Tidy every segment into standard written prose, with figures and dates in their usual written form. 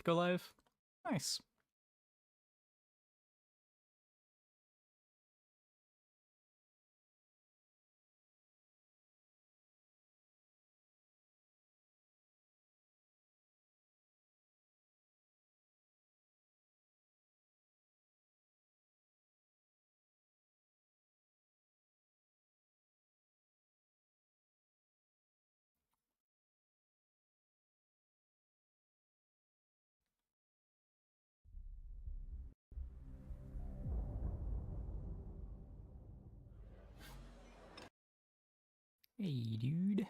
go live. Nice. Hey, dude.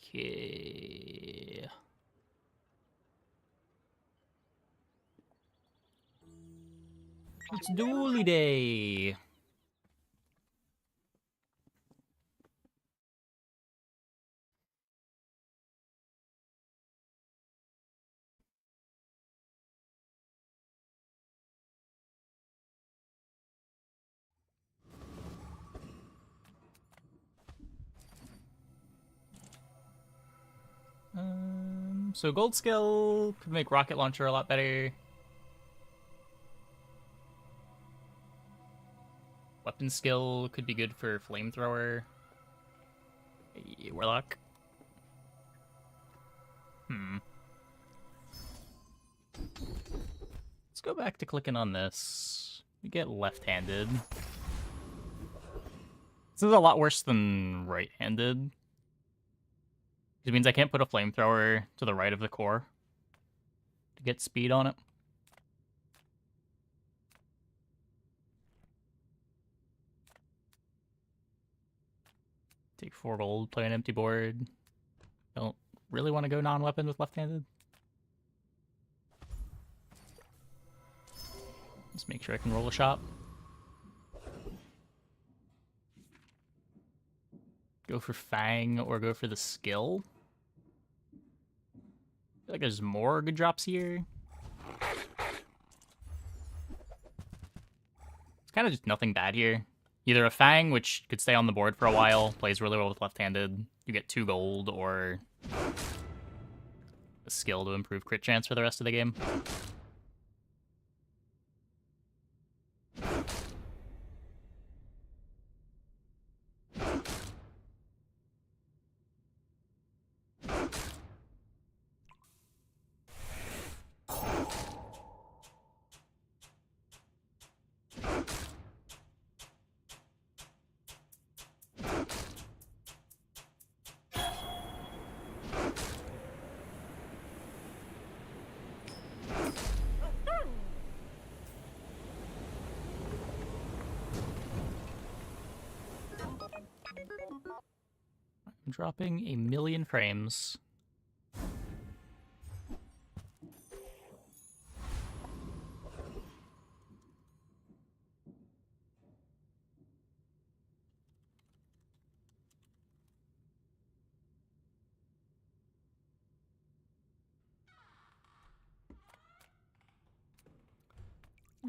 Okay. It's Dooley Day. So gold skill could make rocket launcher a lot better. Weapon skill could be good for flamethrower. Hey, warlock. Let's go back to clicking on this. We get left-handed. This is a lot worse than right-handed. It means I can't put a flamethrower to the right of the core to get speed on it. Take 4 gold, play an empty board. Don't really want to go non-weapon with left-handed. Just make sure I can roll a shot. Go for Fang or go for the skill. I feel like there's more good drops here. It's kind of just nothing bad here. Either a Fang, which could stay on the board for a while, plays really well with left-handed. You get 2 gold, or a skill to improve crit chance for the rest of the game. I'm dropping 1,000,000 frames.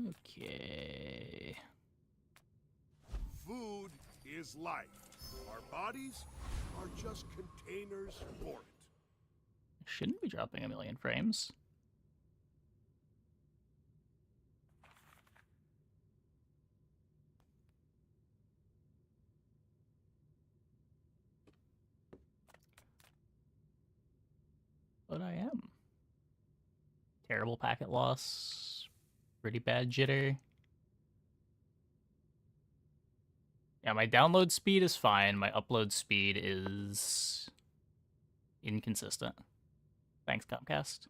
Okay. Food is life. Our bodies are just containers for it. I shouldn't be dropping 1,000,000 frames. But I am. Terrible packet loss. Pretty bad jitter. Yeah, my download speed is fine. My upload speed is inconsistent. Thanks, Comcast.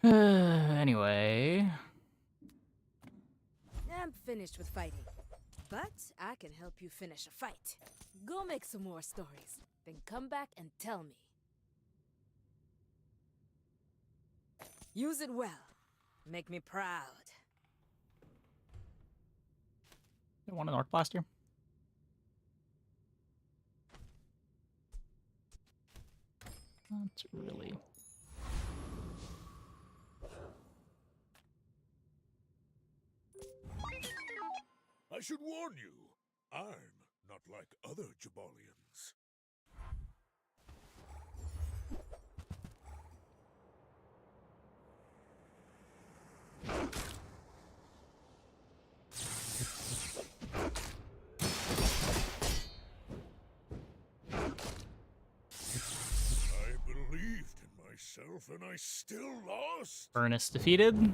Anyway. I'm finished with fighting. But I can help you finish a fight. Go make some more stories. Then come back and tell me. Use it well. Make me proud. I want an Arc Blaster. Not really. should warn you, I'm not like other Jabalians. I believed in myself, and I still lost. Furnace defeated.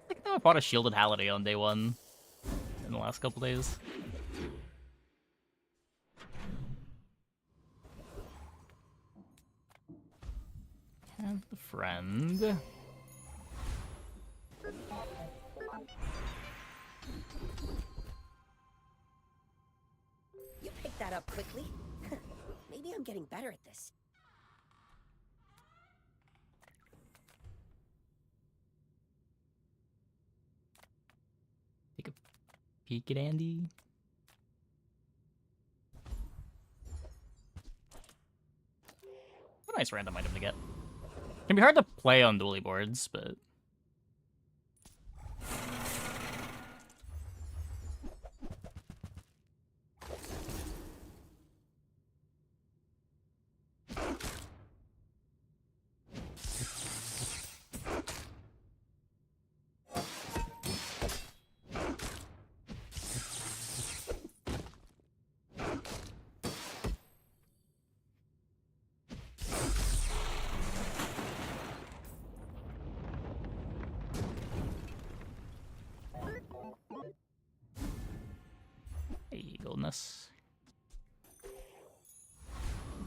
I think I bought a shielded Halliday on day 1 in the last couple days. And the friend. You picked that up quickly. Maybe I'm getting better at this. Take a peek at Andy. A nice random item to get. Can be hard to play on Dooley boards, but hey, goldness.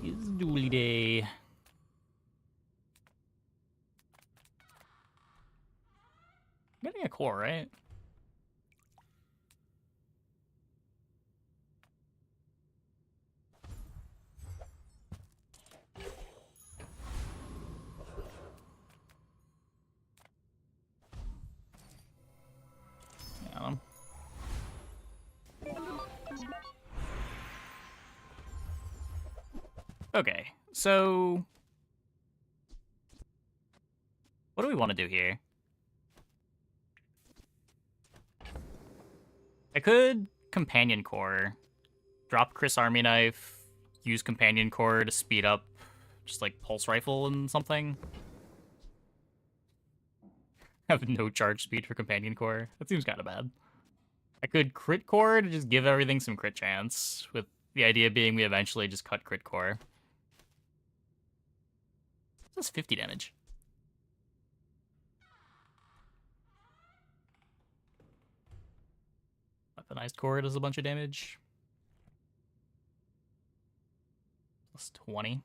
It's Dooley Day. Getting a core, right? Yeah. Okay, so what do we want to do here? I could Companion Core, drop Chris Army Knife, use Companion Core to speed up just like Pulse Rifle and something. Have no charge speed for Companion Core. That seems kind of bad. I could Crit Core to just give everything some crit chance, with the idea being we eventually just cut Crit Core. That's 50 damage. Weaponized Core does a bunch of damage. Plus 20.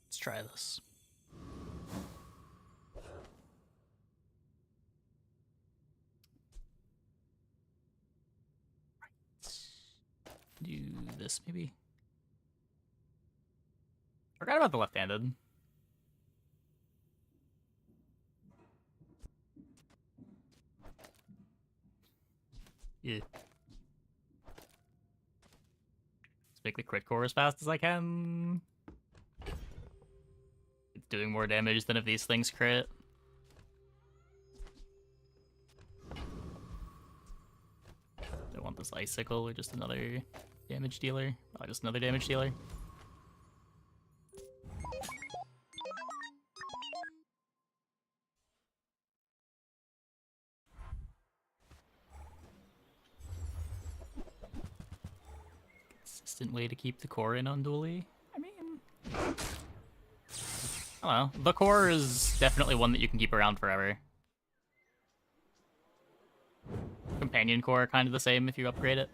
Let's try this. Do this, maybe? Forgot about the left-handed. Yeah. Let's make the crit core as fast as I can. It's doing more damage than if these things crit. Do I want this icicle or just another damage dealer? Oh, just another damage dealer. Consistent way to keep the core in on Dooley. I mean, I don't know. The core is definitely one that you can keep around forever. Companion core, kind of the same if you upgrade it.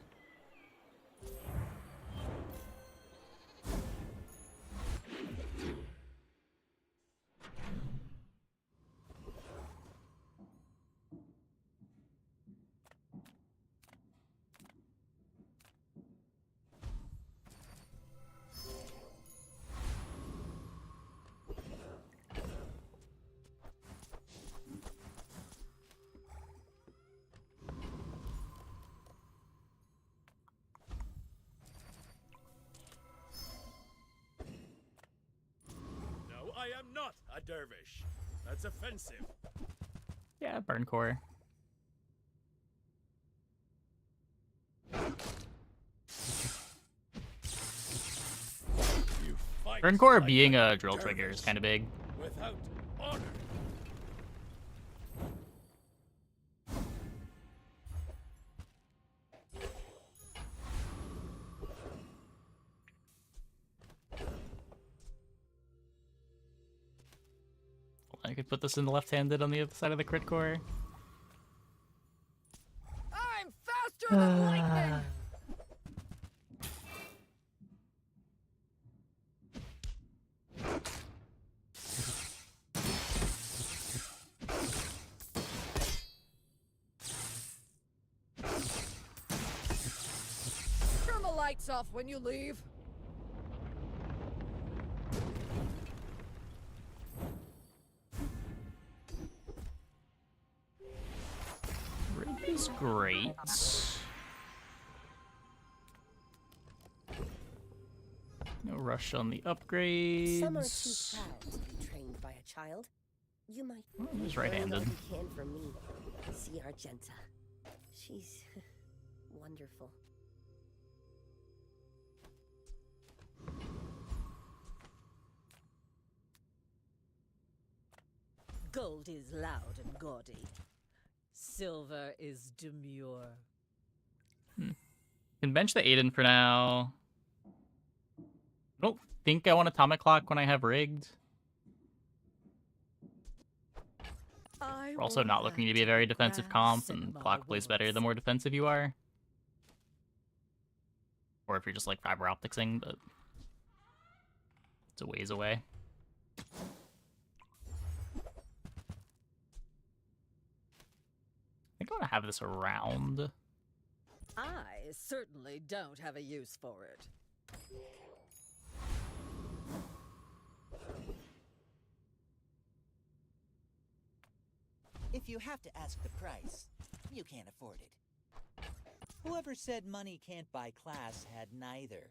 not a dervish. That's offensive. Yeah, burn core. You fight Burn core like being a drill trigger is dervish kind of big. without honor. I could put this in the left-handed on the other side of the crit core. I'm faster than lightning! Turn the lights off when you leave. Rig is great. No rush on the upgrades. Some are too proud to be trained by a child. You might Oh, he's learn right-handed. all you can from me. See Argenta. She's wonderful. Gold is loud and gaudy. Silver is demure. Can bench the Aiden for now. I don't think I want Atomic Clock when I have rigged. We're also not looking to be a very defensive comp, and Clock plays better the more defensive you are. Or if you're just like fiber opticsing, but it's a ways away. I think I want to have this around. I certainly don't have a use for it. If you have to ask the price, you can't afford it. Whoever said money can't buy class had neither.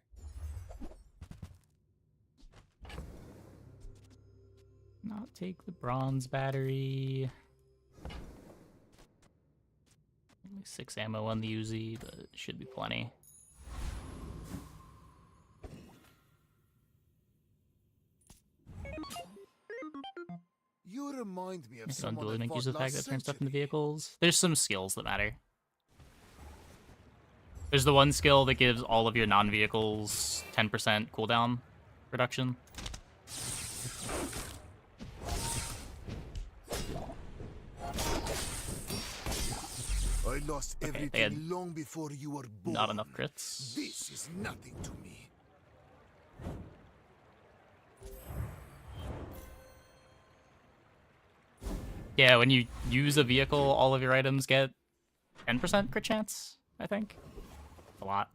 Not take the bronze battery. Only 6 ammo on the Uzi, but it should be plenty. You remind me of Don't someone Dooley I make fought use of the fact last that turns stuff into century. vehicles. There's some skills that matter. There's the one skill that gives all of your non-vehicles 10% cooldown reduction. I lost Okay, they everything had long before you were born. Not enough crits. This is nothing to me. Yeah, when you use a vehicle, all of your items get 10% crit chance, I think. A lot.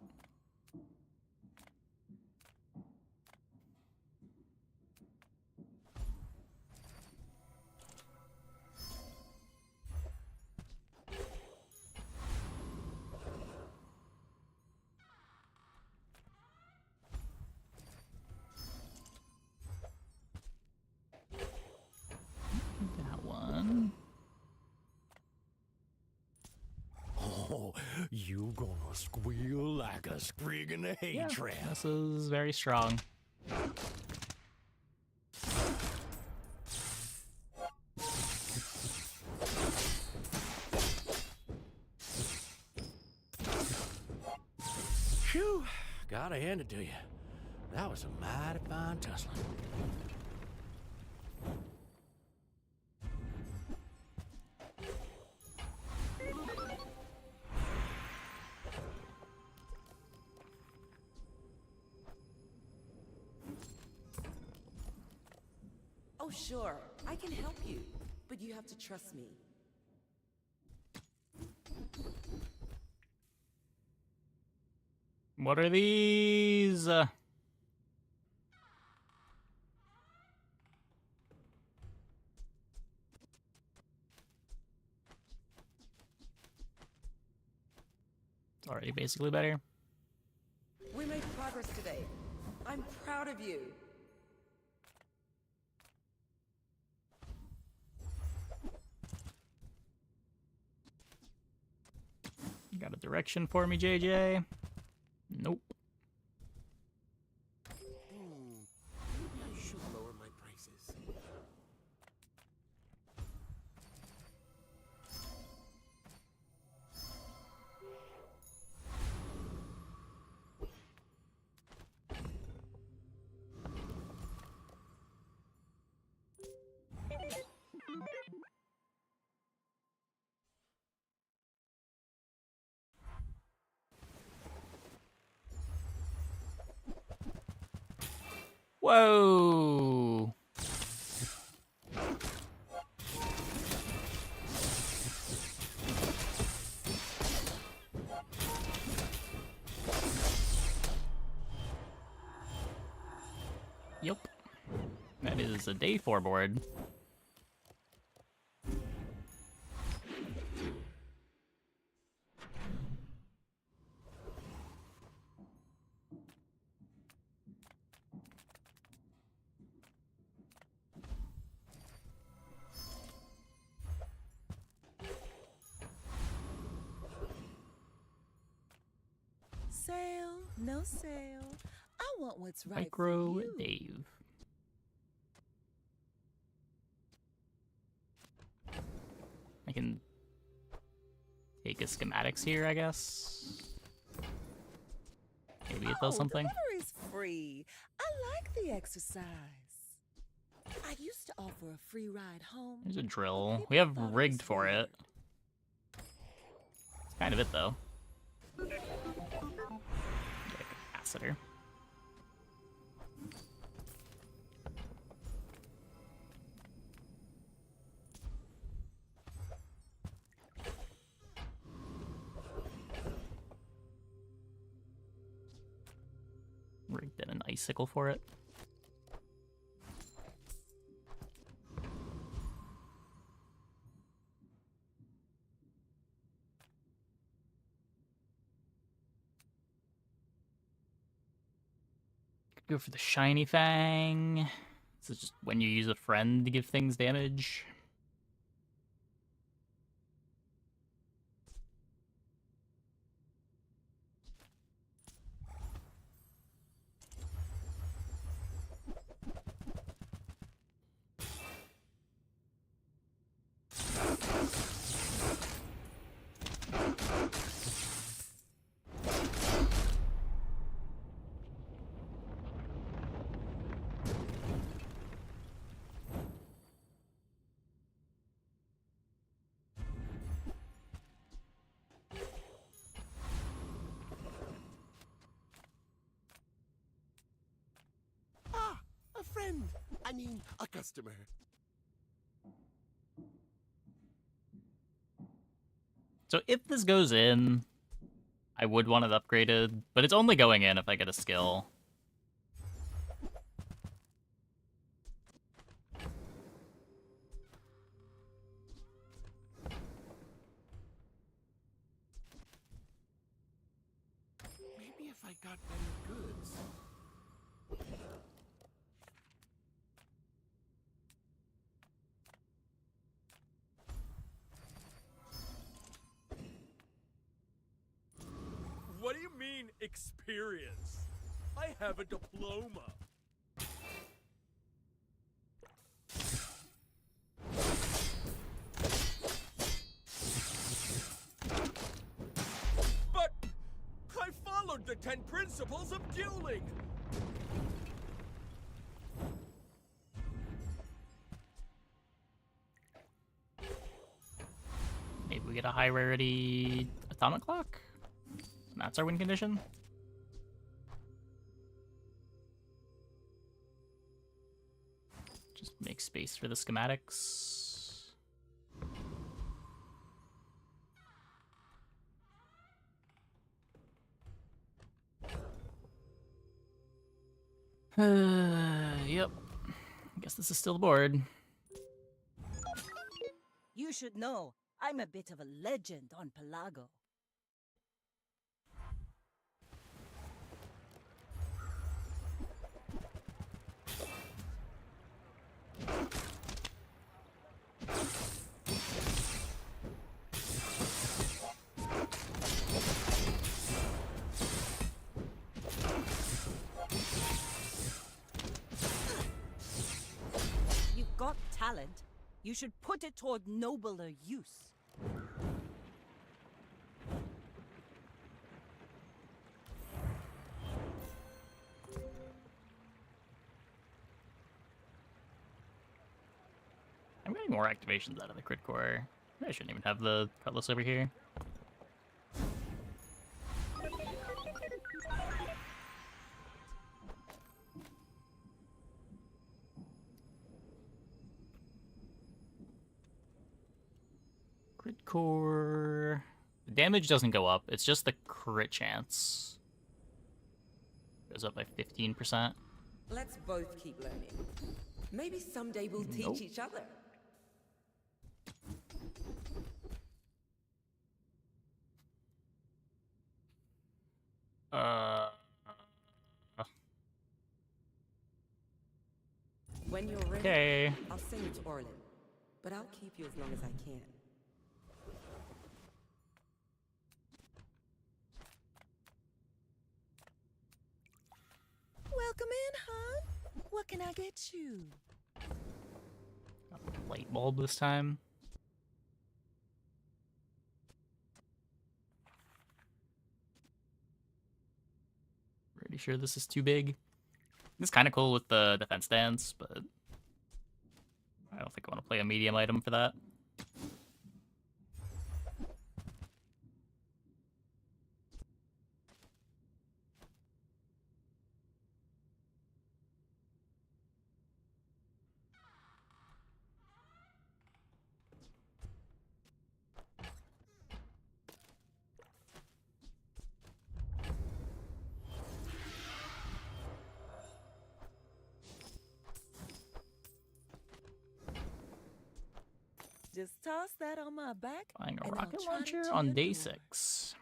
That one. Oh, you gonna squeal like a sprig in a hay Yeah, trap. this is very strong. Phew, gotta hand it to you. That was a mighty fine tussling. Oh, sure, I can help you, but you have to trust me. What are these? It's already basically better. We made progress today. I'm proud of you. Got a direction for me, JJ? Nope. Maybe I should lower my prices. Whoa! Yep. That is a day 4 board. Sale, no sale. I want what's right Micro for you. Dave. I can take a schematics here, I guess. Maybe it does something. Delivery's free. I like the exercise. I used to offer a free ride home. There's a drill. People We have thought it rigged was for weird. it. It's kind of it, though. Get a capacitor. Rigged in an icicle for it. Go for the shiny fang. This is just when you use a friend to give things damage. Ah, a friend. I mean, a customer. So if this goes in, I would want it upgraded, but it's only going in if I get a skill. Maybe if I got better goods. What do you mean, experience? I have a diploma. But I followed the 10 principles of dueling. Maybe we get a high rarity atomic clock? And that's our win condition? Just make space for the schematics. Yep. I guess this is still the board. You should know, I'm a bit of a legend on Pelago. talent, you should put it toward nobler use. I'm getting more activations out of the crit core. I shouldn't even have the cutlass over here. Crit core. The damage doesn't go up, it's just the crit chance. Goes up by 15%. Let's both keep learning. Maybe someday we'll teach each other. When you're ready, Okay. I'll send you to Orlin. But I'll keep you as long as I can. Welcome in, hon. What can I get you? Light bulb this time. Pretty sure this is too big. It's kind of cool with the defense stance, but I don't think I want to play a medium item for that. Just toss that on my back. Buying a and I'll rocket trot launcher it to on your day door. 6.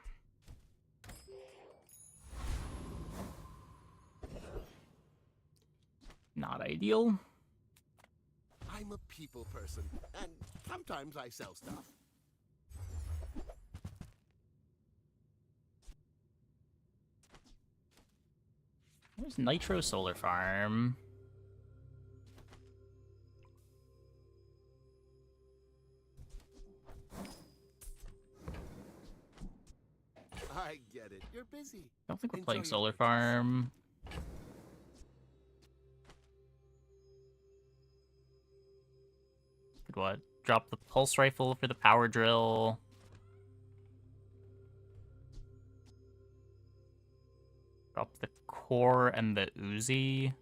Not ideal. I'm a people person, and sometimes I sell stuff. There's Nitro Solar Farm. I get it. You're busy. I don't think we're Enjoy playing your Solar purchase. Farm. Could what? Drop the pulse rifle for the power drill. Drop the core and the Uzi.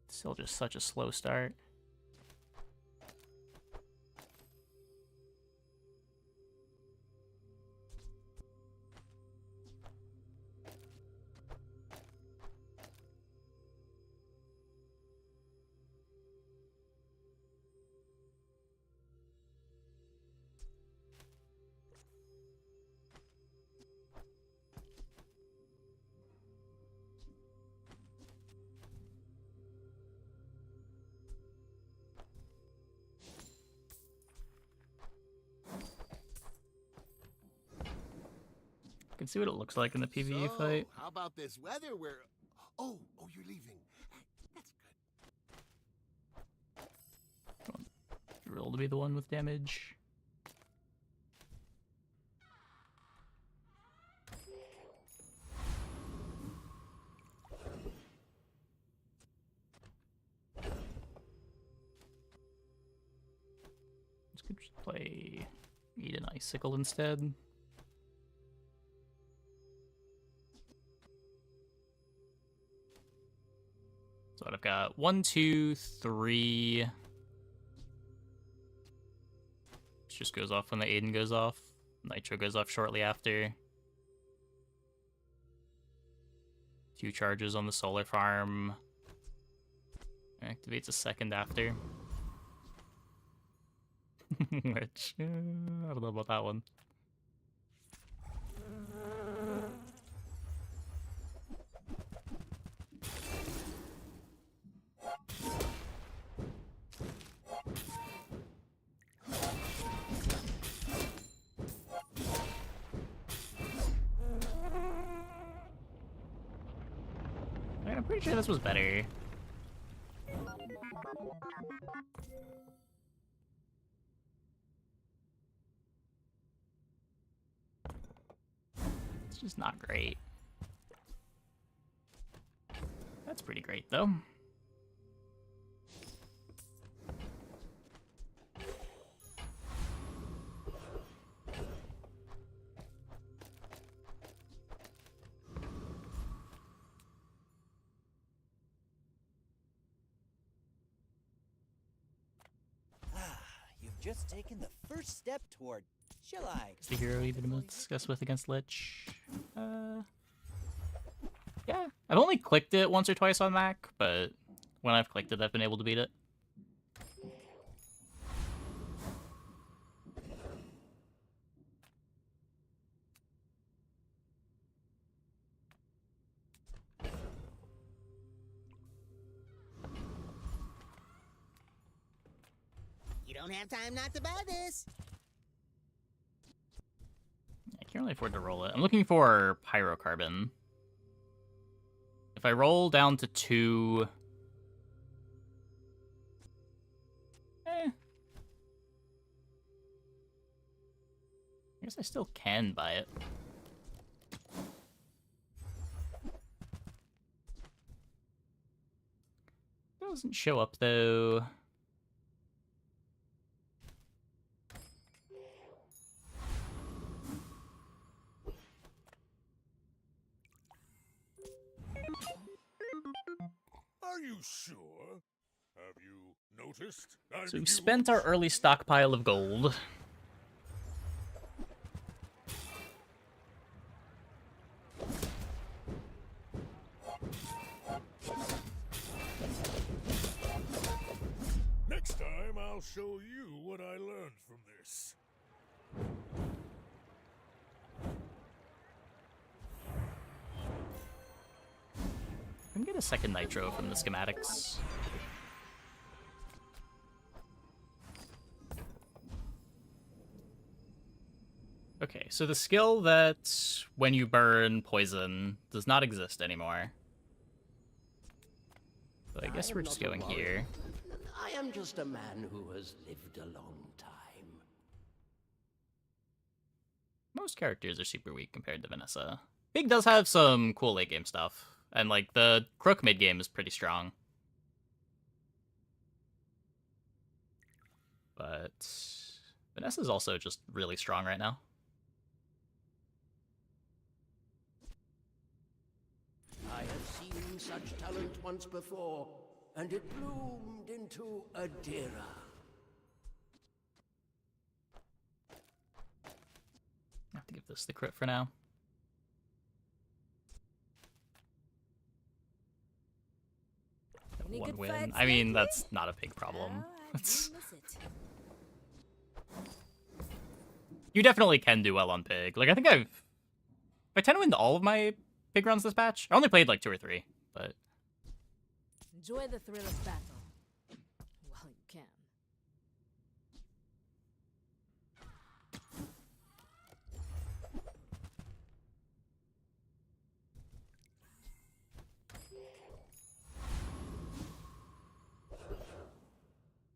Still just such a slow start. Can see what it looks like in the PvE So, fight. how about this weather where... Oh, you're leaving. That's good. Drill to be the one with damage. This could just play eat an icicle instead. So I've got 1, 2, 3. This just goes off when the Aiden goes off. Nitro goes off shortly after. 2 charges on the solar farm. Activates a second after. Which, I don't know about that one. I'm pretty sure this was better. It's just not great. That's pretty great, though. You've just taken the first step toward, shall I? Is the hero even to discuss with against Lich? Yeah. I've only clicked it once or twice on Mac, but when I've clicked it, I've been able to beat it. You don't have time not to buy this. I can't really afford to roll it. I'm looking for Pyrocarbon. If I roll down to 2... I guess I still can buy it. Doesn't show up, though. Are you sure? Have you noticed? So we've spent our early stockpile of gold. Next time, I'll show you what I learned from this. I can get a second nitro from the schematics. Okay, so the skill that when you burn poison does not exist anymore. So I guess we're just going here. I am just a man who has lived a long time. Most characters are super weak compared to Vanessa. Big does have some cool late game stuff. And, like, the Crook mid-game is pretty strong. But Vanessa's also just really strong right now. I have seen such talent once before, and it bloomed into a Dira. I have to give this the crit for now. Any One good win. fights I mean, lately? that's not a big problem. Oh, I That's... do miss it. You definitely can do well on Pig. Like, I think I tend to win all of my Pig runs this patch. I only played like 2 or 3, but... Enjoy the thrill of battle. While you can.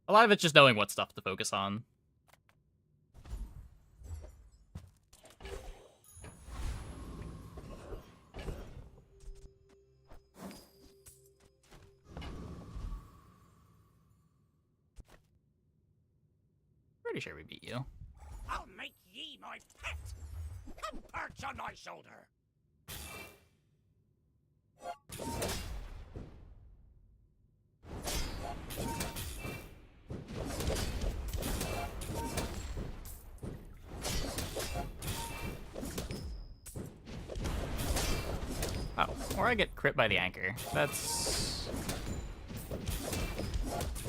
A lot of it's just knowing what stuff to focus on. Pretty sure we beat you. I'll make ye my pet. Come perch on my shoulder. Oh, or I get crit by the anchor. That's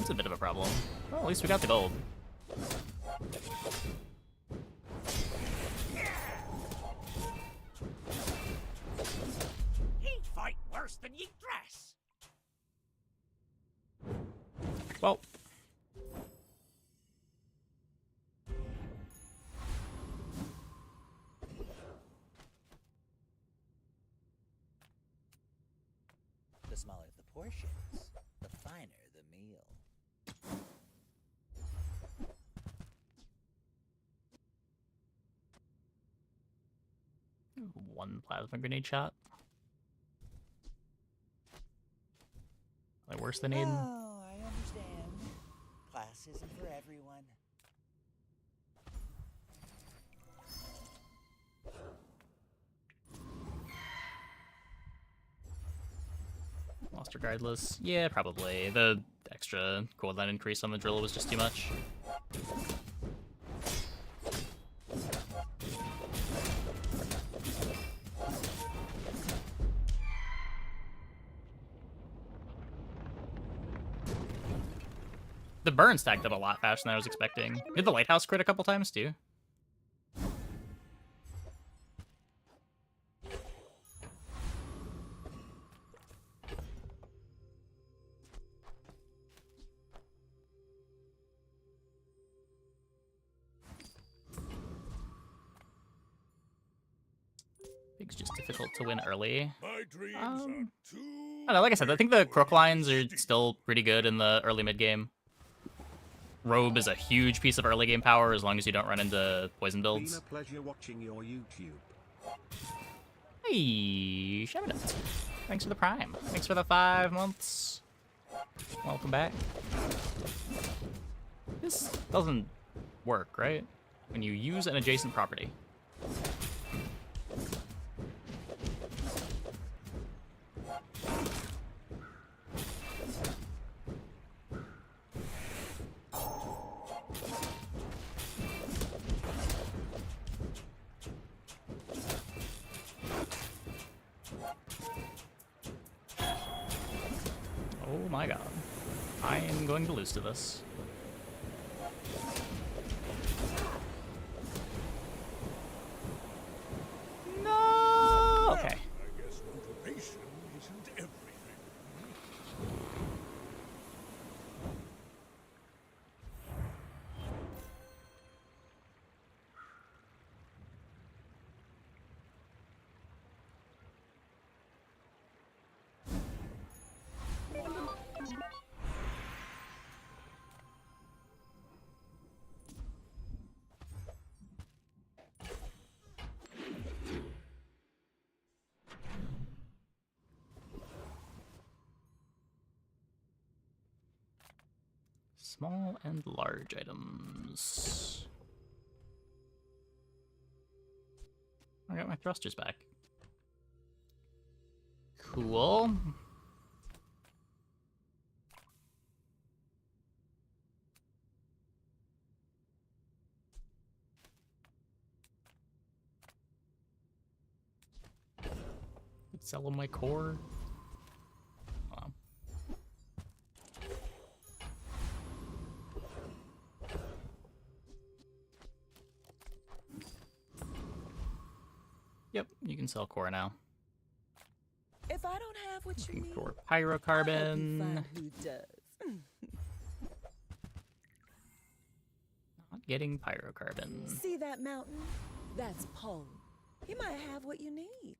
a bit of a problem. Well, at least we got the gold. Ye'd fight worse than ye dress. Well, The smaller the portions, the finer the meal. One plasma grenade shot. Like worse than Aiden. Oh, I understand. Class isn't for everyone. Lost regardless. Yeah, probably. The extra cooldown increase on the drill was just too much. The burn stacked up a lot faster than I was expecting. Did the lighthouse crit a couple times too? It's just difficult to win early. My dreams I are don't too know, like I said, I think the big crook for lines are existing. still pretty good in the early mid game. Robe is a huge piece of early game power as long as you don't run into poison Been builds. a pleasure watching your YouTube. Hey, shout out. Thanks for the prime. Thanks for the 5 months. Welcome back. This doesn't work, right? When you use an adjacent property. Oh my god. I am going to lose to this. No! Okay. I guess motivation isn't everything. Small and large items. I got my thrusters back. Cool. Sell them my core. Wow. Yep, you can sell core now. If I don't have what you Looking need, for I'll help you pyrocarbon. find who does. Not getting pyrocarbon. See that mountain? That's Paul. He might have what you need.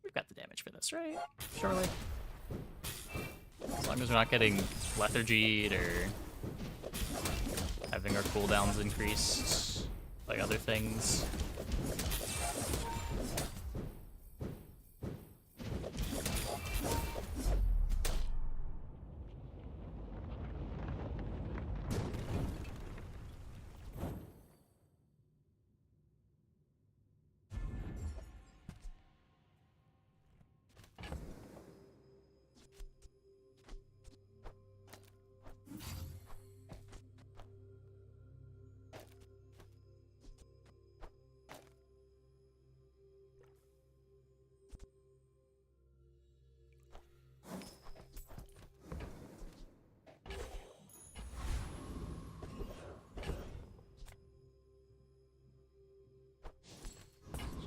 We've got the damage for this, right? Surely. As long as we're not getting lethargied or having our cooldowns increased by other things.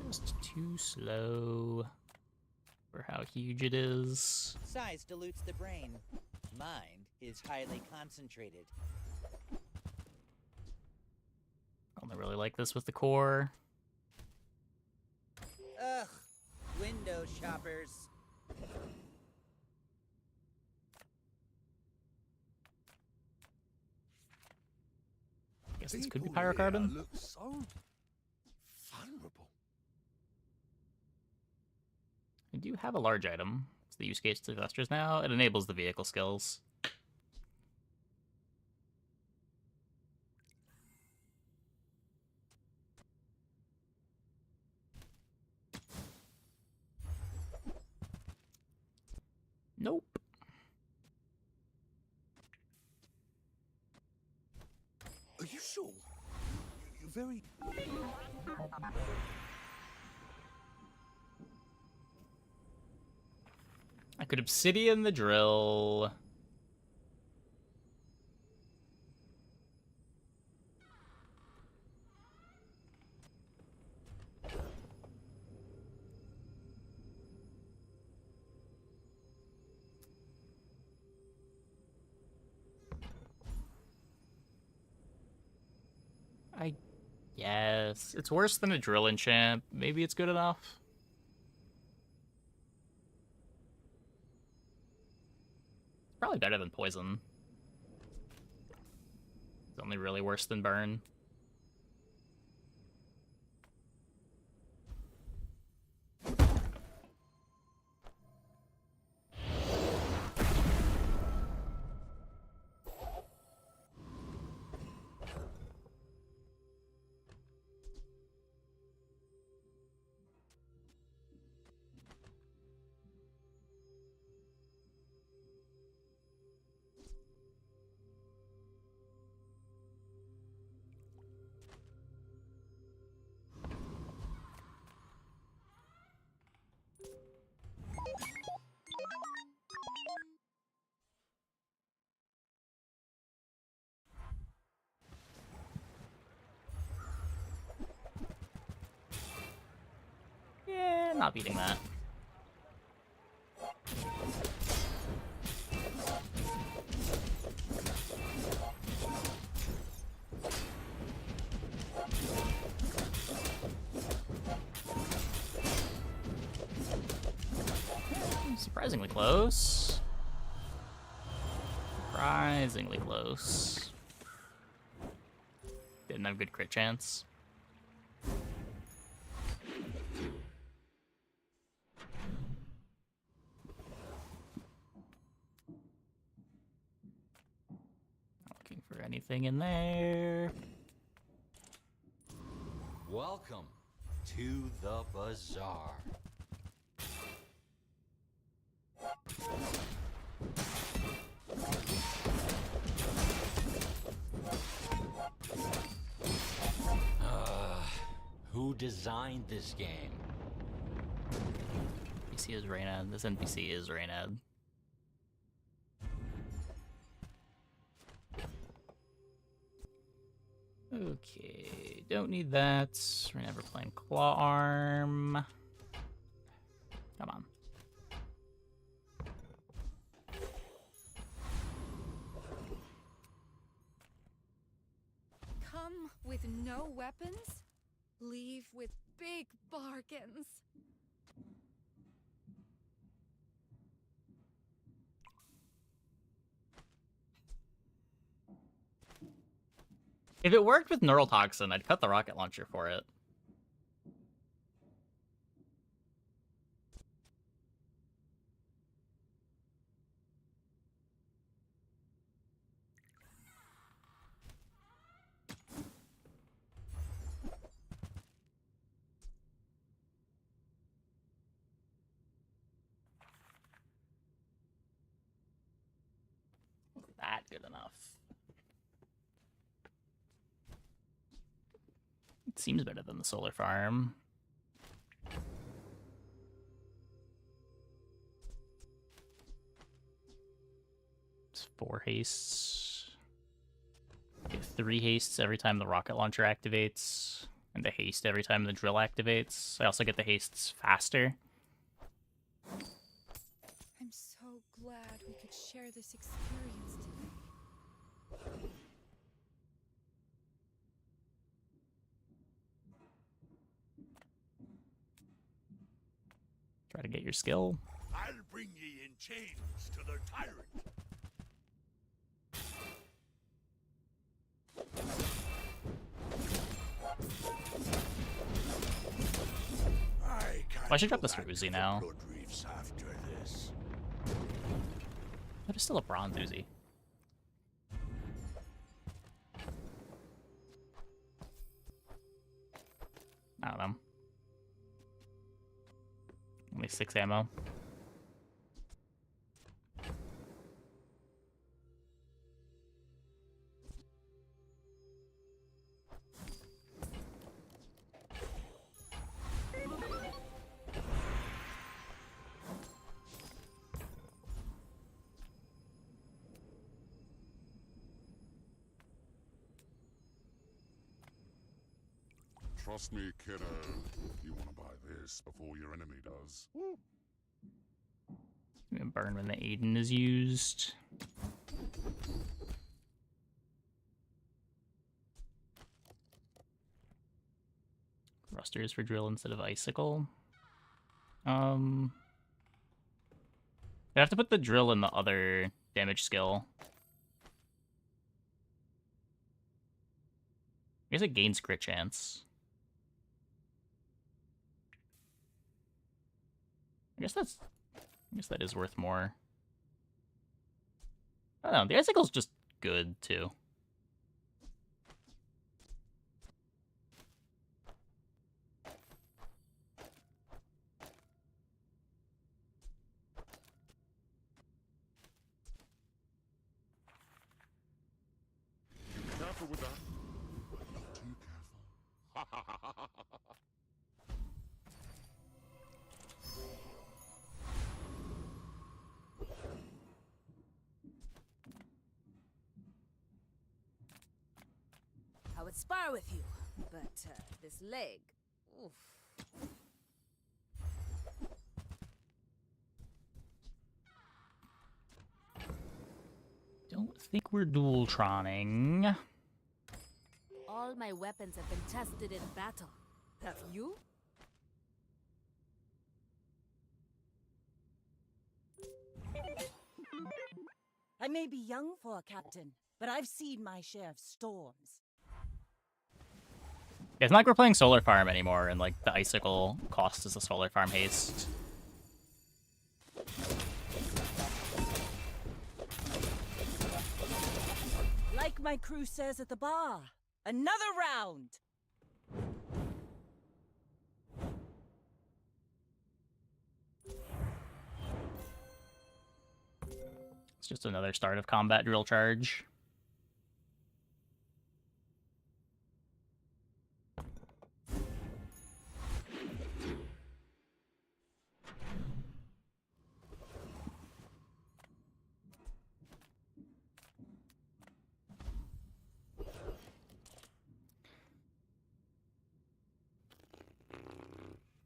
Just too slow for how huge it is. Size dilutes the brain. Mind is highly concentrated. Only really like this with the core. orders. Guess this could be People here pyrocarbon. look so vulnerable. I do have a large item. It's the use case to investors now. It enables the vehicle skills. Nope. Are you sure? You're very... I could obsidian the drill. I guess. It's worse than a drill enchant. Maybe it's good enough. It's probably better than poison. It's only really worse than burn. Yeah, not beating that. Surprisingly close. Surprisingly close. Didn't have good crit chance. Not looking for anything in there. Welcome to the bazaar. Who designed this game? NPC is Reynad. This NPC is Reynad. Okay, don't need that. We're never playing Claw Arm. Come on. Come with no weapons, leave with big bargains. If it worked with Neural Toxin, I'd cut the rocket launcher for it. That good enough. It seems better than the solar farm. It's 4 hastes. Get 3 hastes every time the rocket launcher activates, and a haste every time the drill activates. I also get the hastes faster. I'm so glad we could share this experience today. Try to get your skill. I'll bring ye in chains to the tyrant. Well, I should drop this for Uzi now. But it's still a bronze Uzi. I don't know. Only 6 ammo. Trust me, kiddo. You want to buy this before your enemy does. Burn when the Aiden is used. Thrusters for drill instead of icicle. I have to put the drill in the other damage skill. I guess it gains crit chance. I guess that is worth more. I don't know, the icicle's just good too. Careful with that. Not too careful. I would spar with you, but this leg, oof. Don't think we're dual-troning. All my weapons have been tested in battle. Have you? I may be young for a captain, but I've seen my share of storms. It's not like we're playing Solar Farm anymore, and like the icicle cost is a Solar Farm haste. Like my crew says at the bar, another round! It's just another start of combat drill charge.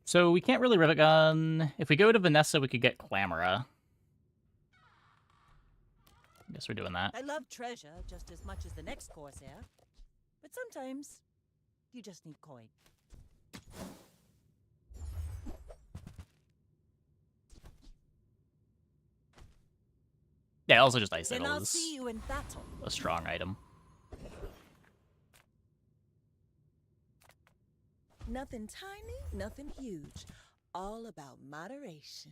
So we can't really rivet gun. If we go to Vanessa, we could get Clamora. I guess we're doing that. I love treasure just as much as the next Corsair, but sometimes you just need coin. Yeah, also just Then icicle I'll is see you in battle. a strong item. Nothing tiny, nothing huge. All about moderation.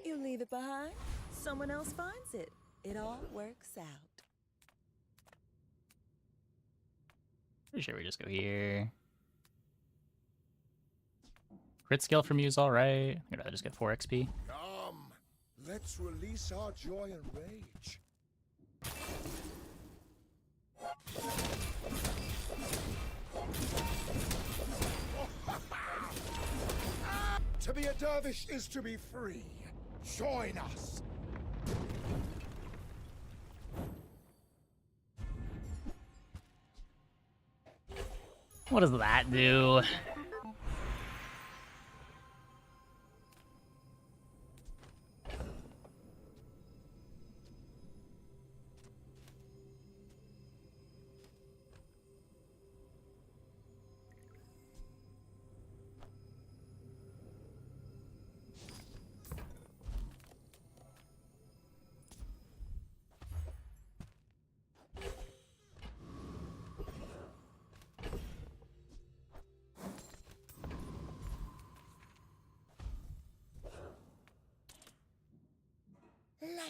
You leave it behind, someone else finds it. It all works out. Pretty sure we just go here. Crit skill from you is alright. I'd rather just get 4 XP. Come, let's release our joy and rage. To be a dervish is to be free. Join us. What does that do?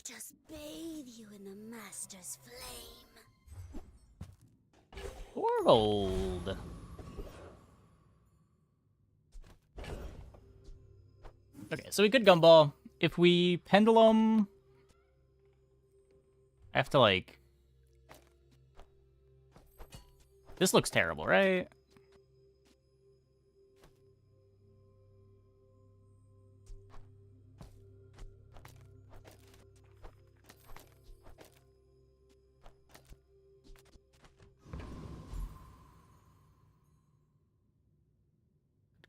Let us bathe you in the Master's flame. World. Okay, so we could gumball. If we pendulum, I have to like. This looks terrible, right?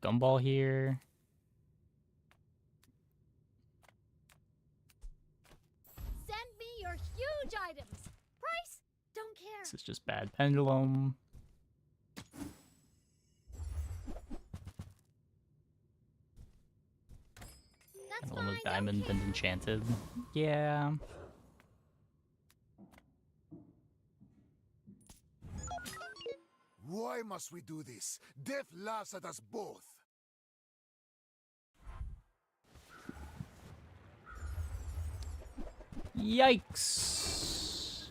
Gumball here. Send me your huge items. Price? Don't care. This is just bad pendulum. Pendulum with diamond and enchanted. Yeah. Why must we do this? Death laughs at us both. Yikes.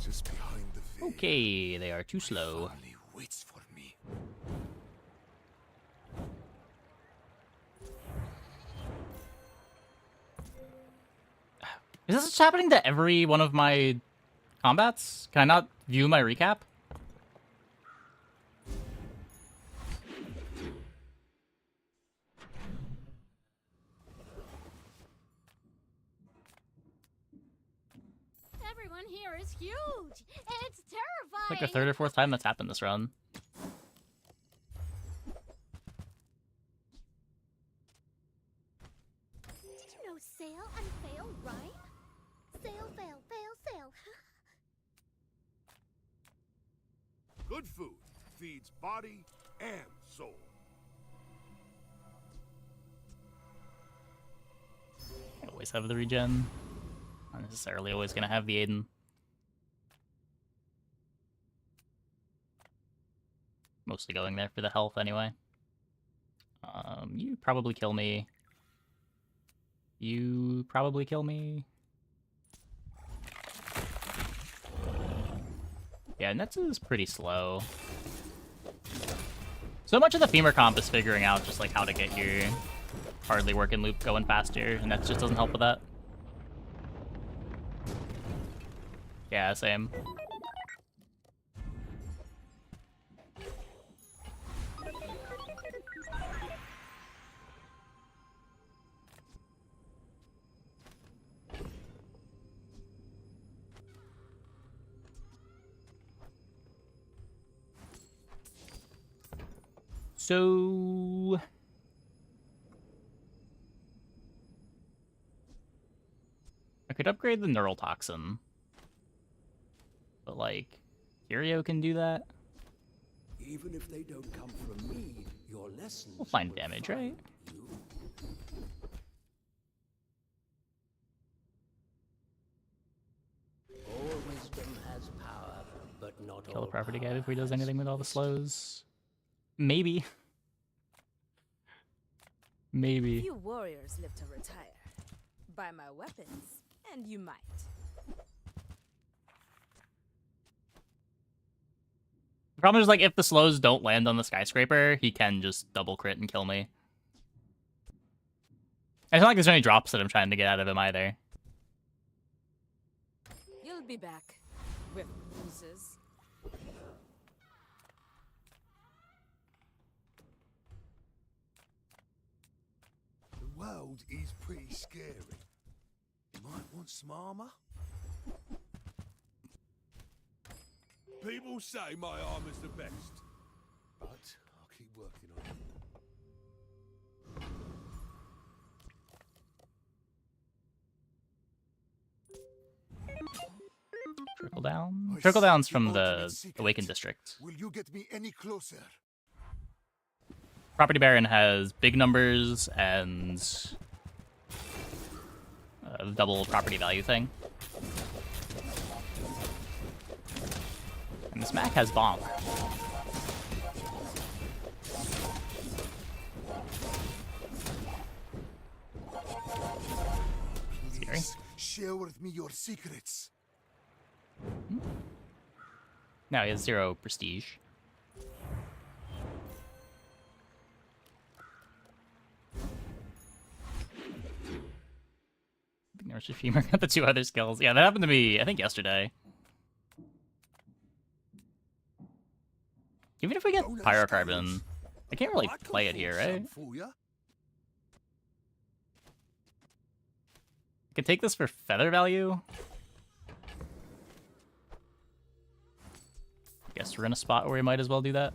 Just behind the veil. Okay, they are too slow. Only waits for me. Is this just happening to every one of my combats? Can I not view my recap? Everyone here is huge. It's terrifying. Like the third or fourth time that's happened this run. Did you know sail and fail rhyme? Sail, fail, fail, sail. Good food feeds body and soul. I always have the regen. Not necessarily always gonna have the Aiden. Mostly going there for the health anyway. You probably kill me. You probably kill me. Yeah, Nets is pretty slow. So much of the femur comp is figuring out just like how to get your hardly working loop going faster, and Nets just doesn't help with that. Yeah, same. So I could upgrade the neural toxin. But like Curio can do that. Even if they don't come from me, your lessons We'll find damage, right? you. All wisdom has power, but not Kill all the property guy power before he does has anything with all the wisdom. slows. Maybe. Maybe. Few warriors live to retire. Buy my weapons, and you might. The problem is, like, if the slows don't land on the skyscraper, he can just double crit and kill me. It's not like there's any drops that I'm trying to get out of him either. You'll be back with bruises. The world is pretty scary. You might want some armor. People say my armor's the best, but I'll keep working on it. Trickle down. I Trickle seek down's the from ultimate the secret. Awakened District. Will you get me any closer? Property Baron has big numbers and the double property value thing. And this Mac has bonk. Scary. Share with me your secrets. Now he has 0 prestige. Nurse Femur got the 2 other skills. Yeah, that happened to me, I think, yesterday. Even if we get Pyrocarbon, I can't really play it here, right? I could take this for feather value. Guess we're in a spot where we might as well do that.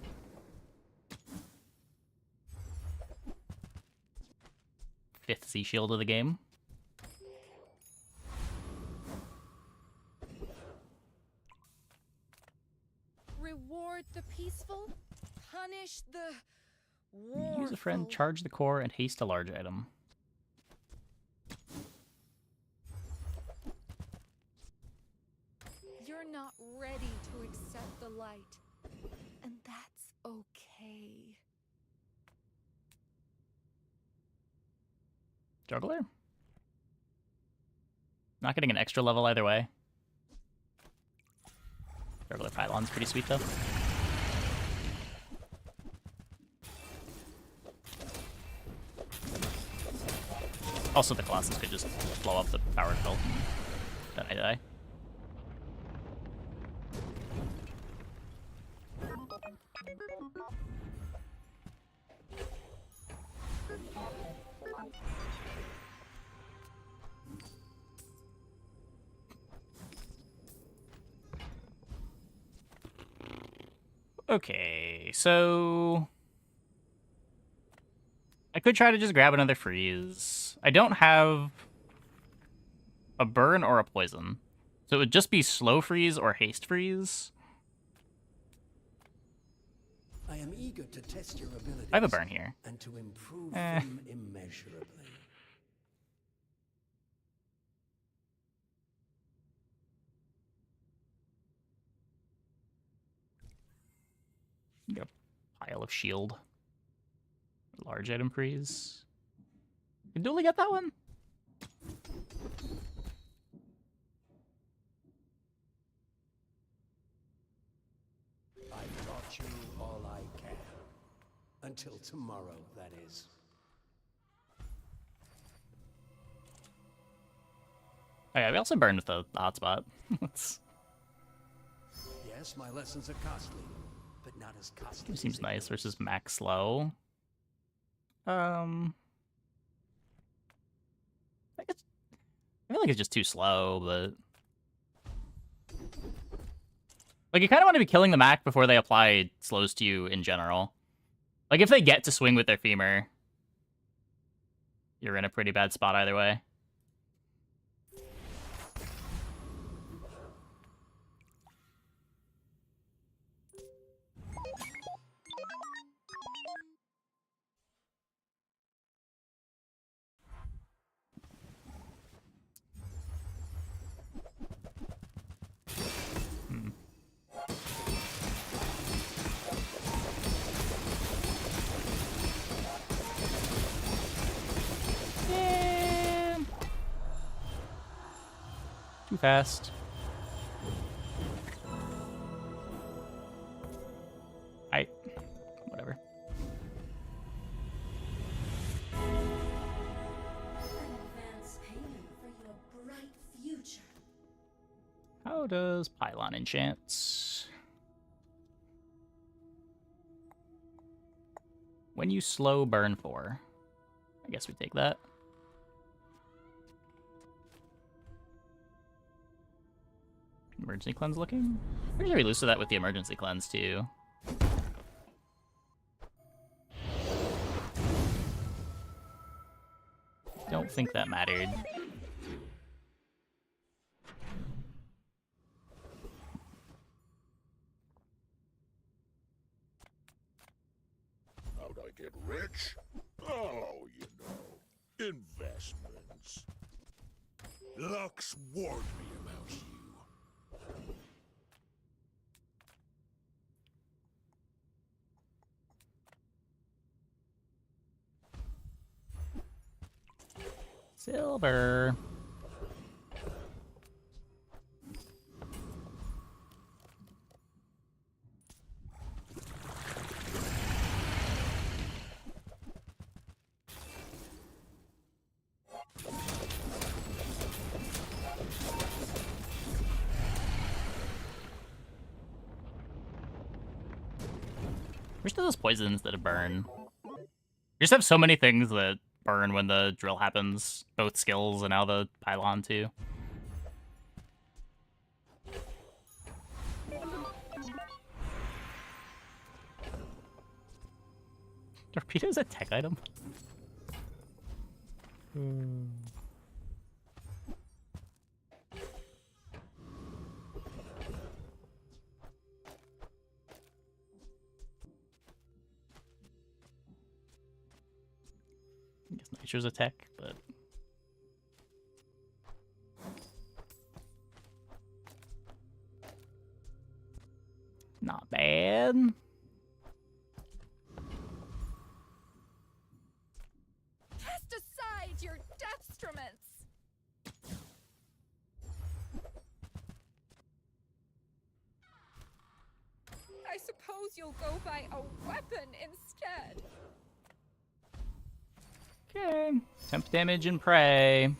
Fifth Sea Shield of the game. Reward the peaceful, punish the warful. Use a friend, charge the core, and haste a large item. You're not ready to accept the light, and that's okay. Juggler? Not getting an extra level either way. Juggler Pylon's pretty sweet though. Also, the Colossus could just blow up the power field. Then I die. Okay, so I could try to just grab another freeze. I don't have a burn or a poison, so it would just be slow freeze or haste freeze. I am eager to test your abilities. I have a burn here. And to improve them immeasurably. Get a pile of shield. Large item freeze. Can Dooley get that one? I've taught you all I can. Until tomorrow, that is. Oh yeah, we also burned with the hotspot. Yes, my lessons are costly, but not as costly. Seems nice versus max slow. I feel like it's just too slow, but like you kind of want to be killing the Mac before they apply slows to you in general. Like if they get to swing with their femur, you're in a pretty bad spot either way. Too fast. Whatever. Advance payment for your bright future. How does Pylon enchant? When you slow, burn 4. I guess we take that. Emergency cleanse looking? Pretty sure we lose to that with the emergency cleanse too. Don't think that mattered. How'd I get rich? Oh, you know, investments. Lux warned me about you. Silver. Wish there was poison instead of burn. You just have so many things that burn when the drill happens. Both skills and now the pylon too. Torpedo's a tech item? I guess Nitro's a tech, but... not bad. Cast aside your destruments! I suppose you'll go by a weapon instead. Okay. Temp damage and prey.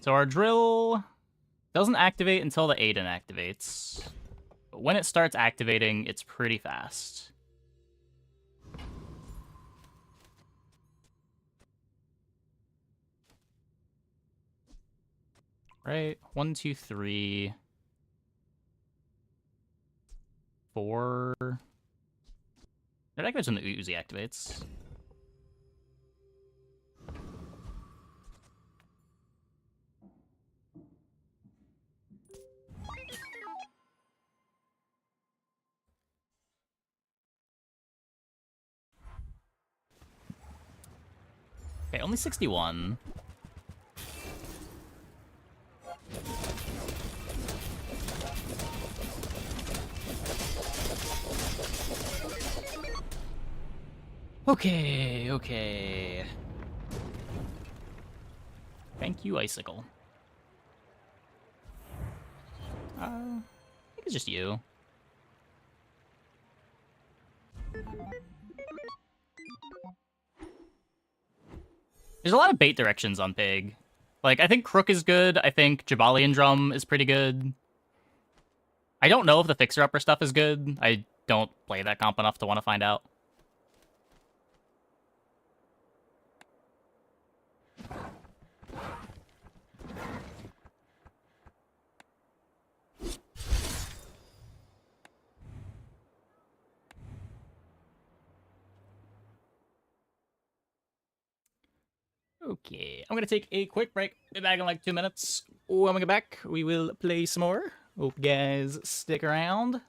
So our drill doesn't activate until the Aiden activates. But when it starts activating, it's pretty fast. Right, 1, 2, 3, 4. It activates when the Uzi activates. Okay, only 61. Okay. Thank you, Icicle. I think it's just you. There's a lot of bait directions on Pig. Like, I think Crook is good. I think Jabalian Drum is pretty good. I don't know if the Fixer-Upper stuff is good. I don't play that comp enough to want to find out. Okay, I'm gonna take a quick break. Be back in like 2 minutes. When we get back, we will play some more. Hope you guys stick around.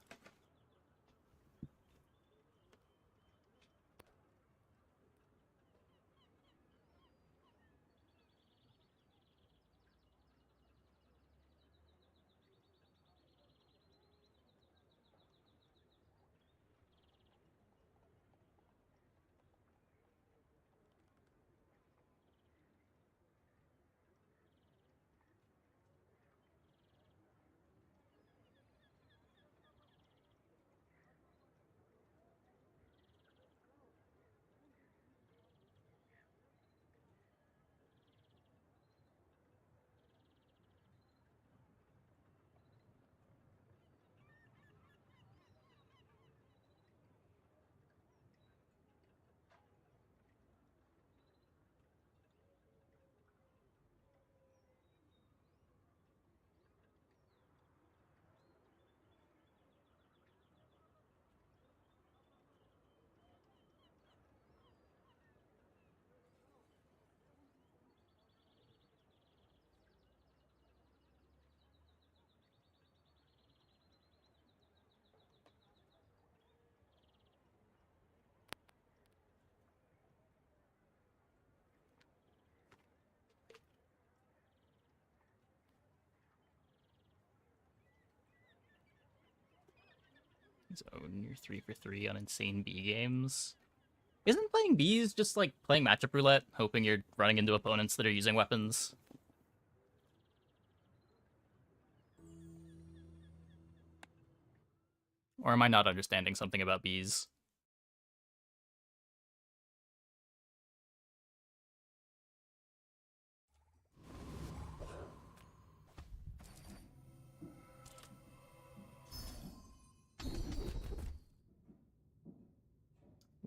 So you're 3 for 3 on insane B games. Isn't playing Bs just like playing matchup roulette, hoping you're running into opponents that are using weapons? Or am I not understanding something about Bs?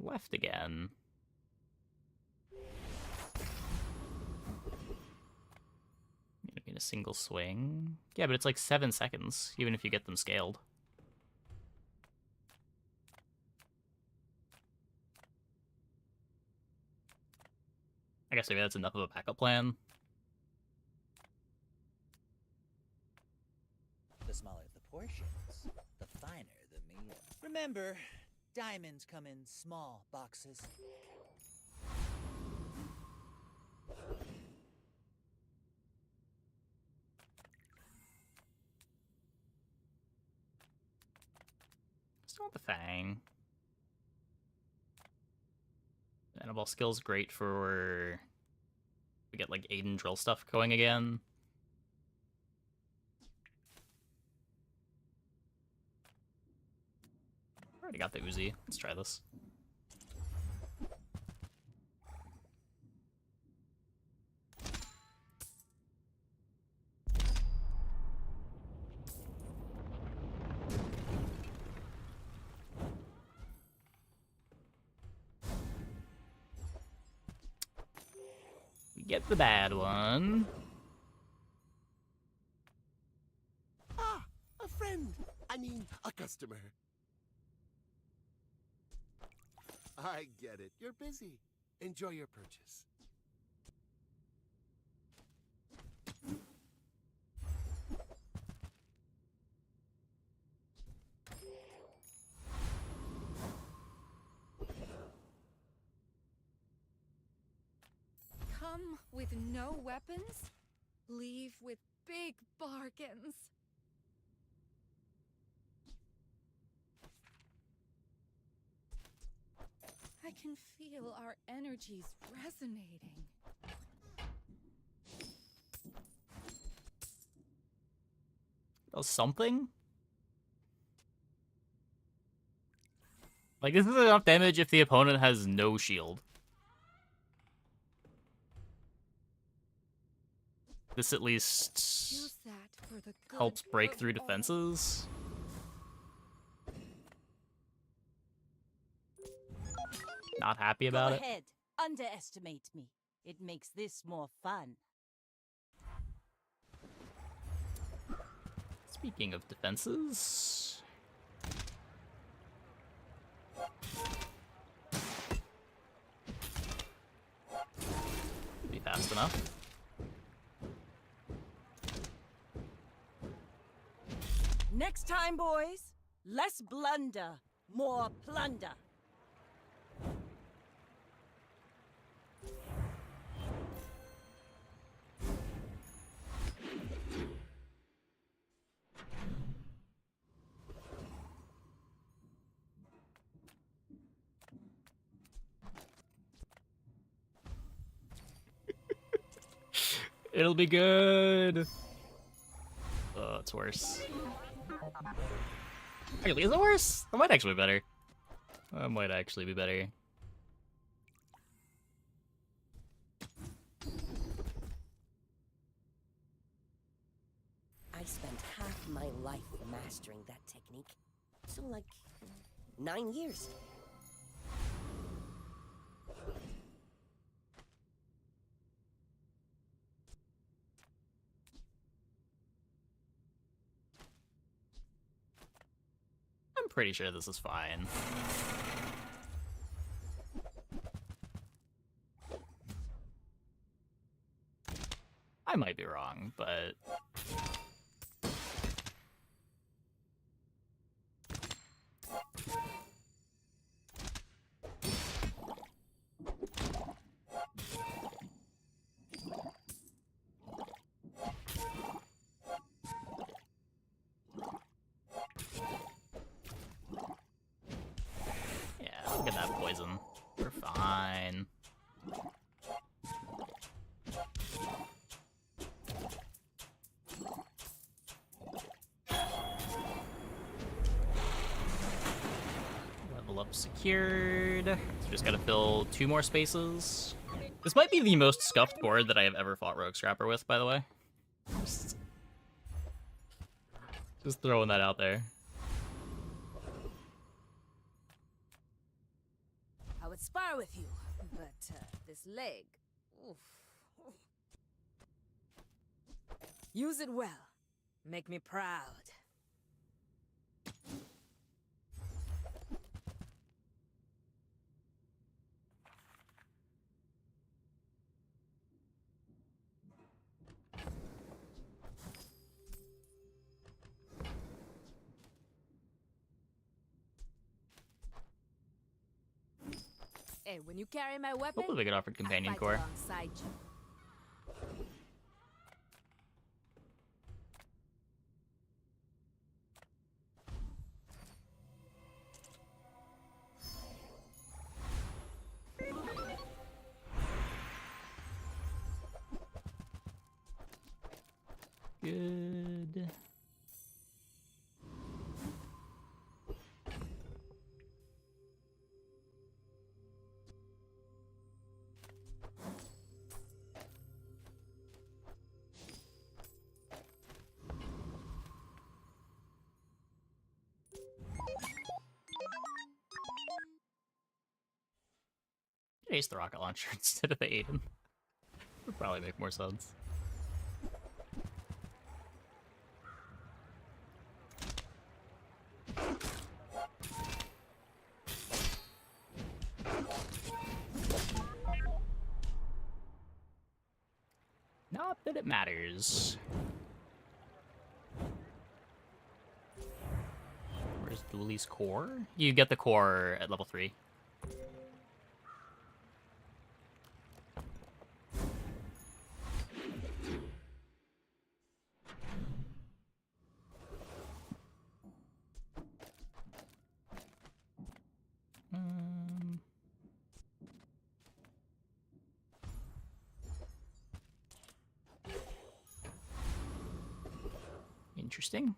Left again. In a single swing. Yeah, but it's like 7 seconds, even if you get them scaled. I guess maybe that's enough of a backup plan. The smaller the portions, the finer the meal. Remember, diamonds come in small boxes. Still want the Fang. Annabelle skill's great for... We get like Aiden drill stuff going again. Already got the Uzi. Let's try this. We get the bad one. Ah, a friend. I mean, a customer. I get it. You're busy. Enjoy your purchase. Come with no weapons, leave with big bargains. I can feel our energies resonating. Does something? Like, this is enough damage if the opponent has no shield. This at least helps break through defenses. Not happy about it. Go ahead. Underestimate me. It makes this more fun. Speaking of defenses... Be fast enough. Next time, boys, less blunder, more plunder. It'll be good. Oh, it's worse. Actually, is it worse? That might actually be better. That might actually be better. I spent half my life mastering that technique. So, like, 9 years. I'm pretty sure this is fine. I might be wrong, but... Look at that poison. We're fine. Level up secured. So just gotta fill 2 more spaces. This might be the most scuffed board that I have ever fought Rogue Scrapper with, by the way. Just throwing that out there. would spar with you, but this leg, oof. Use it well. Make me proud. Hey, when you carry my weapon, Hopefully we get offered companion I fight core. alongside you. Good. Ace the rocket launcher instead of the Aiden. Would probably make more sense. Not that it matters. Where's Dooley's core? You get the core at level 3. Interesting.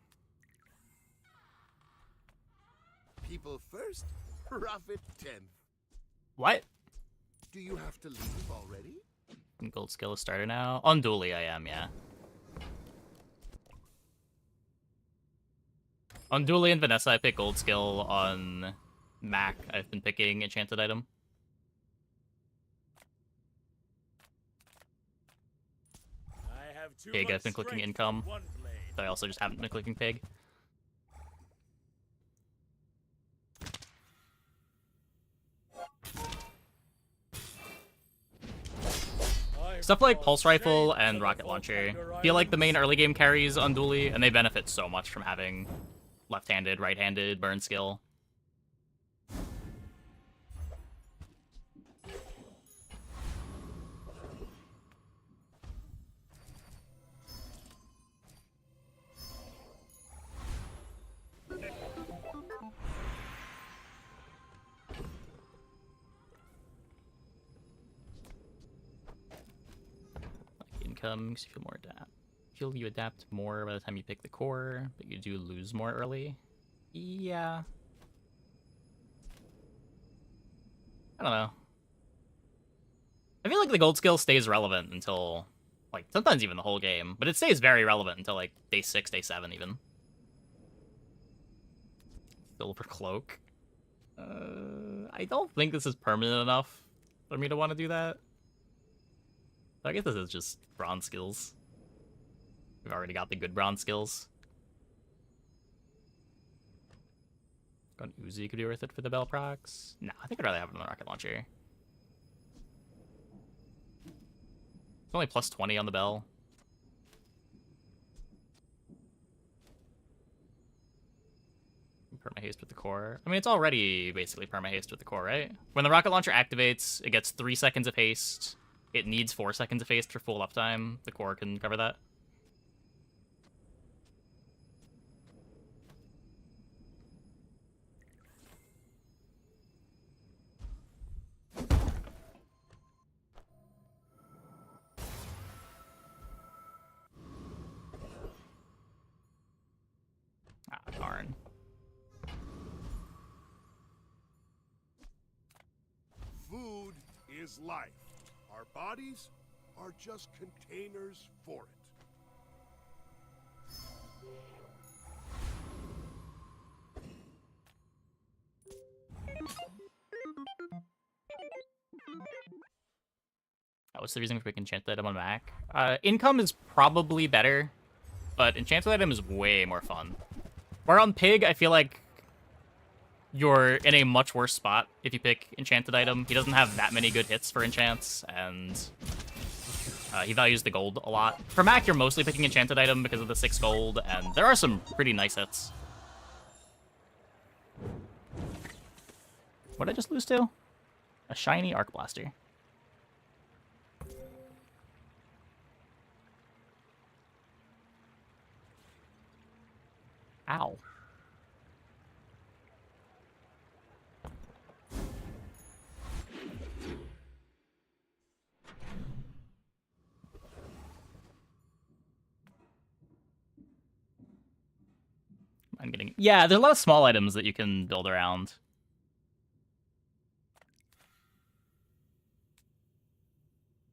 People first, profit 10th. What? Do you have to leave already? Gold skill is starter now. On Dooley I am, yeah. On Dooley and Vanessa I pick gold skill. On Mac I've been picking enchanted item. I have too Pig much I've been clicking strength income. for one blade. But I also just haven't been clicking pig. Stuff like pulse rifle and rocket launcher feel like the main early game carries on Dooley, and they benefit so much from having left-handed, right-handed burn skill. Income makes you feel more adapt. Feel you adapt more by the time you pick the core, but you do lose more early. Yeah. I don't know. I feel like the gold skill stays relevant until, like, sometimes even the whole game, but it stays very relevant until, like, day 6, day 7 even. Silver cloak. I don't think this is permanent enough for me to want to do that. I guess this is just bronze skills. We've already got the good bronze skills. Got an Uzi could be worth it for the bell procs. No, I think I'd rather have it on the rocket launcher. It's only plus 20 on the bell. Perma-haste with the core. I mean, it's already basically perma-haste with the core, right? When the rocket launcher activates, it gets 3 seconds of haste. It needs 4 seconds of haste for full uptime. The core can cover that. Ah, darn. Food is life. Our bodies are just containers for it. That was the reason for picking enchanted item on Mac. Income is probably better, but enchanted item is way more fun. Where on Pig, I feel like you're in a much worse spot if you pick enchanted item. He doesn't have that many good hits for enchants, and he values the gold a lot. For Mac, you're mostly picking enchanted item because of the 6 gold, and there are some pretty nice hits. What did I just lose to? A shiny Arc Blaster. Ow. I'm getting... Yeah, there's a lot of small items that you can build around.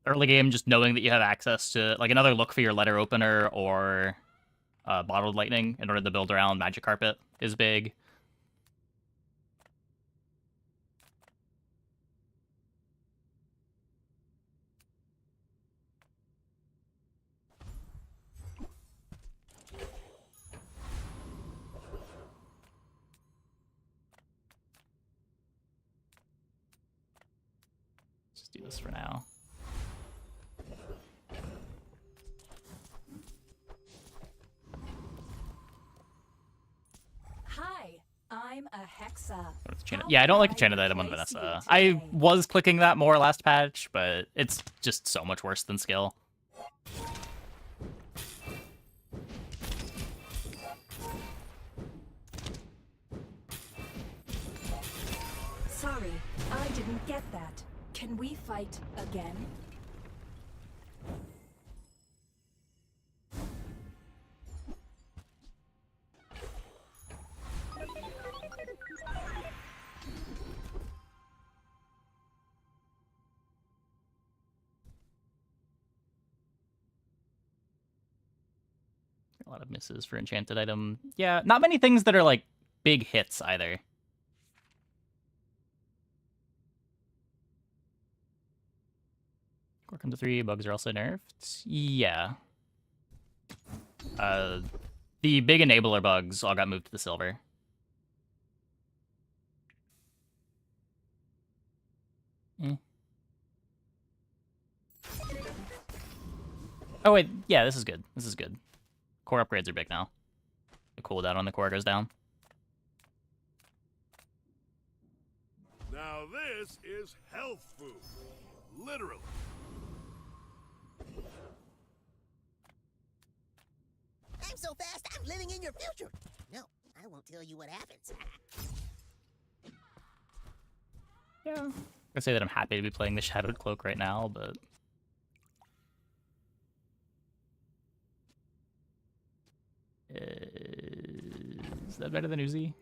Early game, just knowing that you have access to like another look for your letter opener or bottled lightning in order to build around magic carpet is big. Just do this for now. Hi, I'm a Hexa. Yeah, I don't like enchanted item on Vanessa. I was clicking that more last patch, but it's just so much worse than skill. Sorry, I didn't get that. Can we fight again? A lot of misses for enchanted item. Yeah, not many things that are like big hits either. Core comes to 3, bugs are also nerfed. Yeah. The big enabler bugs all got moved to the silver. Oh wait, yeah, this is good. This is good. Core upgrades are big now. The cooldown on the core goes down. Now this is health food. Literally. I'm so fast, I'm living in your future. No, I won't tell you what happens. Yeah. I say that I'm happy to be playing the Shadowed Cloak right now, but... Is that better than Uzi?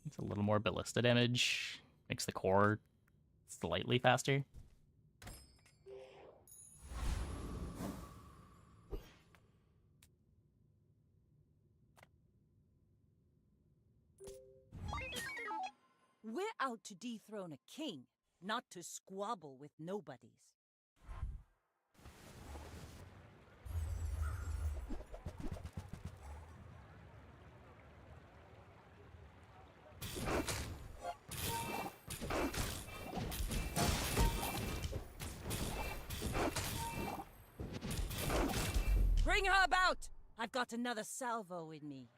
It's a little more ballista damage. Makes the core slightly faster. We're out to dethrone a king, not to squabble with nobodies. Bring her about! I've got another salvo in me.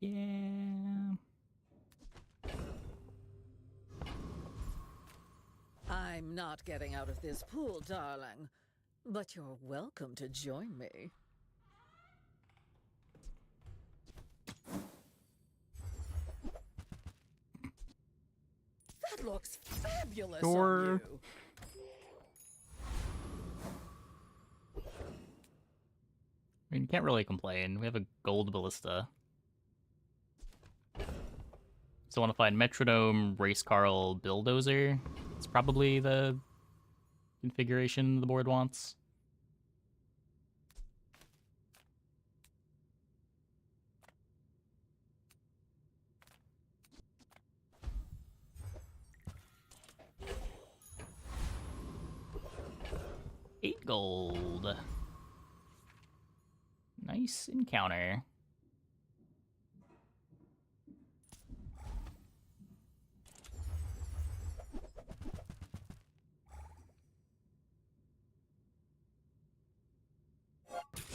Yeah. I'm not getting out of this pool, darling. But you're welcome to join me. That looks fabulous on you. mean, you can't really complain. We have a gold ballista. So I want to find Metronome, Race Carl, Bulldozer. It's probably the configuration the board wants. $8 gold. Nice encounter.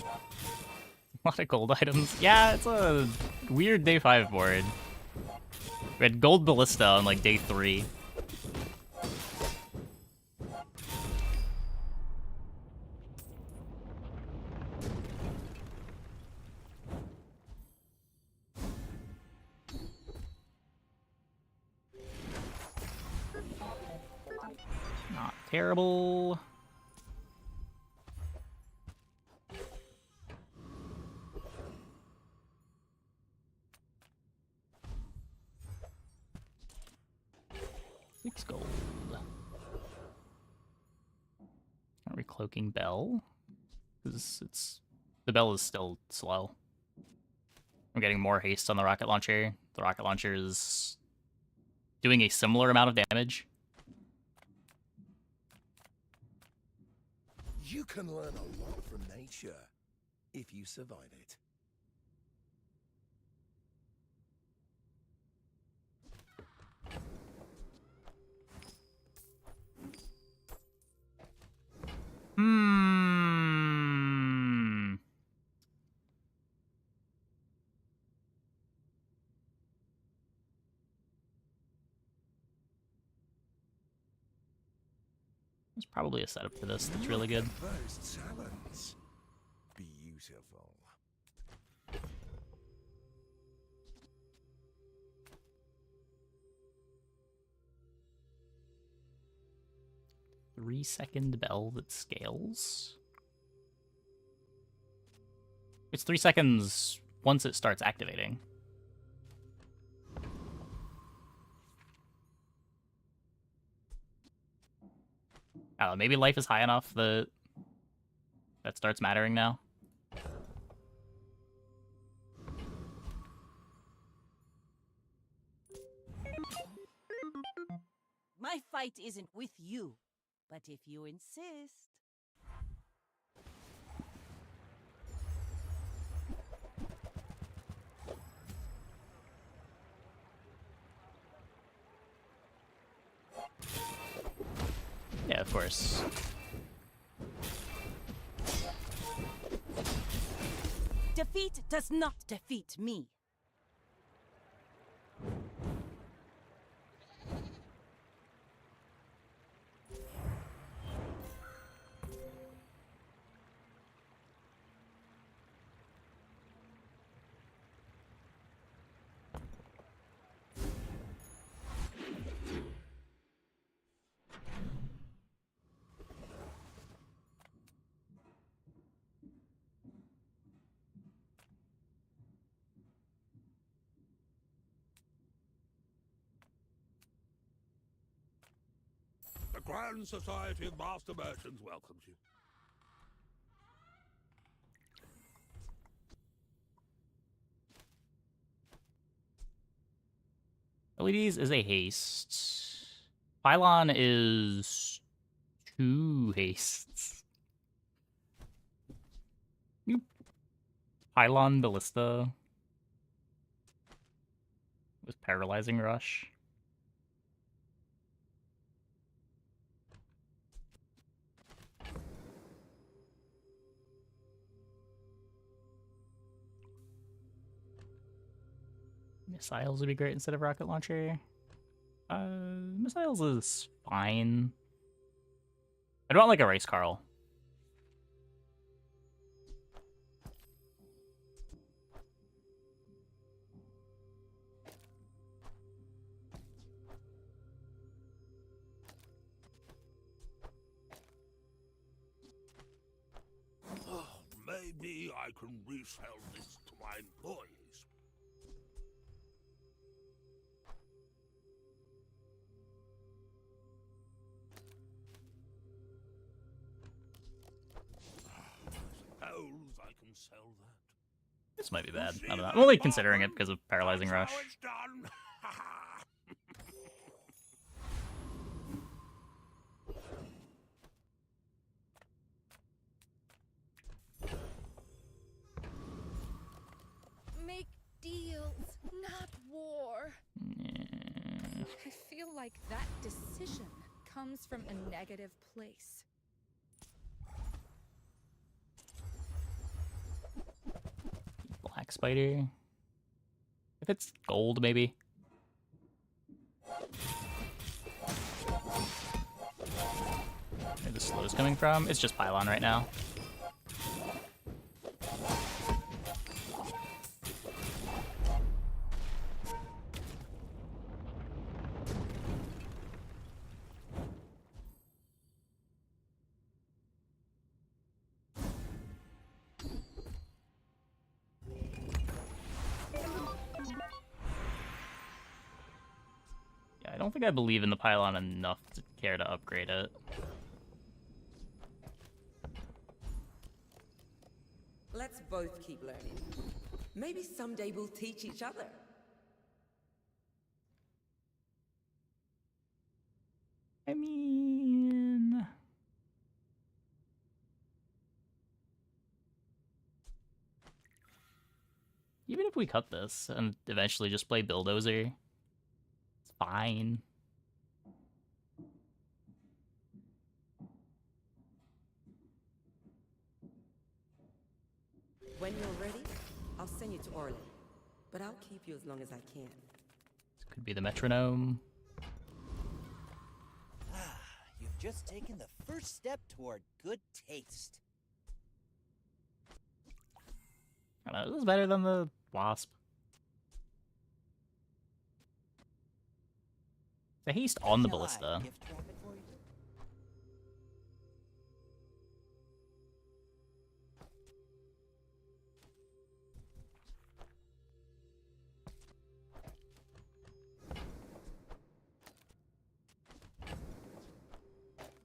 A lot of gold items. Yeah, it's a weird day 5 board. We had gold ballista on like day 3. Not terrible. $6 gold. Are we cloaking Bell? Because the Bell is still slow. I'm getting more haste on the rocket launcher. The rocket launcher is doing a similar amount of damage. You can learn a lot from nature if you survive it. There's probably a setup for this that's really good. Those talents. Beautiful. Three-second bell that scales. It's 3 seconds once it starts activating. I don't know, maybe life is high enough that that starts mattering now. My fight isn't with you, but if you insist. Yeah, of course. Defeat does not defeat me. The Grand Society of Master Merchants welcomes you. LEDs is a haste. Pylon is 2 hastes. Pylon Ballista with Paralyzing Rush. Missiles would be great instead of rocket launcher. Missiles is fine. I'd want like a Race Carl. Oh, maybe Maybe I can resell this to my employees. Suppose I can sell that. This might be bad. I don't know. I'm only considering it because of Paralyzing Rush. How it's done. Make deals, not war. Yeah. I feel like that decision comes from a negative place. Black spider. If it's gold, maybe. Where the slow's coming from? It's just pylon right now. I don't think I believe in the pylon enough to care to upgrade it. Let's both keep learning. Maybe someday we'll teach each other. I mean... even if we cut this and eventually just play Bulldozer, it's fine. When you're ready, I'll send you to Orlin. But I'll keep you as long as I can. This could be the metronome. Ah, you've just taken the first step toward good taste. I don't know, this is better than the Wasp. The haste on the ballista.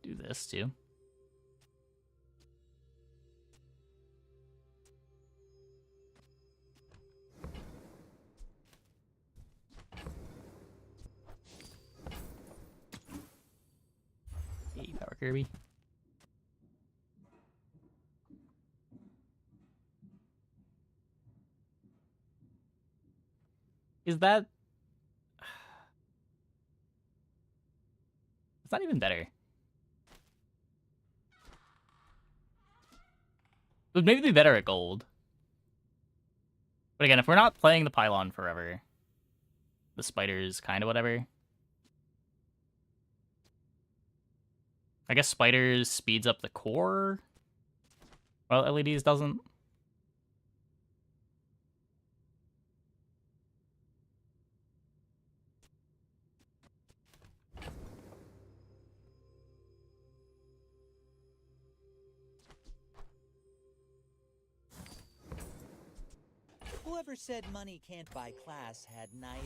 Do this too. Hey, Power Kirby. Is that... it's not even better. It would maybe be better at gold. But again, if we're not playing the pylon forever, the spider's kind of whatever. I guess spiders speeds up the core, while LEDs doesn't. Whoever said money can't buy class had neither.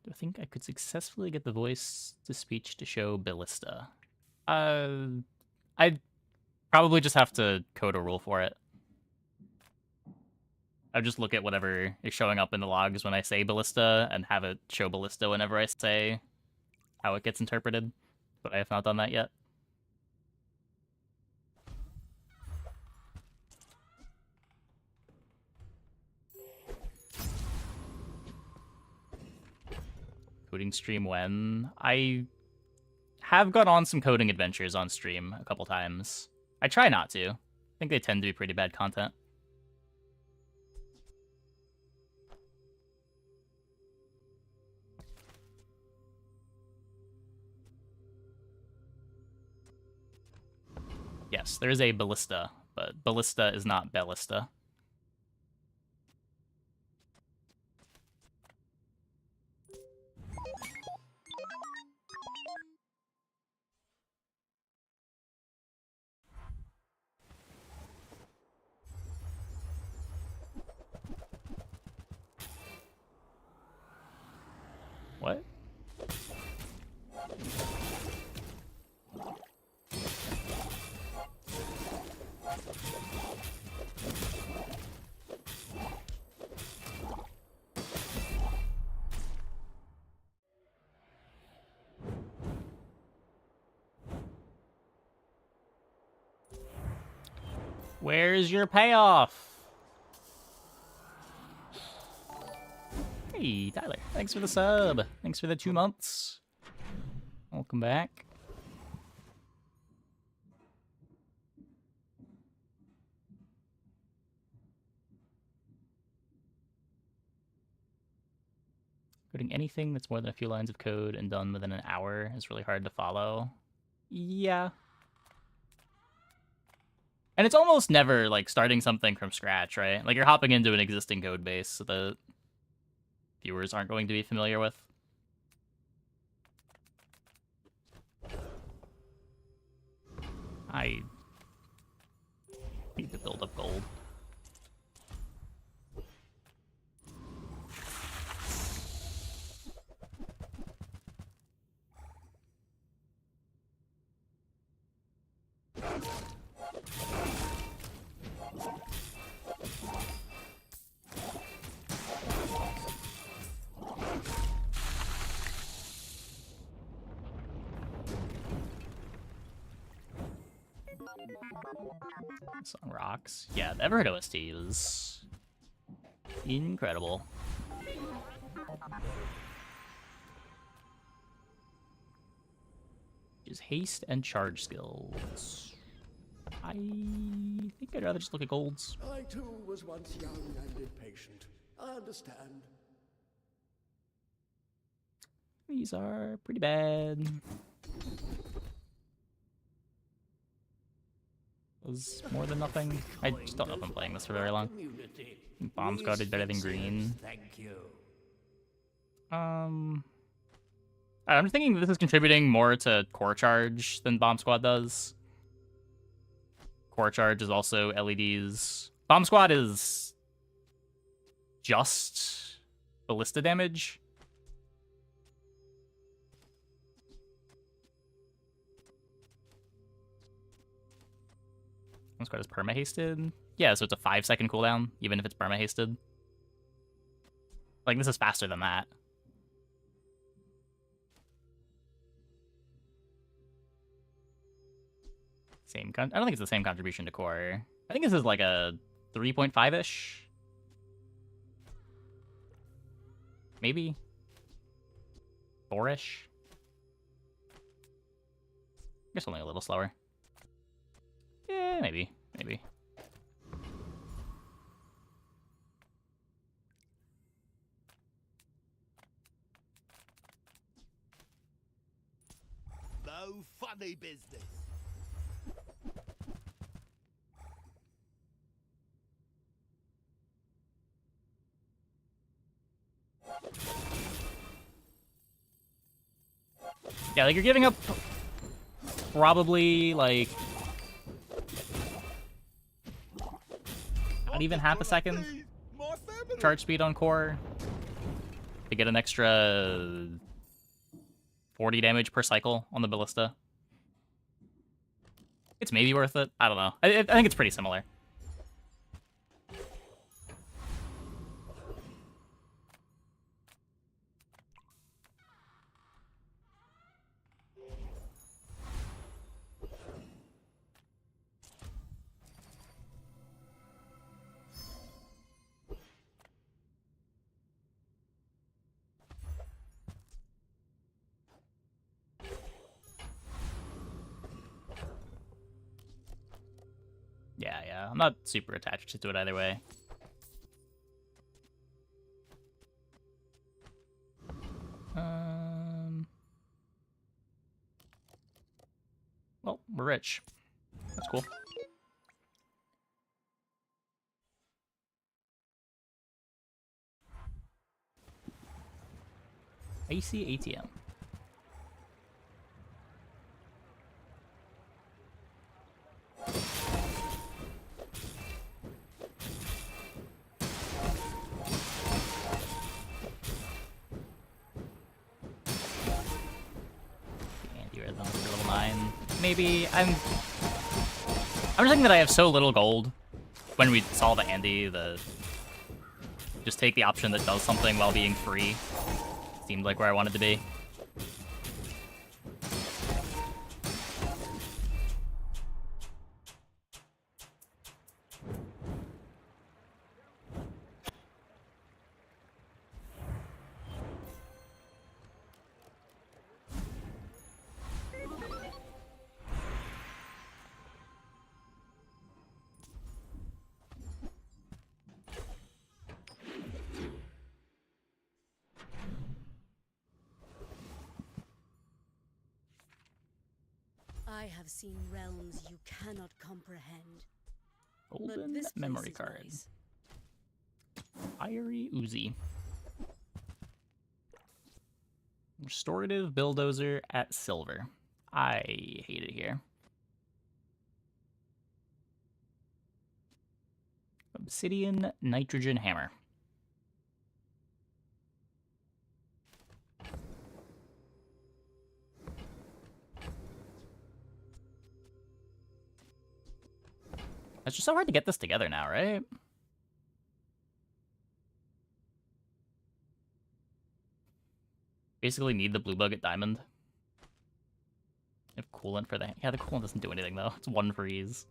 Do I think I could successfully get the voice to speech to show Ballista? I'd probably just have to code a rule for it. I'd just look at whatever is showing up in the logs when I say Ballista and have it show Ballista whenever I say how it gets interpreted. But I have not done that yet. Coding stream when? I have gone on some coding adventures on stream a couple times. I try not to. I think they tend to be pretty bad content. Yes, there is a ballista, but ballista is not ballista. Where's your payoff? Hey, Tyler. Thanks for the sub. Thanks for the 2 months. Welcome back. Coding anything that's more than a few lines of code and done within an hour is really hard to follow. Yeah. And it's almost never, like, starting something from scratch, right? Like, you're hopping into an existing code base that viewers aren't going to be familiar with. I need to build up gold. Song rocks. Yeah, the Everhead OST is incredible. Is haste and charge skills. I think I'd rather just look at golds. I too was once young and impatient. I understand. These are pretty bad. Was more than nothing. I just don't know if I'm playing this for very long. Bomb Squad is better than green. Thank you. I'm thinking this is contributing more to Core Charge than Bomb Squad does. Core Charge is also LEDs. Bomb Squad is just ballista damage. Bomb Squad is perma-hasted. Yeah, so it's a 5-second cooldown, even if it's perma-hasted. Like, this is faster than that. I don't think it's the same contribution to core. I think this is like a 3.5-ish. Maybe. 4-ish. I guess only a little slower. Yeah, maybe. Maybe. No funny business. Yeah, like, you're giving up probably, like, not even half a second charge speed on core to get an extra 40 damage per cycle on the ballista. It's maybe worth it. I don't know. I think it's pretty similar. Yeah, I'm not super attached to it either way. Well, we're rich. That's cool. AC ATM. Anti-rhythm for level 9. Maybe I'm just thinking that I have so little gold when we saw the Andy, just take the option that does something while being free. Seemed like where I wanted to be. I have seen realms you cannot comprehend. Golden this place memory is card. nice. Fiery Uzi. Restorative Bulldozer at silver. I hate it here. Obsidian Nitrogen Hammer. It's just so hard to get this together now, right? Basically need the blue bug at diamond. If coolant for the... Yeah, the coolant doesn't do anything, though. It's 1 freeze.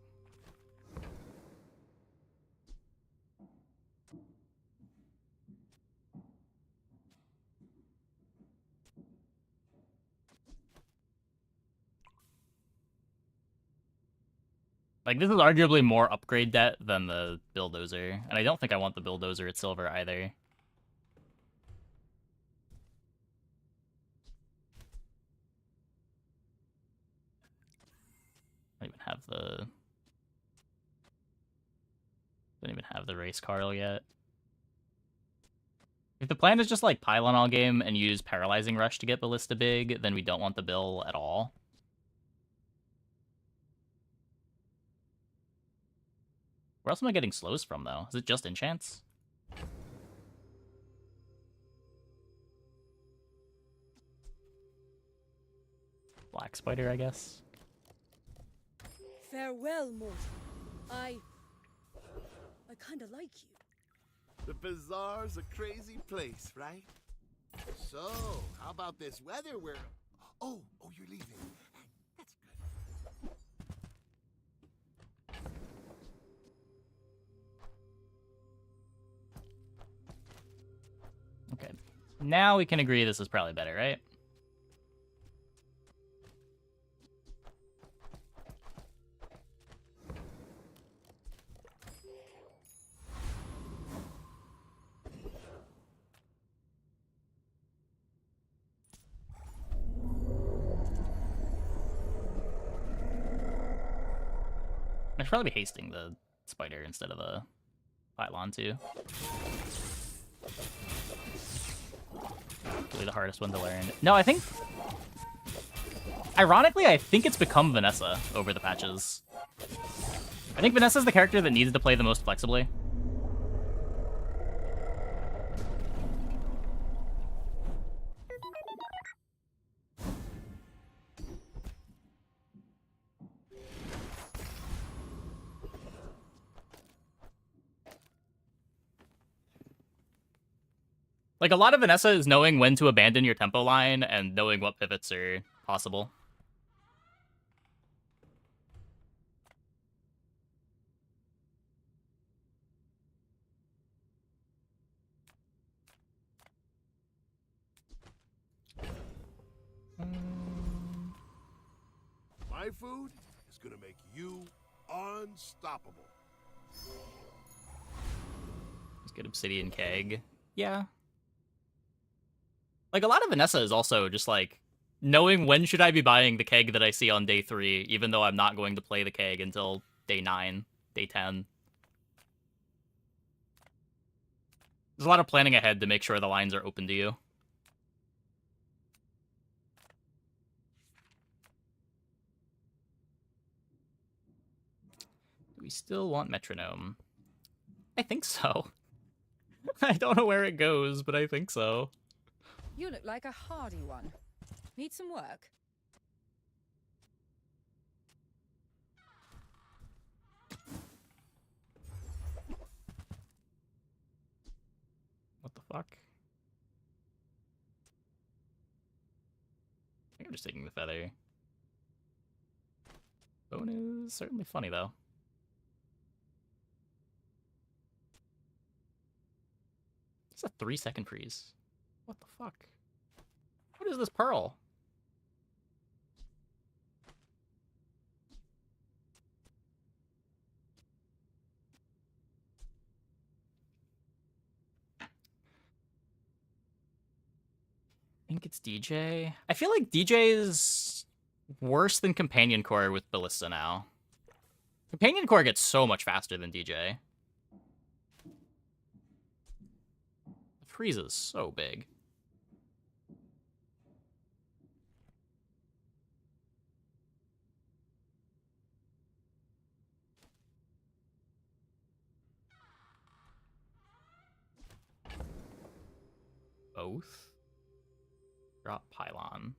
Like, this is arguably more upgrade debt than the Bulldozer. And I don't think I want the Bulldozer at silver either. I don't even have the... Don't even have the race Carl yet. If the plan is just like pylon all game and use Paralyzing Rush to get Ballista big, then we don't want the bill at all. Where else am I getting slows from, though? Is it just enchants? Black Spider, I guess. Farewell, mortal. I kinda like you. The bazaar's a crazy place, right? So, how about this weather where... Oh, you're leaving. That's good. Okay. Now we can agree this is probably better, right? I should probably be hasting the spider instead of the pylon too. Really the hardest one to learn. No, I think... Ironically, I think it's become Vanessa over the patches. I think Vanessa's the character that needs to play the most flexibly. Like, a lot of Vanessa is knowing when to abandon your tempo line and knowing what pivots are possible. My food is gonna make you unstoppable. Let's get Obsidian Keg. Yeah. Like, a lot of Vanessa is also just, like, knowing when should I be buying the keg that I see on day 3, even though I'm not going to play the keg until day 9, day 10. There's a lot of planning ahead to make sure the lines are open to you. Do we still want Metronome? I think so. I don't know where it goes, but I think so. You look like a hardy one. Need some work? What the fuck? I think I'm just taking the feather. Bone is certainly funny, though. It's a 3-second freeze. What the fuck? What is this pearl? I think it's DJ. I feel like DJ is worse than Companion Core with Ballista now. Companion Core gets so much faster than DJ. The freeze is so big. Both. Drop Pylon.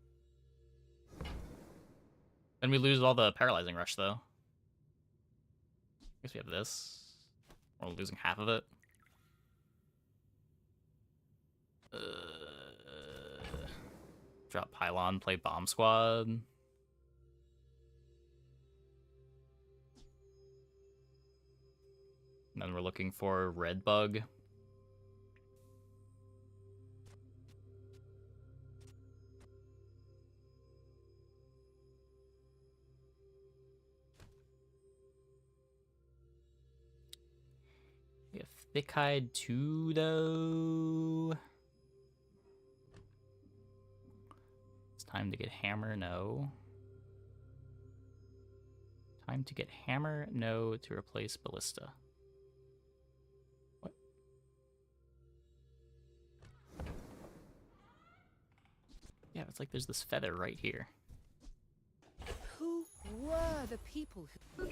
Then we lose all the Paralyzing Rush, though. I guess we have this. We're losing half of it. Drop Pylon, play Bomb Squad. And then we're looking for Red Bug. We have Thickhide 2, though. It's time to get Hammer, no. Time to get Hammer, no, to replace Ballista. What? Yeah, it's like there's this feather right here. Who were the people who...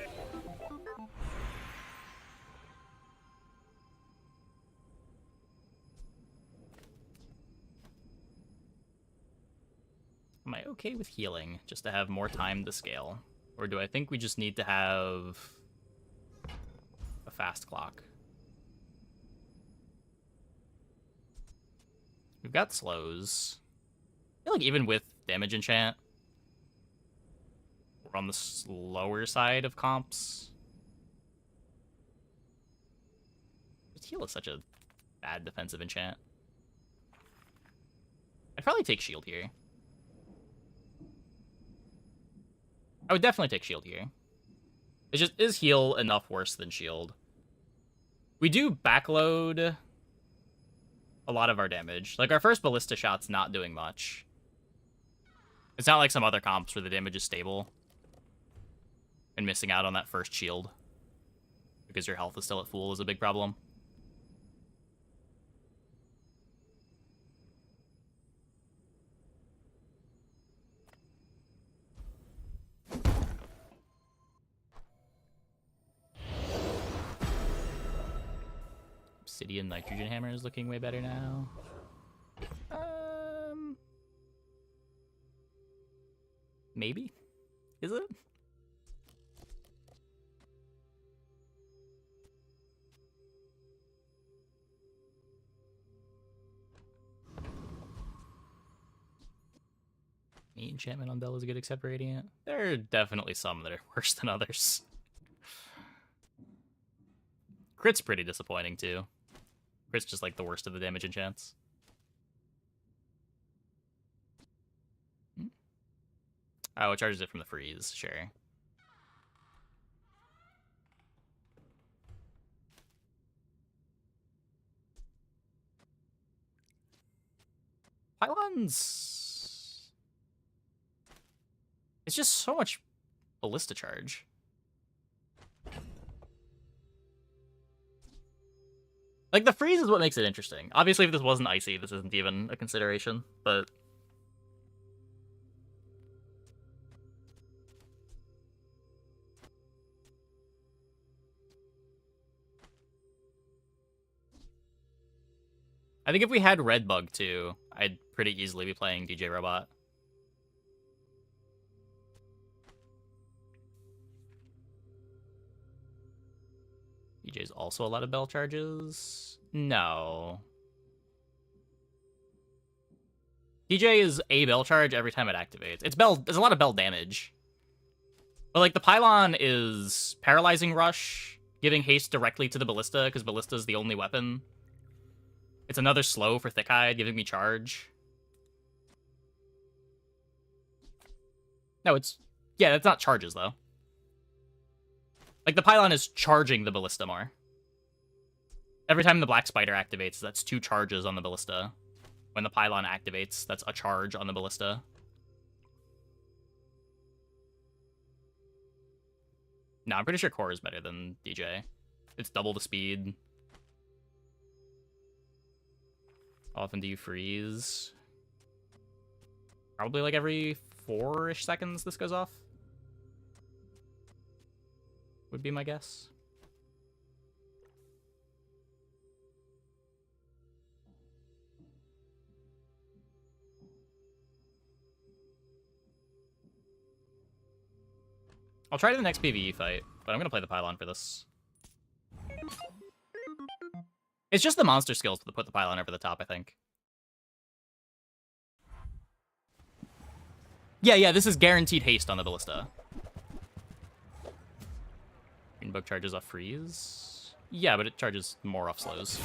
Am I okay with healing just to have more time to scale? Or do I think we just need to have a fast clock? We've got slows. I feel like even with damage enchant, we're on the slower side of comps. Just heal is such a bad defensive enchant. I'd probably take shield here. I would definitely take shield here. It just is heal enough worse than shield. We do backload a lot of our damage. Like, our first ballista shot's not doing much. It's not like some other comps where the damage is stable and missing out on that first shield because your health is still at full is a big problem. Obsidian Nitrogen Hammer is looking way better now. Maybe? Is it? Any enchantment on Bell is good except Radiant. There are definitely some that are worse than others. Crit's pretty disappointing too. Crit's just like the worst of the damage enchants. Oh, it charges it from the freeze, sure. Pylons... It's just so much ballista charge. Like, the freeze is what makes it interesting. Obviously, if this wasn't icy, this isn't even a consideration, but... I think if we had Red Bug, too, I'd pretty easily be playing DJ Robot. DJ's also a lot of bell charges? No. DJ is a bell charge every time it activates. There's a lot of bell damage. But, like, the Pylon is Paralyzing Rush, giving haste directly to the Ballista, because Ballista is the only weapon. It's another slow for Thickhide, giving me charge. No, it's... Yeah, that's not charges, though. Like, the Pylon is charging the Ballista more. Every time the Black Spider activates, that's 2 charges on the Ballista. When the Pylon activates, that's a charge on the Ballista. No, I'm pretty sure core is better than DJ. It's double the speed. How often do you freeze? Probably like every 4-ish seconds this goes off. Would be my guess. I'll try the next PvE fight, but I'm gonna play the pylon for this. It's just the monster skills that put the pylon over the top, I think. Yeah, this is guaranteed haste on the ballista. Green book charges off freeze. Yeah, but it charges more off slows.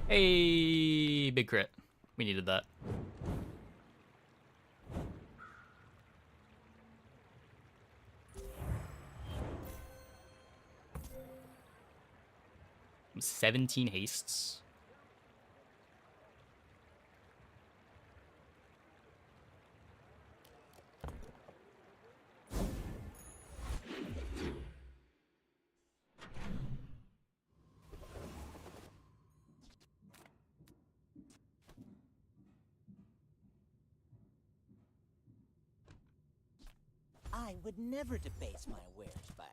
Hey, big crit. We needed that. I'm 17 hastes. I would never debase my wares by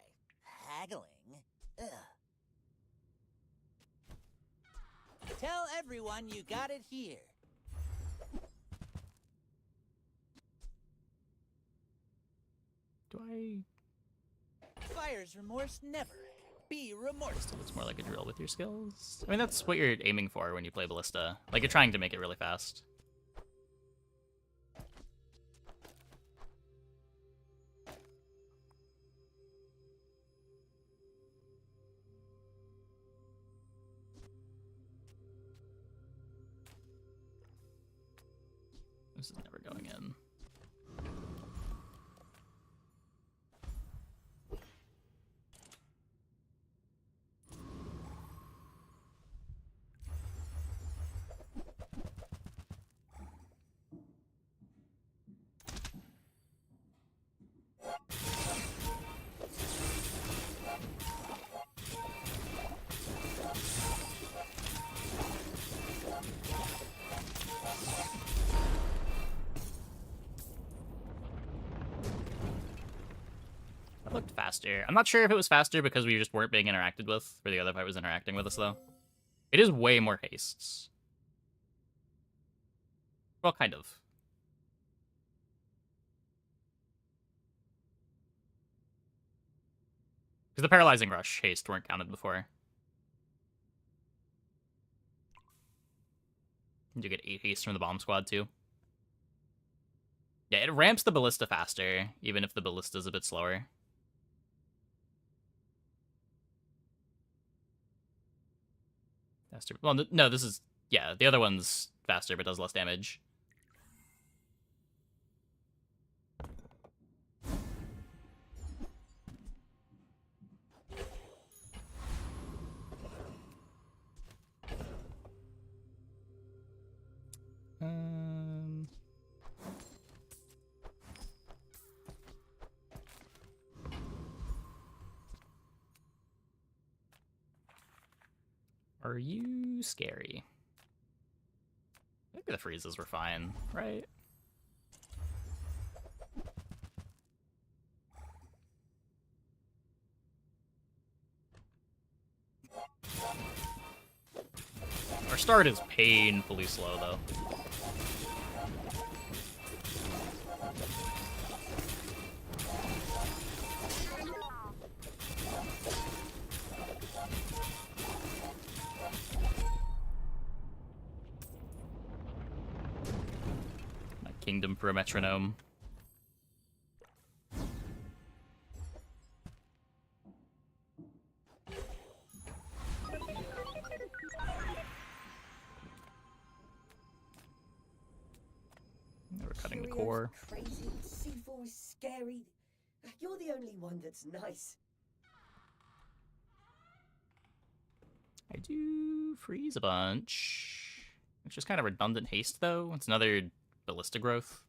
haggling. Ugh. Tell everyone you got it here. Do I... Fire's remorse never. Be remorseful. It's more like a drill with your skills. I mean, that's what you're aiming for when you play Ballista. Like, you're trying to make it really fast. This is never going in. That looked faster. I'm not sure if it was faster because we just weren't being interacted with, or the other fight was interacting with us, though. It is way more hastes. Well, kind of. Because the Paralyzing Rush haste weren't counted before. You get 8 haste from the Bomb Squad, too. Yeah, it ramps the Ballista faster, even if the Ballista's a bit slower. Faster. Well, no, this is... Yeah, the other one's faster, but does less damage. Are you scary? Maybe the freezes were fine, right? Our start is painfully slow, though. Kingdom for a metronome. We're cutting the core. Crazy, C4 is scary. You're the only one that's nice. I do freeze a bunch. It's just kind of redundant haste, though. It's another ballista growth.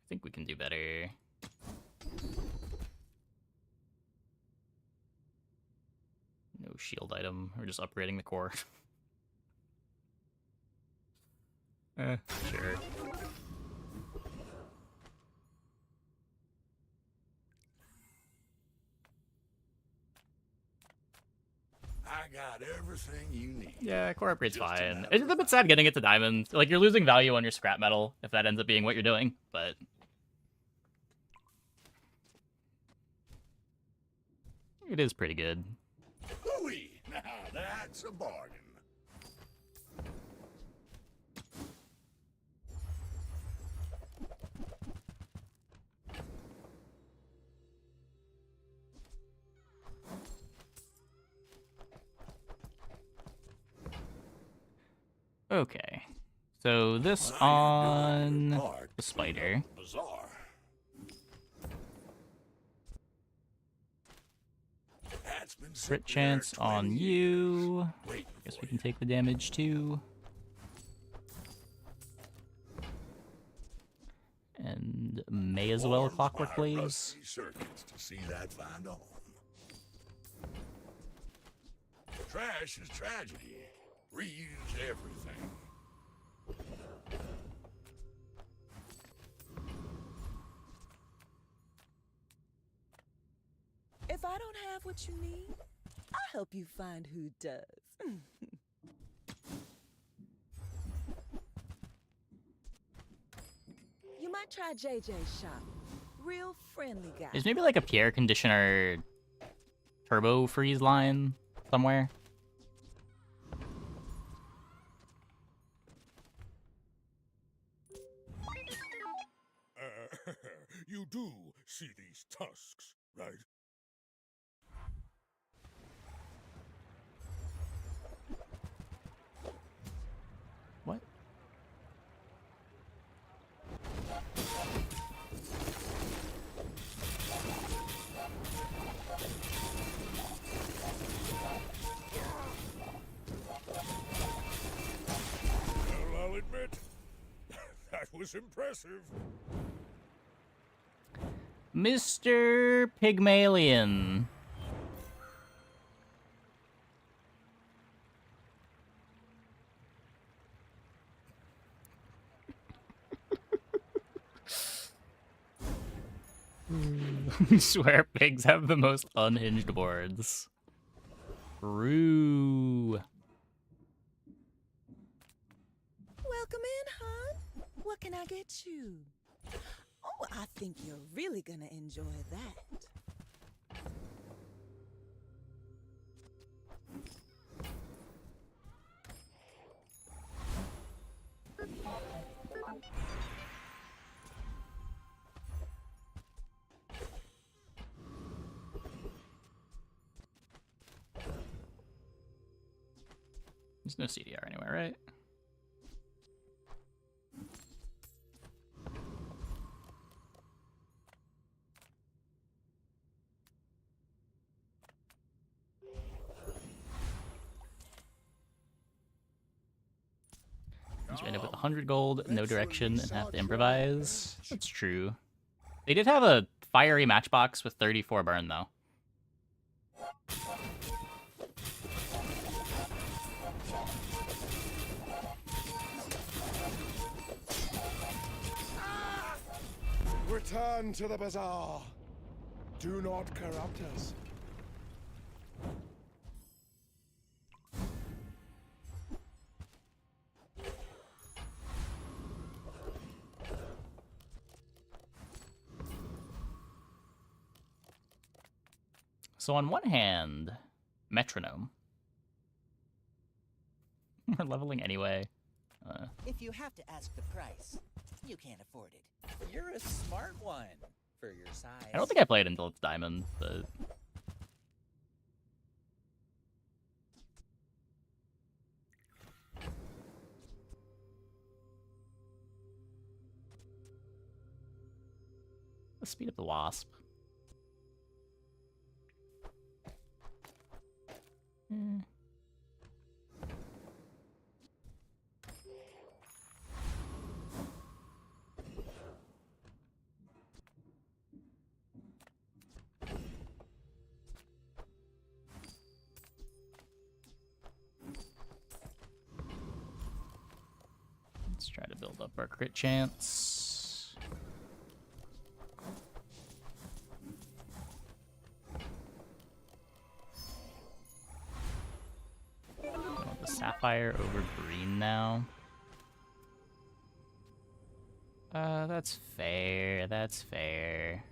I think we can do better. No shield item. We're just upgrading the core. Sure. I got everything you need. Yeah, core upgrade's fine. It's a bit sad getting it to diamond. Like, you're losing value on your scrap metal if that ends up being what you're doing, but... it is pretty good. Hooey! Now that's a bargain. Okay. So this on the spider. Bizarre. That's been Crit chance on you. Guess we can take the damage too. And may as well clockwork blades. Circuits to see that find a home. Trash is tragedy. Reuse everything. If I don't have what you need, I'll help you find who does. You might try JJ's shop. Real friendly guy. There's maybe like a Pierre conditioner turbo freeze line somewhere. You do see these tusks, right? What? Well, I'll admit, that was impressive. Mr. Pygmalion. I swear pigs have the most unhinged boards. True. Welcome in, hon. What can I get you? Oh, I think you're really gonna enjoy that. There's no CDR anywhere, right? He's end up with 100 gold, no direction, and have to improvise. That's true. They did have a fiery matchbox with 34 burn, though. Return to the bazaar. Do not corrupt us. So on one hand, metronome. We're leveling anyway. If you have to ask the price, you can't afford it. You're a smart one for your size. I don't think I played until it's diamond, but... Let's speed up the wasp. Let's try to build up our crit chance. I want the sapphire over green now. That's fair. That's fair.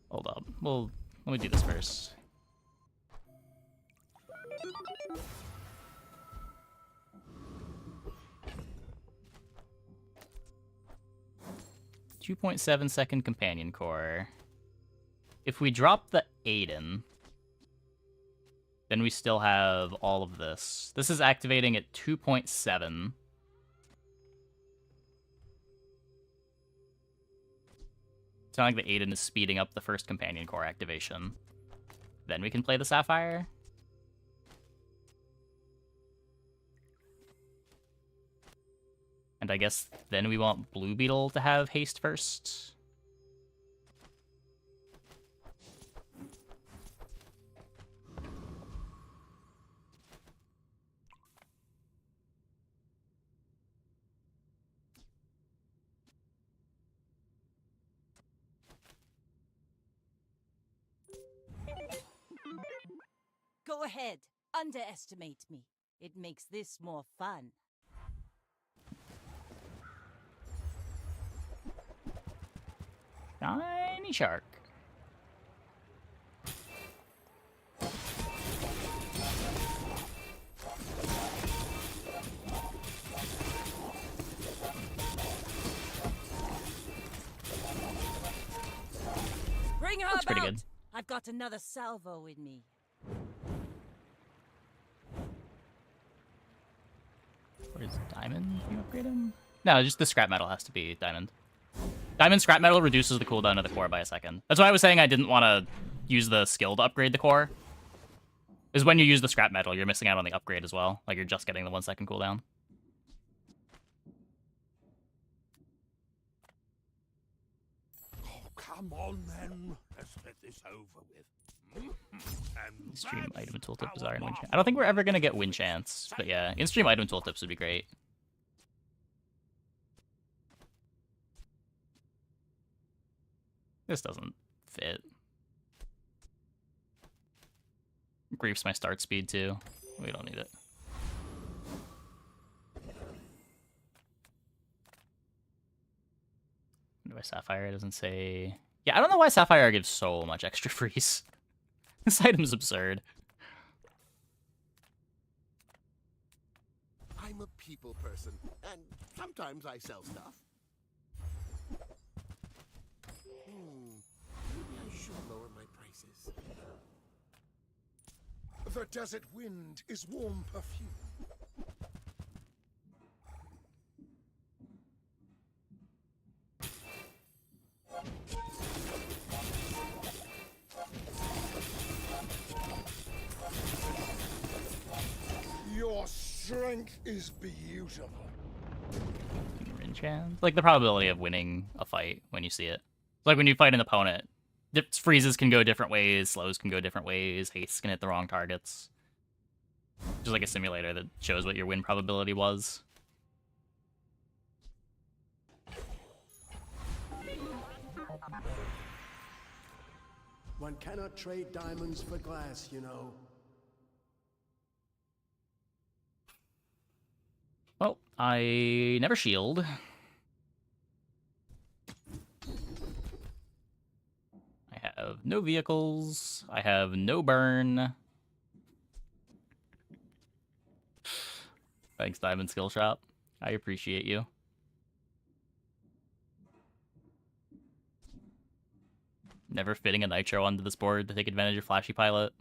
Hold up. Well, let me do this first. .7 companion core. If we drop the Aiden, then we still have all of this. This is activating at 2.7. It's not like the Aiden is speeding up the first companion core activation. Then we can play the Sapphire. And I guess then we want Blue Beetle to have haste first. Go ahead. Underestimate me. It makes this more fun. Tiny shark. Bring her That's pretty about. good. I've got another salvo in me. Where's diamond? Can you upgrade him? No, just the scrap metal has to be diamond. Diamond scrap metal reduces the cooldown of the core by a second. That's why I was saying I didn't want to use the skill to upgrade the core. Is when you use the scrap metal, you're missing out on the upgrade as well. Like, you're just getting the 1 second cooldown. Oh, come on then. Let's get this over with. And In-stream item tooltip is our win chance. I don't think we're ever going to get win chance. But yeah, in-stream item tooltips would be great. This doesn't fit. Grief's my start speed too. We don't need it. Why Sapphire doesn't say... Yeah, I don't know why Sapphire gives so much extra freeze. This item's absurd. I'm a people person, and sometimes I sell stuff. Maybe I should lower my prices. the desert wind is warm perfume. Your strength is beautiful. Chance. Like the probability of winning a fight when you see it. It's like when you fight an opponent, freezes can go different ways, slows can go different ways, hastes can hit the wrong targets. Just like a simulator that shows what your win probability was. One cannot trade diamonds for glass, you know. Well, I never shield. I have no vehicles. I have no burn. Thanks, Diamond Skill Shop. I appreciate you. Never fitting a Nitro onto this board to take advantage of Flashy Pilot.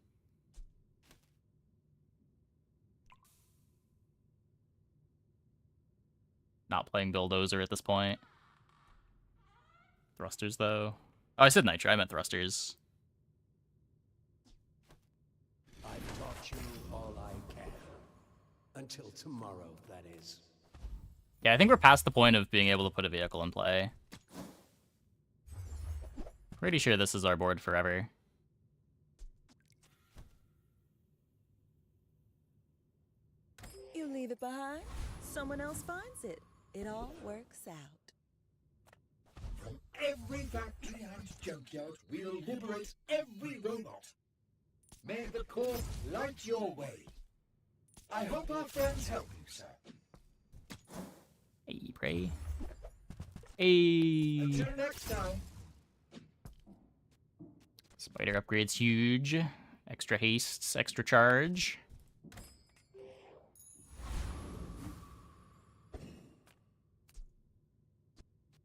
Not playing Bulldozer at this point. Thrusters, though. Oh, I said Nitro. I meant Thrusters. I've taught you all I can. Until tomorrow, that is. Yeah, I think we're past the point of being able to put a vehicle in play. Pretty sure this is our board forever. You leave it behind, someone else finds it. It all works out. From every factory and junkyard, we'll liberate every robot. May the core light your way. I hope our friends help you, sir. Hey, pray. Hey. Until next time. Spider upgrade's huge. Extra hastes, extra charge.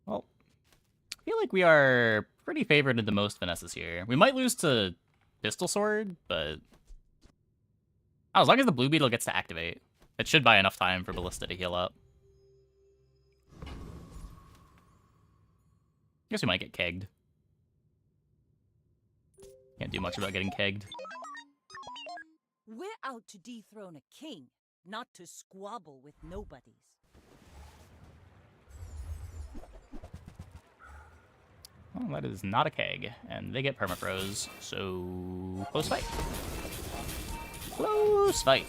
Well, I feel like we are pretty favored in the most finesses here. We might lose to Pistol Sword, but oh, as long as the Blue Beetle gets to activate, it should buy enough time for Ballista to heal up. Guess we might get kegged. Can't do much about getting kegged. We're out to dethrone a king, not to squabble with nobodies. Well, that is not a keg, and they get permafroze, so close fight. Close fight.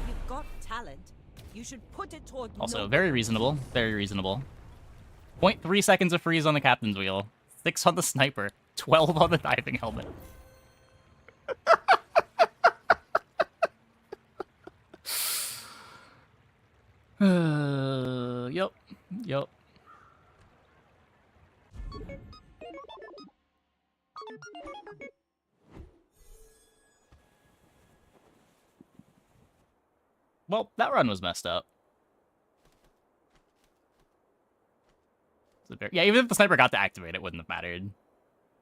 You've got talent. You should put it toward Also, very reasonable. Very reasonable. 0.3 seconds of freeze on the captain's wheel. 6 on the sniper. 12 on the diving helmet. Yep. Yep. Well, that run was messed up. Yeah, even if the sniper got to activate, it wouldn't have mattered.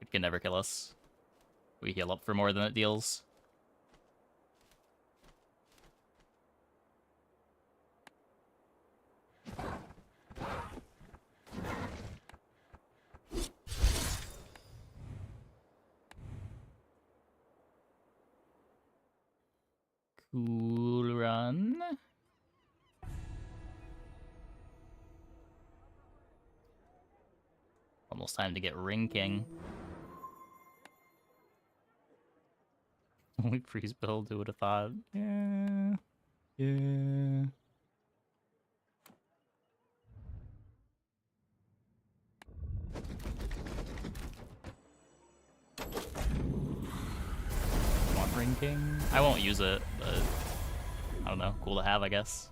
It can never kill us. We heal up for more than it deals. Cool run. Almost time to get Ring King. Only freeze build, who would have thought? Yeah. Yeah. Want Ring King? I won't use it, but I don't know. Cool to have, I guess.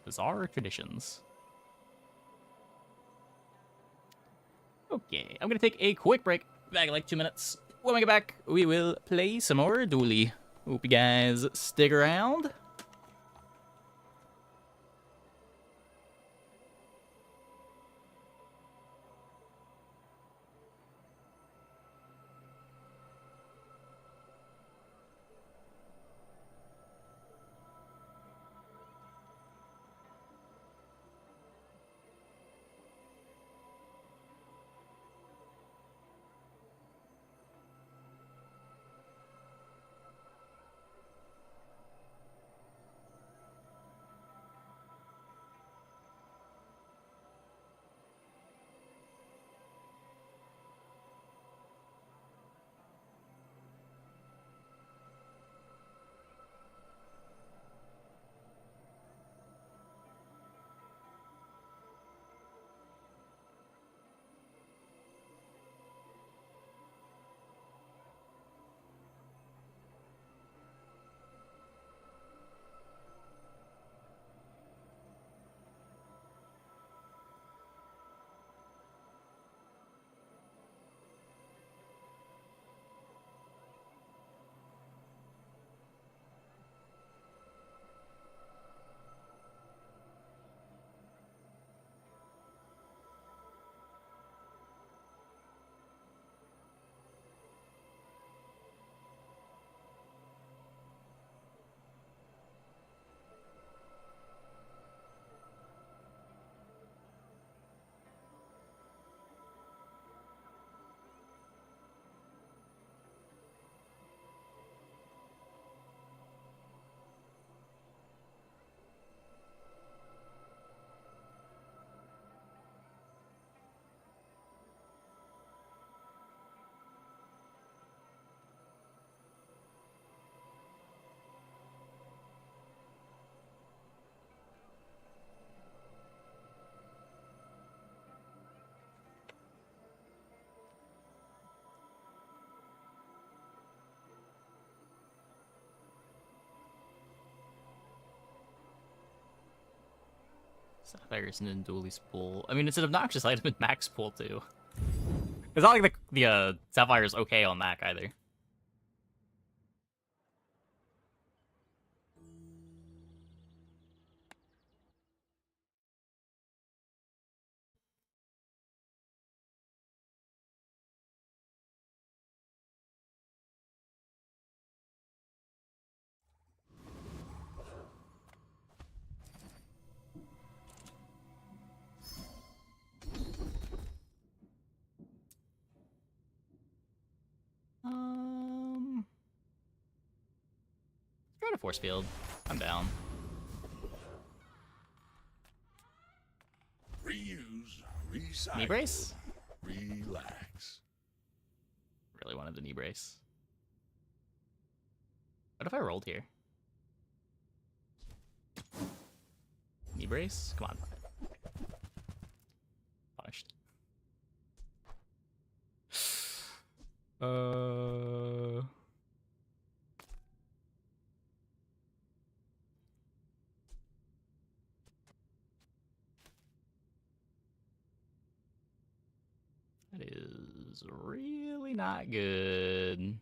Bizarre traditions. Okay, I'm gonna take a quick break. Back in like 2 minutes. When we get back, we will play some more Dooley. Hope you guys stick around. Sapphire isn't in Dooley's pool. I mean, it's an obnoxious item in Mac's pool, too. It's not like the Sapphire's okay on Mac, either. Try to force field. I'm down. Reuse, recycle, Knee brace? relax. Really wanted the knee brace. What if I rolled here? Knee brace? Come on. Punished. That is really not good.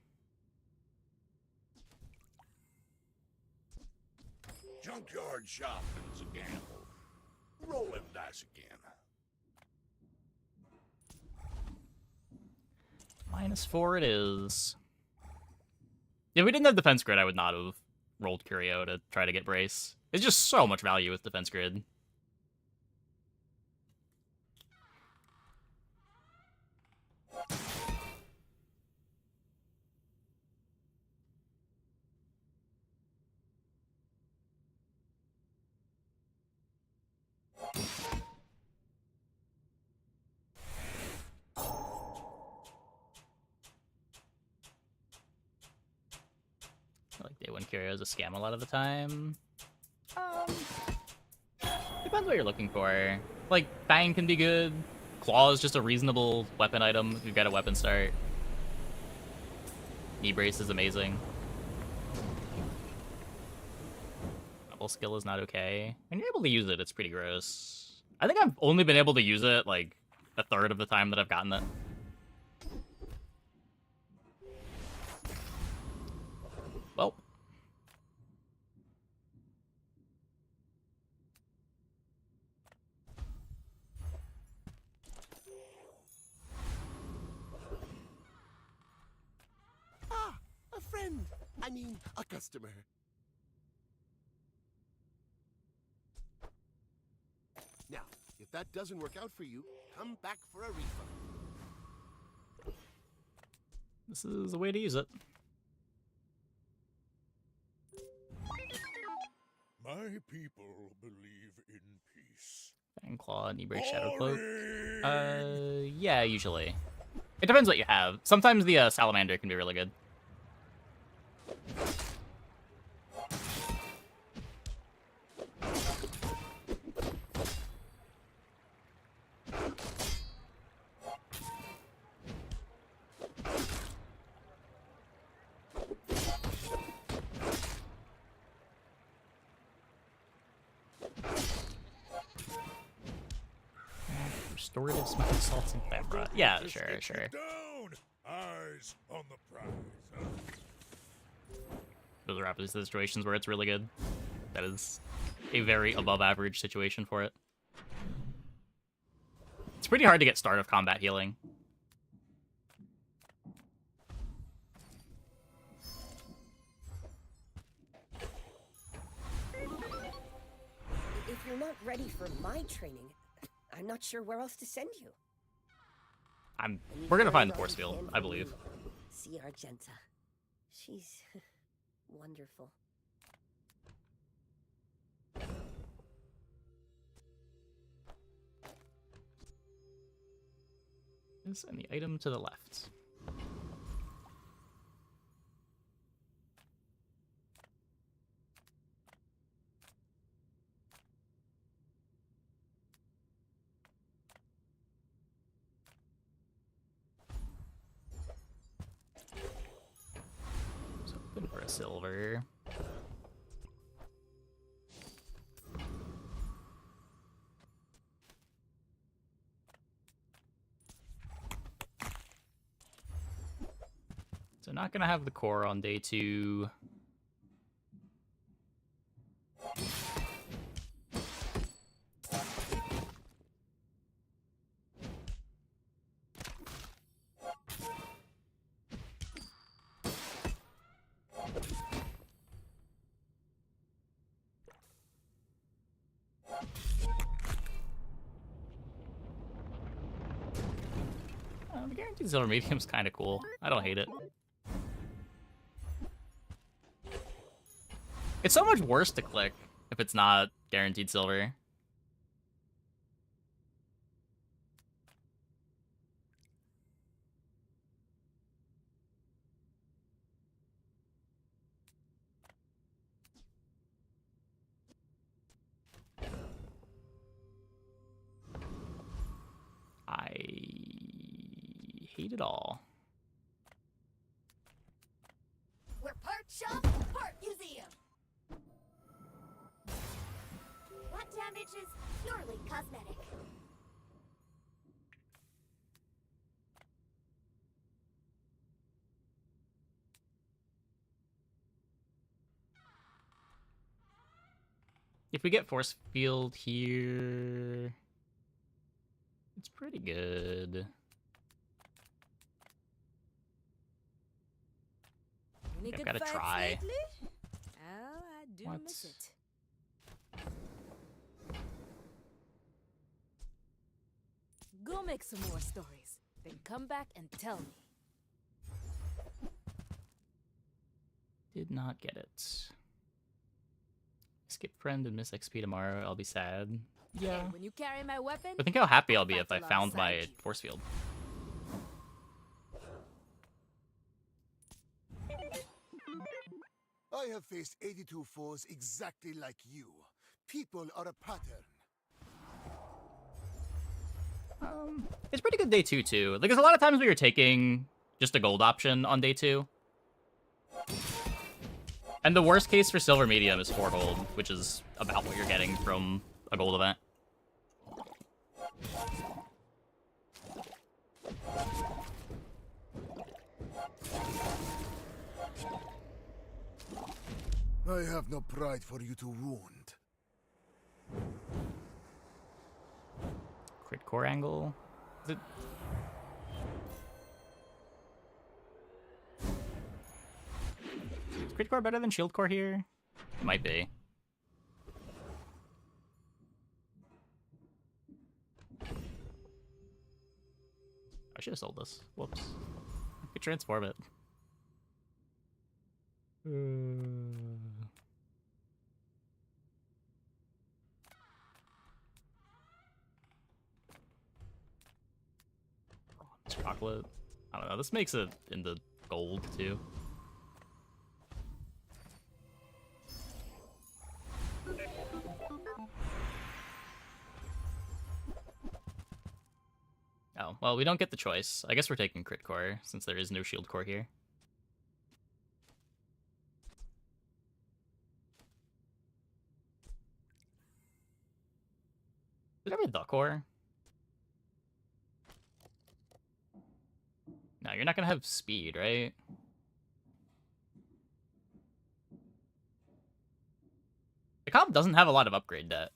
Junkyard shopping's a gamble. Roll them dice again. -4 it is. If we didn't have defense grid, I would not have rolled Curio to try to get brace. It's just so much value with defense grid. I like day one Curio is a scam a lot of the time. Depends what you're looking for. Like, Fang can be good. Claw is just a reasonable weapon item if you've got a weapon start. Knee brace is amazing. Double skill is not okay. When you're able to use it, it's pretty gross. I think I've only been able to use it, like, a third of the time that I've gotten it. Well. Ah, a friend. I mean, a customer. Now, if that doesn't work out for you, come back for a refund. This is a way to use it. My people believe in peace. Fang Claw, Knee Brace, Shadow Cloak. Yeah, usually. It depends what you have. Sometimes the Salamander can be really good. Restorative smoke salts and camera. Yeah, sure. Down! Eyes on the prize. Huh? Those are obviously situations where it's really good. That is a very above average situation for it. It's pretty hard to get start of combat healing. If you're not ready for my training, I'm not sure where else to send you. We're gonna find the force field, I believe. See Argenta. She's wonderful. This and the item to the left. Hoping for a silver. So not gonna have the core on day 2. The guaranteed silver medium's kind of cool. I don't hate it. It's so much worse to click if it's not guaranteed silver. I hate it all. We're part shop, part museum. That damage is purely cosmetic. If we get force field here, it's pretty good. Any I've good gotta fights try. lately? Oh, I do What? miss it. Go make some more stories, then come back and tell me. Did not get it. Skip friend and miss XP tomorrow. I'll be sad. Yeah. Hey, when you carry my weapon, But think how happy I'll be fight if I found alongside my you. force field. I have faced 82 foes exactly like you. People are a pattern. It's pretty good day 2 too. Like there's a lot of times we were taking just a gold option on day 2. And the worst case for silver medium is 4 gold, which is about what you're getting from a gold event. I have no pride for you to wound. Crit core angle. Is it? Is crit core better than shield core here? It might be. I should have sold this. Whoops. I could transform it. Chocolate. I don't know. This makes it into gold too. Oh, well, we don't get the choice. I guess we're taking crit core since there is no shield core here. Did I read the core? No, you're not gonna have speed, right? The comp doesn't have a lot of upgrade debt.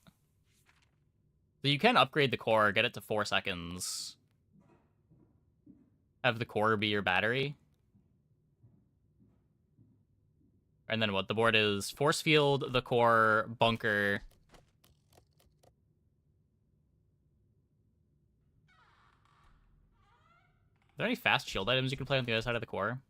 So you can upgrade the core, get it to 4 seconds. Have the core be your battery. And then what the board is, force field, the core, bunker. Are there any fast shield items you can play on the other side of the core?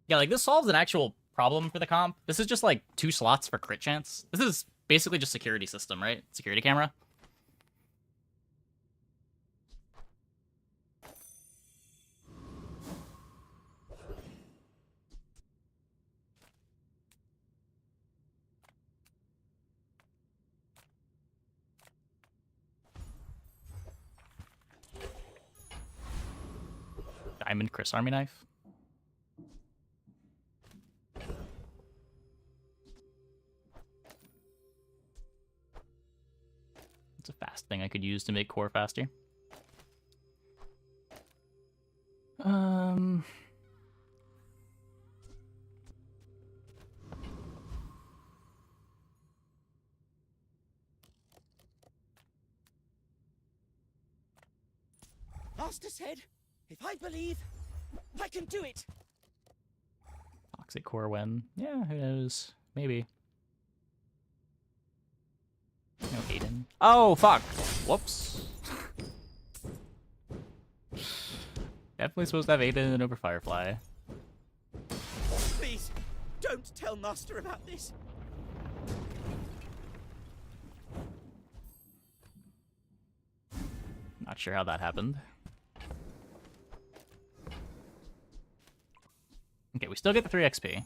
Yeah, like this solves an actual problem for the comp. This is just like 2 slots for crit chance. This is basically just security system, right? Security camera. Diamond Chris Army Knife. It's a fast thing I could use to make core faster. Master said, if I believe, I can do it. Toxic core when? Yeah, who knows? Maybe. No Hayden. Oh, fuck! Whoops. Definitely supposed to have Aiden over Firefly. Please, don't tell Master about this. Not sure how that happened. Okay, we still get the 3 XP.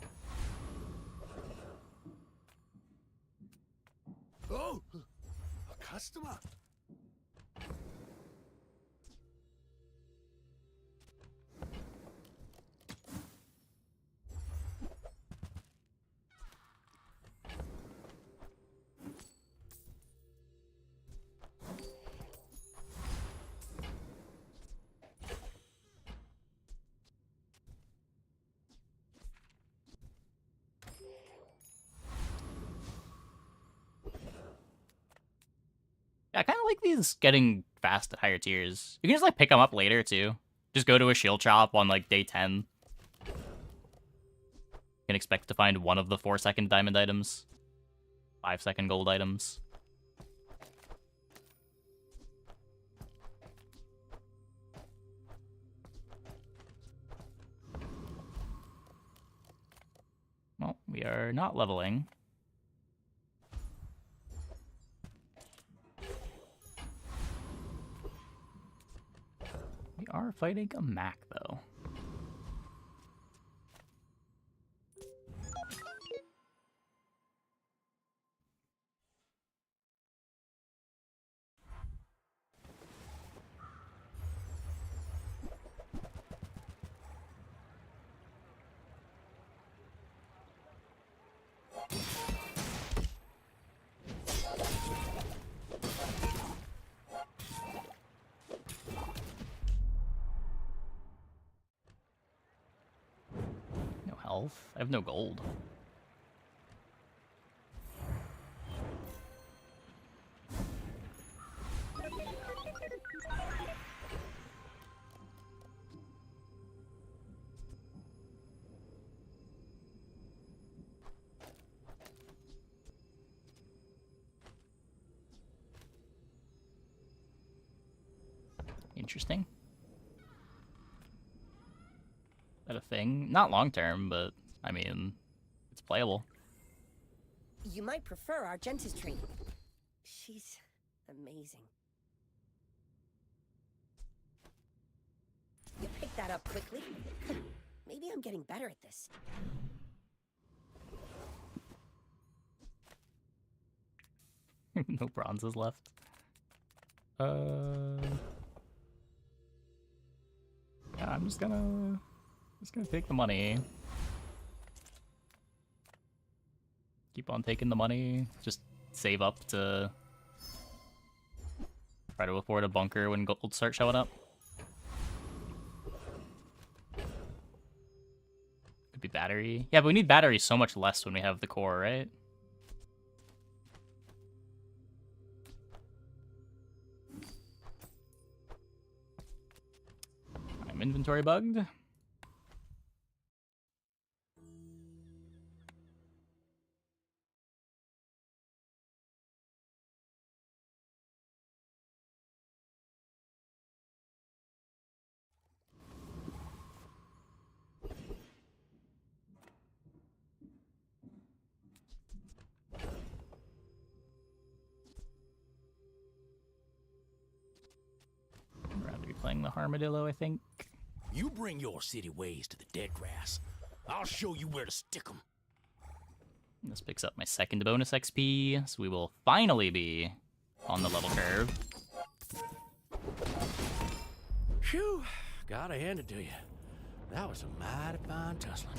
Oh, a customer. Yeah, I kind of like these getting fast at higher tiers. You can just like pick them up later too. Just go to a shield shop on like day 10. You can expect to find one of the 4-second diamond items, 5-second gold items. Well, we are not leveling. We are fighting a Mac, though. No health. I have no gold. Interesting. Is that a thing? Not long term, but I mean, it's playable. You might prefer Argenta's tree. She's amazing. You picked that up quickly. Maybe I'm getting better at this. No bronzes left. Yeah, I'm just gonna take the money. Keep on taking the money. Just save up to try to afford a bunker when gold starts showing up. Could be battery. Yeah, but we need battery so much less when we have the core, right? I'm inventory bugged. I'd rather be playing the Armadillo, I think. You bring your city ways to the dead grass. I'll show you where to stick them. This picks up my second bonus XP, so we will finally be on the level curve. Phew, gotta hand it to you. That was a mighty fine tussling.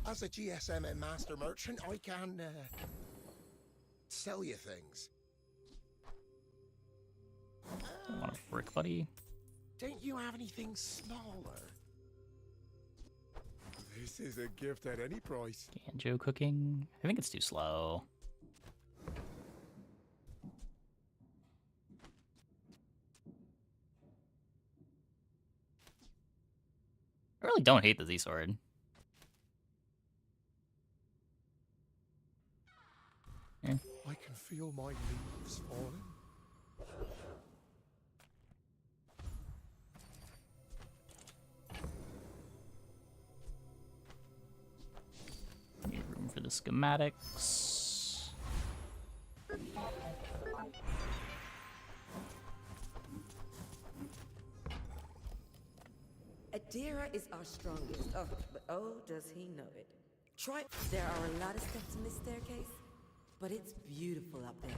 As a GSM and master merchant, I can sell you things. Want a brick, buddy? Don't you have anything smaller? This is a gift at any price. Banjo cooking? I think it's too slow. I really don't hate the Z-Sword. I can feel my leaves falling. Need room for the schematics. Adira is our strongest. Oh, but oh, does he know it. There are a lot of steps in this staircase, but it's beautiful up there.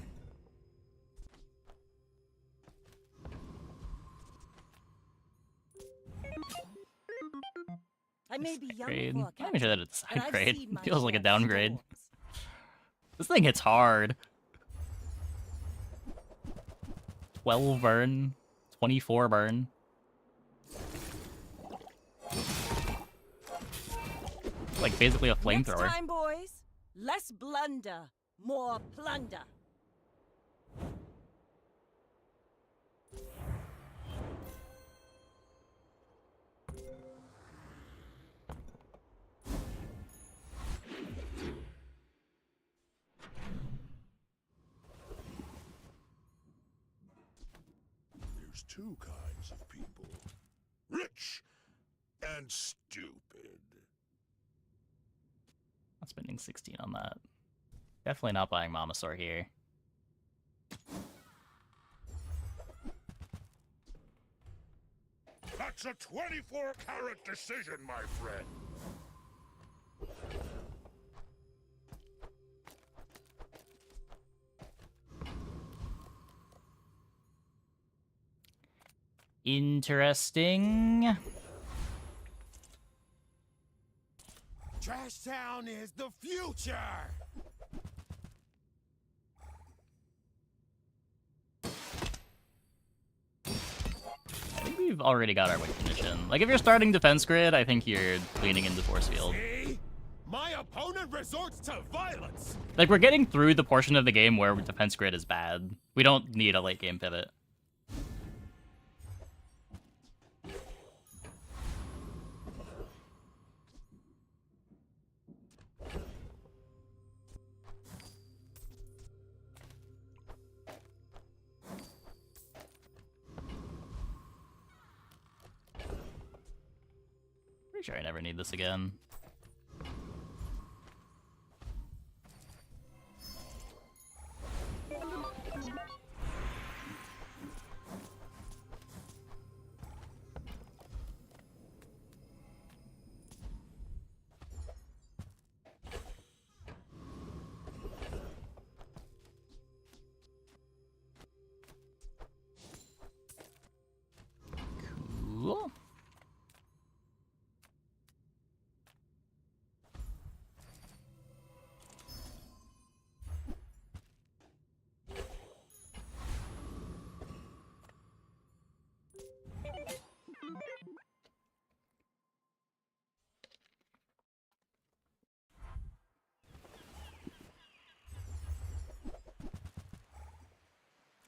I may be young Grade. for a I'm not even sure that captain, it's but high I've grade. seen my Feels like a share of downgrade. storms. This thing hits hard. 12 burn. 24 burn. Like basically a Next flamethrower. time, boys, less blunder, more plunder. There's two kinds of people. Rich and stupid. Not spending 16 on that. Definitely not buying Mamasaur here. That's a 24-carat decision, my friend. Interesting. Trash Town is the future! I think we've already got our win condition. Like, if you're starting defense grid, I think you're leaning into force field. See? My opponent resorts to violence! Like, we're getting through the portion of the game where defense grid is bad. We don't need a late game pivot. Pretty sure I never need this again. Cool.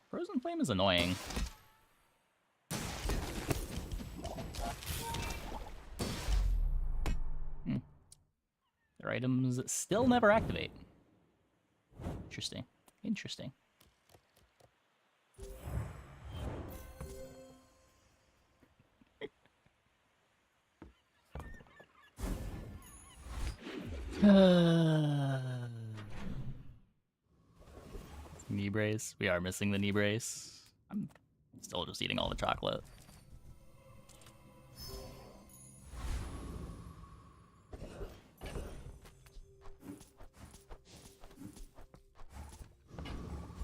Frozen Flame is annoying. Their items still never activate. Interesting. Interesting. Knee brace. We are missing the knee brace. I'm still just eating all the chocolate.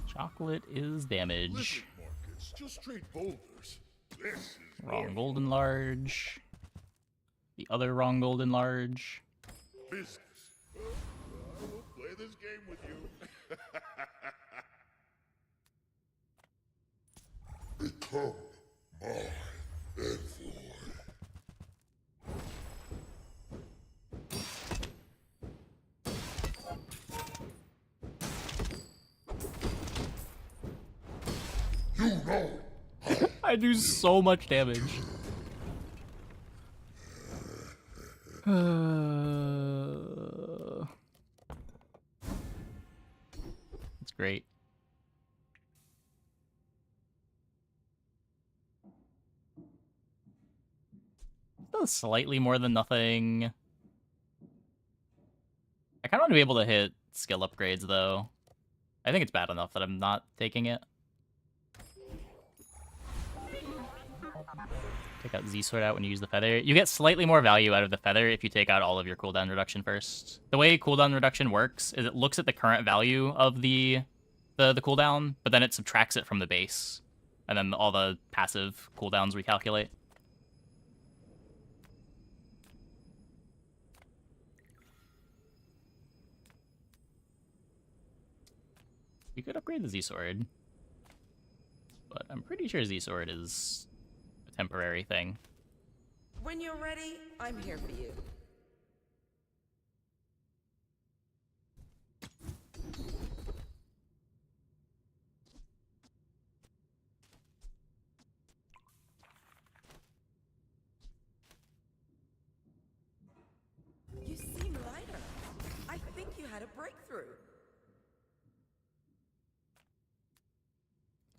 Chocolate is damage. Listen, Marcus, just straight boulders. This is Wrong golden large. The other wrong golden large. business. I will play this game with you. Become my envoy. You know. I do so much damage. It's great. Still slightly more than nothing. I kind of want to be able to hit skill upgrades, though. I think it's bad enough that I'm not taking it. Take out Z-Sword out when you use the feather. You get slightly more value out of the feather if you take out all of your cooldown reduction first. The way cooldown reduction works is it looks at the current value of the cooldown, but then it subtracts it from the base. And then all the passive cooldowns recalculate. You could upgrade the Z-Sword. But I'm pretty sure Z-Sword is a temporary thing. When you're ready, I'm here for you. You seem lighter. I think you had a breakthrough.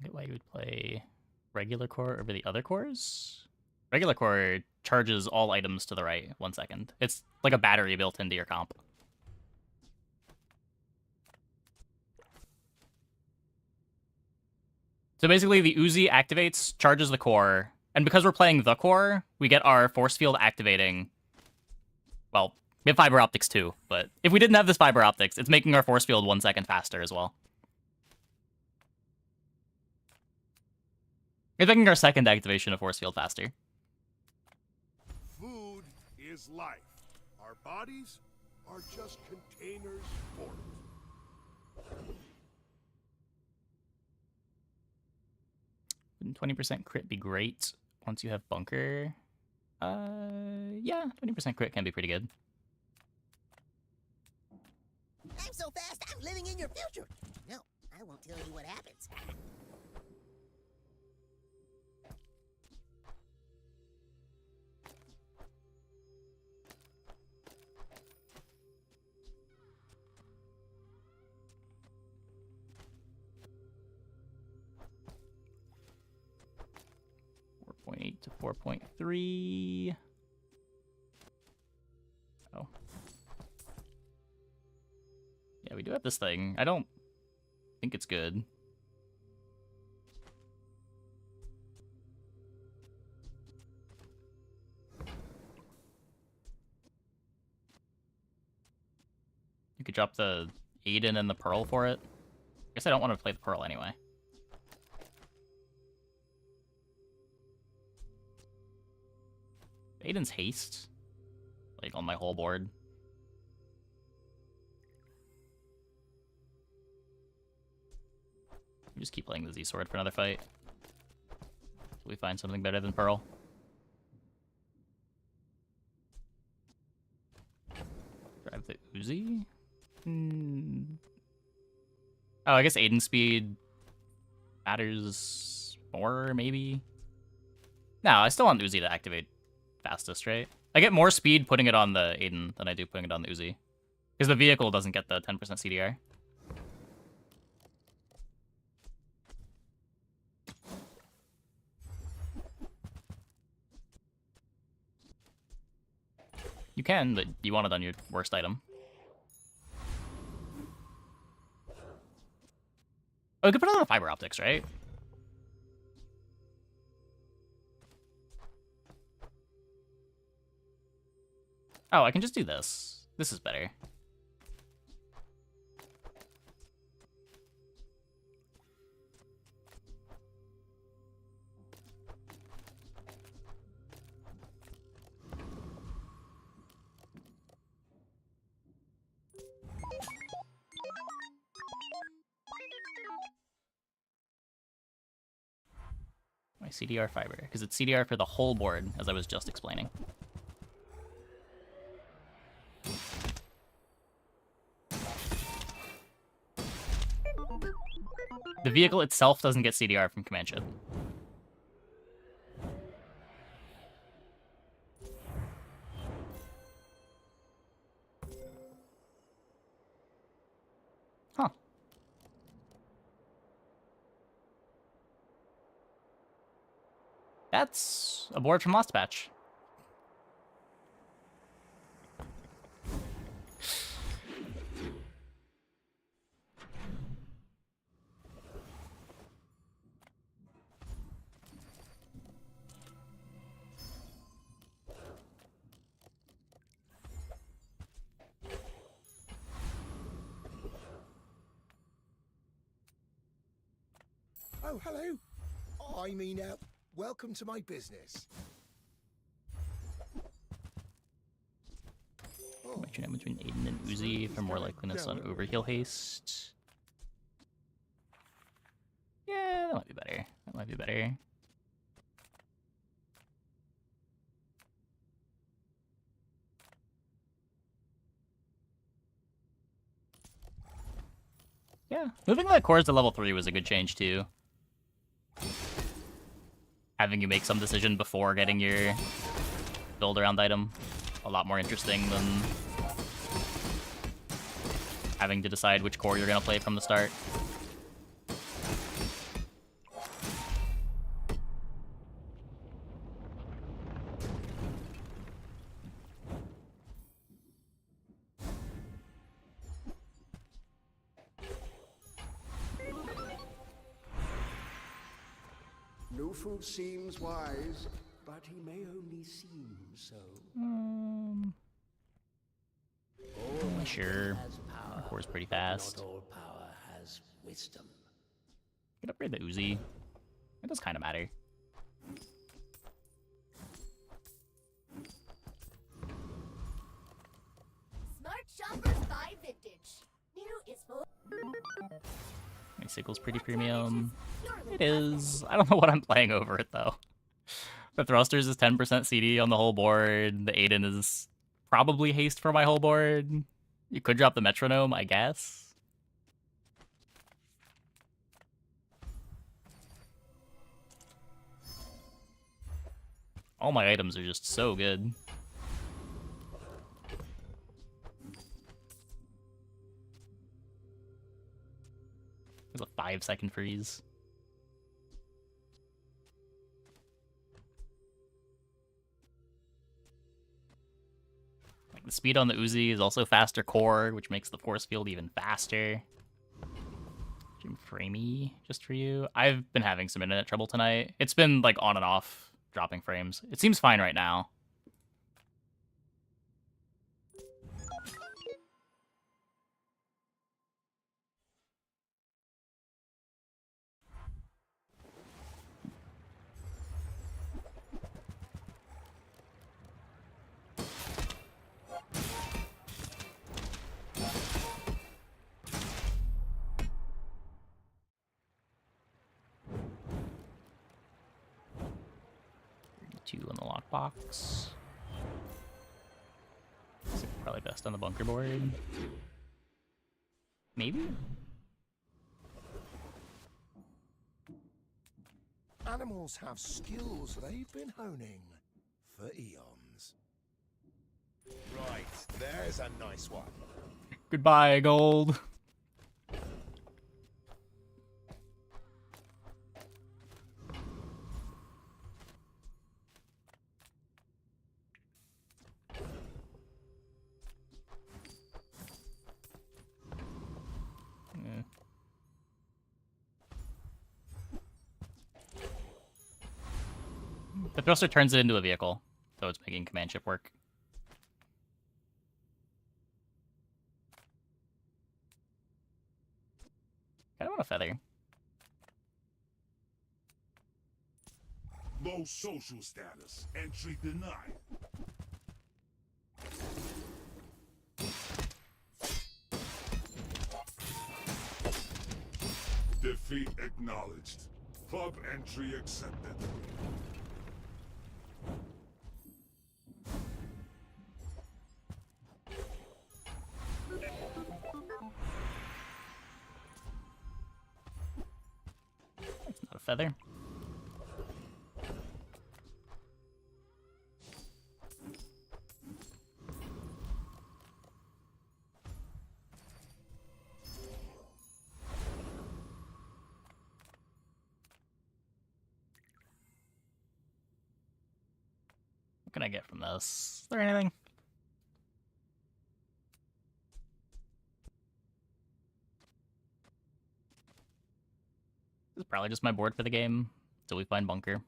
I get why you would play regular core over the other cores. Regular core charges all items to the right 1 second. It's like a battery built into your comp. So basically the Uzi activates, charges the core, and because we're playing the core, we get our force field activating. Well, we have fiber optics too, but if we didn't have this fiber optics, it's making our force field 1 second faster as well. It's making our second activation of force field faster. Food is life. Our bodies are just containers for it. Wouldn't 20% crit be great once you have bunker? Yeah, 20% crit can be pretty good. I'm so fast, I'm living in your future. No, I won't tell you what happens. To 4.3. Oh. Yeah, we do have this thing. I don't think it's good. You could drop the Aiden and the Pearl for it. I guess I don't want to play the Pearl anyway. Aiden's haste, like on my whole board. Just keep playing the Z-Sword for another fight. Till we find something better than Pearl. Drive the Uzi? Oh, I guess Aiden speed matters more, maybe? No, I still want Uzi to activate fastest, right? I get more speed putting it on the Aiden than I do putting it on the Uzi. Because the vehicle doesn't get the 10% CDR. You can, but you want it on your worst item. Oh, we could put it on the fiber optics, right? Oh, I can just do this. This is better. My CDR fiber, because it's CDR for the whole board, as I was just explaining. The vehicle itself doesn't get CDR from command ship. Huh. That's a board from last batch. Oh, hello. I mean, welcome to my business. Matching it between Aiden and Uzi for more likeliness on overheal haste. Yeah, that might be better. That might be better. Yeah, moving the cores to level 3 was a good change too. Having you make some decision before getting your build around item. A lot more interesting than having to decide which core you're gonna play from the start. No fool seems wise, but he may only seem so. Sure. Our core's pretty fast. Not all power has wisdom. Could upgrade the Uzi. It does kind of matter. Smart shoppers buy vintage. New is for. My sickle's pretty premium. It is. I don't know what I'm playing over it though. The thrusters is 10% CD on the whole board. The Aiden is probably haste for my whole board. You could drop the metronome, I guess. All my items are just so good. There's a 5-second freeze. Like the speed on the Uzi is also faster core, which makes the force field even faster. Jim Framey, just for you. I've been having some internet trouble tonight. It's been like on and off, dropping frames. It seems fine right now. Two on the lockbox. Probably best on the bunker board. Maybe? Animals have skills they've been honing for eons. Right, there's a nice one. Goodbye, gold. The thruster turns it into a vehicle, so it's making command ship work. I don't want a feather. Low social status. Entry denied. Defeat acknowledged. Club entry accepted. It's not a feather. What can I get from this? Is there anything? This is probably just my board for the game until we find bunker.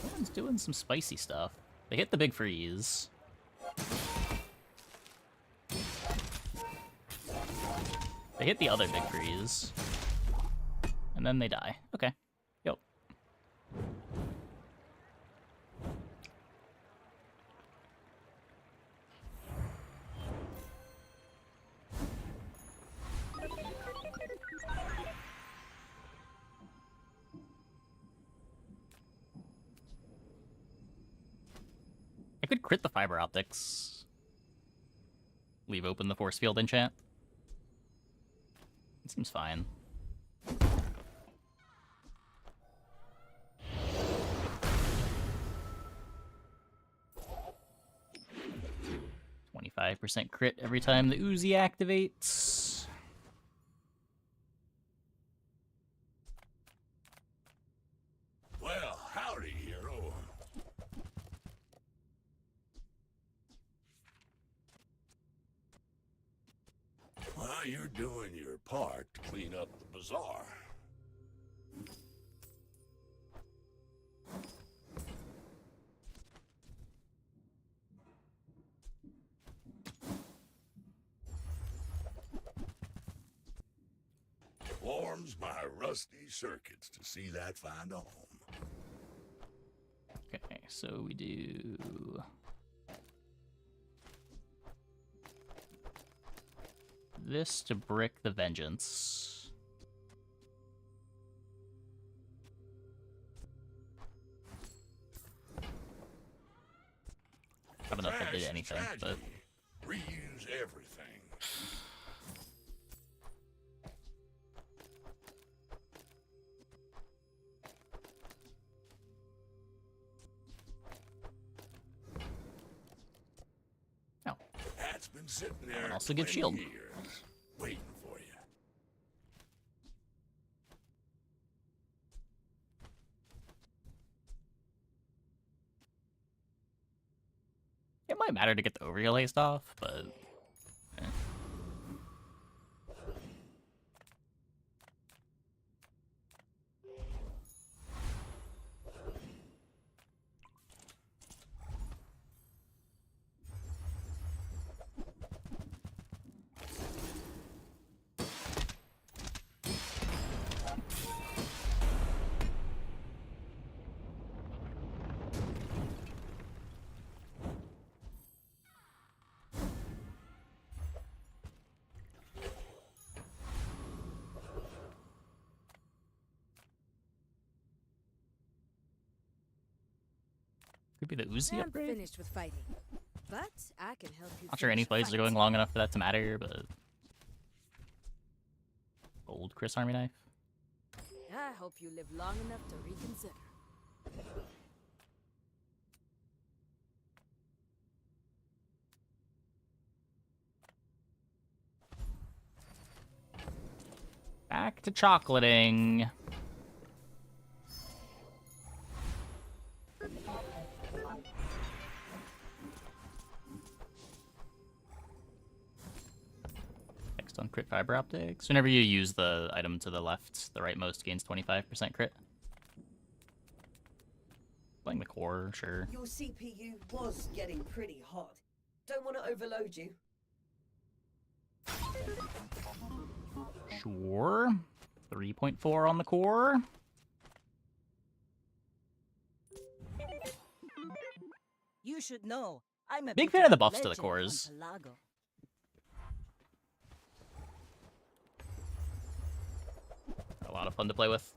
Someone's doing some spicy stuff. They hit the big freeze. They hit the other big freeze. And then they die. Okay. Yep. I could crit the fiber optics. Leave open the force field enchant. It seems fine. 25% crit every time the Uzi activates. Well, howdy, hero. Well, you're doing your part to clean up the bazaar. Warms my rusty circuits to see that find a home. Okay, so we do this to brick the vengeance. I don't know if that did anything, but reuse everything. Oh. That's been sitting there. And also give 20 shield. years, waiting for you. It might matter to get the overheal haste off, but eh. Could be the Uzi I'm upgrade? finished with fighting, but I can help you. Not sure any finish a plays are fight. going long enough for that to matter, but old Chris Army knife. I hope you live long enough to reconsider. Back to chocolating. Next on crit fiber optics. Whenever you use the item to the left, the rightmost gains 25% crit. Playing the core, sure. Your CPU was getting pretty hot. Don't want to overload you. Sure. 3.4 on the core. You should know, I'm a Big bit fan of the a buffs to the legend cores. on Pelago. A lot of fun to play with.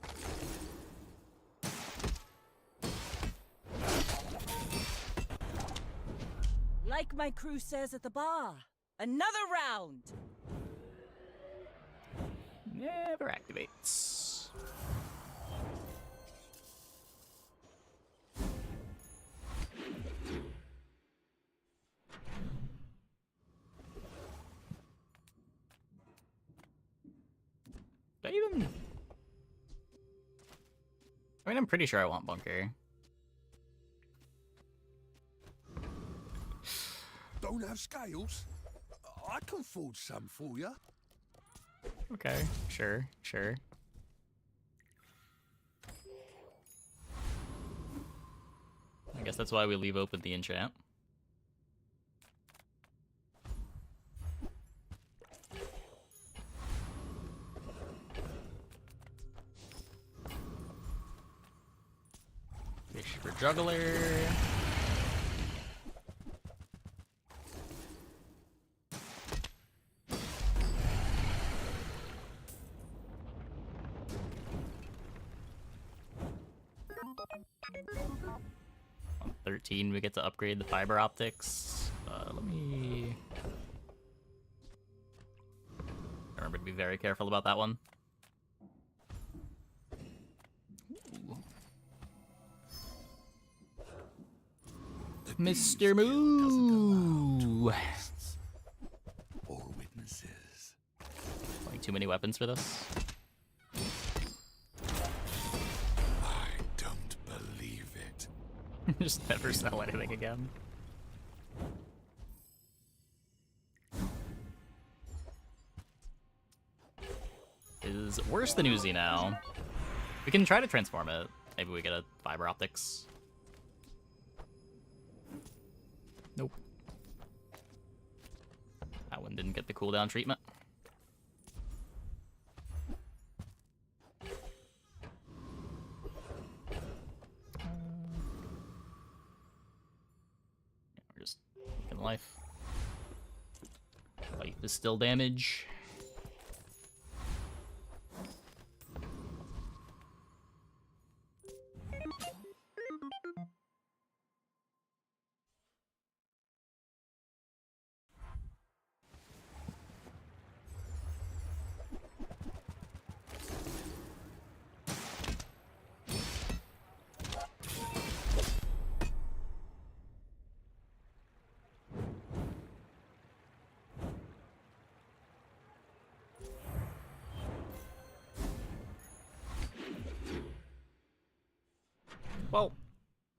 Like my crew says at the bar, another round. Never activates. Do I even... I mean, I'm pretty sure I want bunker. Don't have scales? I can forge some for you. Okay, sure. I guess that's why we leave open the enchant. Fish for juggler. On 13, we get to upgrade the fiber optics. Let me remember to be very careful about that one. Ooh. Mr. Moo! Or witnesses. Like too many weapons for this. Just never sell anything again. Is worse than Uzi now. We can try to transform it. Maybe we get a fiber optics. Nope. That one didn't get the cooldown treatment. Life. Life is still damage. Well,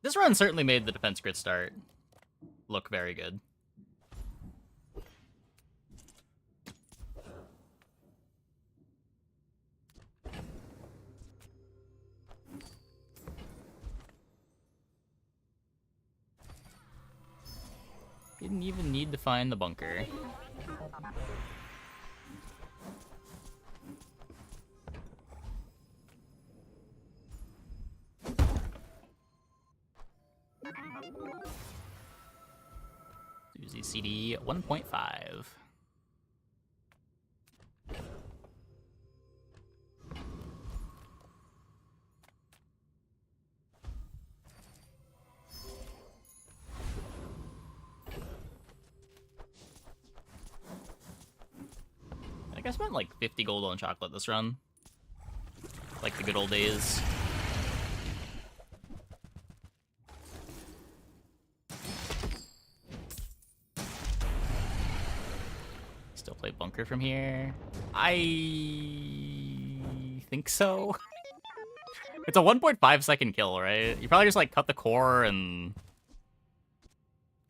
this run certainly made the defense grid start look very good. Didn't even need to find the bunker. Uzi CD 1.5. I think I spent like 50 gold on chocolate this run. Like the good old days. Still play bunker from here. I think so. It's a 1.5 second kill, right? You probably just like cut the core and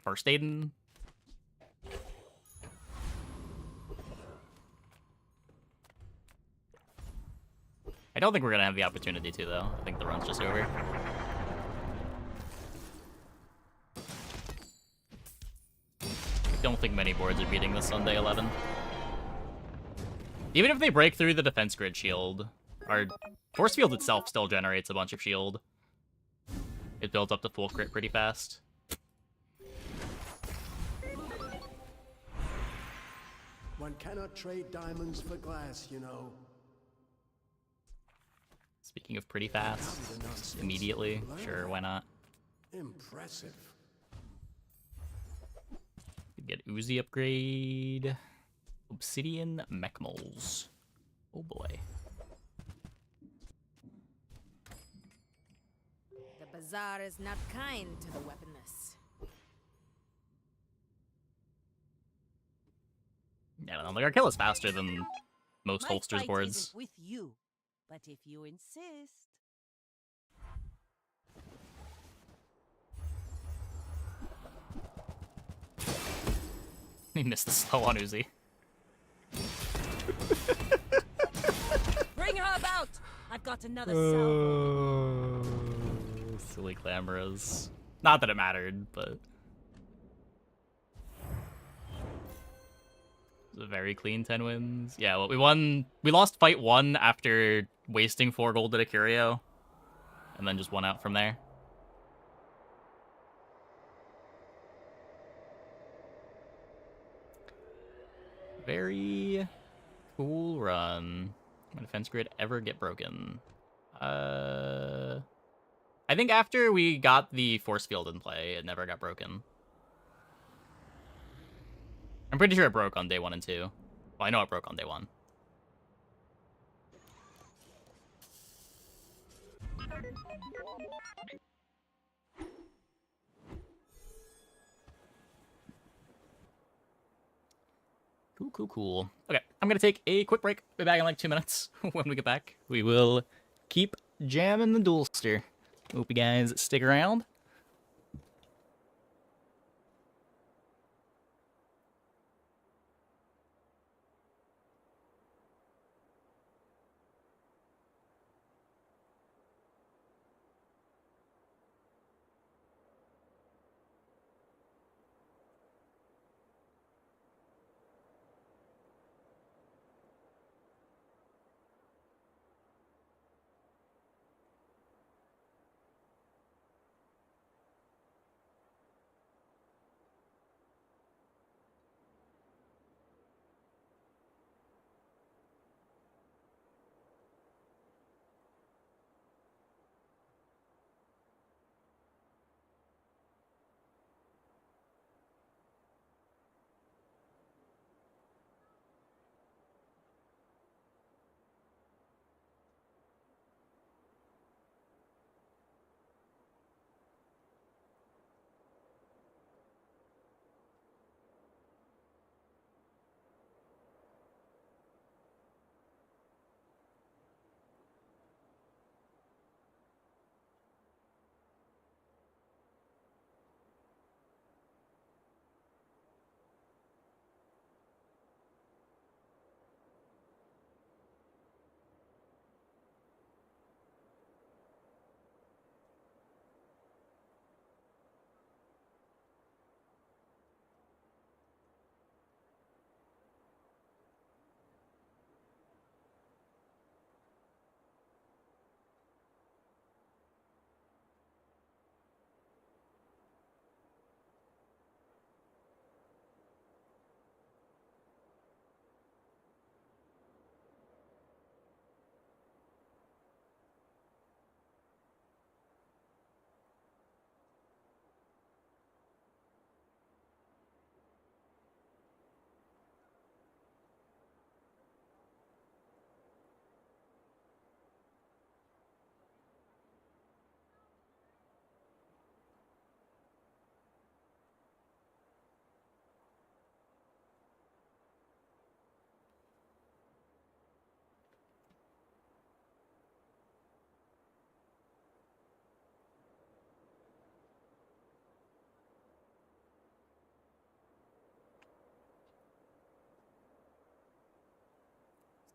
first aid. I don't think we're gonna have the opportunity to, though. I think the run's just over. don't think many boards are beating this on day 11. Even if they break through the defense grid shield, our force field itself still generates a bunch of shield. It builds up to full crit pretty fast. One cannot trade diamonds for glass, you know. Speaking of pretty fast, just immediately, sure, why not? Impressive. Get Uzi upgrade. Obsidian mech moles. Oh boy. The bazaar is not kind to the weaponless. Yeah, I don't think our kill is faster than most My holsters fight boards. isn't with you, but if you insist. He missed the slow on Uzi. Bring her about! I've got another salvo. Silly clamoras. Not that it mattered, but it was a very clean 10 wins. Yeah, well, we lost fight 1 after wasting 4 gold at a curio, and then just won out from there. Very cool run. My defense grid ever get broken? I think after we got the force field in play, it never got broken. I'm pretty sure it broke on day 1 and 2. Well, I know it broke on day 1. Cool. Okay, I'm gonna take a quick break. Be back in like 2 minutes. When we get back, we will keep jamming the duelster. Hope you guys stick around.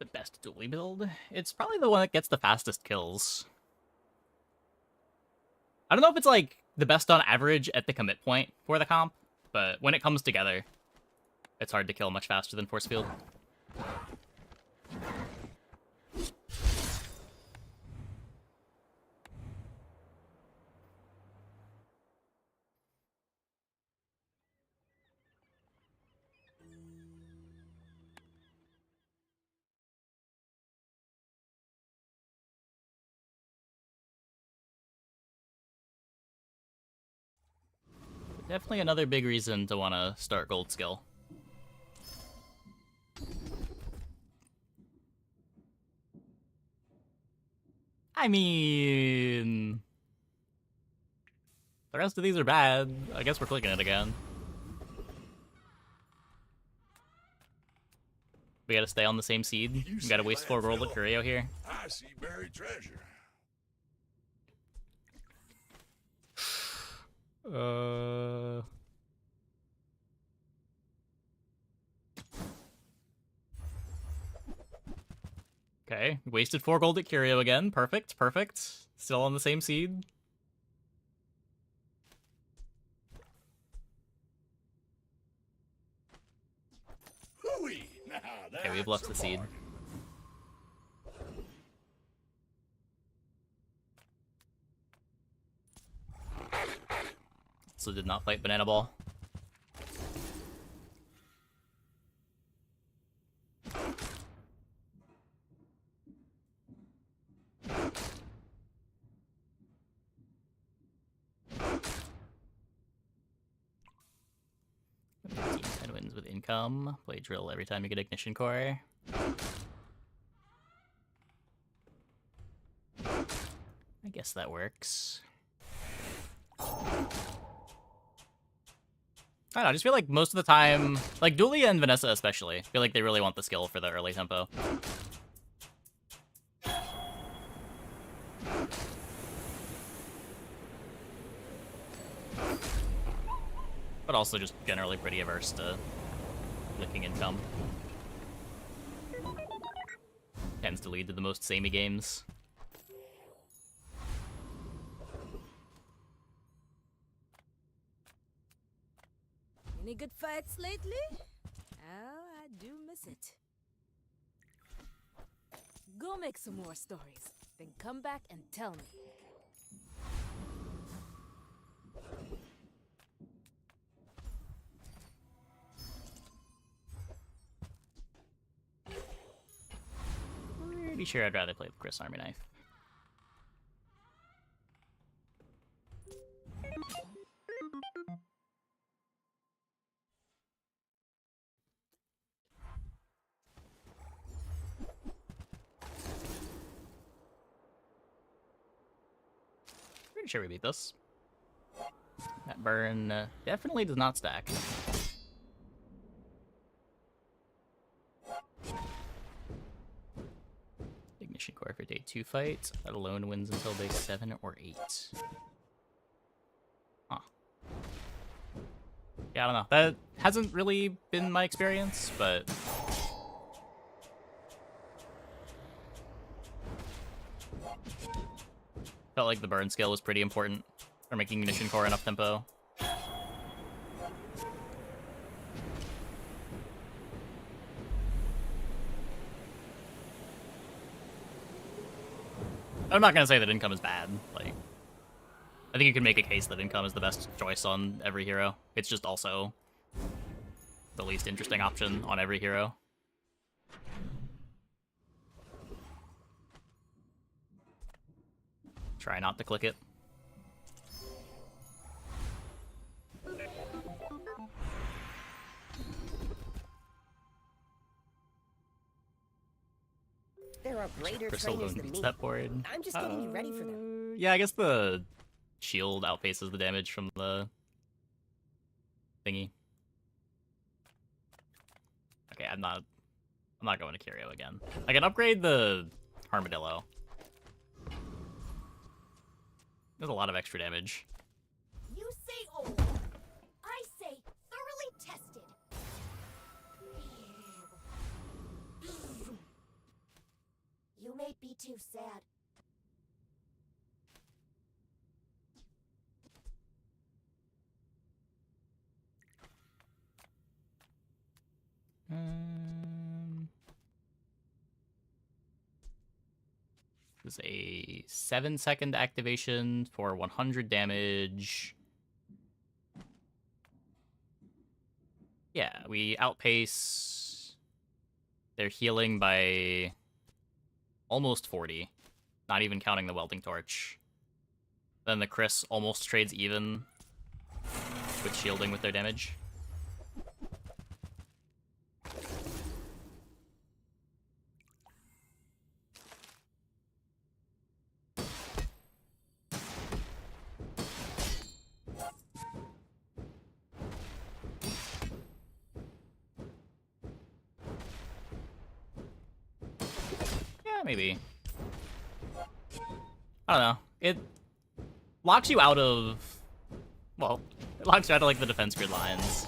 The best Dooley build? It's probably the one that gets the fastest kills. I don't know if it's like the best on average at the commit point for the comp, but when it comes together, It's hard to kill much faster than Force Field. Definitely another big reason to want to start Gold Skill. I mean... the rest of these are bad. I guess we're clicking it again. We gotta stay on the same seed. We gotta waste 4 gold at Curio here. I see buried treasure. Okay, wasted 4 gold at Curio again. Perfect, perfect. Still on the same seed. Hooey! Now Okay, we've left the seed. So did not fight Banana Ball. Wins with income. Play drill every time you get ignition core. I guess that works. I don't know, I just feel like most of the time, like Dooley and Vanessa especially, feel like they really want the skill for the early tempo. But also just generally pretty averse to clicking income. Tends to lead to the most samey games. Any good fights lately? Oh, I do miss it. Go make some more stories, then come back and tell me. Pretty sure I'd rather play with Chris Army Knife. Pretty sure we beat this. That burn definitely does not stack. Ignition core for day 2 fight. That alone wins until day 7 or 8. Huh. Yeah, I don't know. That hasn't really been my experience, but... felt like the burn skill was pretty important for making ignition core enough tempo. I'm not gonna say that income is bad. Like, I think you can make a case that income is the best choice on every hero. It's just also the least interesting option on every hero. Try not to click it. There are greater Crystal trainers Bone than beats me. that board. I'm just getting you ready for them. Yeah, I guess the shield outpaces the damage from the thingy. Okay, I'm not going to Curio again. I can upgrade the Armadillo. There's a lot of extra damage. You say old. I say thoroughly tested. You may be too sad. This is a 7-second activation for 100 damage. Yeah, we outpace their healing by almost 40. Not even counting the Welding Torch. Then the Chris almost trades even with shielding with their damage. Yeah, maybe. I don't know. It locks you out of... Well, it locks you out of, like, the defense grid lines.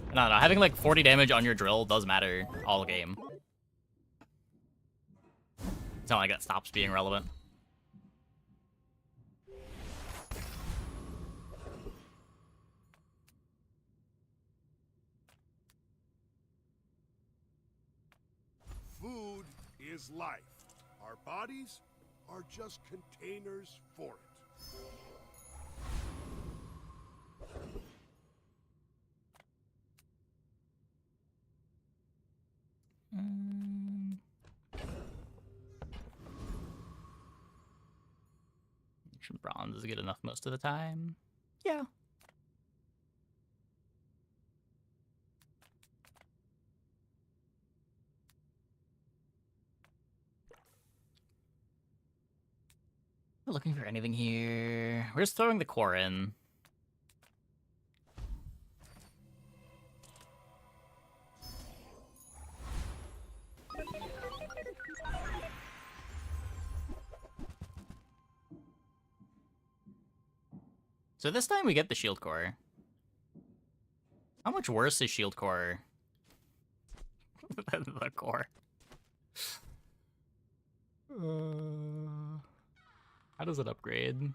I don't know, having, like, 40 damage on your drill does matter all game. It's not like that stops being relevant. Food is life. Our bodies are just containers for it. Bronze is good enough most of the time. Yeah. Not looking for anything here. We're just throwing the core in. So this time we get the shield core. How much worse is shield core than the core? How does it upgrade?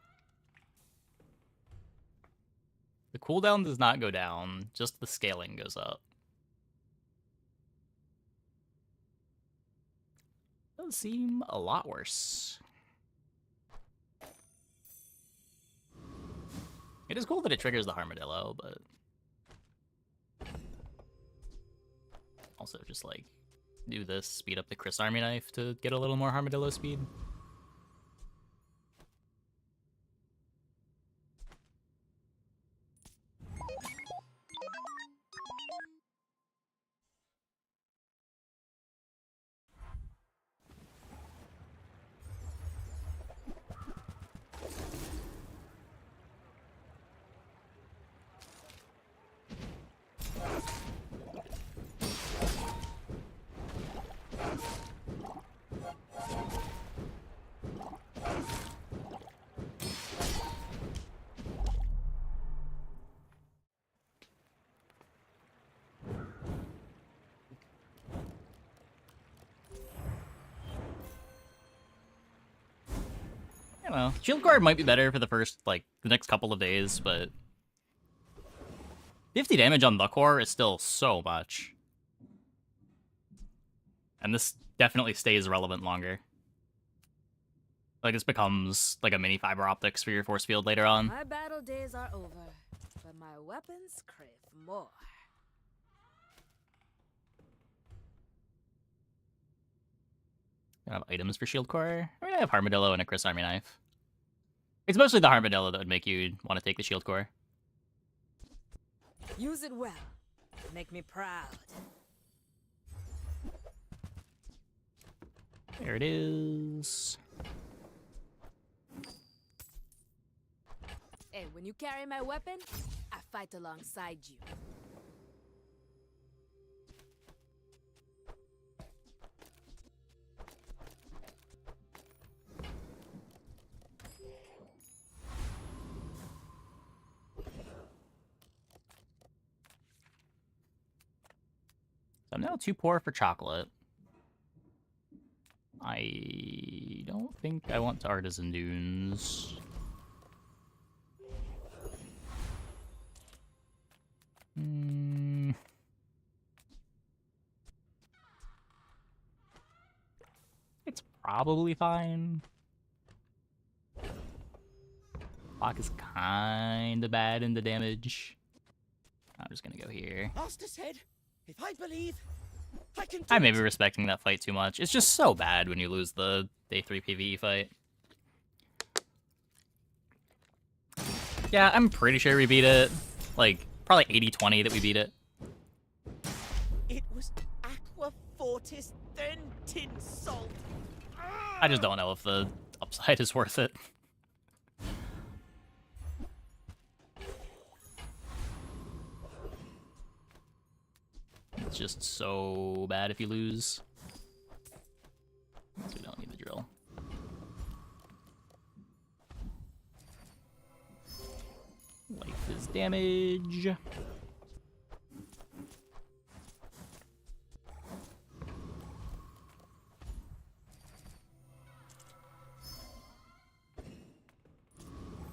The cooldown does not go down, just the scaling goes up. Does seem a lot worse. It is cool that it triggers the armadillo, but also just like do this, speed up the Chris Army Knife to get a little more armadillo speed. I don't know. Shield guard might be better for the first, like, the next couple of days, but 50 damage on the core is still so much. And this definitely stays relevant longer. Like, this becomes like a mini fiber optics for your force field later on. My battle days are over, but my weapons crave more. I have items for shield core. I mean, I have Armadillo and a Chris Army Knife. It's mostly the Armadillo that would make you want to take the shield core. Use it well. Make me proud. There it is. Hey, when you carry my weapon, I fight alongside you. I'm now too poor for chocolate. I don't think I want to Artisan Dunes. It's probably fine. Clock is kind of bad in the damage. I'm just gonna go here. Master said, if I believe, I can do I may be it. respecting that fight too much. It's just so bad when you lose the day 3 PvE fight. Yeah, I'm pretty sure we beat it. Like, probably 80-20 that we beat it. It was Aqua Fortis, then Tin Salt. I just don't know if the upside is worth it. It's just so bad if you lose. So we don't need the drill. Life is damage.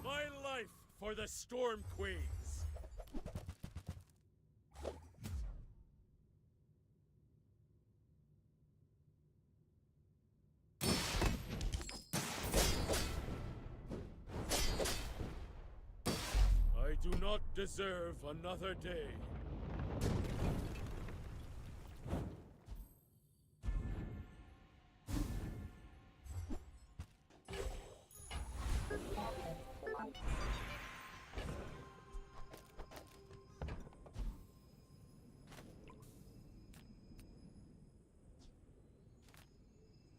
My life for the Storm Queens. I do not deserve another day.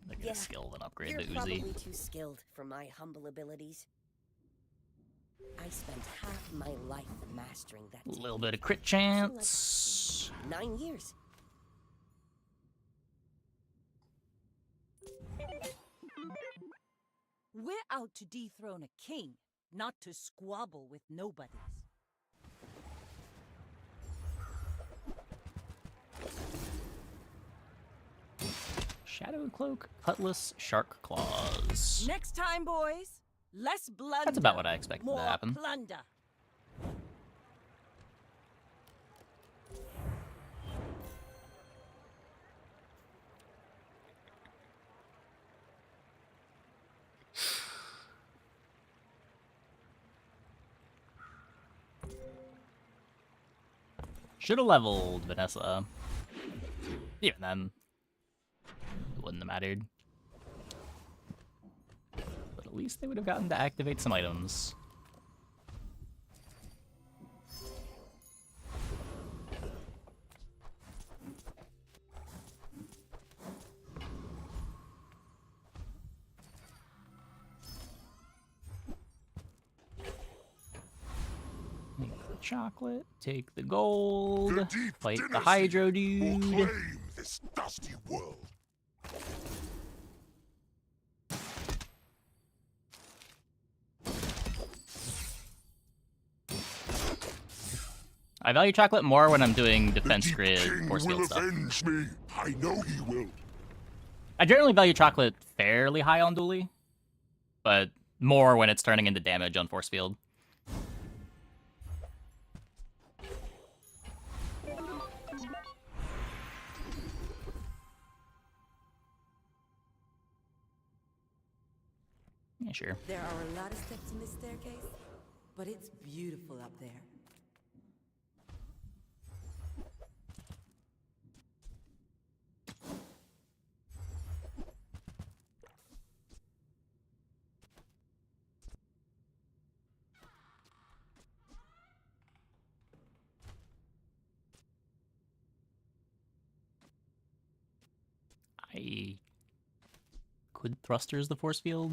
Like Yeah, a skill and upgrade you're the Uzi. probably too skilled for my humble abilities. I spent half my life mastering that. A little bit of crit chance. 9 years. We're out to dethrone a king, not to squabble with nobodies. Shadow Cloak, Cutlass, Shark Claws. Next time, boys, less blunder. That's about what I expected more to happen. plunder. Should have leveled Vanessa. Even then, it wouldn't have mattered. But at least they would have gotten to activate some items. Make the chocolate, take the gold, fight the Hydro dude. Claim this dusty world. I value chocolate more when I'm doing defense grid King force will field stuff. avenge me. I know he will. I generally value chocolate fairly high on Dooley, but more when it's turning into damage on force field. Yeah, sure. There are a lot of steps in this staircase, but it's beautiful up there. I could thrusters the force field.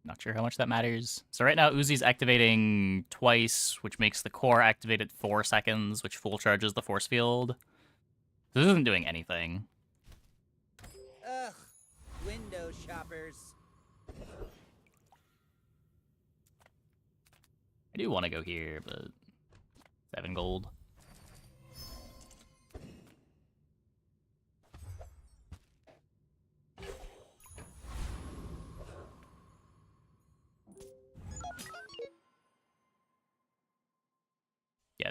Not sure how much that matters. So right now Uzi's activating twice, which makes the core activate at 4 seconds, which full charges the force field. This isn't doing anything. Ugh, window shoppers. I do want to go here, but 7 gold.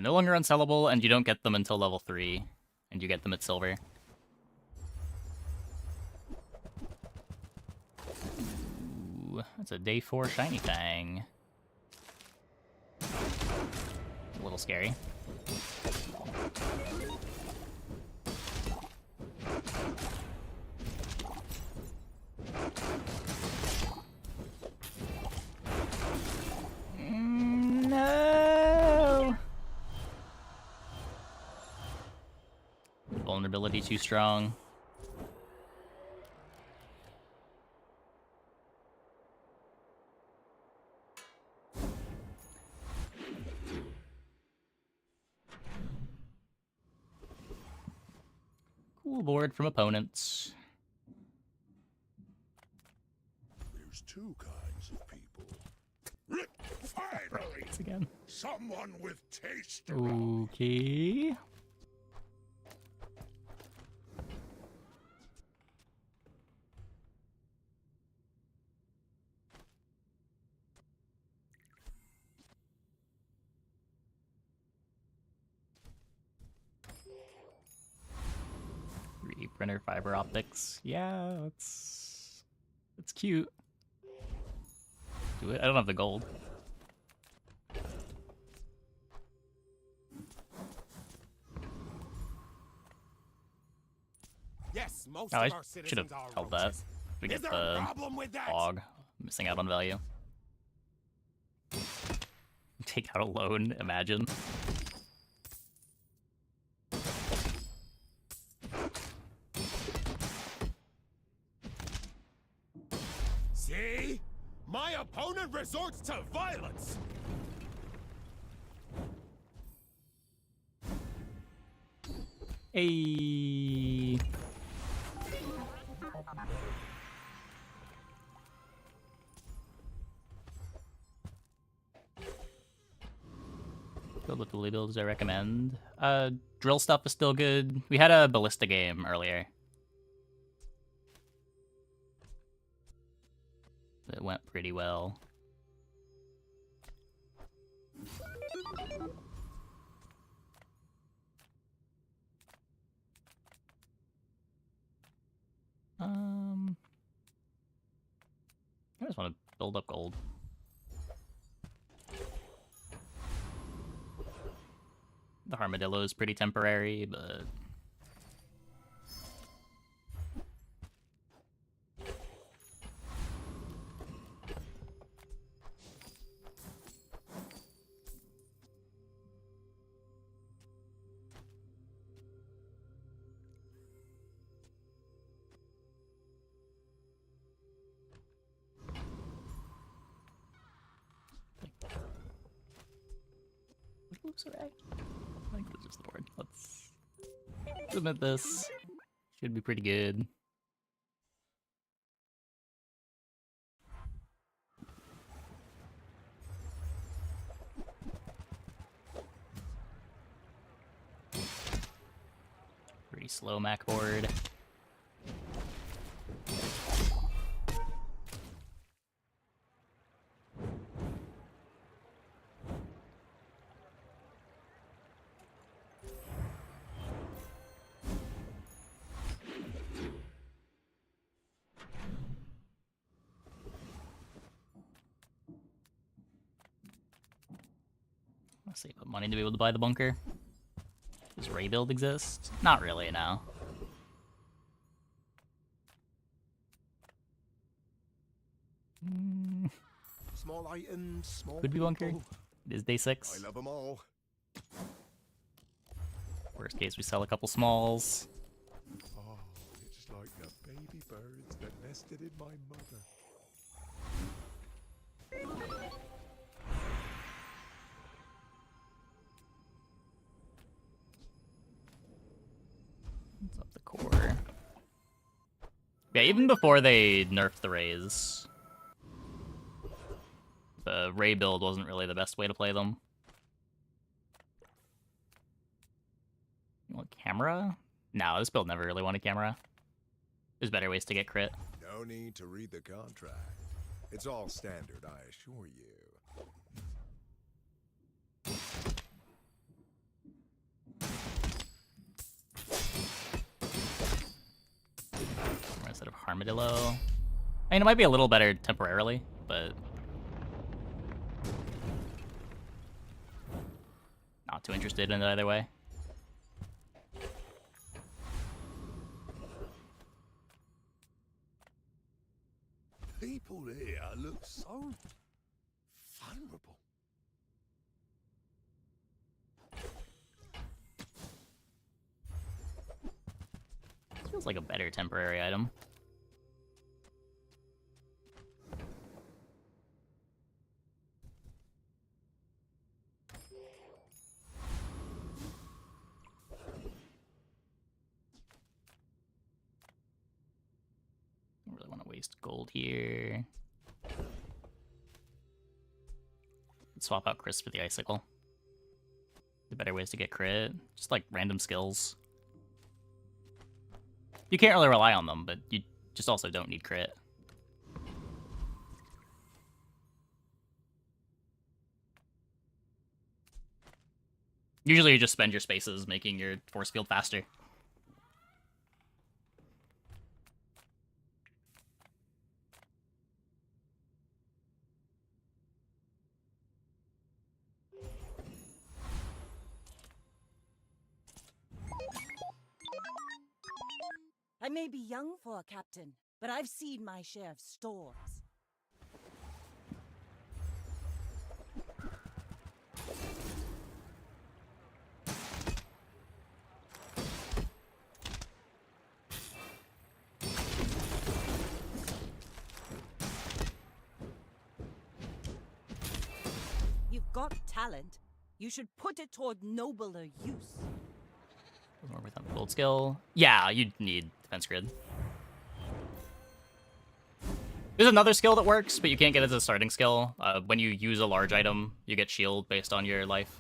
no longer unsellable, and you don't get them until level 3, and you get them at silver. Ooh, that's a day 4 shiny thing. A little scary. No! Vulnerability too strong. Cool board from opponents. There's two kinds of people. Finally! Again. Someone with taste. Okay. Printer fiber optics. Yeah, it's cute. Do it. I don't have the gold. Yes, most Oh, I of our should have citizens are held that. roaches. We Is get there a the problem with that? fog. Missing out on value. Take out a loan, imagine. See? My opponent resorts to violence. Hey. Build with Dooley builds I recommend. Drill stuff is still good. We had a ballista game earlier. It went pretty well. I just want to build up gold. The armadillo is pretty temporary, but array. I think this is the board. Let's submit this. Should be pretty good. Pretty slow Mac board. Let's see, put money to be able to buy the bunker. Does Ray build exist? Not really, no. Small items, small Could be bunker. people. It is day 6. I love them all. Worst case, we sell a couple smalls. Oh, it's like the baby birds that nested in my mother. What's up the core? Yeah, even before they nerfed the Rays, the Ray build wasn't really the best way to play them. You want camera? No, this build never really wanted camera. There's better ways to get crit. No need to read the contract. It's all standard, I assure you. instead of Armadillo. I mean, it might be a little better temporarily, but not too interested in it either way. People here look so vulnerable. Feels like a better temporary item. Don't really want to waste gold here. Swap out Crisp for the Icicle. The better ways to get crit. Just like random skills. You can't really rely on them, but you just also don't need crit. Usually you just spend your spaces making your force field faster. I may be young for a captain, but I've seen my share of storms. You've got talent. You should put it toward nobler use. More with a gold skill. Yeah, you'd need defense grid. There's another skill that works, but you can't get it as a starting skill. When you use a large item, you get shield based on your life.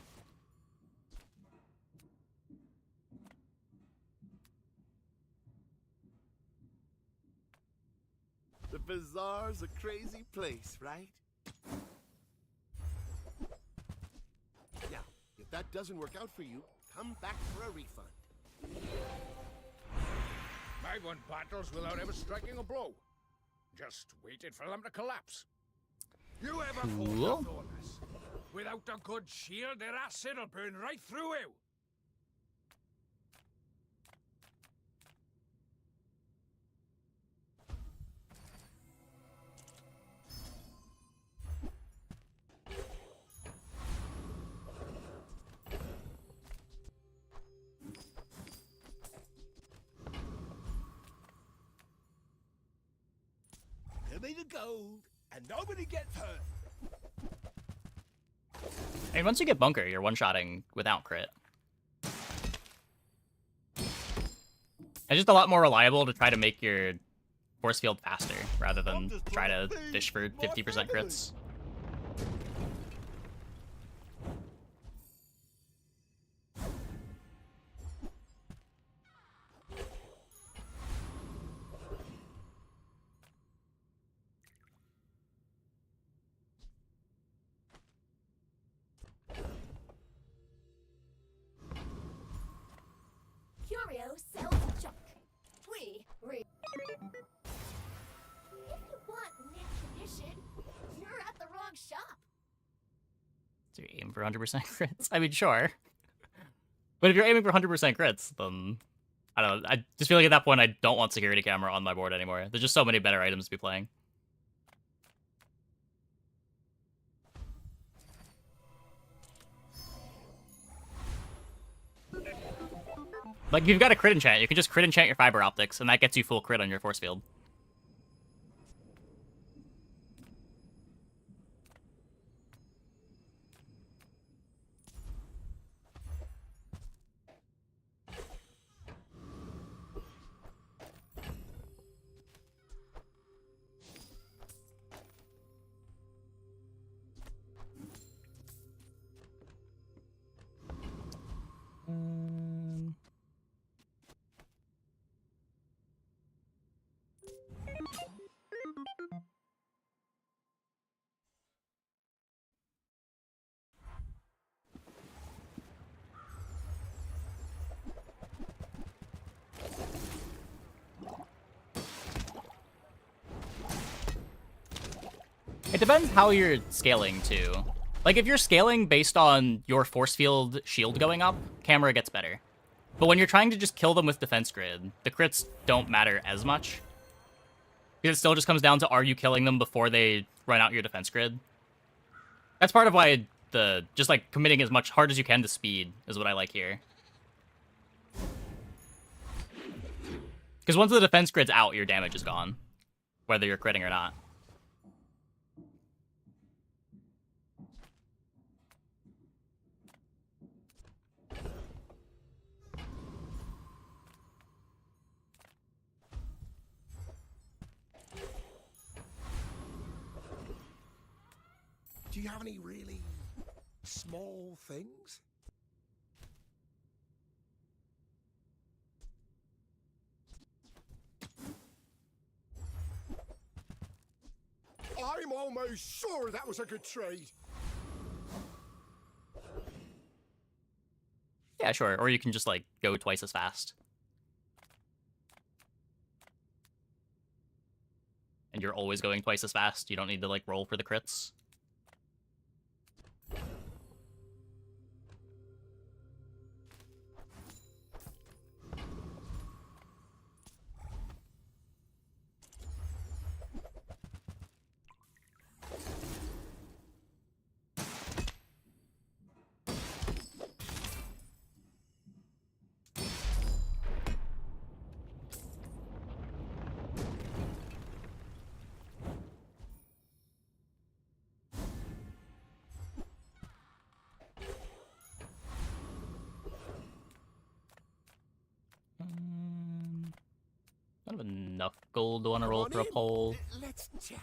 The bazaar's a crazy place, right? Now, if that doesn't work out for you, come back for a refund. I won battles without ever striking a blow. Just waited for them to collapse. You ever fought Cool. the Thornless? Without a good shield, their acid'll burn right through you. Give me the gold, and nobody gets hurt. I mean, once you get Bunker, you're one-shotting without crit. It's just a lot more reliable to try to make your force field faster, rather than try to fish for 50% crits. Curio sells junk. If you want mint condition, you're at the wrong shop. So you aim for 100% crits? I mean, sure. But if you're aiming for 100% crits, then I don't know. I just feel like at that point I don't want security camera on my board anymore. There's just so many better items to be playing. Like, if you've got a crit enchant, you can just crit enchant your fiber optics, and that gets you full crit on your force field. It depends how you're scaling, too. Like, if you're scaling based on your force field shield going up, camera gets better. But when you're trying to just kill them with defense grid, the crits don't matter as much. Because it still just comes down to, are you killing them before they run out your defense grid? That's part of why just, like, committing as much hard as you can to speed is what I like here. Because once the defense grid's out, your damage is gone. Whether you're critting or not. Do you have any really small things? I'm almost sure that was a good trade. Yeah, sure. Or you can just, like, go twice as fast. And you're always going twice as fast. You don't need to, like, roll for the crits. Don't have enough gold to want to roll for a pole. Let's chat.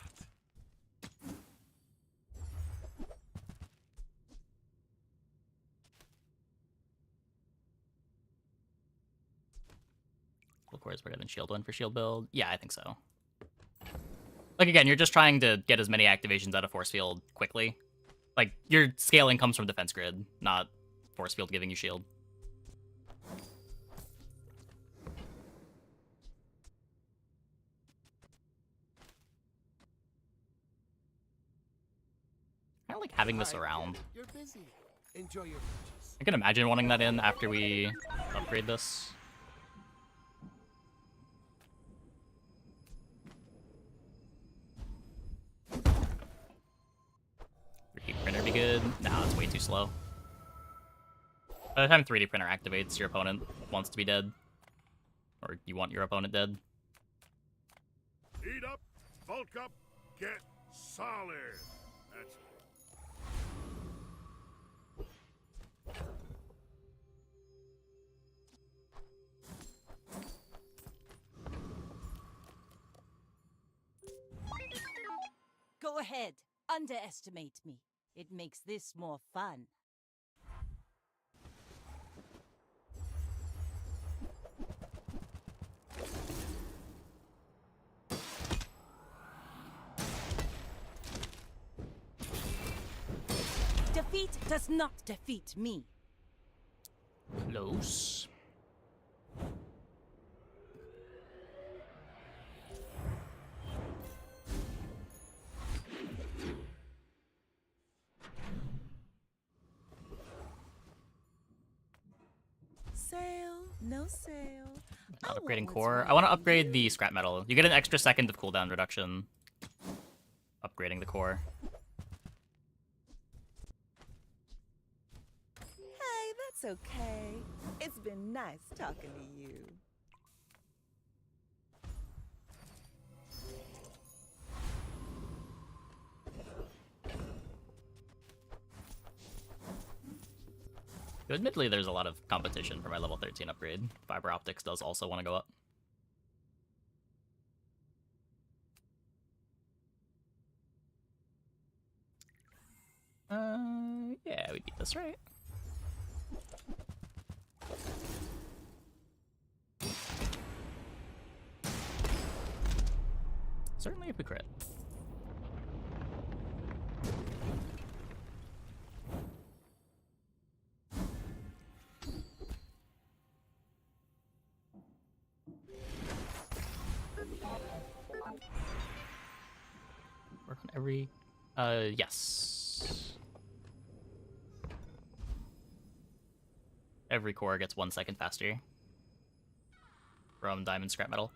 Core is better than shield one for shield build. Yeah, I think so. Like, again, you're just trying to get as many activations out of force field quickly. Like, your scaling comes from defense grid, not force field giving you shield. I like having this around. You're busy. Enjoy your purchase. I can imagine wanting that in after we upgrade this. Would printer be good? Nah, it's way too slow. By the time 3D printer activates, your opponent wants to be dead. Or you want your opponent dead. Eat up, bulk up, get solid. That's it. Go ahead. Underestimate me. It makes this more fun. Defeat does not defeat me. Close. Sale, no sale. Not upgrading core. I want to upgrade the scrap metal. You get an extra second of cooldown reduction. Upgrading the core. Hey, that's okay. It's been nice talking to you. Admittedly, there's a lot of competition for my level 13 upgrade. Fiber optics does also want to go up. Yeah, we beat this, right? Certainly if we crit. Work on every Yes. Every core gets 1 second faster from diamond scrap metal.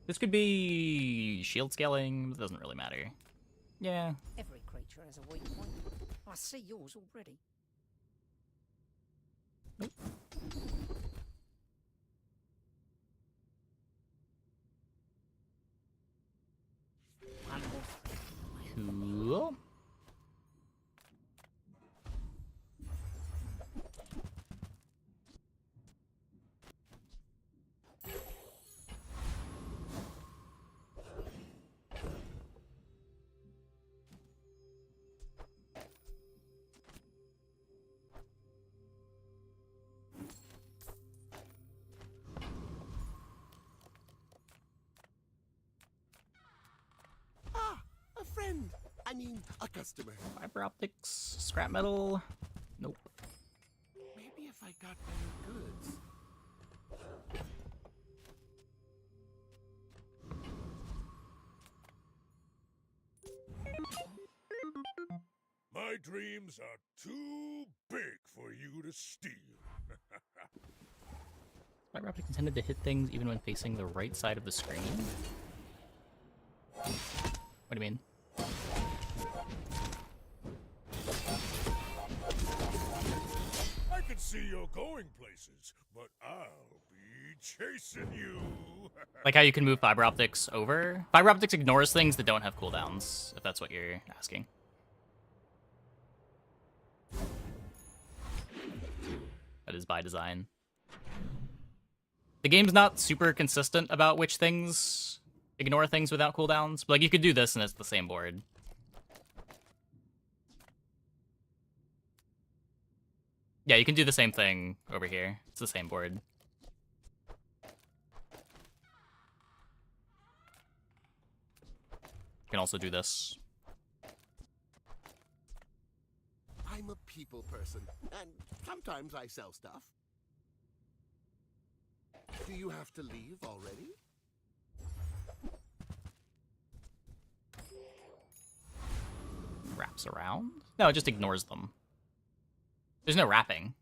This could be shield scaling. It doesn't really matter. Yeah. Every creature has a weak point. I see yours already. Cool. A friend. I mean, a customer. Fiber optics, scrap metal. Nope. Maybe if I got better goods. My dreams are too big for you to steal. Fiber optics intended to hit things even when facing the right side of the screen. What do you mean? I can see you're going places, but I'll be chasing you. Like how you can move fiber optics over? Fiber optics ignores things that don't have cooldowns, if that's what you're asking. That is by design. The game's not super consistent about which things ignore things without cooldowns. But like you could do this and it's the same board. Yeah, you can do the same thing over here. It's the same board. You can also do this. I'm a people person, and sometimes I sell stuff. Do you have to leave already? Wraps around? No, it just ignores them. There's no wrapping.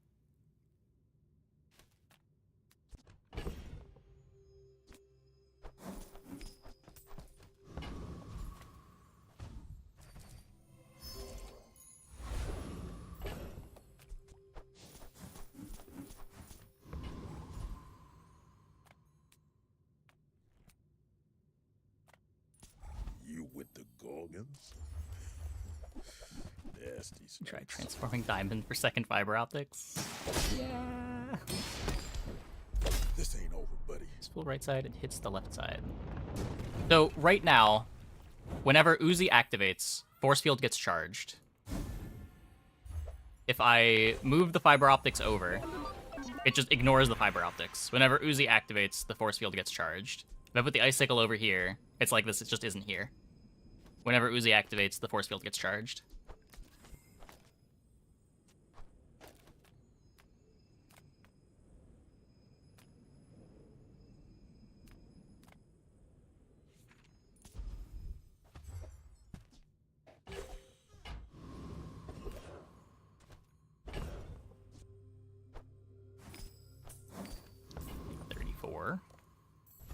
You with the Gorgons? Nasty. Try transforming diamond for second fiber optics. Yeah. This ain't over, buddy. It's full right side, it hits the left side. So right now, whenever Uzi activates, force field gets charged. If I move the fiber optics over, it just ignores the fiber optics. Whenever Uzi activates, the force field gets charged. If I put the icicle over here, it's like this, it just isn't here. Whenever Uzi activates, the force field gets charged.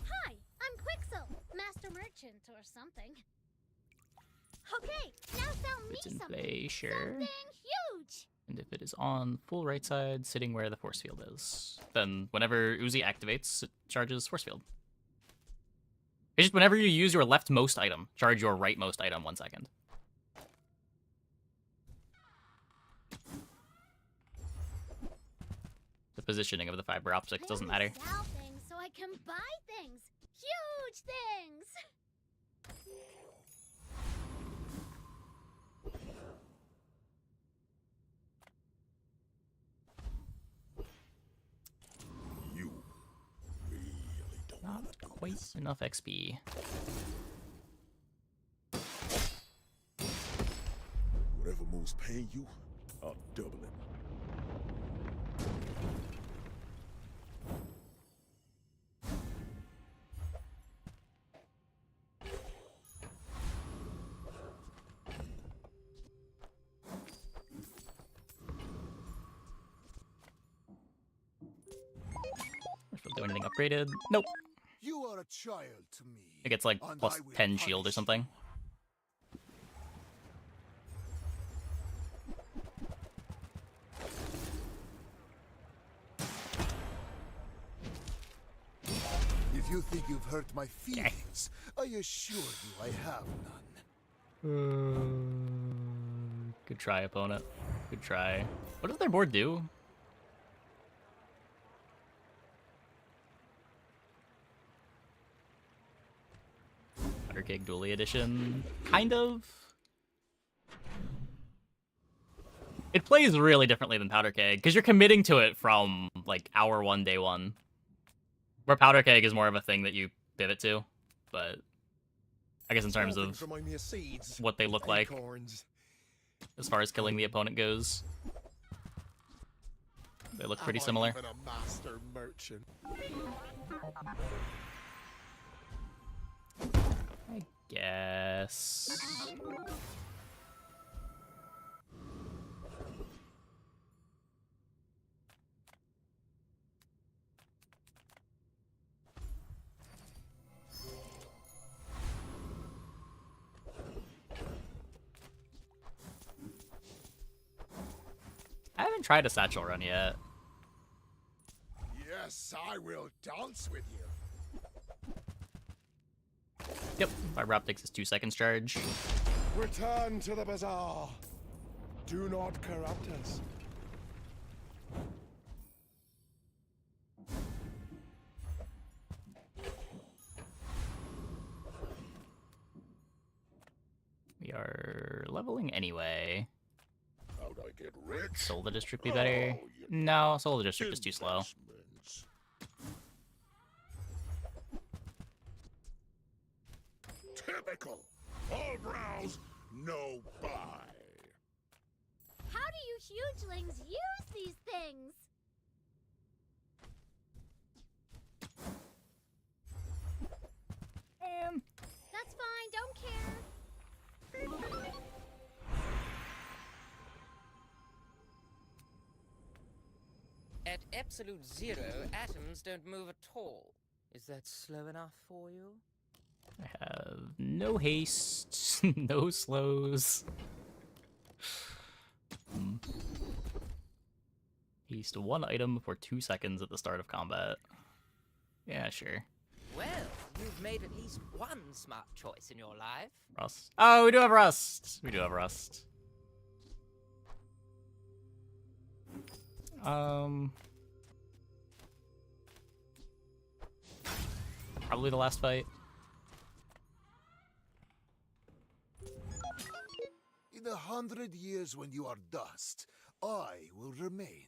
Hi, I'm Quixel, Master Merchant or something. Okay, now sell me It's in something. play, sure. Something huge. And if it is on full right side, sitting where the force field is, then whenever Uzi activates, it charges force field. It's just whenever you use your leftmost item, charge your rightmost item 1 second. The positioning of the fiber optics doesn't matter. Sell things so I can buy things. Huge things. You really don't Not quite enough XP. Whatever move's paying you, I'll double it. If we'll do anything upgraded. Nope. You are a child to me. It gets like and plus I will 10 shield or punish something. If you think you've hurt my feelings, I assure you I have none. Good try, opponent. Good try. What does their board do? Powder Keg Dooley edition. Kind of. It plays really differently than Powder Keg, because you're committing to it from, like, hour one, day one. Where Powder Keg is more of a thing that you pivot to, but I guess in terms of what they look like, as far as killing the opponent goes, they look pretty similar. Even a master merchant. I guess. I haven't tried a satchel run yet. Yes, I will dance with you. Yep, fiber optics is 2 seconds charge. Return to the bazaar. Do not corrupt us. We are leveling anyway. How'd I get rich? Soul the District be better? No, Soul the District is too slow. Typical. All browse, no buy. How do you hugelings use these things? That's fine, don't care. At absolute zero, atoms don't move at all. Is that slow enough for you? I have no haste, no slows. Haste 1 item for 2 seconds at the start of combat. Yeah, sure. Well, you've made at least one smart choice in your life. Rust. Oh, we do have Rust. We do have Rust. Probably the last fight. In 100 years when you are dust, I will remain.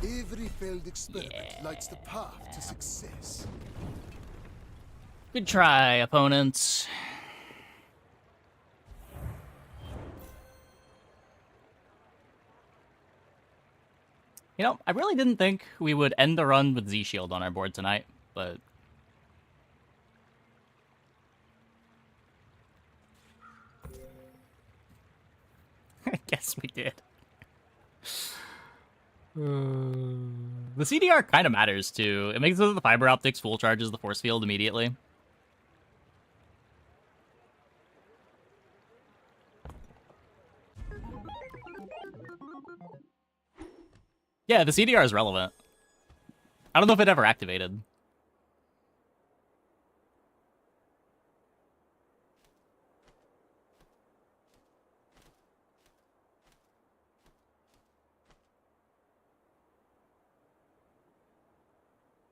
Every failed experiment lights the path to success. Good try, opponents. You know, I really didn't think we would end the run with Z-Shield on our board tonight, but... I guess we did. The CDR kind of matters, too. It makes it so that the fiber optics full charges the force field immediately. Yeah, the CDR is relevant. I don't know if it ever activated.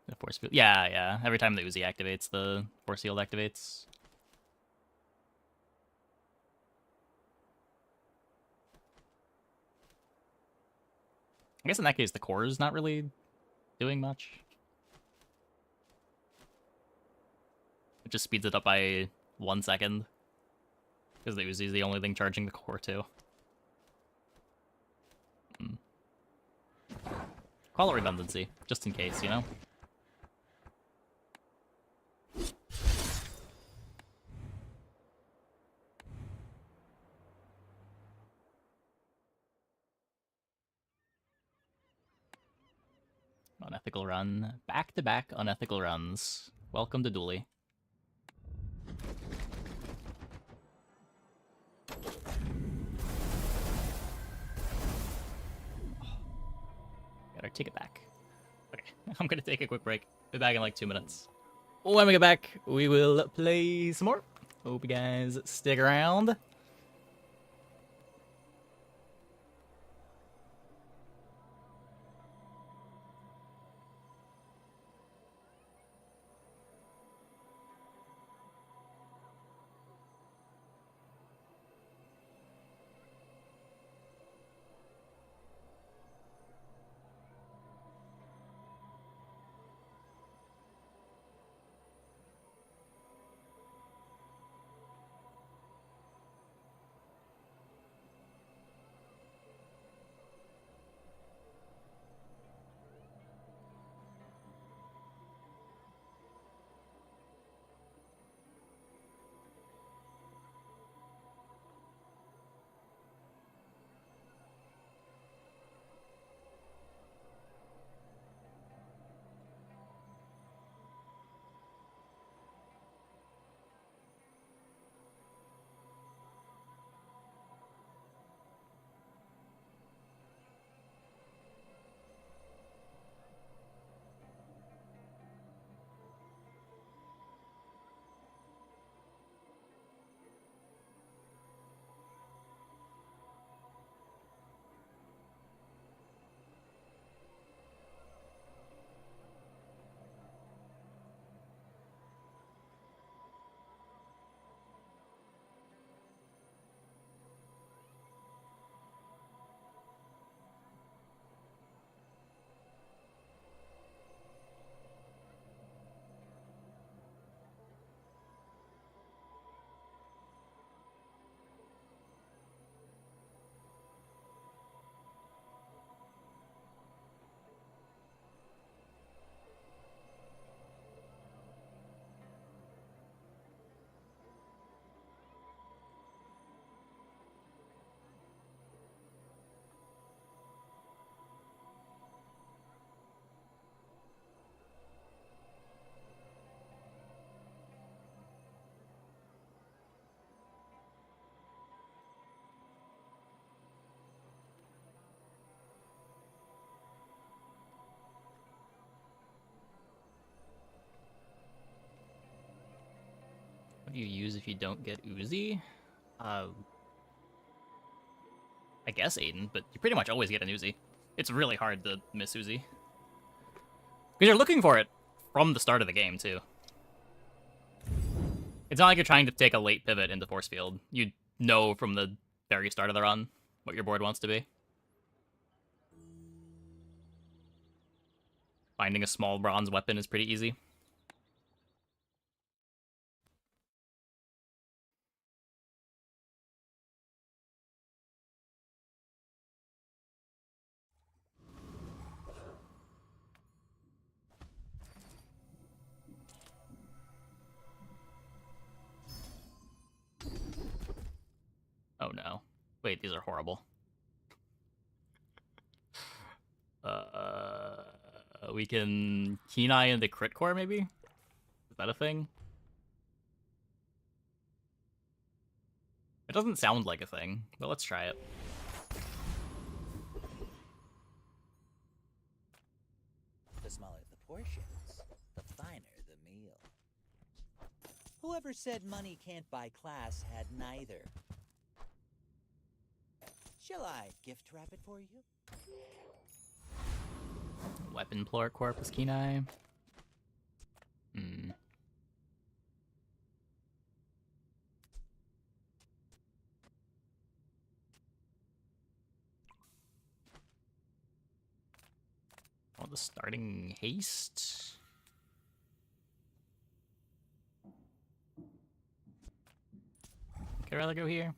The force field. Yeah, yeah. Every time the Uzi activates, the force field activates. I guess in that case, the core is not really doing much. It just speeds it up by 1 second. Because the Uzi is the only thing charging the core, too. Call it redundancy, just in case, you know? Unethical run. Back-to-back unethical runs. Welcome to Dooley. Got our ticket back. Okay, I'm gonna take a quick break. Be back in like 2 minutes. When we get back, we will play some more. Hope you guys stick around. What do you use if you don't get Uzi? I guess Aiden, but you pretty much always get an Uzi. It's really hard to miss Uzi. Because you're looking for it from the start of the game, too. It's not like you're trying to take a late pivot into force field. You know from the very start of the run what your board wants to be. Finding a small bronze weapon is pretty easy. Oh no. Wait, these are horrible. We can Keen Eye into Crit Core, maybe? Is that a thing? It doesn't sound like a thing, but let's try it. The smaller the portions, the finer the meal. Whoever said money can't buy class had neither. Shall I gift wrap it for you? Weapon Plort Corpus Keen Eye. the starting haste. I'd rather go here.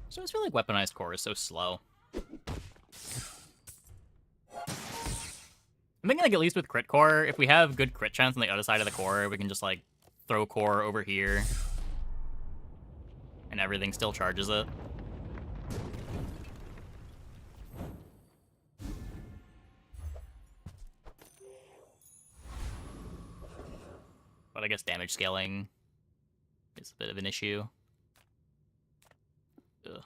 So I just feel like weaponized core is so slow. I'm thinking like at least with crit core, if we have good crit chance on the other side of the core, we can just like throw core over here. And everything still charges it. But I guess damage scaling is a bit of an issue. Ugh.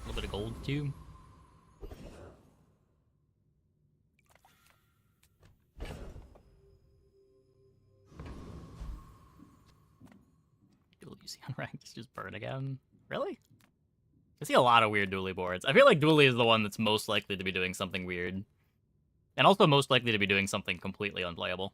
A little bit of gold too. Dooley unranked just burn again. Really? I see a lot of weird Dooley boards. I feel like Dooley is the one that's most likely to be doing something weird. And also most likely to be doing something completely unplayable.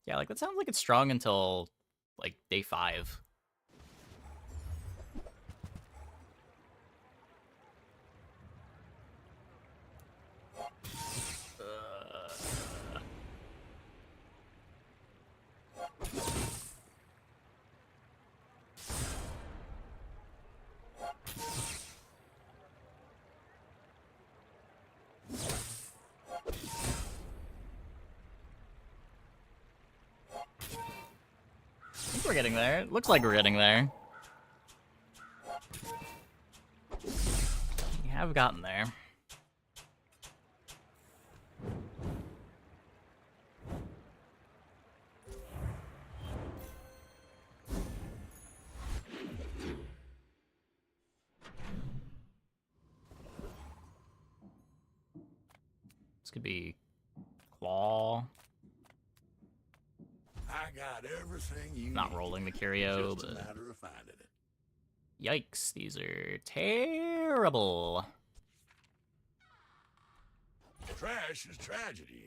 Yeah, like that sounds like it's strong until like day 5. I think we're getting there. It looks like we're getting there. We have gotten there. This could be claw. I got everything you Not need. rolling the curio, Just a but matter of finding it. yikes, these are terrible. Trash is tragedy.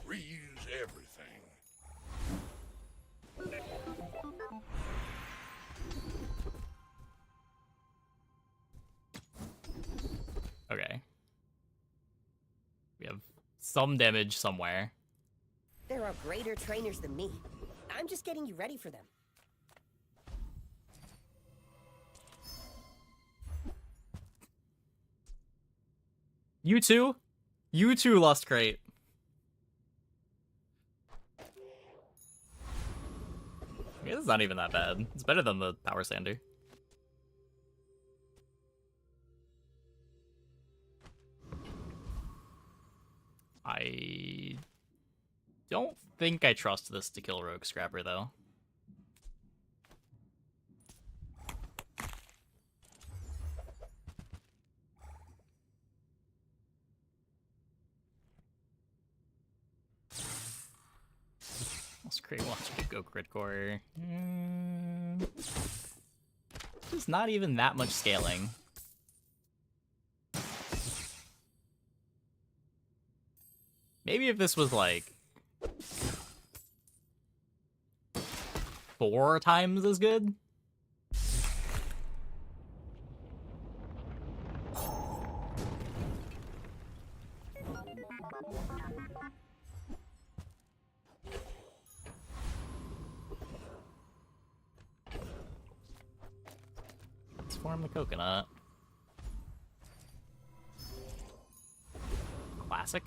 Reuse everything. Okay. We have some damage somewhere. There are greater trainers than me. I'm just getting you ready for them. You too? You too, Lust Crate. Yeah, this is not even that bad. It's better than the Power Sander. I don't think I trust this to kill Rogue Scrapper, though. Let's create one to go crit core. There's not even that much scaling. Maybe if this was like 4 times as good. Let's form the coconut. Classic.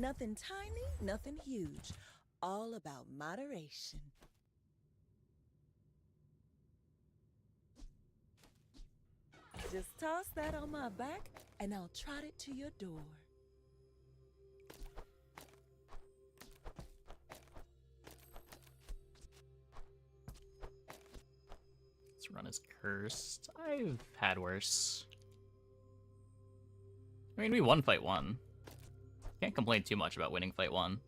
Nothing tiny, nothing huge. All about moderation. Just toss that on my back, and I'll trot it to your door. This run is cursed. I've had worse. I mean, we won fight 1. Can't complain too much about winning fight 1.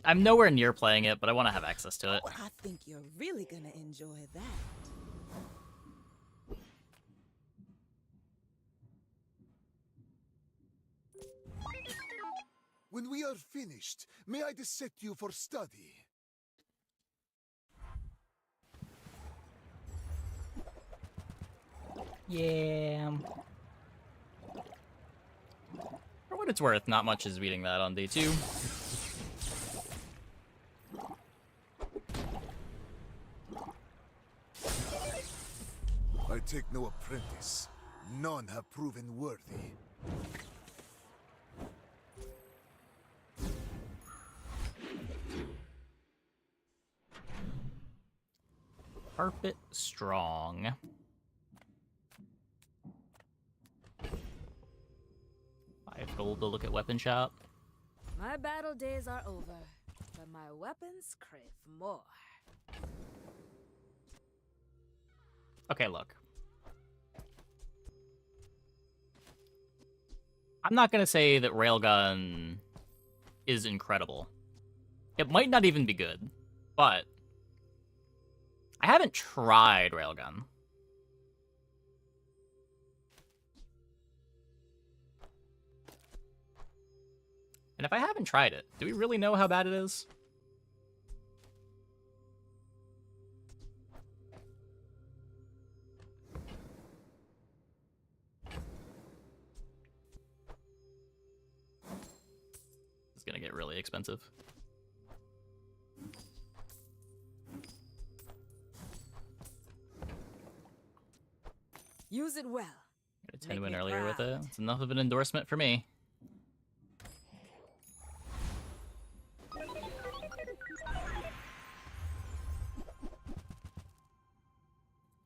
I'm nowhere near playing it, but I want to have access to it. Oh, I think you're really gonna enjoy that. When we are finished, may I dissect you for study? Yeah. For what it's worth, not much is beating that on day 2. I take no apprentice. None have proven worthy. Carpet strong. 5 gold to look at weapon shop. My battle days are over, but my weapons crave more. Okay, look. I'm not gonna say that Railgun is incredible. It might not even be good, but I haven't tried Railgun. And if I haven't tried it, do we really know how bad it is? It's gonna get really expensive. Use it well. Got a 10 win earlier with it. It's enough of an endorsement for me.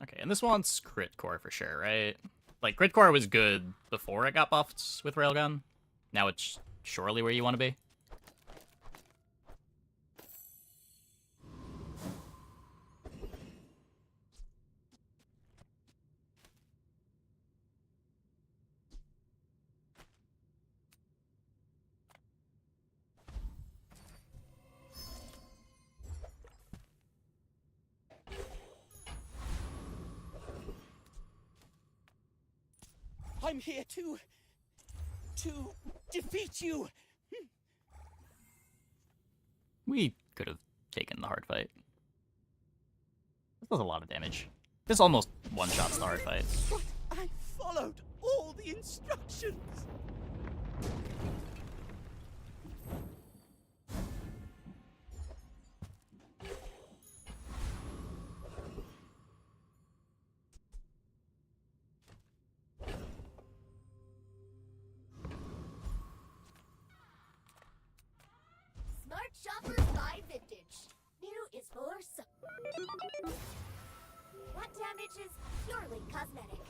Okay, and this wants crit core for sure, right? Like, crit core was good before it got buffed with Railgun. Now it's surely where you want to be. I'm here to defeat you. We could have taken the hard fight. This does a lot of damage. This almost one-shots the hard fight. But I followed all the instructions. Smart shoppers buy vintage. New is for some. That damage is purely cosmetic.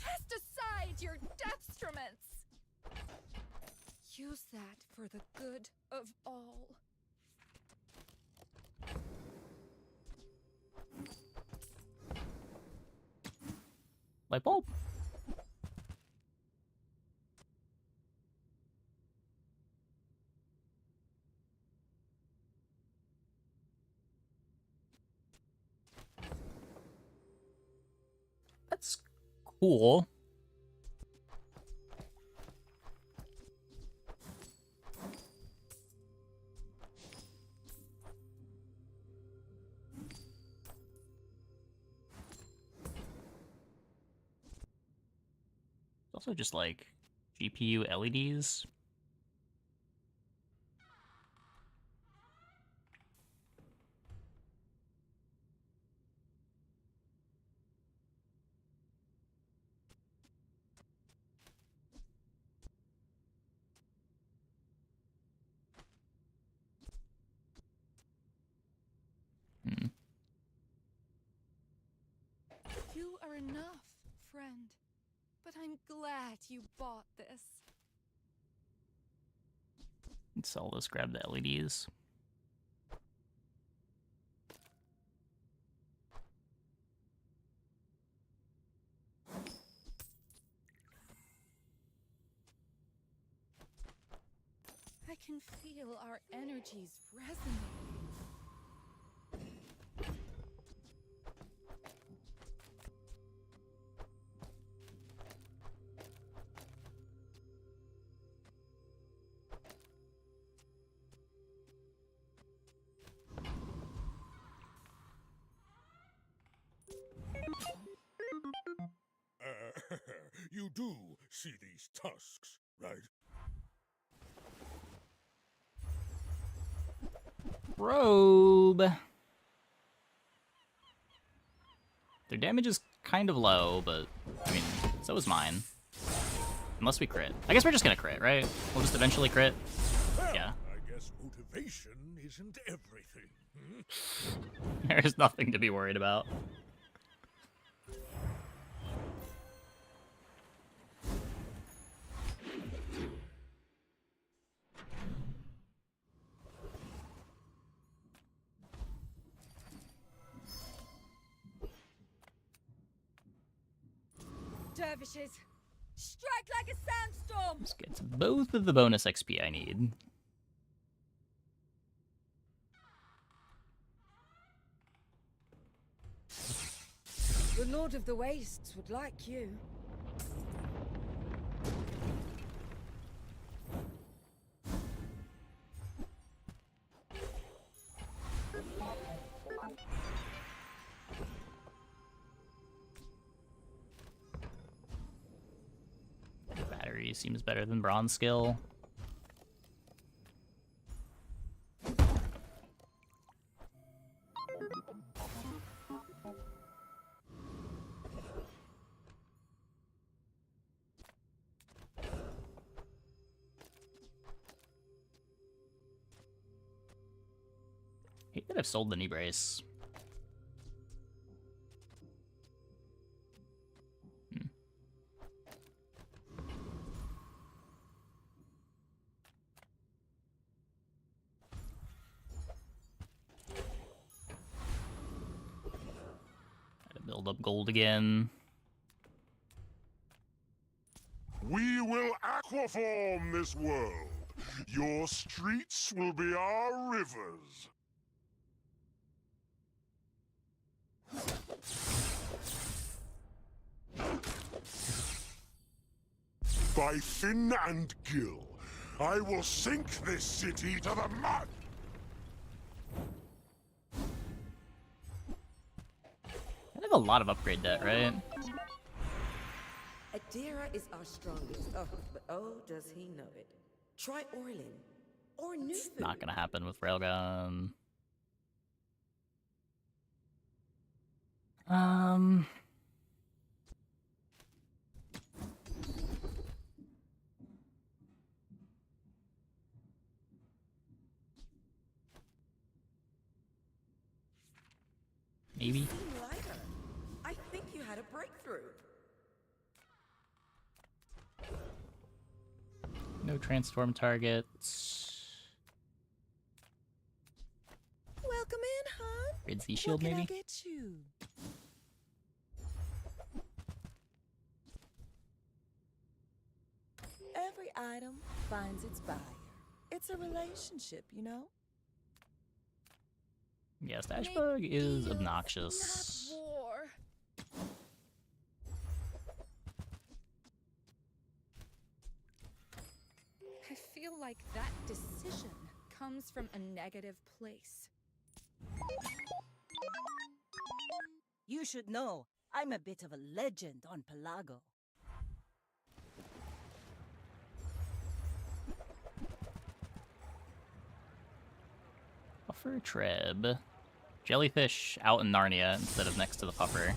Cast aside your destruments. Use that for the good of all. Light bulb. That's cool. Also just like GPU LEDs. You are enough, friend. But I'm glad you bought this. Let's all just grab the LEDs. I can feel our energies resonating. You do see these tusks, right? Robe. Their damage is kind of low, but I mean, so is mine. Unless we crit. I guess we're just gonna crit, right? We'll just eventually crit. Well, Yeah. I guess motivation isn't everything. There's nothing to be worried about. Dervishes, strike like a sandstorm! This gets both of the bonus XP I need. The Lord of the Wastes would like you. Battery seems better than bronze skill. I hate that I've sold the knee brace. Gotta build up gold again. We will aquaform this world. Your streets will be our rivers. By fin and gill, I will sink this city to the mud. I have a lot of upgrade debt, right? Adira is our strongest. Oh, but oh, does he know it. Try Orlin. Or Nufu. Not gonna happen with Railgun. Maybe. You seem lighter. I think you had a breakthrough. No transform targets. Welcome in, hon. Red Z shield, what can maybe? I get you? Every item finds its buyer. It's a relationship, you know? Yeah, Stash Bug is obnoxious. Not war. I feel like that decision comes from a negative place. You should know, I'm a bit of a legend on Pelago. Puffer Treb. Jellyfish out in Narnia instead of next to the puffer.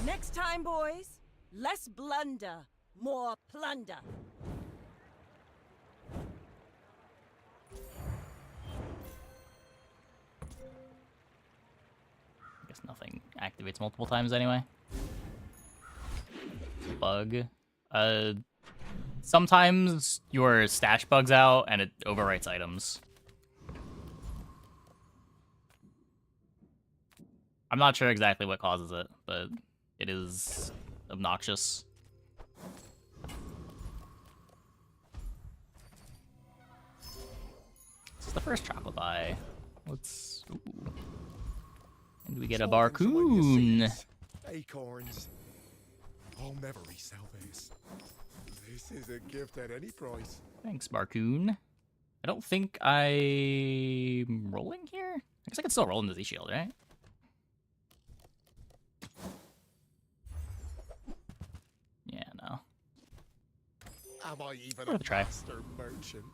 Next time, boys, less blunder, more plunder. I guess nothing activates multiple times anyway. Bug. Sometimes your stash bugs out and it overwrites items. I'm not sure exactly what causes it, but it is obnoxious. This is the first chocolate buy. Let's... Ooh. And we get a Barcoon. Acorns. I'll never resell this. This is a gift at any price. Thanks, Barcoon. I don't think I'm rolling here? I guess I can still roll into Z-Shield, right? Yeah, no. Am I even Worth a try. master merchant?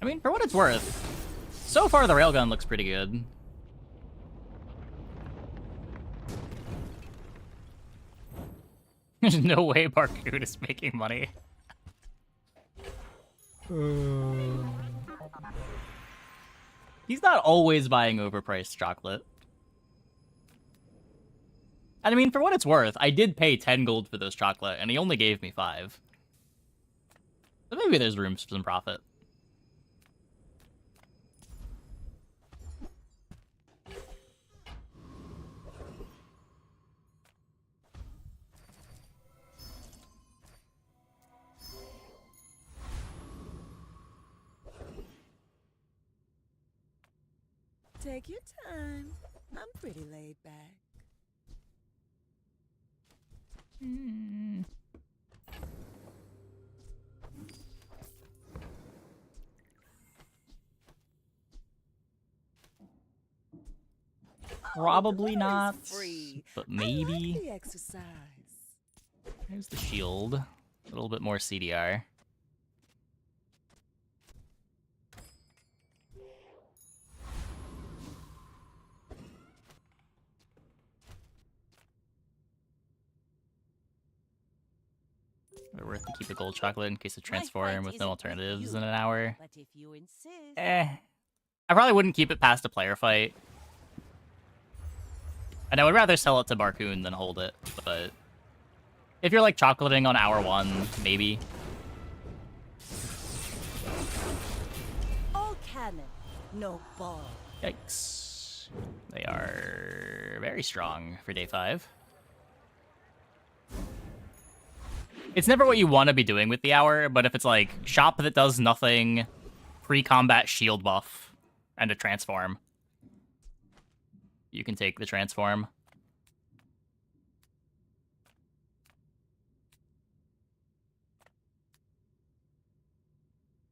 I mean, for what it's worth, so far the railgun looks pretty good. There's no way Barcoon is making money. He's not always buying overpriced chocolate. And I mean, for what it's worth, I did pay 10 gold for those chocolate, and he only gave me 5. So maybe there's room for some profit. Take your time. I'm pretty laid back. Probably not, free. but I like maybe. the exercise. There's the shield. A little bit more CDR. Worth to keep a gold chocolate in case of transform with no alternatives in an hour. But if you insist. I probably wouldn't keep it past a player fight. And I would rather sell it to Barcoon than hold it, but if you're like chocolating on hour 1, maybe. All cannon, no ball. Yikes. They are very strong for day 5. It's never what you want to be doing with the hour, but if it's like shop that does nothing, pre-combat shield buff, and a transform, you can take the transform.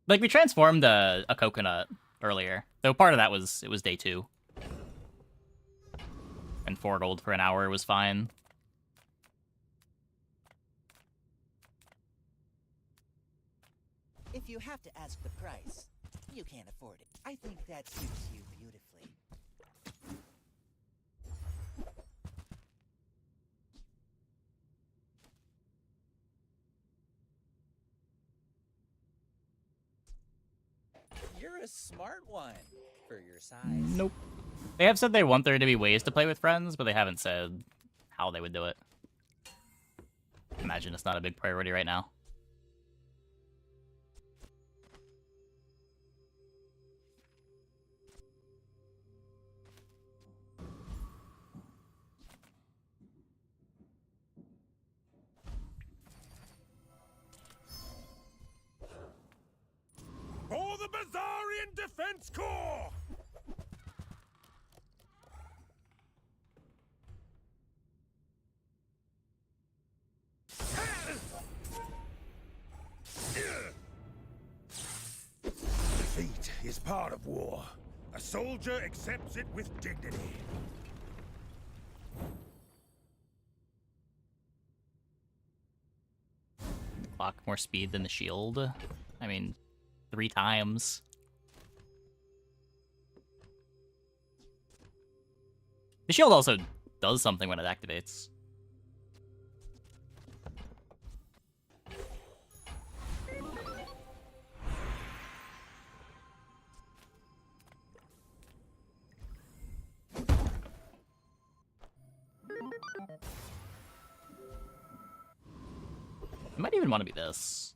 Like, we transformed a coconut earlier, though part of that was, it was day 2. And 4 gold for an hour was fine. If you have to ask the price, you can't afford it. I think that suits you beautifully. You're a smart one for your size. Nope. They have said they want there to be ways to play with friends, but they haven't said how they would do it. Imagine it's not a big priority right now. For the Bazarian Defense Corps! is part of war. A soldier accepts it with dignity. Clock more speed than the shield. I mean, 3 times. The shield also does something when it activates. It might even want to be this.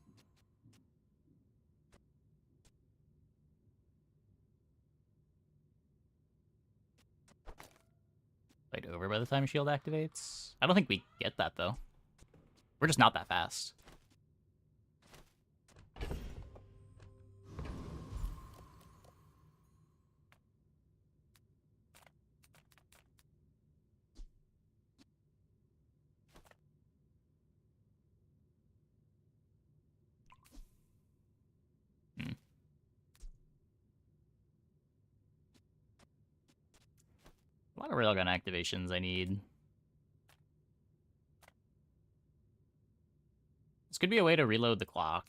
Fight over by the time shield activates. I don't think we get that though. We're just not that fast. A lot of railgun activations I need. This could be a way to reload the clock.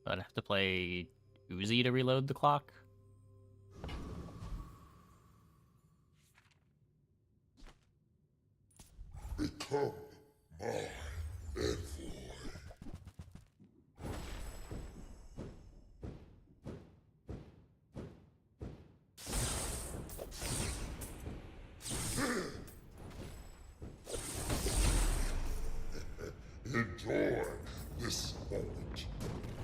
But I'd have to play Uzi to reload the clock. Become my envoy. Enjoy this moment.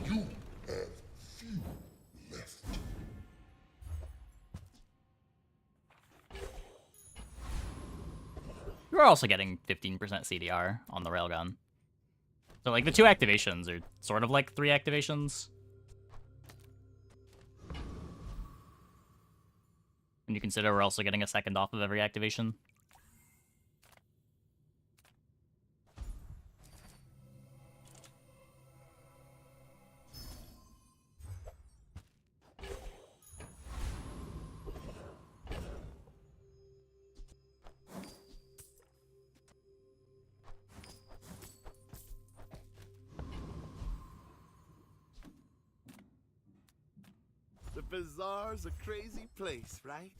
You have few left. You're also getting 15% CDR on the railgun. So, like, the 2 activations are sort of like 3 activations. And you consider we're also getting a second off of every activation. The bazaar's a crazy place, right?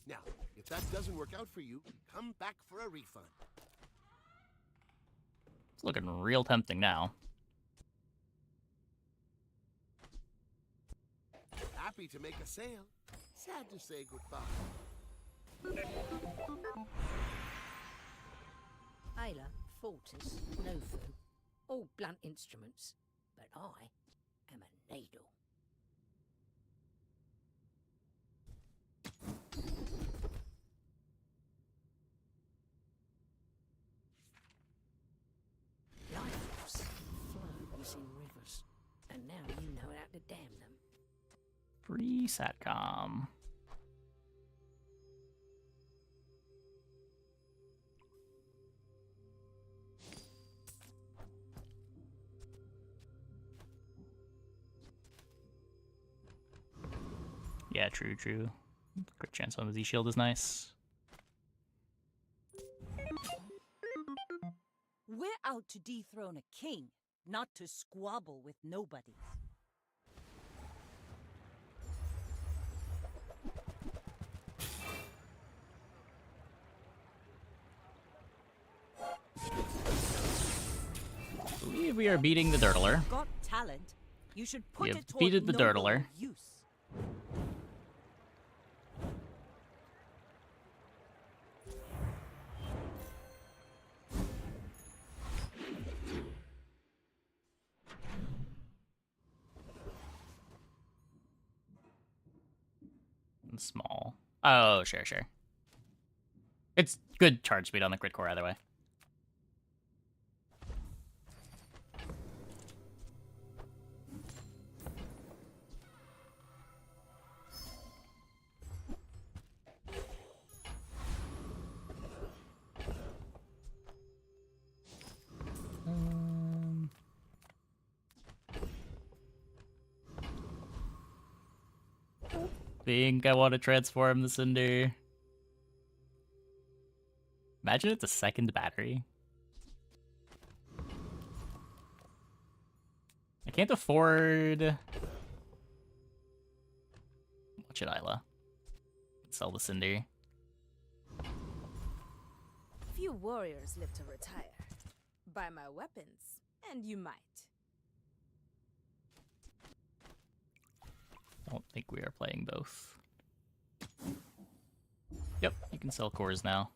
Now, if that doesn't work out for you, come back for a refund. It's looking real tempting now. Happy to make a sale. Sad to say goodbye. Ayla, Fortis, Nofu, all blunt instruments, but I am a needle. Life flows in rivers, and now you know how to dam them. Free SATCOM. Yeah, true. Crit chance on the Z shield is nice. We're out to dethrone a king, not to squabble with nobodies. I believe we are beating the Dirtler. Got talent. You should put We it have toward defeated the noble Dirtler. use. Small. Oh, sure. It's good charge speed on the crit core either way. think I want to transform the Cinder. Imagine it's a second battery. I can't afford... Watch it, Isla. Sell the Cinder. Few warriors live to retire. Buy my weapons, and you might. Don't think we are playing both. Yep, you can sell cores now.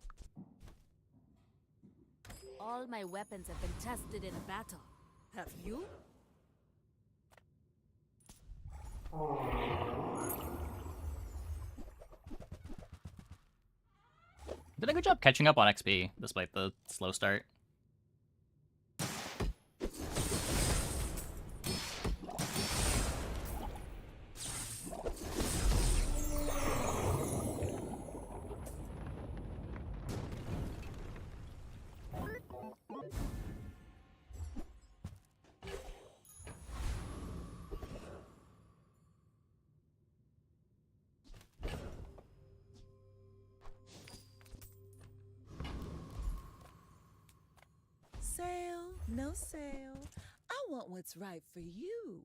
All my weapons have been tested in battle. Have you? Did a good job catching up on XP, despite the slow start. Sale, no sale. I want what's right for you.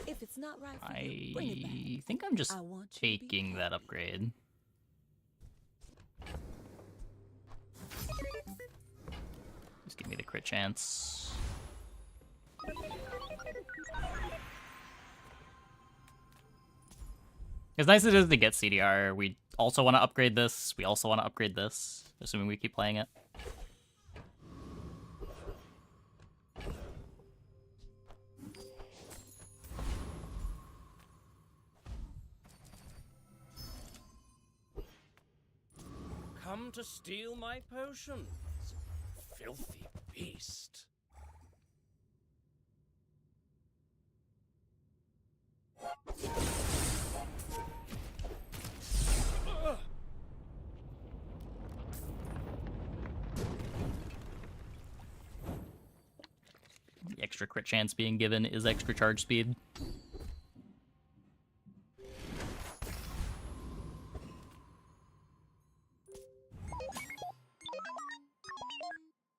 If it's not right for you, bring it back. I think I'm just I want you to be taking that upgrade. Just give me the crit chance. As nice as it is to get CDR, we also want to upgrade this. We also want to upgrade this, assuming we keep playing it. Come to steal my potions, filthy beast. The extra crit chance being given is extra charge speed.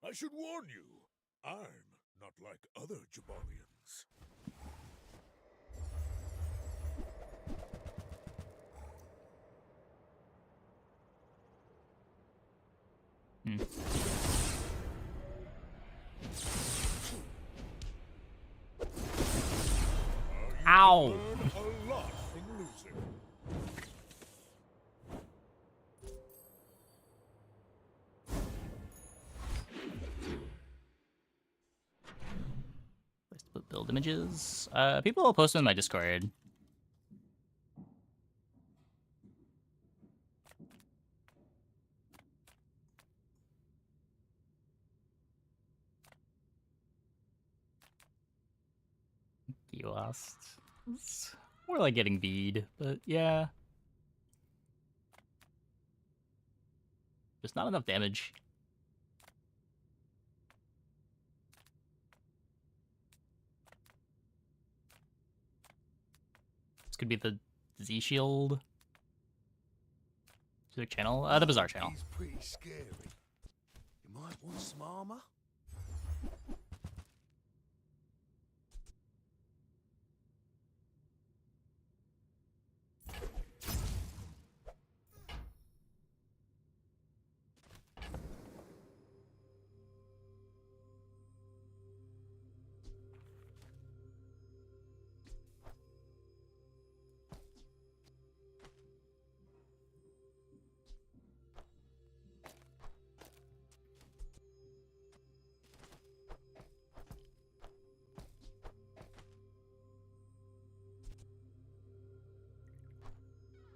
I should warn you, I'm not like other Jabalians. Ow! Learn a lot from losing. Let's put build images. People will post them in my Discord. You lost. It's more like getting V'd, but yeah. Just not enough damage. This could be the Z Shield. Specific channel? The Bazaar channel. He's pretty scary. You might want some armor.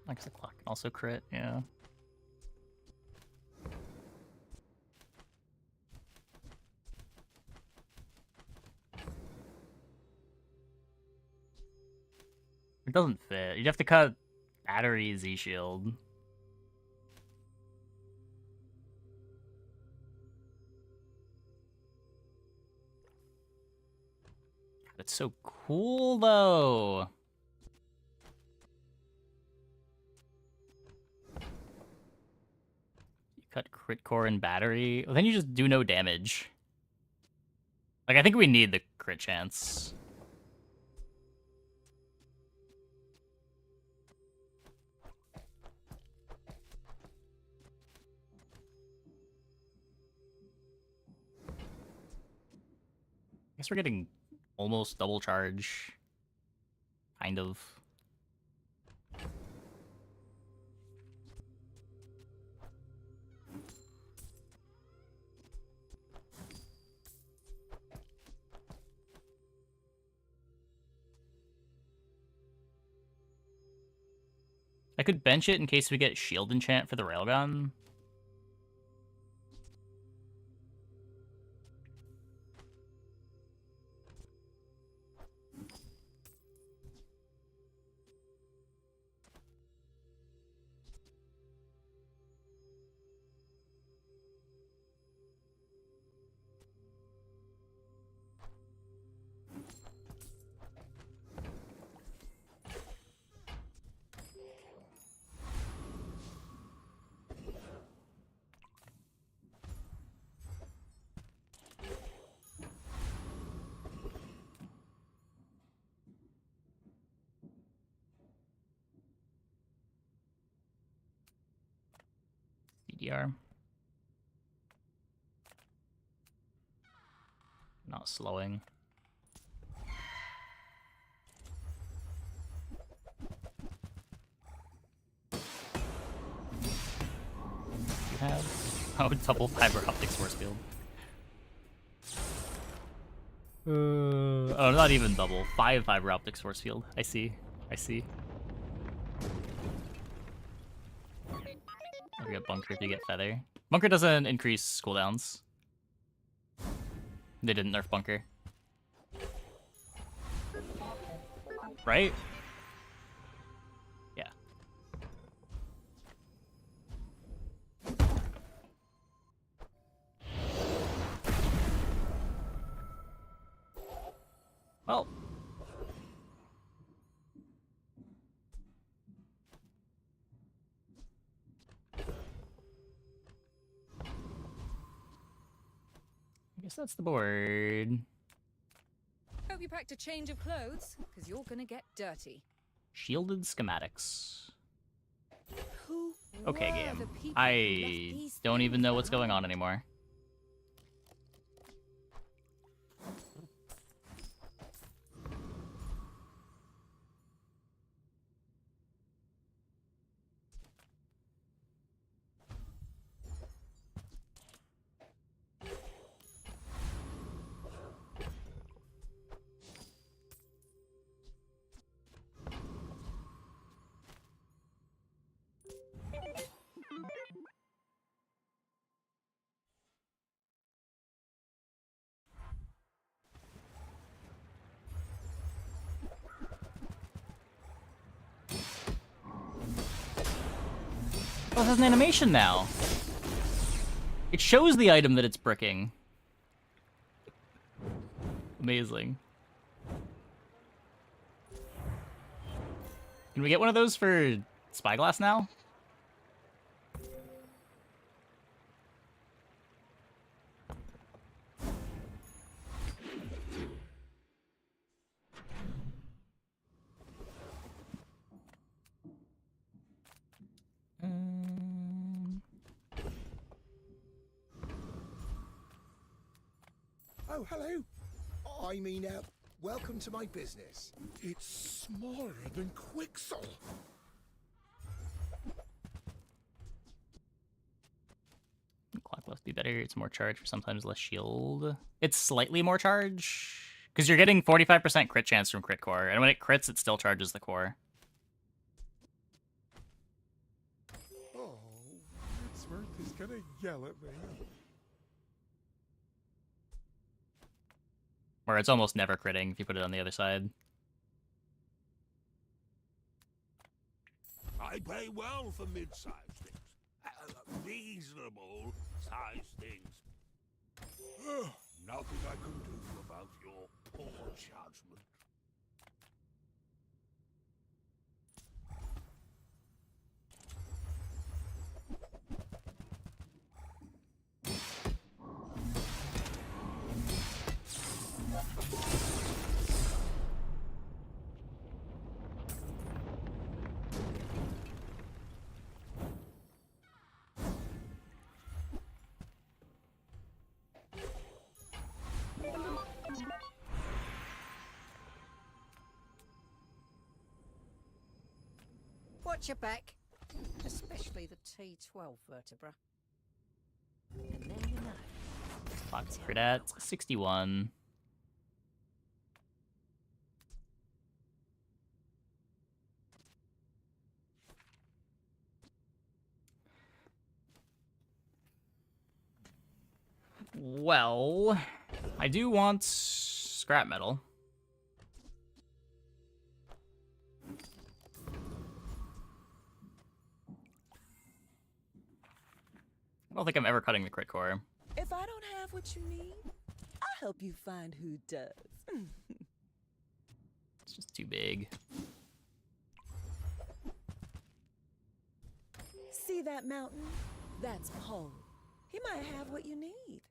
I guess the clock can also crit, yeah. It doesn't fit. You'd have to cut battery Z shield. It's so cool, though. You cut crit core and battery. Well, then you just do no damage. Like, I think we need the crit chance. I guess we're getting almost double charge. Kind of. I could bench it in case we get shield enchant for the railgun. CDR. Not slowing. You have? Oh, double fiber optics force field. Oh, not even double. 5 fiber optics force field. I see. I see. We get bunker if you get feather. Bunker doesn't increase cooldowns. They didn't nerf bunker. Right? Yeah. Well. I guess that's the board. Hope you packed a change of clothes, because you're gonna get dirty. Shielded schematics. Who Okay, were game. the people who left I these don't things even know what's behind? going on anymore. Oh, it has an animation now. It shows the item that it's bricking. Amazing. Can we get one of those for Spyglass now? Oh, hello. I mean, welcome to my business. It's smaller than Quixel. Clock must be better. It's more charge for sometimes less shield. It's slightly more charge. Because you're getting 45% crit chance from crit core. And when it crits, it still charges the core. Oh, Ritzworth is gonna yell at me. Where it's almost never critting if you put it on the other side. I pay well for mid-sized things. Reasonable sized things. Nothing I can do about your Poor judgment. Watch your back, especially the T12 vertebra. And now you know. Clock's crit at 61. Well, I do want scrap metal. I don't think I'm ever cutting the crit core. If I don't have what you need, I'll help you find who does. It's just too big. See that mountain? That's Poe. He might have what you need.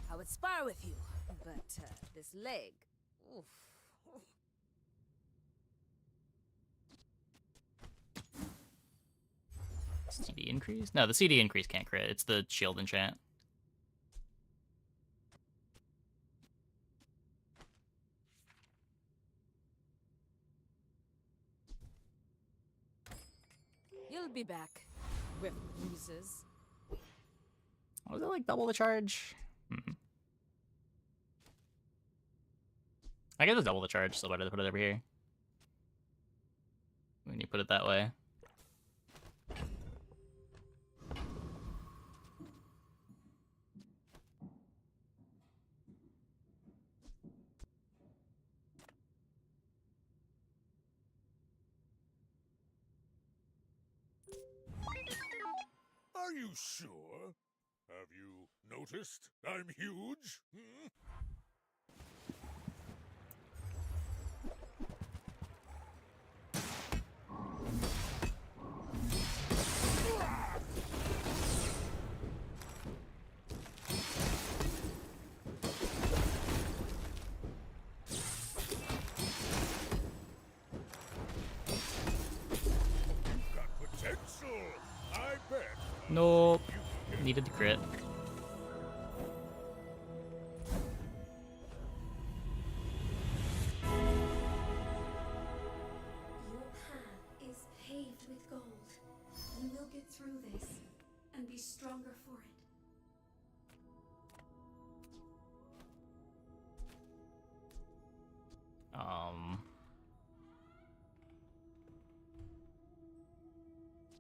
I would spar with you, but this leg. Oof. CD increase? No, the CD increase can't crit. It's the shield enchant. You'll be back with bruises. Was it like double the charge? I guess it's double the charge, so better to put it over here. When you put it that way. Are you sure? Have you noticed I'm huge? Hmm? Got potential, I bet. Nope. Needed to crit. Your path is paved with gold. You will get through this and be stronger for it.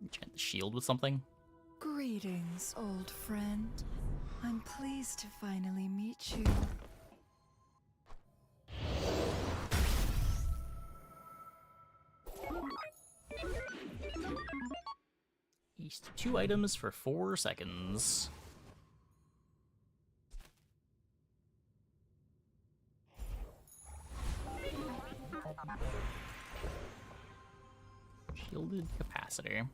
Enchant the shield with something. Greetings, old friend. I'm pleased to finally meet you. East 2 items for 4 seconds. Shielded capacitor.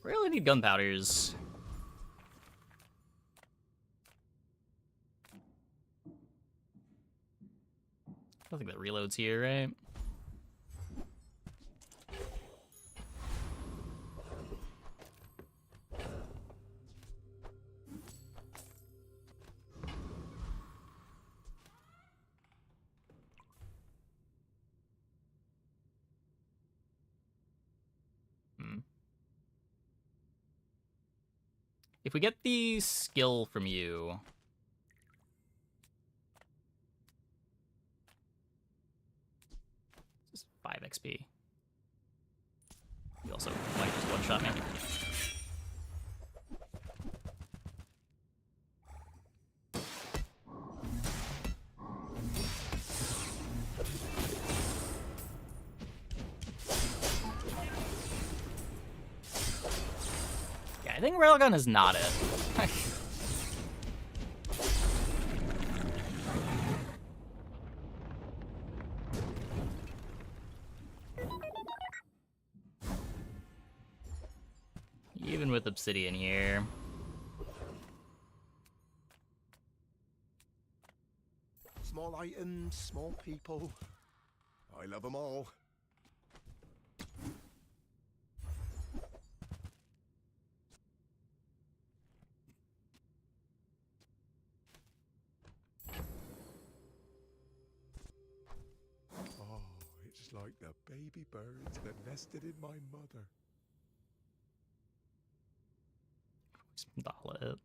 Really need gunpowders. I don't think that reloads here, right? If we get the skill from you... Just 5 XP. You also might just one-shot me. I think railgun is not it. Even with obsidian here. Small items, small people. I love them all. Oh, it's like the baby birds that nested in my mother. Dollar.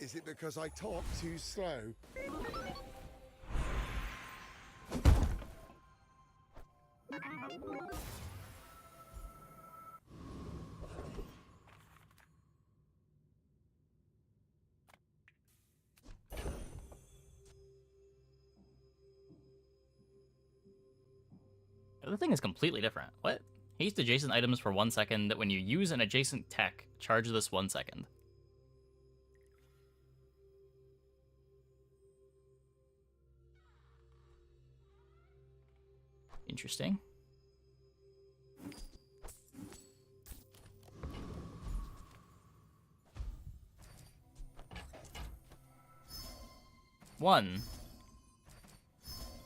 Is it because I talk too slow? The other thing is completely different. What? Haste adjacent items for 1 second that when you use an adjacent tech, charge this 1 second. Interesting. One.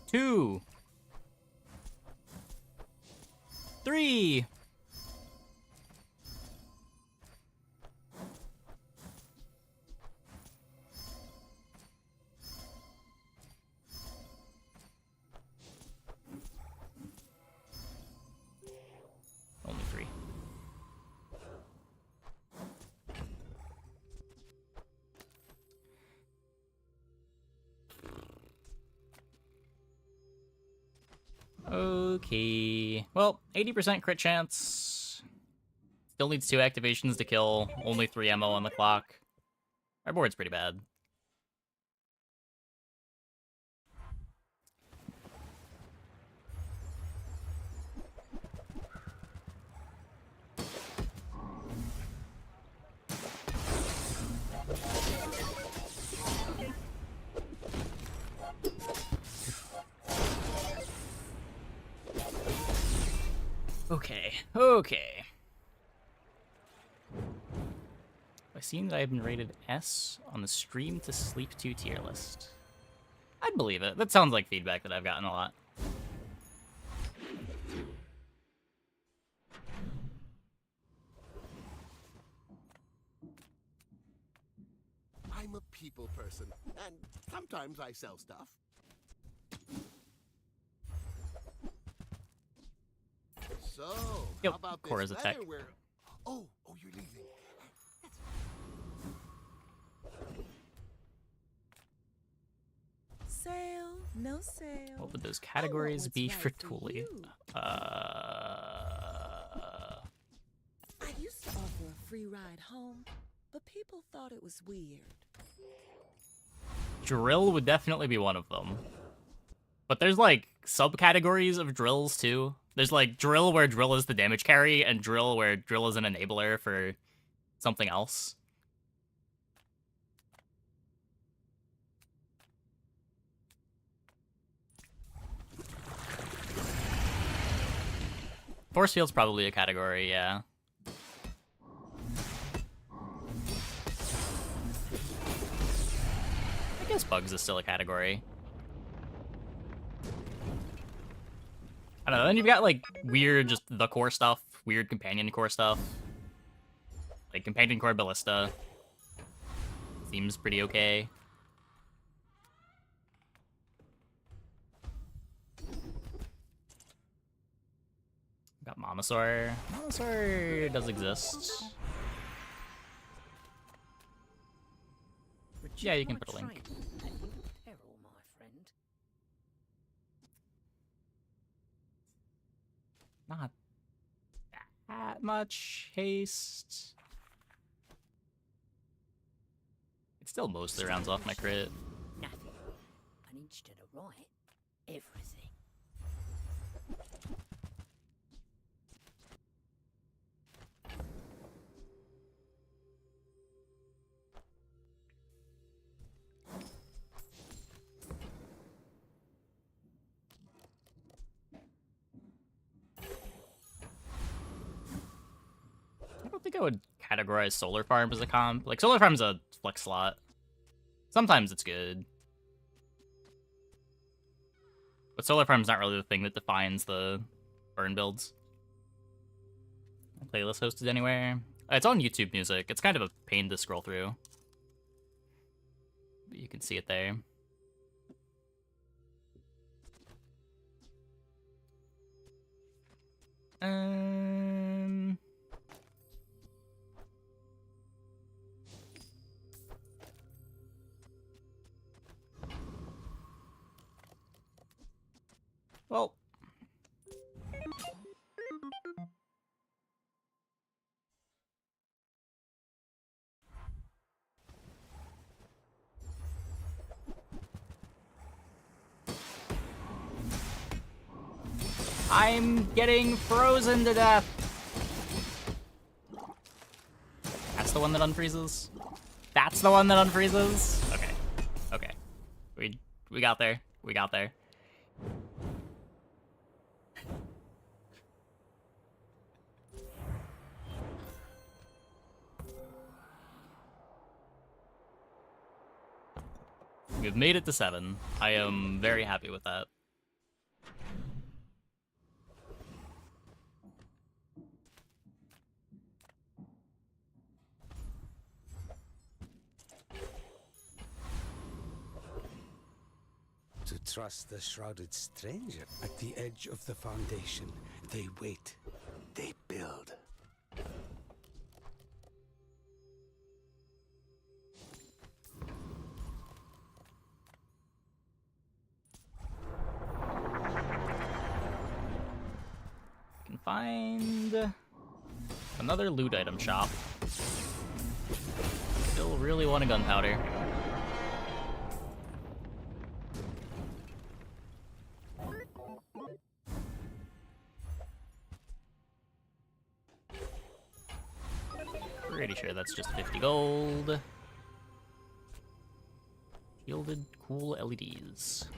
Two. 3. Only 3. Okay. Well, 80% crit chance. Still needs 2 activations to kill. Only 3 ammo on the clock. Our board's pretty bad. Okay. I've seen that I've been rated S on the Stream to Sleep 2 tier list. I'd believe it. That sounds like feedback that I've gotten a lot. I'm a people person, and sometimes I sell stuff. So, Yep, how about core this is a tech. weather where... Oh, you're leaving. Sale, no sale. What would those categories what's be right for for Dooley? you. I used to offer a free ride home, but people thought it was weird. Drill would definitely be one of them. But there's like subcategories of drills too. There's like drill where drill is the damage carry, and drill where drill is an enabler for something else. Force field's probably a category, yeah. I guess bugs is still a category. I don't know, then you've got like weird, just the core stuff, weird companion core stuff. Like companion core ballista. Seems pretty okay. Got Momosaur. Momosaur does exist. Yeah, you can put a link. Peril, my friend. Not that much haste. It still mostly rounds off my crit. Nothing. An inch to the right. Everything. think I would categorize Solar Farm as a comp. Like, Solar Farm's a flex slot. Sometimes it's good. But Solar Farm's not really the thing that defines the burn builds. Playlist hosted anywhere. It's on YouTube Music. It's kind of a pain to scroll through. But you can see it there. Well. I'm getting frozen to death. That's the one that unfreezes? That's the one that unfreezes? Okay. Okay. We got there. We got there. We've made it to 7. I am very happy with that. To trust the shrouded stranger at the edge of the foundation, they wait, they build. Can find another loot item shop. Still really want a gunpowder. Pretty sure that's just 50 gold. Shielded cool LEDs.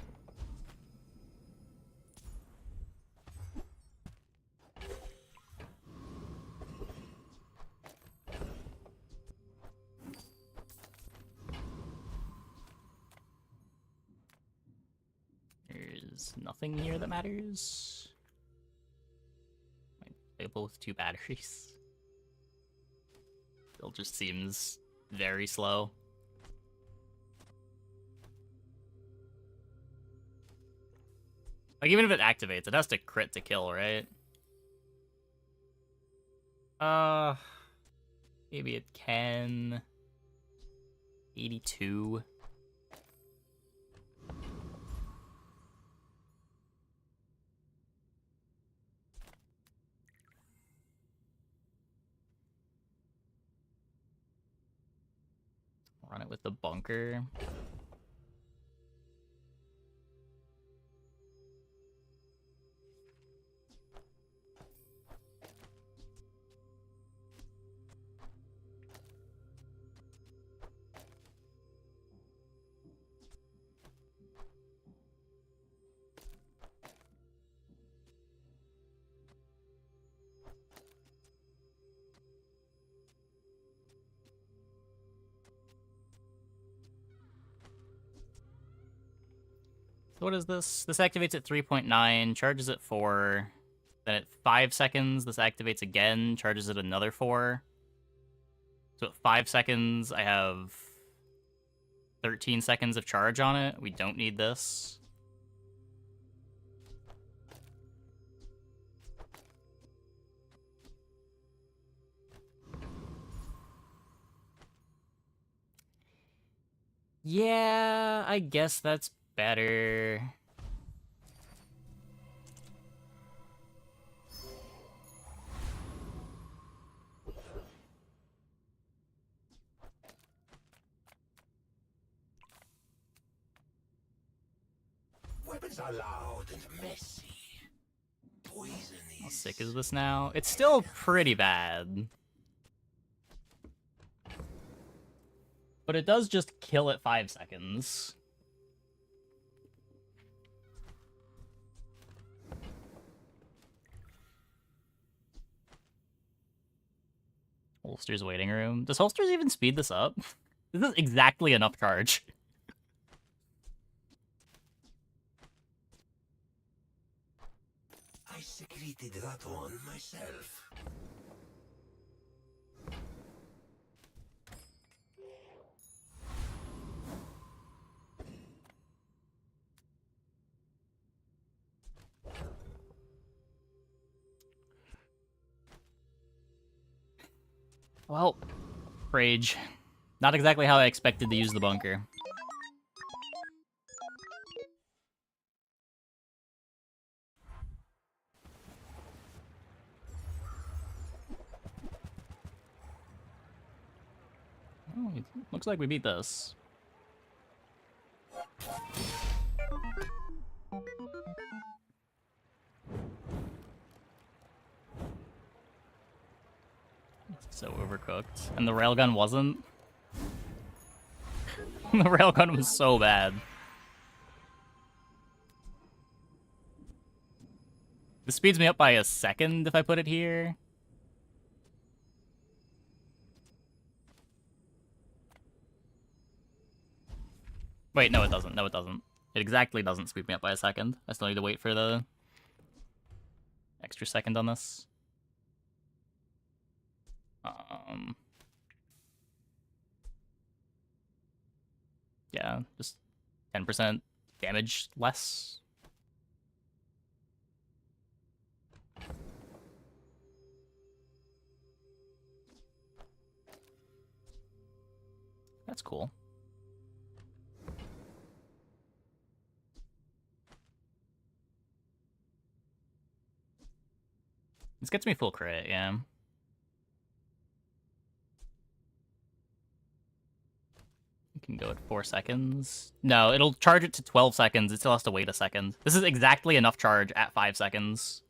There's nothing here that matters. Playable with 2 batteries. It just seems very slow. Like, even if it activates, it has to crit to kill, right? Maybe it can. 82. Run it with the bunker. So what is this? This activates at 3.9, charges at 4. Then at 5 seconds, this activates again, charges at another 4. So at 5 seconds, I have 13 seconds of charge on it. We don't need this. Yeah, I guess that's better. Weapons are loud and messy. Poison. How sick is this now? It's still pretty bad. But it does just kill at 5 seconds. Holster's waiting room. Does Holster's even speed this up? This is exactly enough charge. I secreted that one myself. Well, rage. Not exactly how I expected to use the bunker. Oh, it looks like we beat this. So overcooked. And the railgun wasn't? The railgun was so bad. This speeds me up by a second if I put it here. Wait, no it doesn't. No it doesn't. It exactly doesn't speed me up by a second. I still need to wait for the extra second on this. Yeah, just 10% damage less. That's cool. This gets me full crit, yeah. You can go at 4 seconds. No, it'll charge it to 12 seconds. It still has to wait a second. This is exactly enough charge at 5 seconds.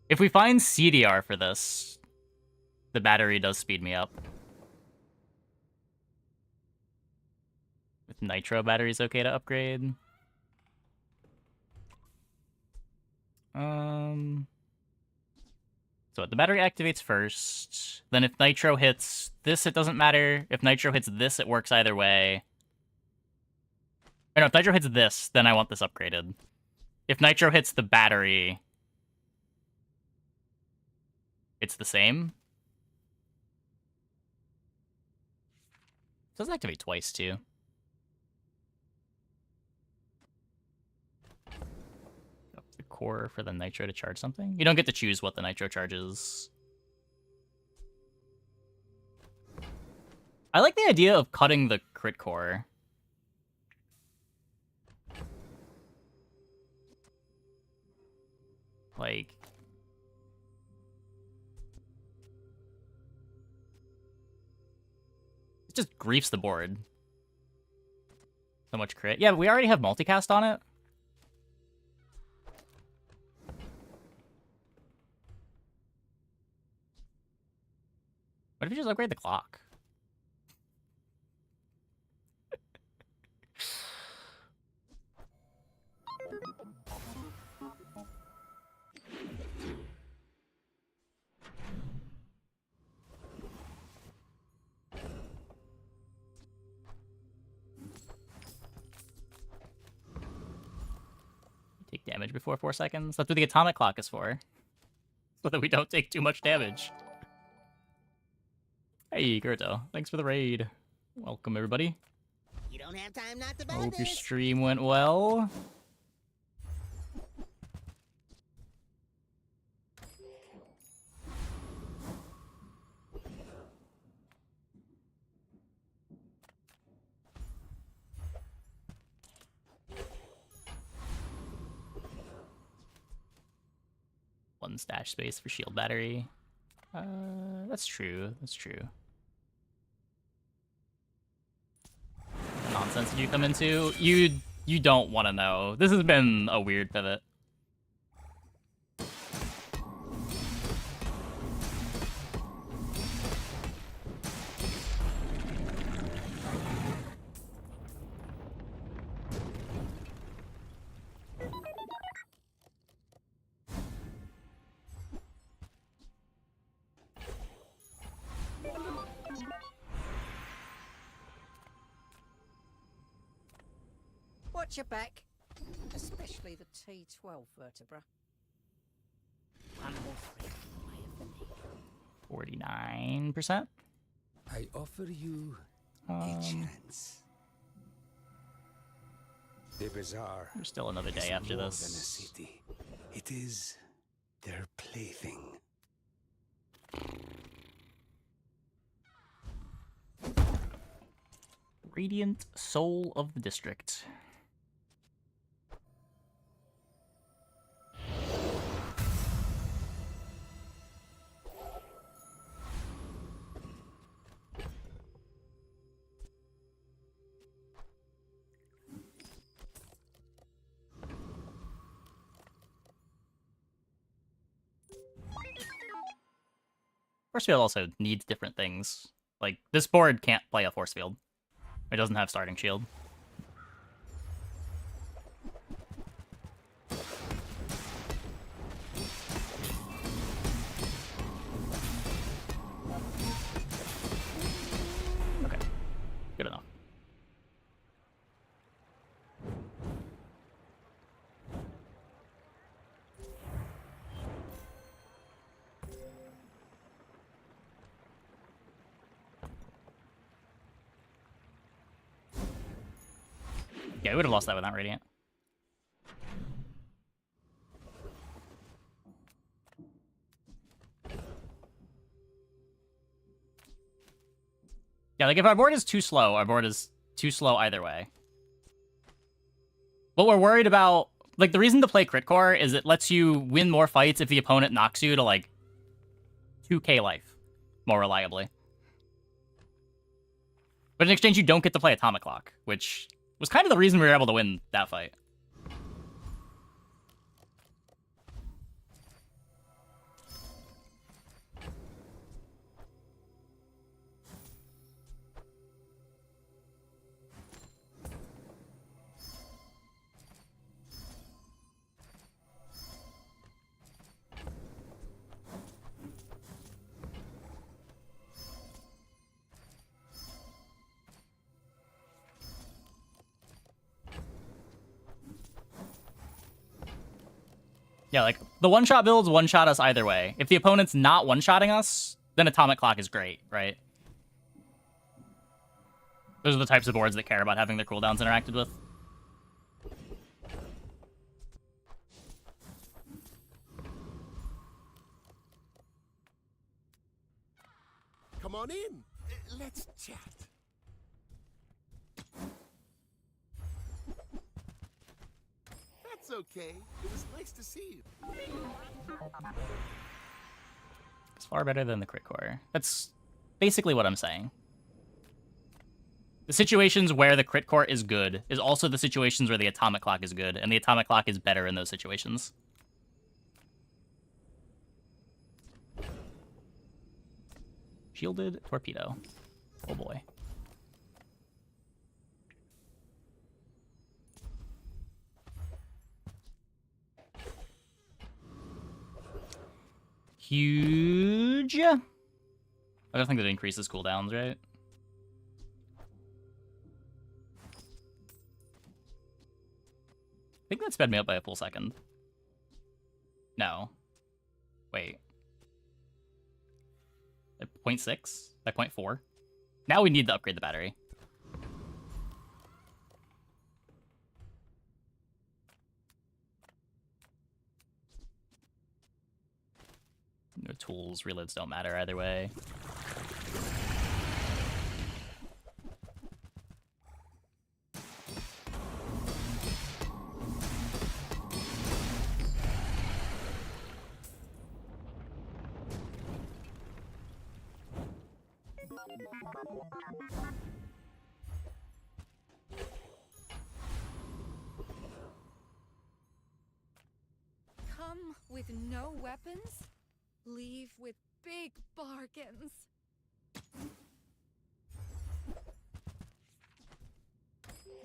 If we find CDR for this, the battery does speed me up. With nitro batteries okay to upgrade. So the battery activates first. Then if nitro hits this, it doesn't matter. If nitro hits this, it works either way. Or no, if nitro hits this, then I want this upgraded. If nitro hits the battery, it's the same. It does activate twice, too. The core for the nitro to charge something? You don't get to choose what the nitro charges. I like the idea of cutting the crit core. Like... it just griefs the board. So much crit. Yeah, but we already have multicast on it. What if you just upgrade the clock? Take damage before 4 seconds. That's what the atomic clock is for. So that we don't take too much damage. Hey, Gerto. Thanks for the raid. Welcome, everybody. You don't have time not to buy Hope your this. stream went well. One stash space for shield battery. That's true. That's true. What nonsense did you come into? You don't want to know. This has been a weird pivot. Watch your back, especially the T12 vertebra. One more thread in the way of the knee. 49%. I offer you a chance. The bazaar. There's still another day is after more this. than a city. It is their plaything. Radiant Soul of the District. Force field also needs different things. Like, this board can't play a force field. It doesn't have starting shield. Okay. Good enough. Yeah, we would have lost that without Radiant. Yeah, like if our board is too slow, our board is too slow either way. What we're worried about, like the reason to play Crit Core is it lets you win more fights if the opponent knocks you to like 2k life more reliably. But in exchange, you don't get to play Atomic Clock, which was kind of the reason we were able to win that fight. Yeah, like, the one-shot builds one-shot us either way. If the opponent's not one-shotting us, then Atomic Clock is great, right? Those are the types of boards that care about having their cooldowns interacted with. Come on in. Let's chat. That's okay. It was nice to see you. It's far better than the Crit Core. That's basically what I'm saying. The situations where the Crit Core is good is also the situations where the Atomic Clock is good, and the Atomic Clock is better in those situations. Shielded Torpedo. Oh boy. Huge. I don't think that increases cooldowns, right? I think that sped me up by a full second. No. Wait. At 0.6? At 0.4? Now we need to upgrade the battery. No tools, reloads don't matter either way. Come with no weapons, leave with big bargains.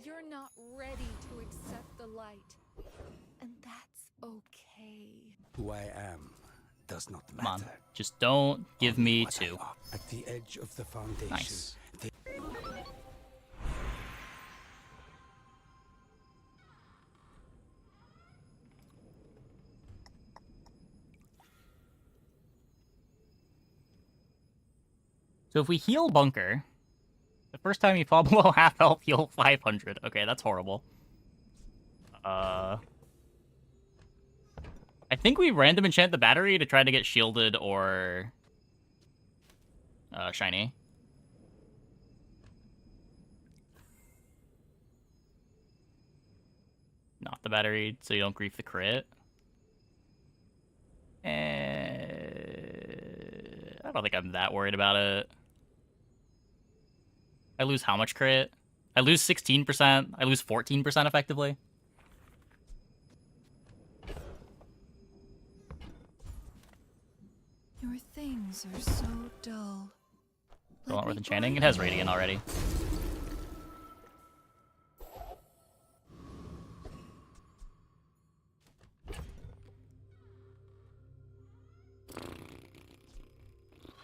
You're not ready to accept the light, and that's okay. Who I am does not matter. Come on, just don't give me two. At the edge of the foundation. Nice. So if we heal Bunker, the first time you fall below half health, heal 500. Okay, that's horrible. I think we random enchant the battery to try to get shielded or shiny. Not the battery, so you don't grief the crit. I don't think I'm that worried about it. I lose how much crit? I lose 16%. I lose 14% effectively. Your things are so dull. Still not worth enchanting. It has Radiant already.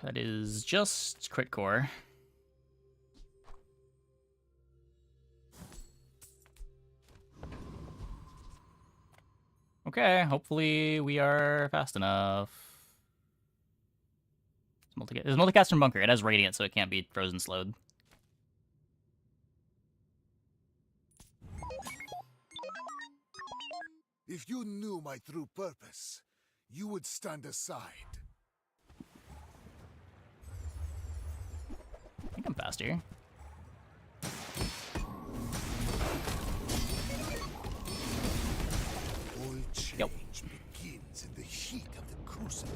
That is just crit core. Okay, hopefully we are fast enough. It's multicast from Bunker. It has Radiant, so it can't be frozen slowed. If you knew my true purpose, you would stand aside. I think I'm faster. All change begins in the heat of the crucible.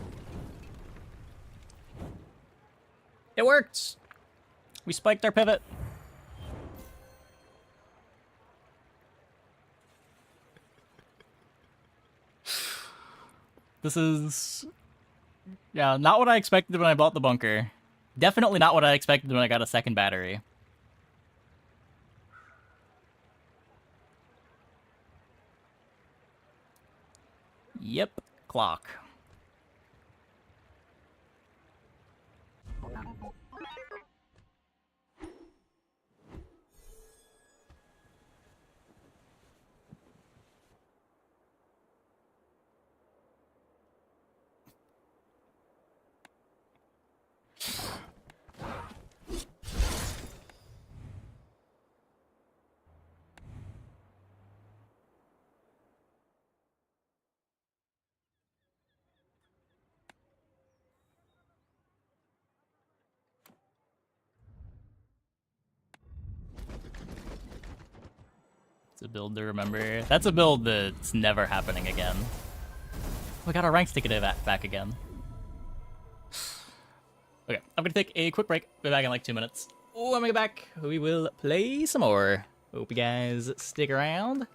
It worked! We spiked our pivot. This is... yeah, not what I expected when I bought the bunker. Definitely not what I expected when I got a second battery. Yep, clock. It's a build to remember. That's a build that's never happening again. We got our ranks ticket back again. Okay, I'm gonna take a quick break. Be back in like 2 minutes. Oh, when we get back, we will play some more. Hope you guys stick around.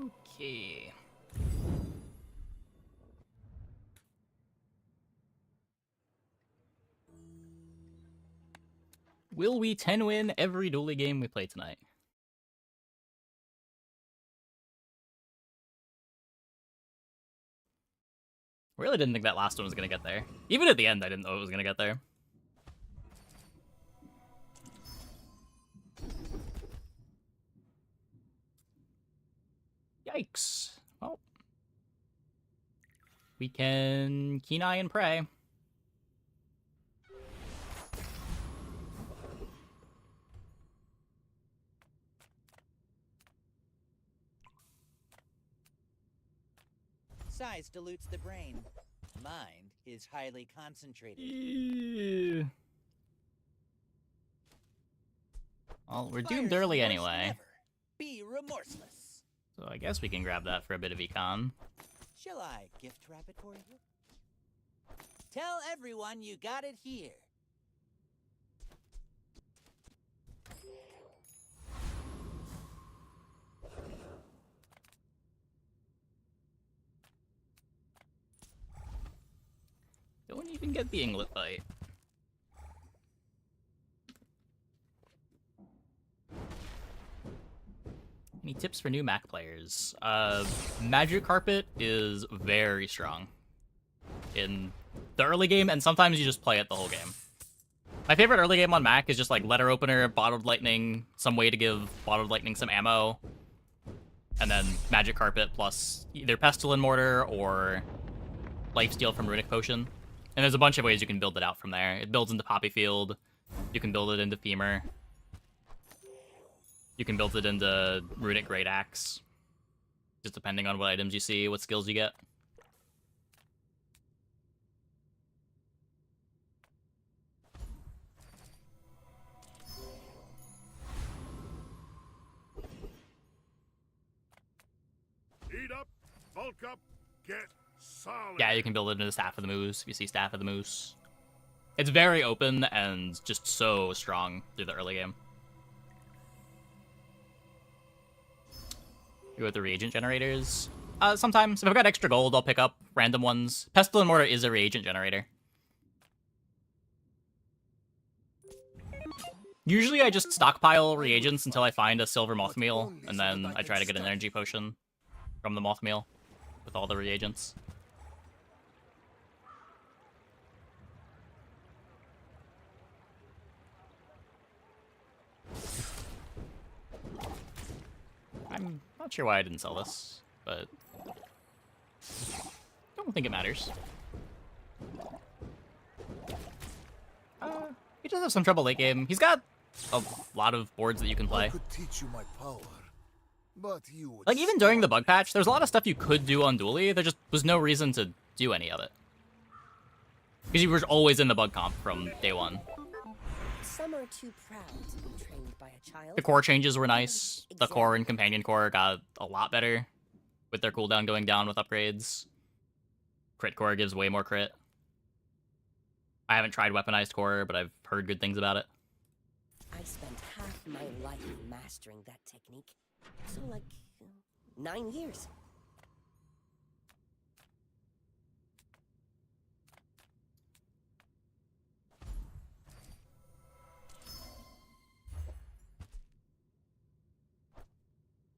Okay. Will we 10 win every Dooley game we play tonight? Really didn't think that last one was gonna get there. Even at the end, I didn't know it was gonna get there. Yikes. Well, we can keen eye and pray. Size dilutes the brain. Mind is highly concentrated. Yeah. Well, we're Fire's doomed early worse anyway. than ever. Be remorseless. So I guess we can grab that for a bit of econ. Shall I gift wrap it for you? Tell everyone you got it here. Don't even get the Inglet bite. Any tips for new Mac players? Magic Carpet is very strong in the early game, and sometimes you just play it the whole game. My favorite early game on Mac is just like Letter Opener, Bottled Lightning, some way to give Bottled Lightning some ammo, and then Magic Carpet plus either Pestilent Mortar or Lifesteal from Runic Potion. And there's a bunch of ways you can build it out from there. It builds into Poppy Field. You can build it into Femur. You can build it into Runic Great Axe. Just depending on what items you see, what skills you get. Eat up, bulk up, get solid. Yeah, you can build it into Staff of the Moose if you see Staff of the Moose. It's very open and just so strong through the early game. You go with the reagent generators. Sometimes, if I've got extra gold, I'll pick up random ones. Pestilent Mortar is a reagent generator. Usually I just stockpile reagents until I find a silver moth meal, and then I try to get an energy potion from the moth meal with all the reagents. I'm not sure why I didn't sell this, but don't think it matters. He does have some trouble late game. He's got a lot of boards that you can play. I could teach you my power, but you would Like, even during the bug patch, there's a lot of stuff you could do on Dooley. There just was no reason to do any of it. Because you were always in the bug comp from day one. Some are too proud to be trained by a child. The core changes were nice. The core and companion core got a lot better with their cooldown going down with upgrades. Crit core gives way more crit. I haven't tried weaponized core, but I've heard good things about it. I spent half my life mastering that technique. So, like, 9 years.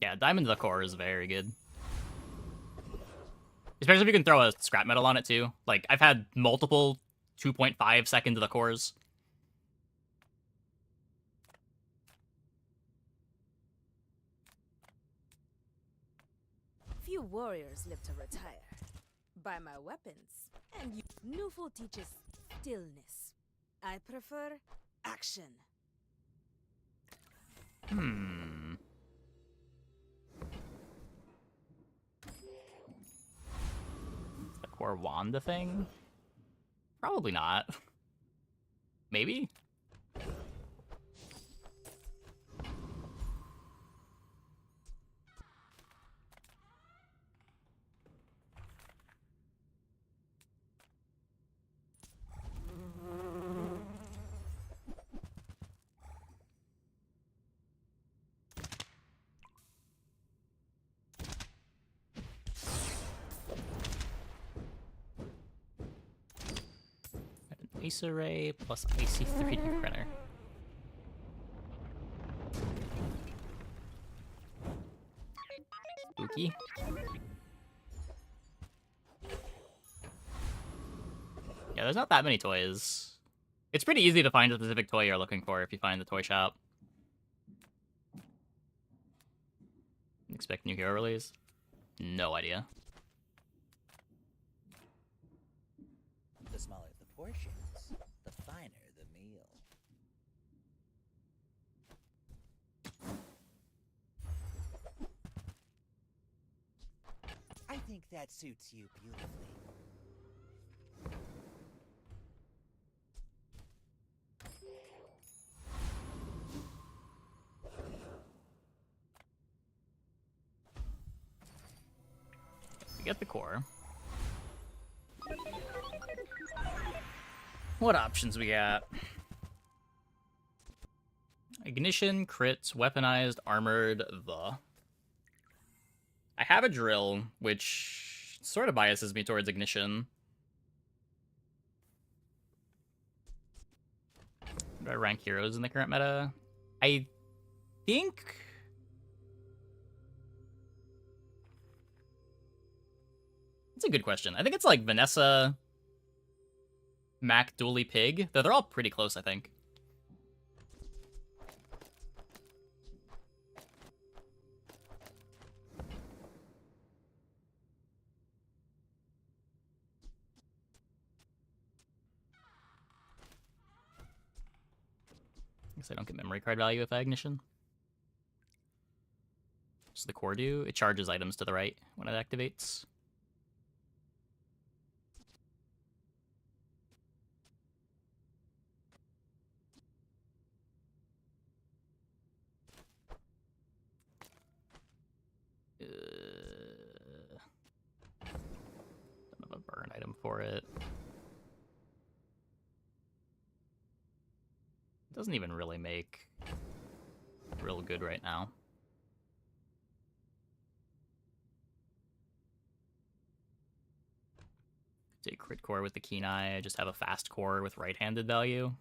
Yeah, Diamond to the Core is very good. Especially if you can throw a scrap metal on it too. Like, I've had multiple 2.5 second to the cores. Few warriors live to retire. Buy my weapons, and Newful teaches stillness. I prefer action. The core Wanda thing? Probably not. Maybe? Ice Ray plus Icy 3D printer. Spooky. Yeah, there's not that many toys. It's pretty easy to find a specific toy you're looking for if you find the toy shop. Expect new hero release? No idea. The smaller the portions, the finer the meal. I think that suits you beautifully. We get the core. What options we got? Ignition, crits, weaponized, armored, the. I have a drill, which sort of biases me towards ignition. Do I rank heroes in the current meta? I think... It's a good question. I think it's like Vanessa, Mac, Dooley, Pig. They're all pretty close, I think. I guess I don't get memory card value if I ignition. What's the core do? It charges items to the right when it activates. Don't have a burn item for it. Doesn't even really make real good right now. Take crit core with the keen eye. I just have a fast core with right-handed value.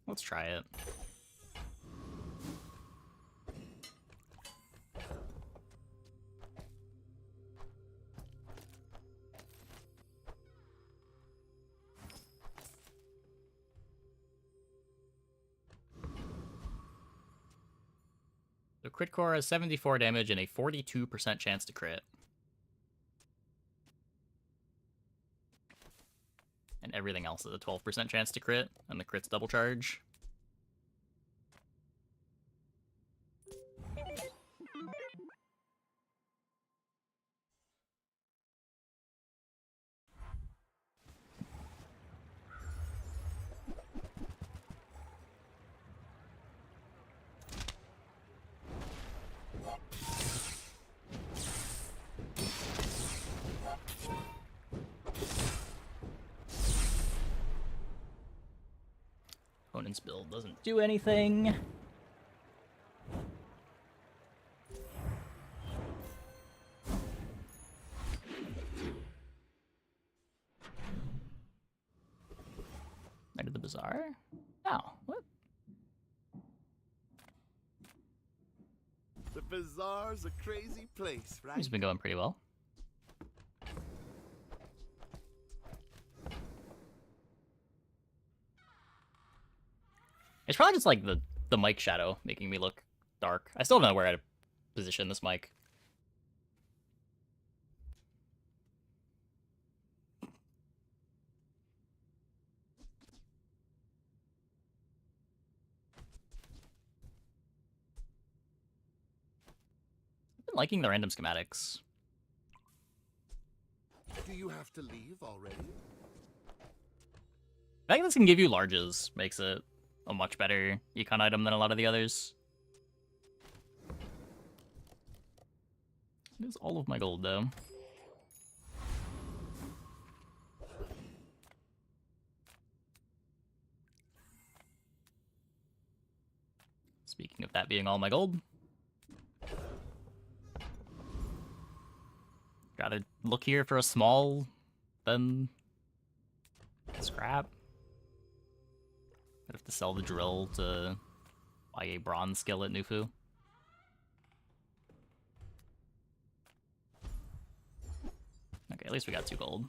Let's try it. So crit core has 74 damage and a 42% chance to crit. And everything else is a 12% chance to crit, and the crit's double charge. Opponent's build doesn't do anything. Night of the Bazaar? Oh, what? The bazaar's a crazy place, right? He's been going pretty well. It's probably just like the mic shadow making me look dark. I still don't know where to position this mic. I've been liking the random schematics. Do you have to leave already? The fact that this can give you larges makes it a much better econ item than a lot of the others. It is all of my gold, though. Speaking of that being all my gold. look here for a small, then scrap. I'd have to sell the drill to buy a bronze skillet, Nufu. Okay, at least we got 2 gold.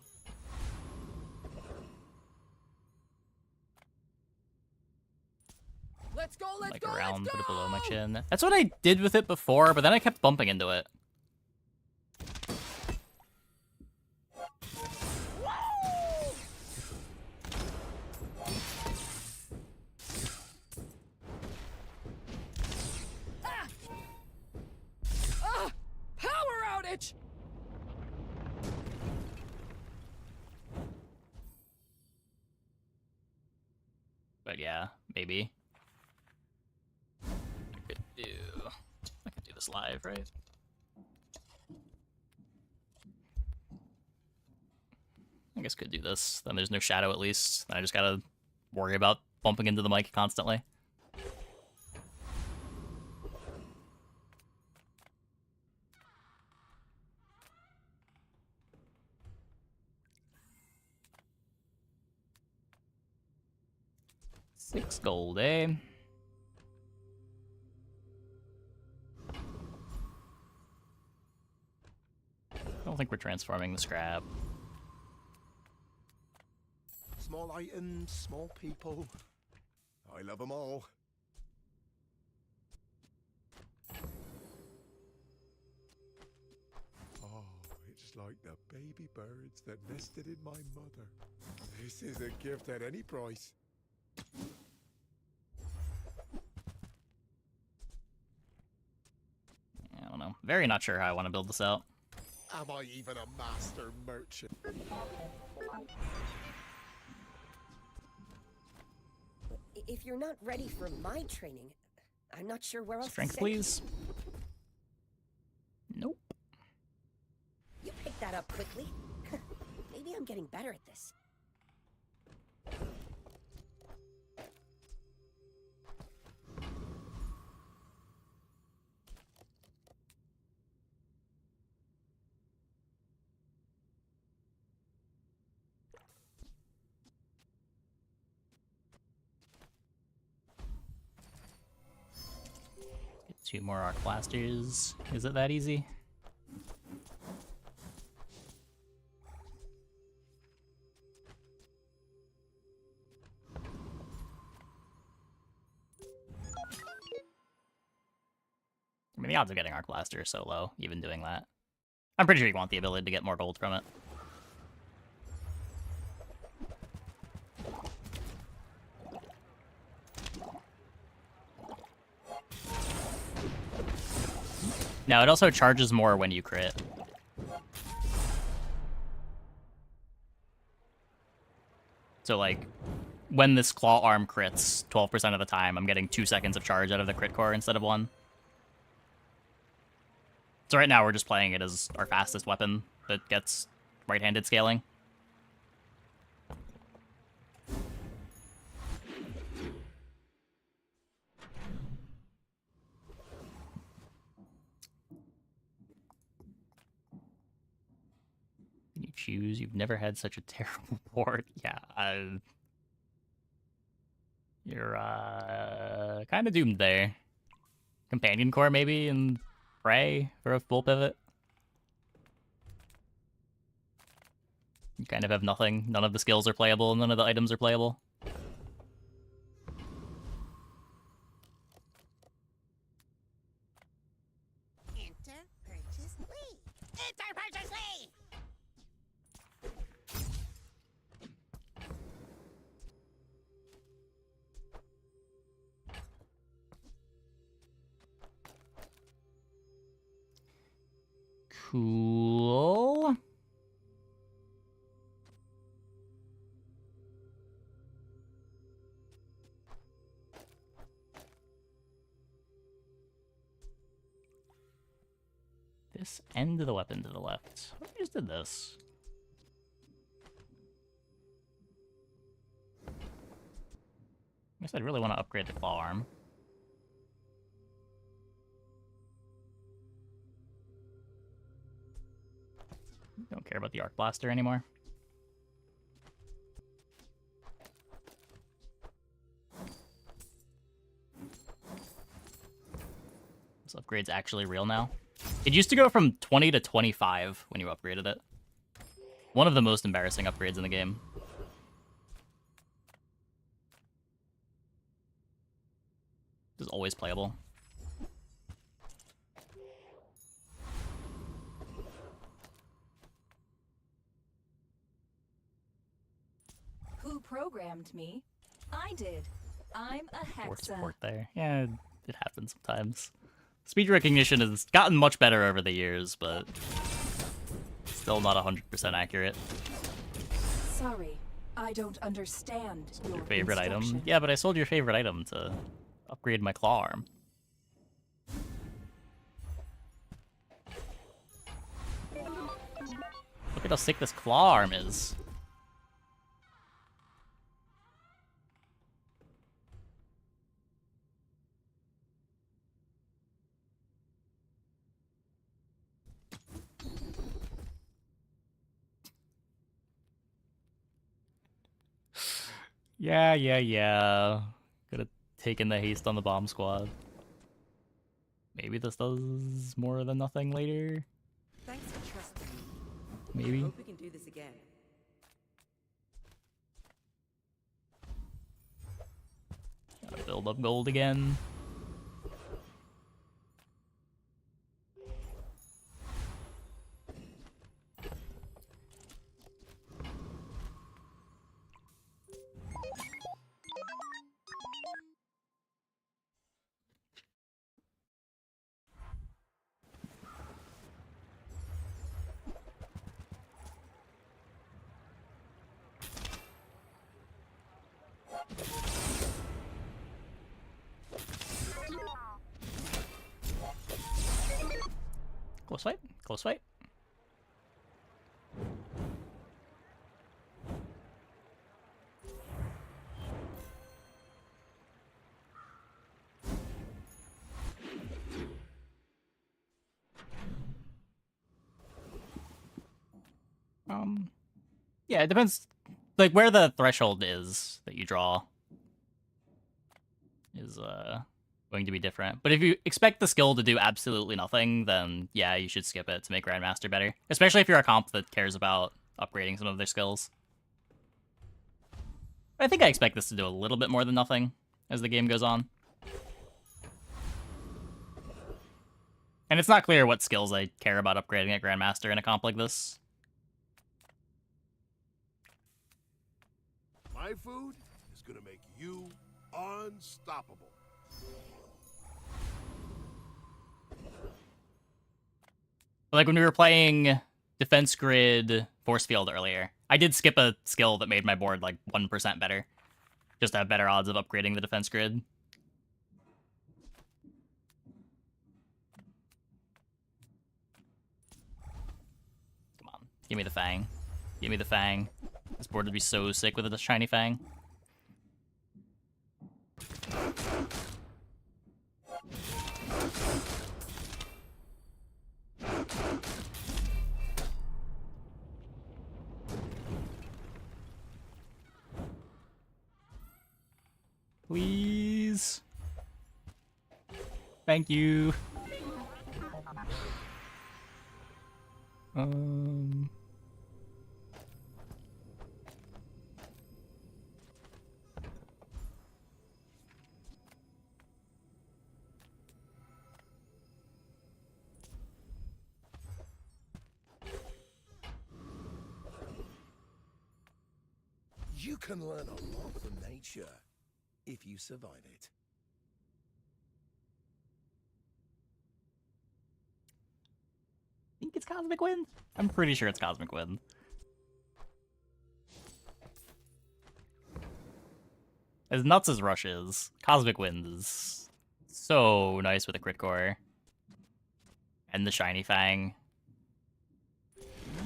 Let's go, let's Like go, around, let's put it go! below my chin. That's what I did with it before, but then I kept bumping into it. Power outage! But yeah, maybe. I could do this live, right? I guess could do this. Then there's no shadow at least. Then I just gotta worry about bumping into the mic constantly. $6 gold, eh? I don't think we're transforming the scrap. Small items, small people. I love them all. Oh, it's like the baby birds that nested in my mother. This is a gift at any price. I don't know. Very not sure how I want to build this out. Am I even a master merchant? If you're not ready for my training, I'm not sure where else Strength, to send you. please. Nope. You picked that up quickly. Maybe I'm getting better at this. Get 2 more arc blasters. Is it that easy? I mean, the odds of getting Arc Blaster are so low, even doing that. I'm pretty sure you want the ability to get more gold from it. No, it also charges more when you crit. So, like, when this claw arm crits 12% of the time, I'm getting 2 seconds of charge out of the crit core instead of 1. So right now we're just playing it as our fastest weapon that gets right-handed scaling. Can you choose? You've never had such a terrible board. Yeah, you're kind of doomed there. Companion core maybe, and pray for a full pivot. You kind of have nothing. None of the skills are playable, and none of the items are playable. Enter purchase Lee. Enter purchase Lee. Cool. This end of the weapon to the left. What if we just did this? I guess I'd really want to upgrade the claw arm. Don't care about the Arc Blaster anymore. This upgrade's actually real now. It used to go from 20 to 25 when you upgraded it. One of the most embarrassing upgrades in the game. It's always playable. Who programmed me? I did. I'm a Force hexa. support there. Yeah, it happens sometimes. Speech recognition has gotten much better over the years, but still not 100% accurate. Sorry, I don't understand your Favorite item? instruction. Yeah, but I sold your favorite item to upgrade my claw arm. Look at how sick this claw arm is. Yeah. Could have taken the haste on the bomb squad. Maybe this does more than nothing later. Thanks for trusting me. Maybe. Hope we can do this again. Gotta build up gold again. Close fight. Close fight. Yeah, it depends, like, where the threshold is that you draw is going to be different. But if you expect the skill to do absolutely nothing, then yeah, you should skip it to make Grandmaster better. Especially if you're a comp that cares about upgrading some of their skills. I think I expect this to do a little bit more than nothing as the game goes on. And it's not clear what skills I care about upgrading at Grandmaster in a comp like this. My food is gonna make you unstoppable. Like when we were playing Defense Grid Force Field earlier, I did skip a skill that made my board like 1% better. Just to have better odds of upgrading the Defense Grid. Come on, give me the Fang. Give me the Fang. This board would be so sick with a shiny Fang. Please. Thank you. You can learn a lot from nature if you survive it. I think it's Cosmic Wind. I'm pretty sure it's Cosmic Wind. As nuts as Rush is, Cosmic Wind is so nice with a crit core. And the shiny Fang.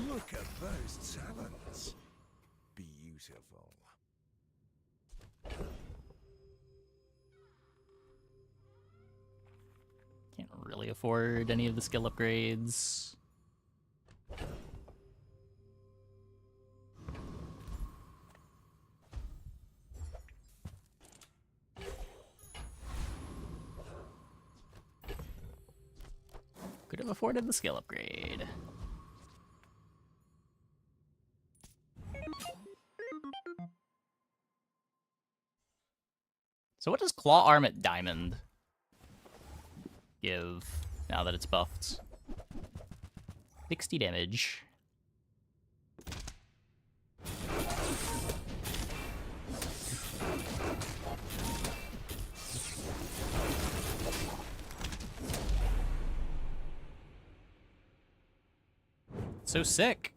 Look at those talons. Beautiful. Can't really afford any of the skill upgrades. Could have afforded the skill upgrade. So what does Claw Arm at Diamond give now that it's buffed? 60 damage. So sick.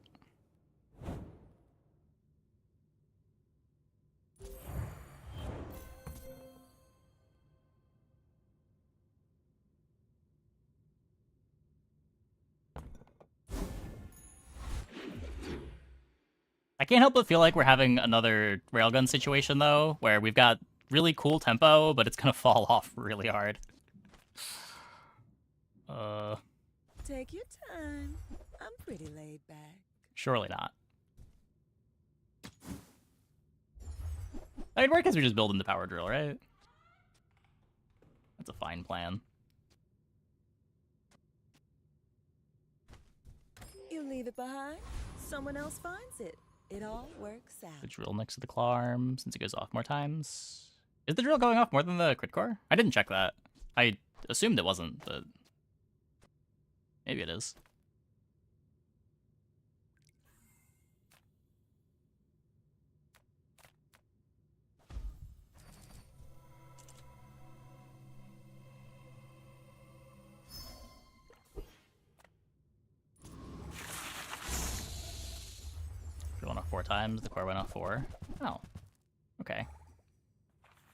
I can't help but feel like we're having another railgun situation, though, where we've got really cool tempo, but it's gonna fall off really hard. Take your time. I'm pretty laid back. Surely not. I mean, work as we just build in the power drill, right? That's a fine plan. You leave it behind, someone else finds it. It all works out. The drill next to the claw arm, since it goes off more times. Is the drill going off more than the crit core? I didn't check that. I assumed it wasn't, but maybe it is. Drill went off 4 times, the core went off 4. Oh, okay.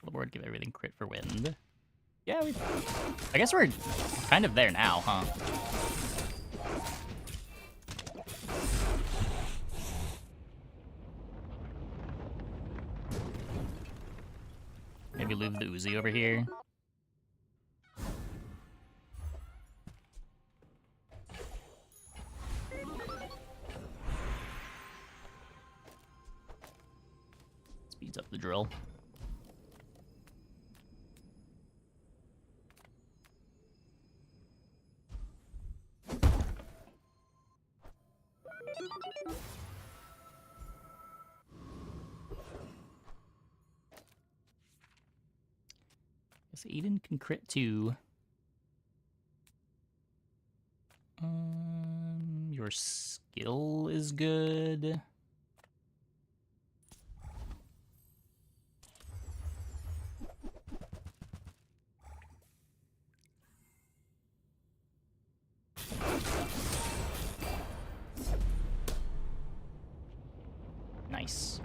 The board give everything crit for wind. Yeah, I guess we're kind of there now, huh? Maybe leave the Uzi over here. Speeds up the drill. Guess Aiden can crit too. Your skill is good. Nice.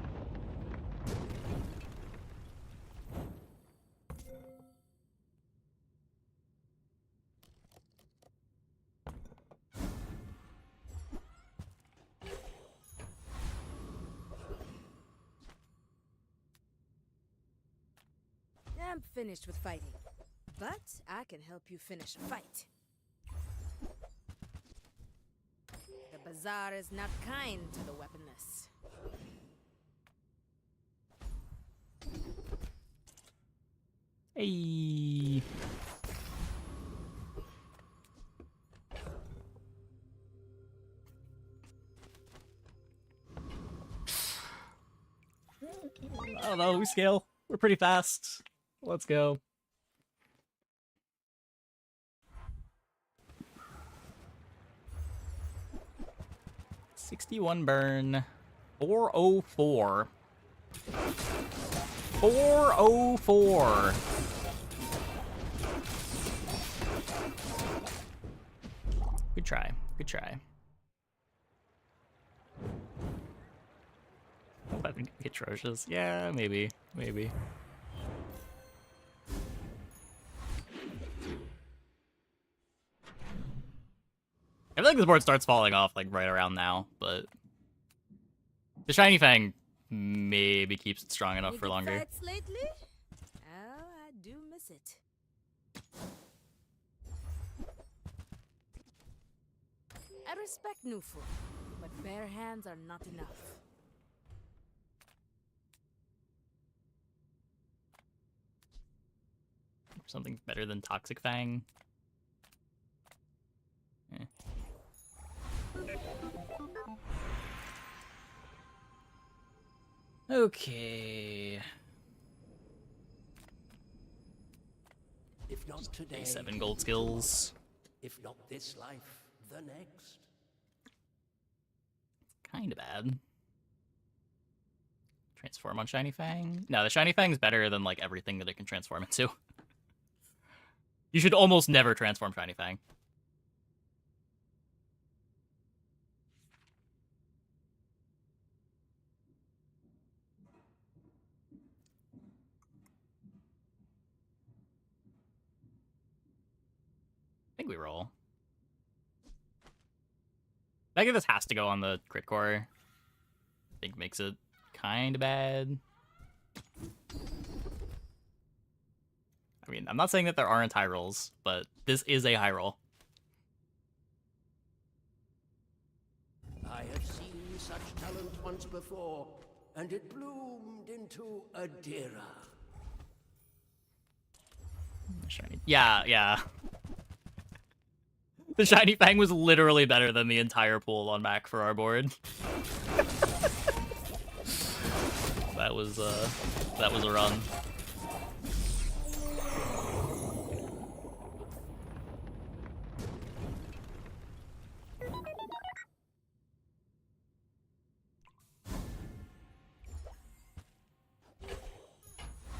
I'm finished with fighting, but I can help you finish a fight. The bazaar is not kind to the weaponless. Hey. I don't know, we scale. We're pretty fast. Let's go. $61 burn. 404. 404. Good try. Good try. Weapon could be atrocious. Yeah, maybe. Maybe. I feel like this board starts falling off like right around now, but the Shiny Fang maybe keeps it strong enough for longer. Fights lately? Oh, I do miss it. I respect Nufu, but bare hands are not enough. Something better than Toxic Fang. Eh. Okay. If not today, 7 gold skills. if not this life, the next. Kinda bad. Transform on Shiny Fang? No, the Shiny Fang's better than, like, everything that it can transform into. You should almost never transform Shiny Fang. I think we roll. I think this has to go on the crit core. I think makes it kind of bad. I mean, I'm not saying that there aren't high rolls, but this is a high roll. I have seen such talent once before, and it bloomed into a Dira. Shiny. Yeah. The Shiny Fang was literally better than the entire pool on Mac for our board. That was a run.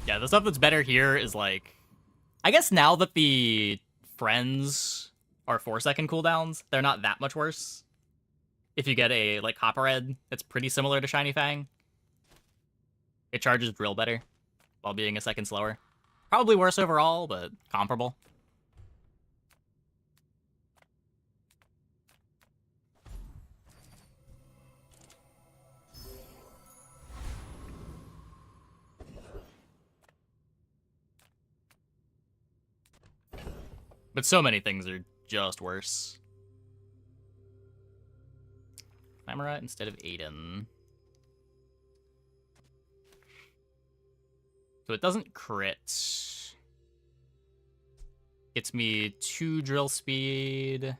Yeah, the stuff that's better here is like, I guess now that the friends are 4-second cooldowns, they're not that much worse. If you get a like Copperhead, it's pretty similar to Shiny Fang. It charges drill better while being a second slower. Probably worse overall, but comparable. But so many things are just worse. Clamorite instead of Aiden. So it doesn't crit. Gets me 2 drill speed.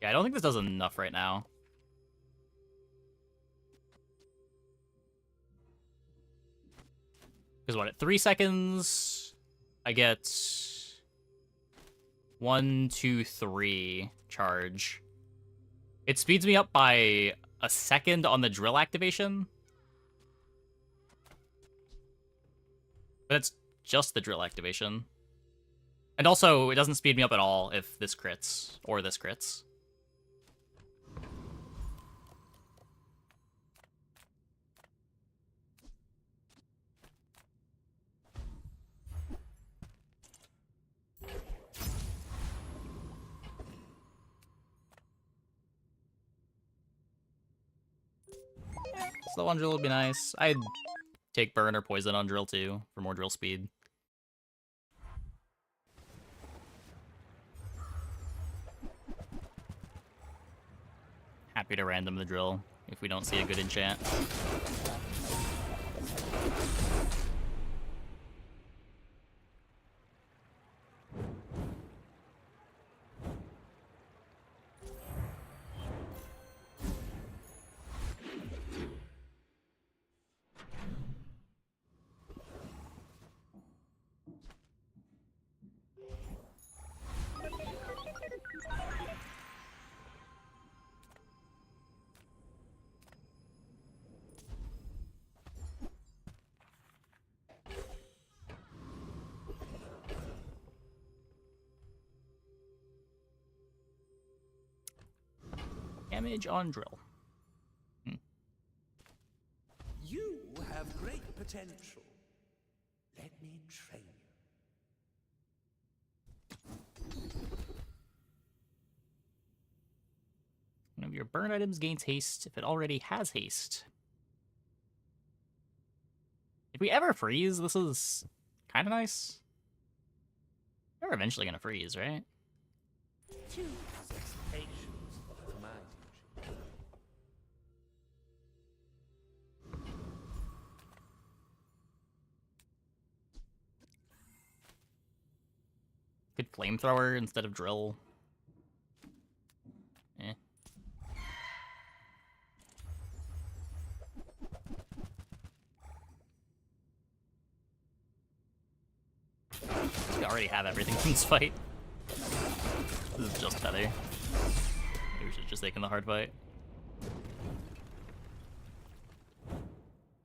Yeah, I don't think this does enough right now. Because what, at 3 seconds, I get 1, 2, 3 charge. It speeds me up by a second on the drill activation. But it's just the drill activation. And also, it doesn't speed me up at all if this crits, or this crits. Slow on drill would be nice. I'd take burn or poison on drill too, for more drill speed. Happy to random the drill if we don't see a good enchant. Damage on drill. You have great potential. Let me train you. One of your burn items gains haste if it already has haste. If we ever freeze, this is kind of nice. We're eventually gonna freeze, right? Good flamethrower instead of drill. already have everything from this fight. This is just feather. Maybe we should just taken the hard fight.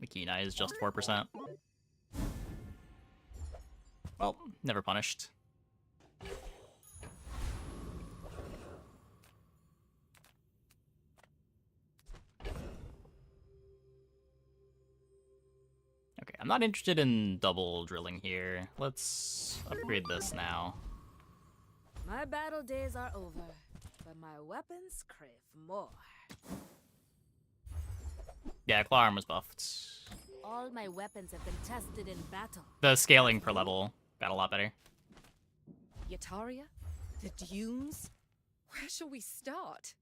Makina is just 4%. Well, never punished. Okay, I'm not interested in double drilling here. Let's upgrade this now. My battle days are over, but my weapons crave more. Yeah, claw arm was buffed. All my weapons have been tested in battle. The scaling per level got a lot better. Yataria? The dunes? Where shall we start?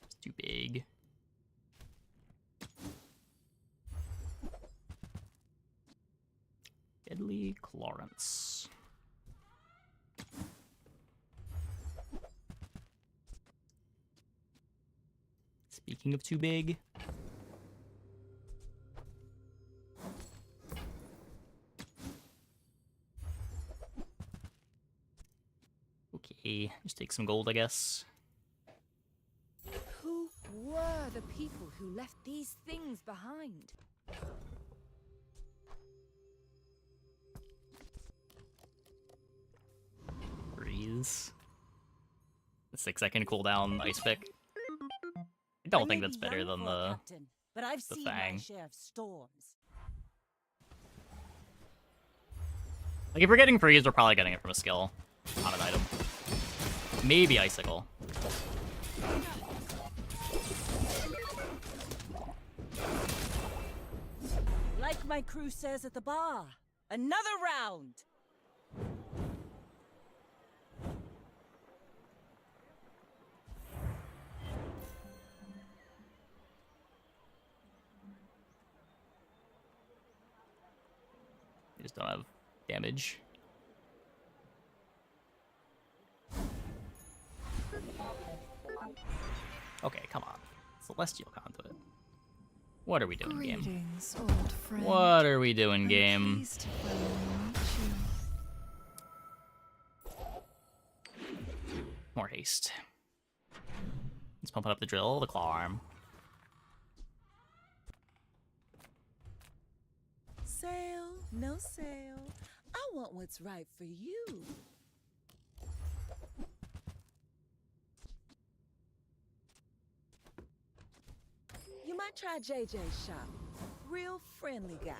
It's too big. Deadly Clarence. Speaking of too big. Okay, just take some gold, I guess. Who were the people who left these things behind? Freeze. The 6-second cooldown ice pick. I don't think that's better than the Captain, but I've seen Fang. my share of storms. Like, if we're getting freeze, we're probably getting it from a skill on an item. Maybe icicle. Like my crew says at the bar, another round. They just don't have damage. Okay, come on. Celestial Conduit. What are we doing, game? Greetings, old friend. What are we doing, I'm game? pleased to finally meet you. More haste. Let's pump up the drill, the claw arm. Sale, no sale. I want what's right for you. You might try JJ's shop. Real friendly guy.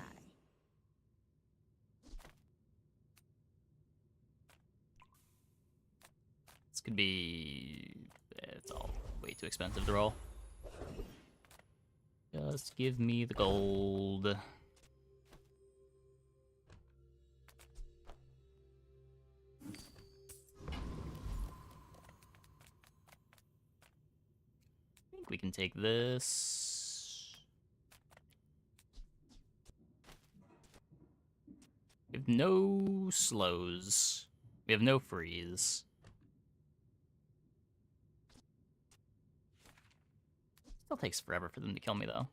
This could be... It's all way too expensive to roll. Just give me the gold. I think we can take this. We have no slows. We have no freeze. Still takes forever for them to kill me, though.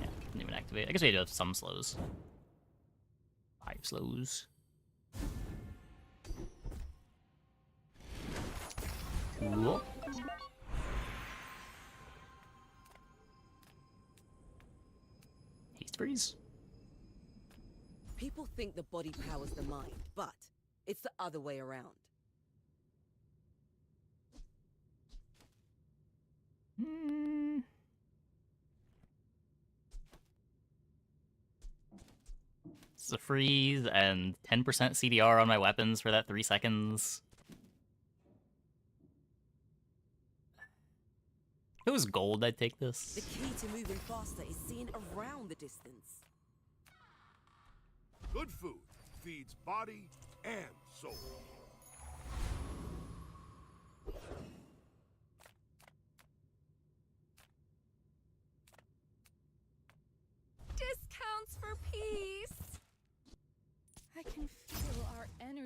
Yeah, didn't even activate. I guess we do have some slows. 5 slows. Cool. Haste freeze. People think the body powers the mind, but it's the other way around. It's a freeze and 10% CDR on my weapons for that 3 seconds. If it was gold, I'd take this. The key to moving faster is seeing around the distance. Good food feeds body and soul.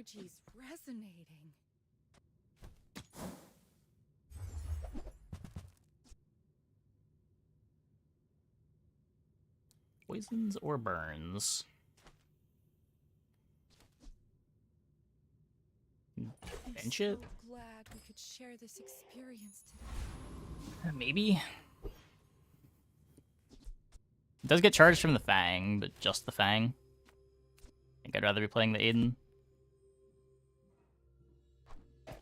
energy's resonating. Poisons or burns? Bench it? So glad we could share this experience today. Maybe. It does get charged from the Fang, but just the Fang. I think I'd rather be playing the Aiden.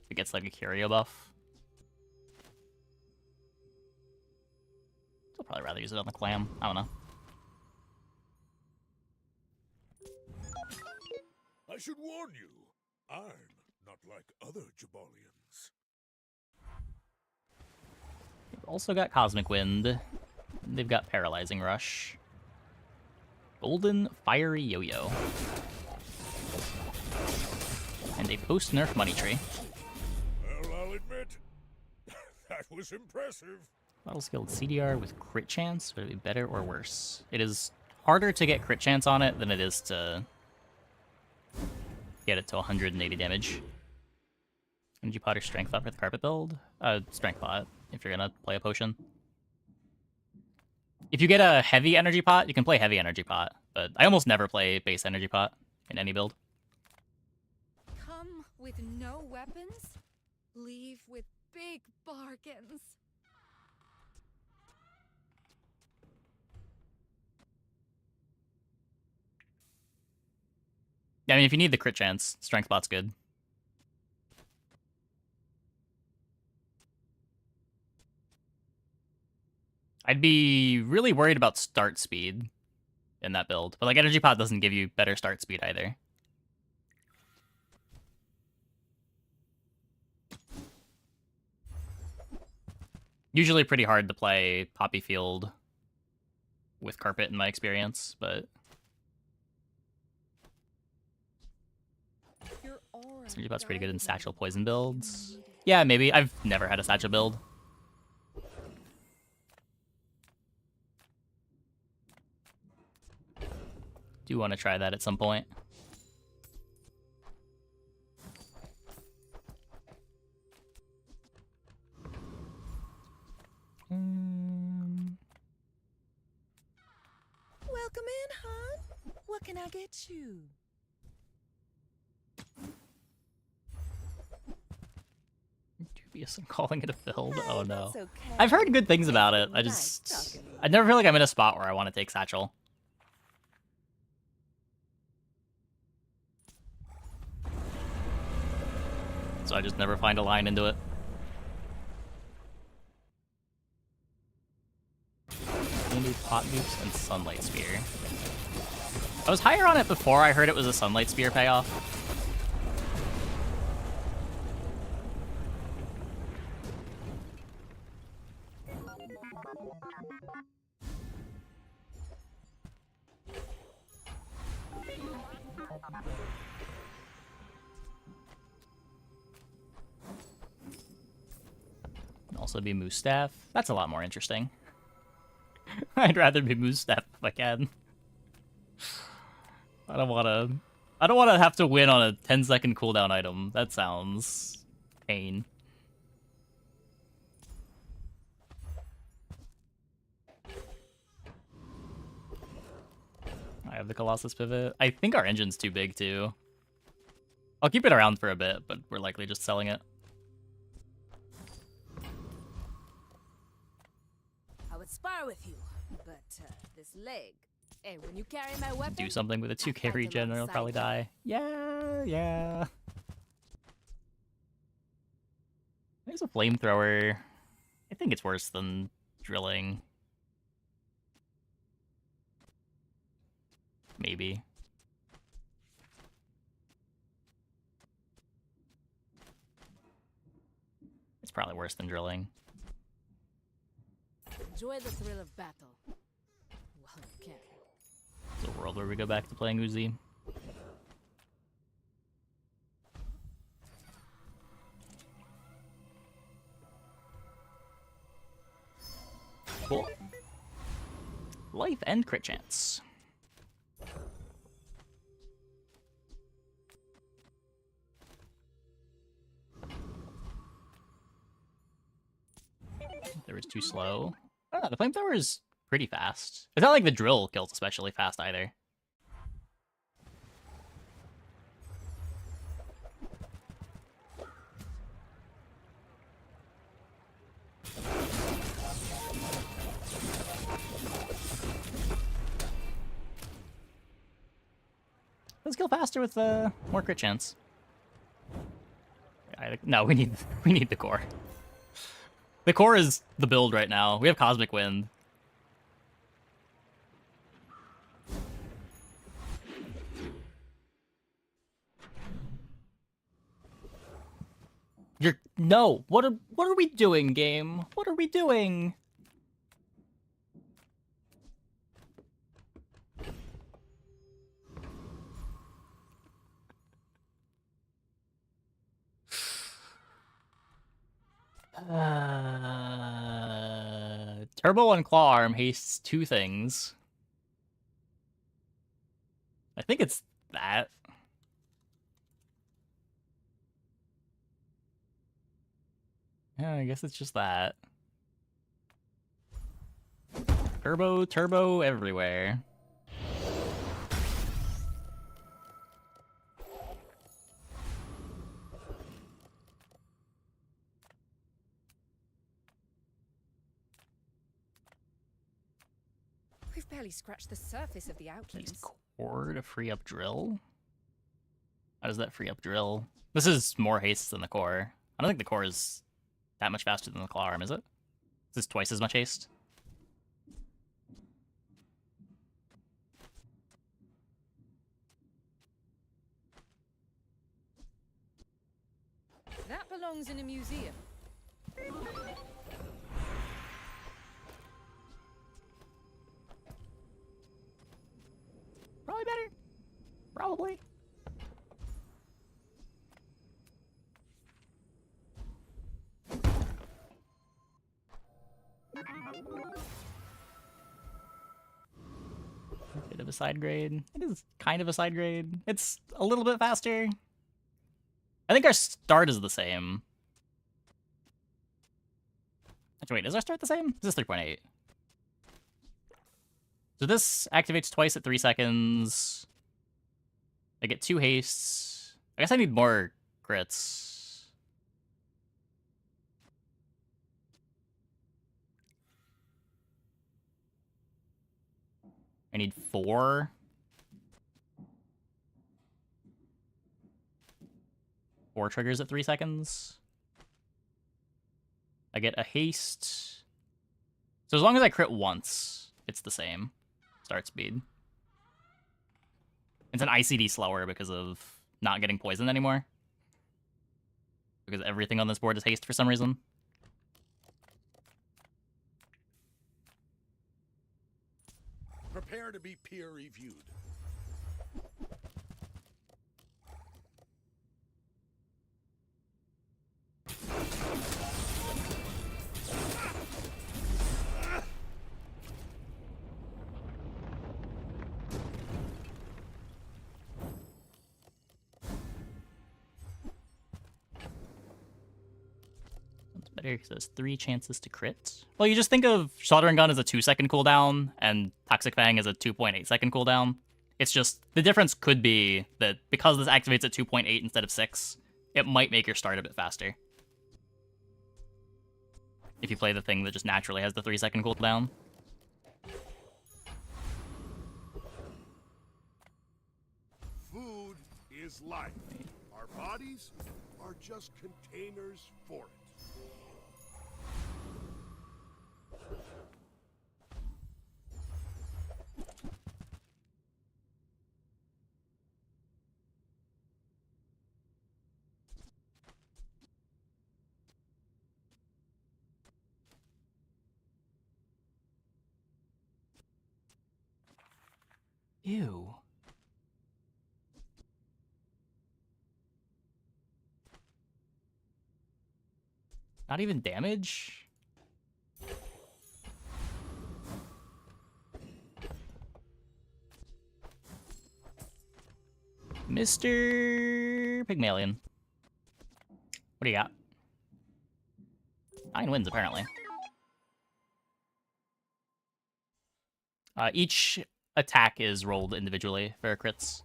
It gets like a curio buff. I'll probably rather use it on the Clam. I don't know. I should warn you, I'm not like other Jabalians. They've also got Cosmic Wind. They've got Paralyzing Rush. Golden Fiery Yo-Yo. And a post-nerf Money Tree. Well, I'll admit, that was impressive. Battle skilled CDR with crit chance. Would it be better or worse? It is harder to get crit chance on it than it is to get it to 180 damage. Energy pot or strength pot for the carpet build? Strength pot, if you're gonna play a potion. If you get a heavy energy pot, you can play heavy energy pot, but I almost never play base energy pot in any build. Come with no weapons, leave with big bargains. Yeah, I mean, if you need the crit chance, strength pot's good. I'd be really worried about start speed in that build, but like energy pot doesn't give you better start speed either. Usually pretty hard to play Poppy Field with carpet in my experience, but energy pot's pretty good in satchel poison builds. Yeah, maybe. I've never had a satchel build. Do want to try that at some point. Welcome in, hon. What can I get you? Dubious I'm calling it a build. Oh no. that's okay. I've heard good things about it. I never feel like I'm in a spot where I want to take satchel. So I just never find a line into it. Candy, pot nukes, and sunlight spear. I was higher on it before I heard it was a sunlight spear payoff. Can also be Moose Staff. That's a lot more interesting. I'd rather be Moose Staff if I can. I don't wanna have to win on a 10-second cooldown item. That sounds pain. I have the Colossus pivot. I think our engine's too big too. I'll keep it around for a bit, but we're likely just selling it. I would spar with you, but this leg. Hey, when you carry my weapon, Do something with a 2k regen or I'll probably die. Yeah. There's a flamethrower. I think it's worse than drilling. Maybe. It's probably worse than drilling. Enjoy the thrill of battle. While you can. It's a world where we go back to playing Uzi. Cool. Life and crit chance. Flamethrower is too slow. I don't know, the flamethrower is pretty fast. It's not like the drill kills especially fast either. Let's kill faster with more crit chance. No, we need the core. The core is the build right now. We have Cosmic Wind. No. What are we doing, game? What are we doing? Turbo and Claw Arm hastes 2 things. I think it's that. Yeah, I guess it's just that. Turbo everywhere. We've barely scratched the surface of the outlands. Core to free up drill? How does that free up drill? This is more haste than the core. I don't think the core is that much faster than the claw arm, is it? This is twice as much haste. That belongs in a museum. Probably better. Probably. Bit of a side grade. It is kind of a side grade. It's a little bit faster. I think our start is the same. Actually, wait, is our start the same? This is 3.8. So this activates twice at 3 seconds. I get 2 hastes. I guess I need more crits. I need 4. 4 triggers at 3 seconds. I get a haste. So as long as I crit once, it's the same. Start speed. It's an ICD slower because of not getting poisoned anymore. Because everything on this board is haste for some reason. Prepare to be peer-reviewed. Better because there's 3 chances to crit. Well, you just think of Shattering Gun as a 2-second cooldown and Toxic Fang as a 2.8-second cooldown. It's just, the difference could be that because this activates at 2.8 instead of 6, it might make your start a bit faster. If you play the thing that just naturally has the 3-second cooldown. Food is life. Our bodies are just containers for it. Ew. Not even damage? Mr. Pygmalion. What do you got? 9 wins, apparently. Each attack is rolled individually for crits.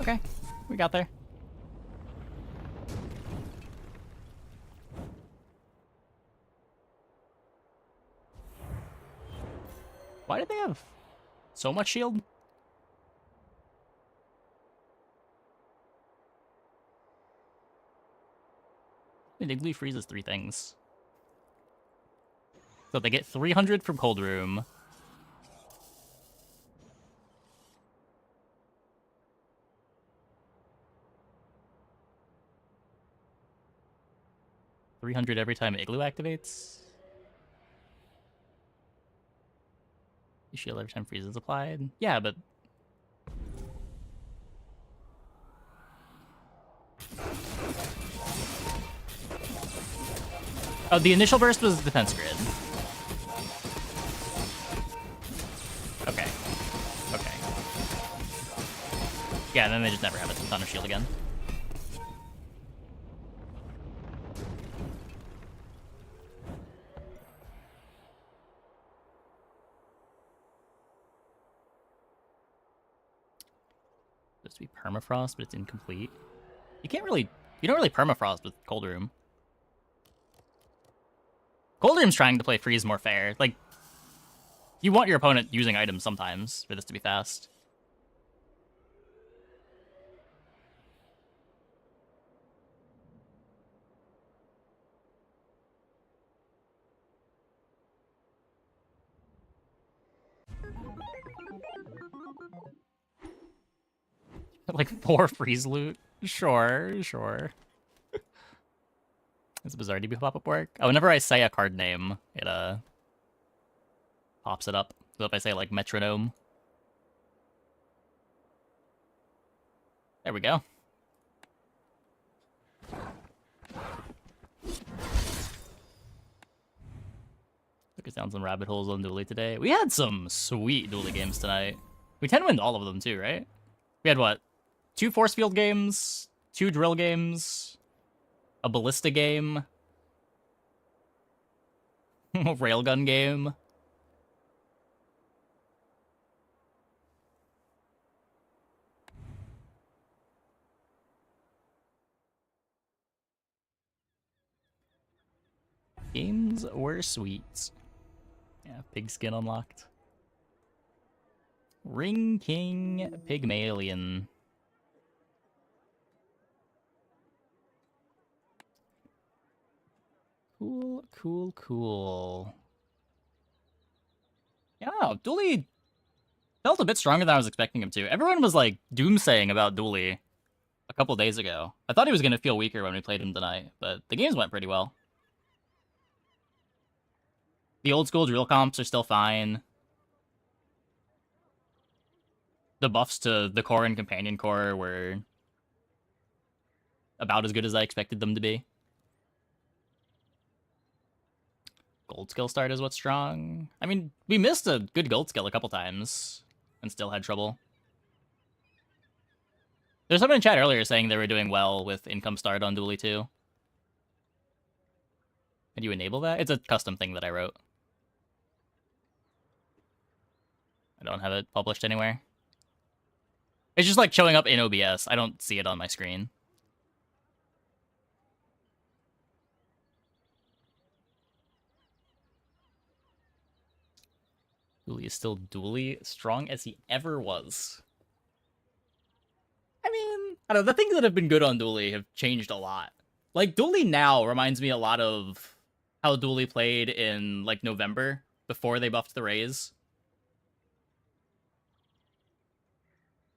Okay, we got there. Why did they have so much shield? Igloo freezes 3 things. So they get 300 from Cold Room. $300 every time Igloo activates. You shield every time freeze is applied. Yeah, but oh, the initial burst was defense grid. Okay. Okay. Yeah, and then they just never have a ton of shield again. Supposed to be permafrost, but it's incomplete. You don't really permafrost with Cold Room. Cold Room's trying to play freeze more fair. Like, you want your opponent using items sometimes for this to be fast. Like 4 freeze loot? Sure, sure. Does Bizarre DB pop-up work? Oh, whenever I say a card name, it pops it up. So if I say like Metronome. There we go. Took us down some rabbit holes on Dooley today. We had some sweet Dooley games tonight. We tend to win all of them too, right? We had what? 2 force field games, 2 drill games, a ballista game, a railgun game. Games were sweet. Yeah, pigskin unlocked. Ring King Pygmalion. Cool, cool, cool. Yeah, Dooley felt a bit stronger than I was expecting him to. Everyone was like doomsaying about Dooley a couple days ago. I thought he was going to feel weaker when we played him tonight, but the games went pretty well. The old school drill comps are still fine. The buffs to the core and companion core were about as good as I expected them to be. Gold skill start is what's strong. I mean, we missed a good gold skill a couple times and still had trouble. There's someone in chat earlier saying they were doing well with income start on Dooley too. How do you enable that? It's a custom thing that I wrote. I don't have it published anywhere. It's just like showing up in OBS. I don't see it on my screen. Dooley is still Dooley, strong as he ever was. I mean, I don't know, the things that have been good on Dooley have changed a lot. Like, Dooley now reminds me a lot of how Dooley played in, like, November, before they buffed the Rays.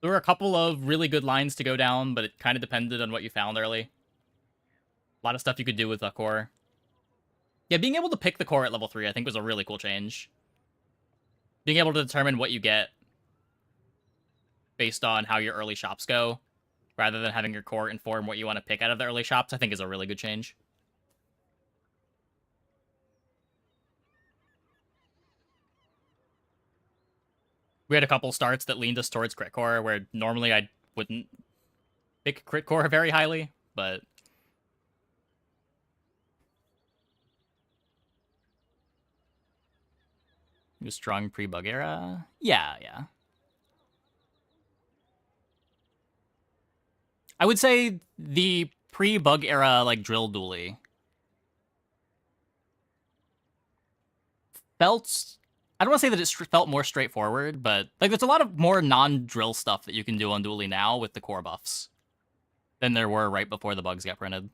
There were a couple of really good lines to go down, but it kind of depended on what you found early. A lot of stuff you could do with the core. Yeah, being able to pick the core at level 3, I think, was a really cool change. Being able to determine what you get based on how your early shops go, rather than having your core inform what you want to pick out of the early shops, I think is a really good change. We had a couple starts that leaned us towards crit core, where normally I wouldn't pick crit core very highly, but he was strong pre-bug era. Yeah. I would say the pre-bug era, like, drill Dooley felt... I don't want to say that it felt more straightforward, but, like, there's a lot of more non-drill stuff that you can do on Dooley now with the core buffs than there were right before the bugs got printed.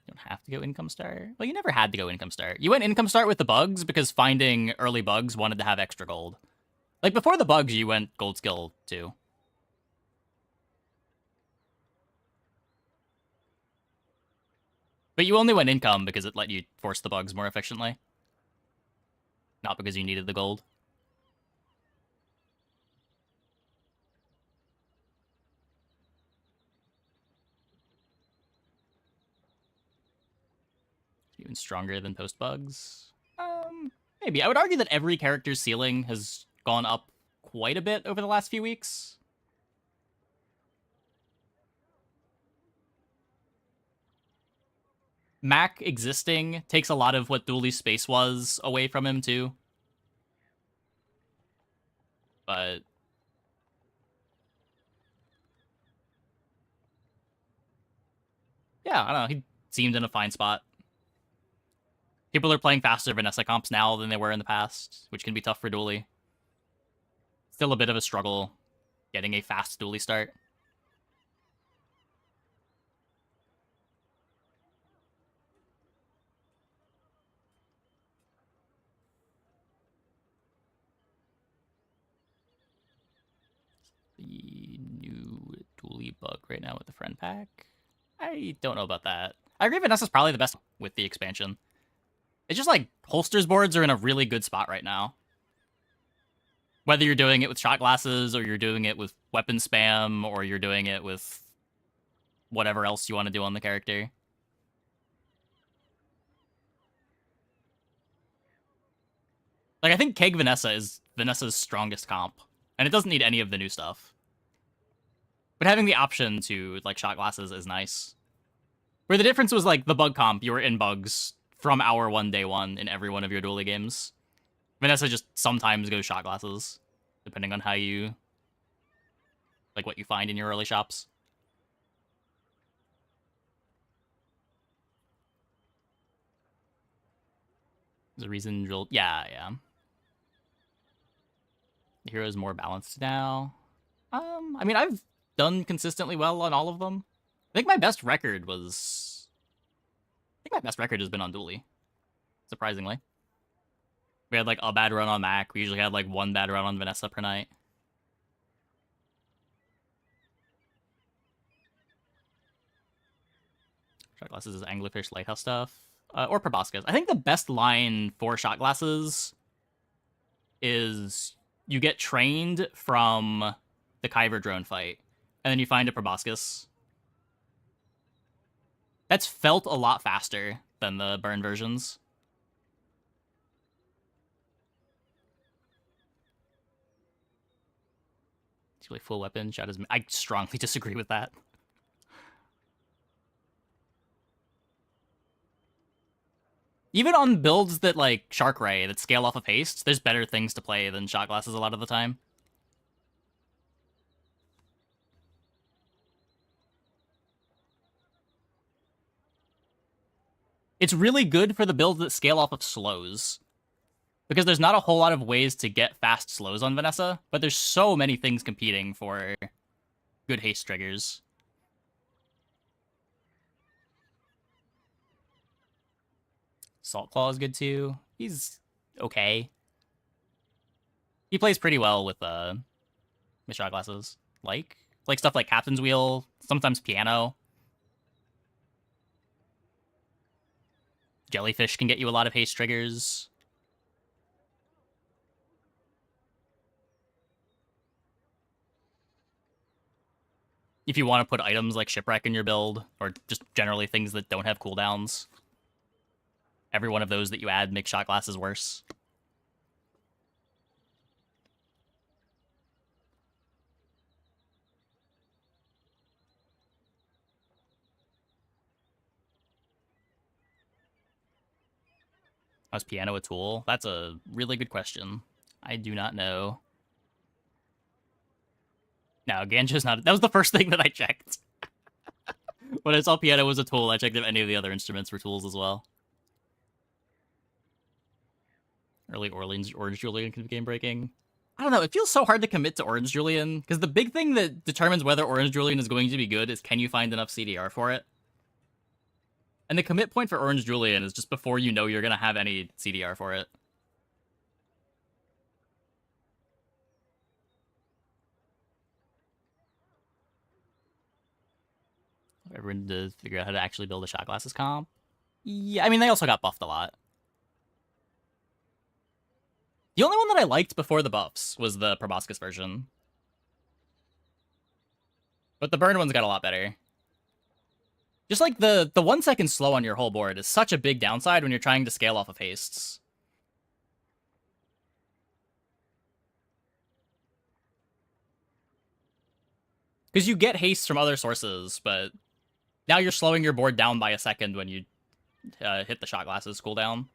You don't have to go income start. Well, you never had to go income start. You went income start with the bugs because finding early bugs wanted to have extra gold. Like, before the bugs, you went gold skill, too. But you only went income because it let you force the bugs more efficiently. Not because you needed the gold. Even stronger than post bugs? Maybe. I would argue that every character's ceiling has gone up quite a bit over the last few weeks. Mac existing takes a lot of what Dooley's space was away from him, too. But yeah, I don't know. He seemed in a fine spot. People are playing faster Vanessa comps now than they were in the past, which can be tough for Dooley. Still a bit of a struggle getting a fast Dooley start. The new Dooley bug right now with the friend pack? I don't know about that. I agree Vanessa's probably the best with the expansion. It's just like holsters boards are in a really good spot right now. Whether you're doing it with shot glasses or you're doing it with weapon spam or you're doing it with whatever else you want to do on the character. Like, I think Keg Vanessa is Vanessa's strongest comp, and it doesn't need any of the new stuff. But having the option to, like, shot glasses is nice. Where the difference was, like, the bug comp, you were in bugs from hour one, day one in every one of your Dooley games. Vanessa just sometimes goes shot glasses, depending on how you... like, what you find in your early shops. There's a reason drill... Yeah. The hero's more balanced now. I mean, I've done consistently well on all of them. I think my best record was... I think my best record has been on Dooley, surprisingly. We had, like, a bad run on Mac. We usually had, like, one bad run on Vanessa per night. Shot glasses is Anglerfish Lighthouse stuff. Or proboscis. I think the best line for shot glasses is you get trained from the Kyber drone fight, and then you find a proboscis. That's felt a lot faster than the burn versions. It's really full weapon. Shot is... I strongly disagree with that. Even on builds that, like, Shark Ray, that scale off of haste, there's better things to play than shot glasses a lot of the time. It's really good for the builds that scale off of slows. Because there's not a whole lot of ways to get fast slows on Vanessa, but there's so many things competing for good haste triggers. Salt Claw is good too. He's okay. He plays pretty well with shot glasses. Like stuff like Captain's Wheel, sometimes Piano. Jellyfish can get you a lot of haste triggers. if you want to put items like Shipwreck in your build, or just generally things that don't have cooldowns, every one of those that you add makes shot glasses worse. Was piano a tool? That's a really good question. I do not know. No, Ganjo's not. That was the first thing that I checked. When I saw piano was a tool, I checked if any of the other instruments were tools as well. Early Orange Julian can be game breaking. I don't know, it feels so hard to commit to Orange Julian, because the big thing that determines whether Orange Julian is going to be good is can you find enough CDR for it? And the commit point for Orange Julian is just before you know you're going to have any CDR for it. Everyone to figure out how to actually build a shot glasses comp. Yeah, I mean, they also got buffed a lot. The only one that I liked before the buffs was the Proboscis version. But the burn one's got a lot better. Just like the 1 second slow on your whole board is such a big downside when you're trying to scale off of hastes. Because you get hastes from other sources, but now you're slowing your board down by a second when you hit the shot glasses cooldown.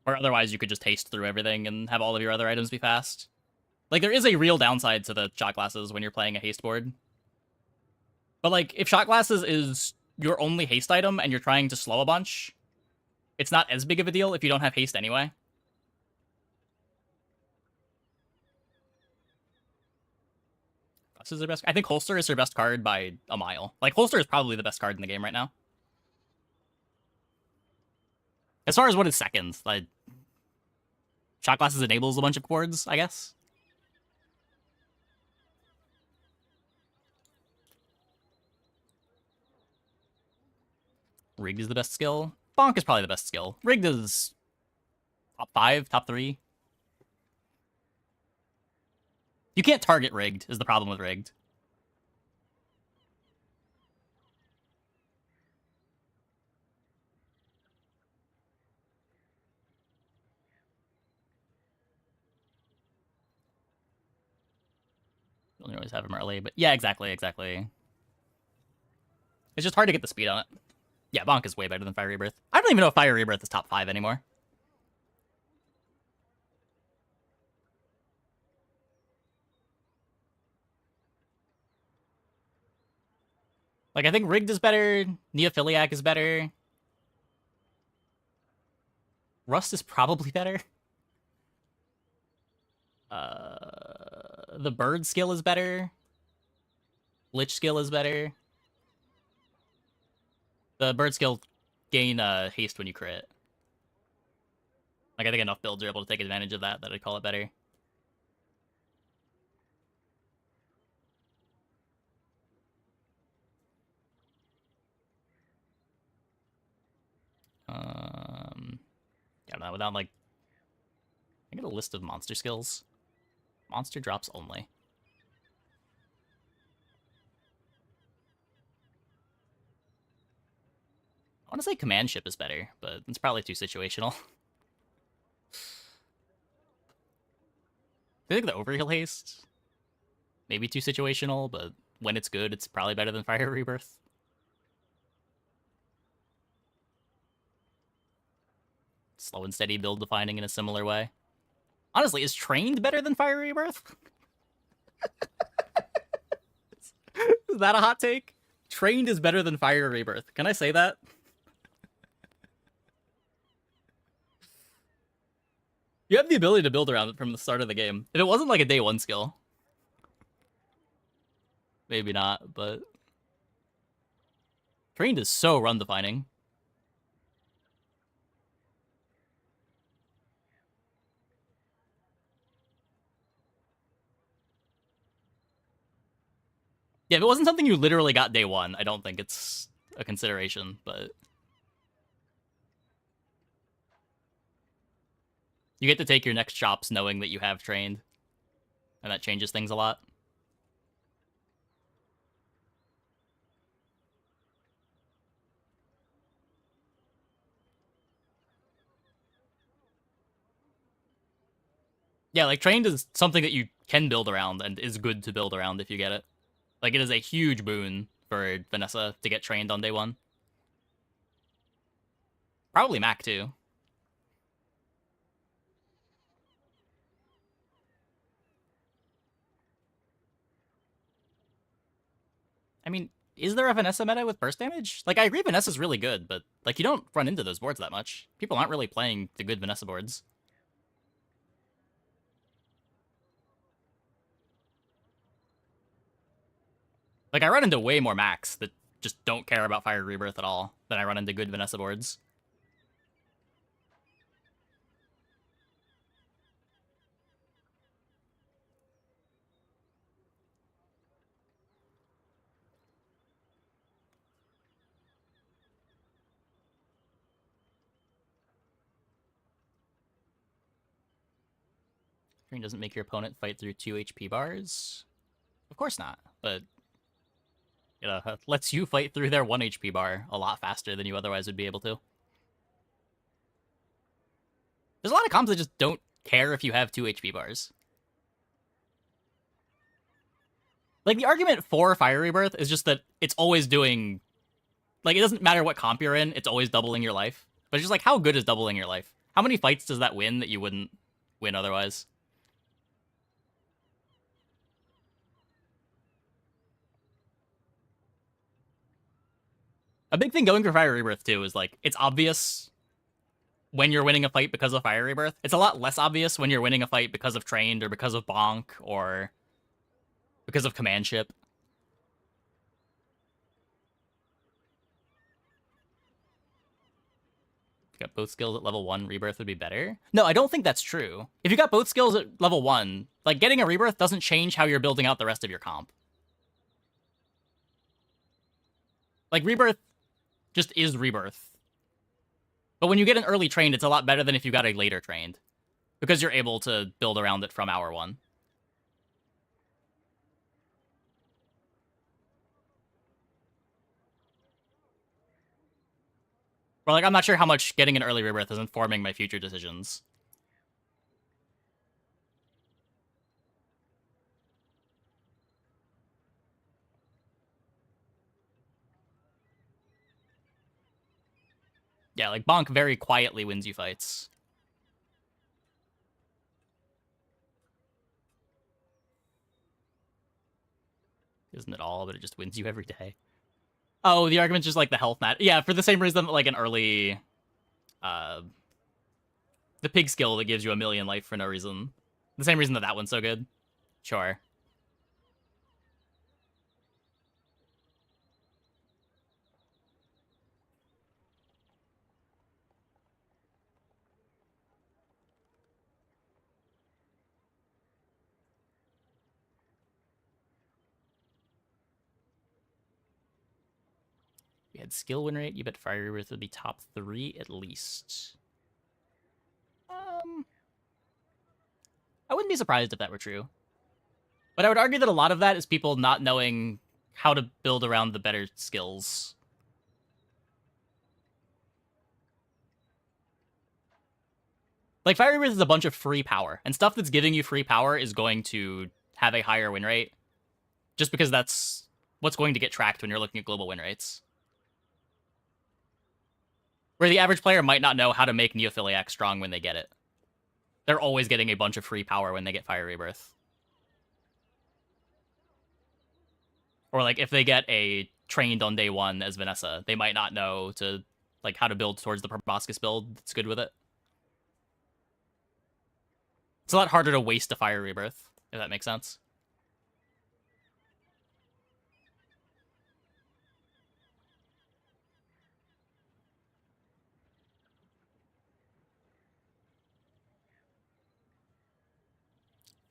Or otherwise you could just haste through everything and have all of your other items be fast. Like, there is a real downside to the shot glasses when you're playing a haste board. But, like, if shot glasses is your only haste item and you're trying to slow a bunch, it's not as big of a deal if you don't have haste anyway. This is their best. I think Holster is their best card by a mile. Like, Holster is probably the best card in the game right now. As far as what is second, like, shot glasses enables a bunch of chords, I guess. Rigged is the best skill. Bonk is probably the best skill. Rigged is top 5, top 3. You can't target rigged is the problem with rigged. You don't always have him early, but yeah, exactly. It's just hard to get the speed on it. Yeah, Bonk is way better than Fire Rebirth. I don't even know if Fire Rebirth is top 5 anymore. Like, I think Rigged is better, Neophiliac is better. Rust is probably better. The Bird skill is better. Lich skill is better. The Bird skill gain haste when you crit. Like, I think enough builds are able to take advantage of that I'd call it better. Yeah, no, without, like... I get a list of monster skills. Monster drops only. I want to say Command Ship is better, but it's probably too situational. I think the Overheal Haste, maybe too situational, but when it's good, it's probably better than Fire Rebirth. Slow and steady build defining in a similar way. Honestly, is Trained better than Fire Rebirth? Is that a hot take? Trained is better than Fire Rebirth. Can I say that? You have the ability to build around it from the start of the game. If it wasn't like a day one skill. Maybe not, but... Trained is so run defining. Yeah, if it wasn't something you literally got day one, I don't think it's a consideration, but... You get to take your next chops knowing that you have Trained. And that changes things a lot. Yeah, like, trained is something that you can build around and is good to build around if you get it. Like, it is a huge boon for Vanessa to get trained on day one. Probably Mac, too. I mean, is there a Vanessa meta with burst damage? Like, I agree Vanessa's really good, but, like, you don't run into those boards that much. People aren't really playing the good Vanessa boards. Like, I run into way more Macs that just don't care about Fire Rebirth at all than I run into good Vanessa boards. Train doesn't make your opponent fight through 2 HP bars? Of course not, but you know, it lets you fight through their 1 HP bar a lot faster than you otherwise would be able to. There's a lot of comps that just don't care if you have 2 HP bars. Like, the argument for Fire Rebirth is just that it's always doing... Like, it doesn't matter what comp you're in, it's always doubling your life. But it's just like, how good is doubling your life? How many fights does that win that you wouldn't win otherwise? A big thing going for Fire Rebirth, too, is, like, it's obvious when you're winning a fight because of Fire Rebirth. It's a lot less obvious when you're winning a fight because of Trained or because of Bonk or because of Command Ship. If you got both skills at level 1, Rebirth would be better. No, I don't think that's true. If you got both skills at level 1, like, getting a Rebirth doesn't change how you're building out the rest of your comp. Like, Rebirth just is Rebirth. But when you get an early Trained, it's a lot better than if you got a later Trained, because you're able to build around it from hour 1. Or, like, I'm not sure how much getting an early Rebirth is informing my future decisions. Yeah, like, Bonk very quietly wins you fights. Isn't it all, but it just wins you every day. Oh, the argument's just, like, the health mat. Yeah, for the same reason that, like, an early... the pig skill that gives you 1,000,000 life for no reason. The same reason that that one's so good. Sure. We had skill win rate. You bet Fire Rebirth would be top 3 at least. I wouldn't be surprised if that were true. But I would argue that a lot of that is people not knowing how to build around the better skills. Like, Fire Rebirth is a bunch of free power, and stuff that's giving you free power is going to have a higher win rate, just because that's what's going to get tracked when you're looking at global win rates. Where the average player might not know how to make Neophiliac strong when they get it. They're always getting a bunch of free power when they get Fire Rebirth. Or, like, if they get a Trained on day 1 as Vanessa, they might not know to, like, how to build towards the Proboscis build that's good with it. It's a lot harder to waste a Fire Rebirth, if that makes sense.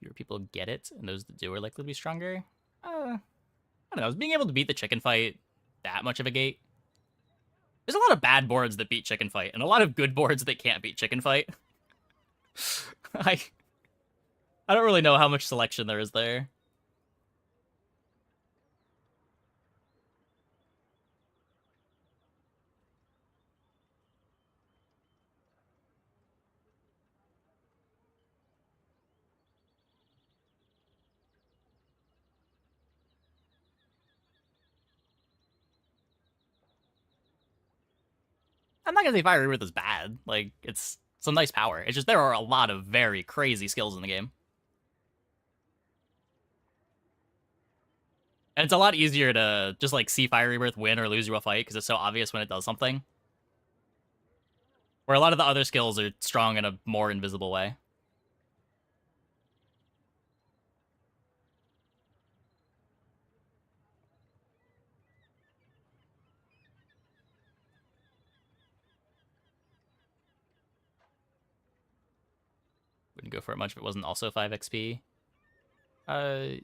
Fewer people get it, and those that do are likely to be stronger. I don't know, is being able to beat the chicken fight that much of a gate? There's a lot of bad boards that beat chicken fight, and a lot of good boards that can't beat chicken fight. I don't really know how much selection there is there. I'm not gonna say Fiery Rebirth is bad. Like, it's some nice power. It's just there are a lot of very crazy skills in the game. And it's a lot easier to just, like, see Fiery Rebirth win or lose you a fight, because it's so obvious when it does something. Where a lot of the other skills are strong in a more invisible way. Wouldn't go for it much if it wasn't also 5 XP.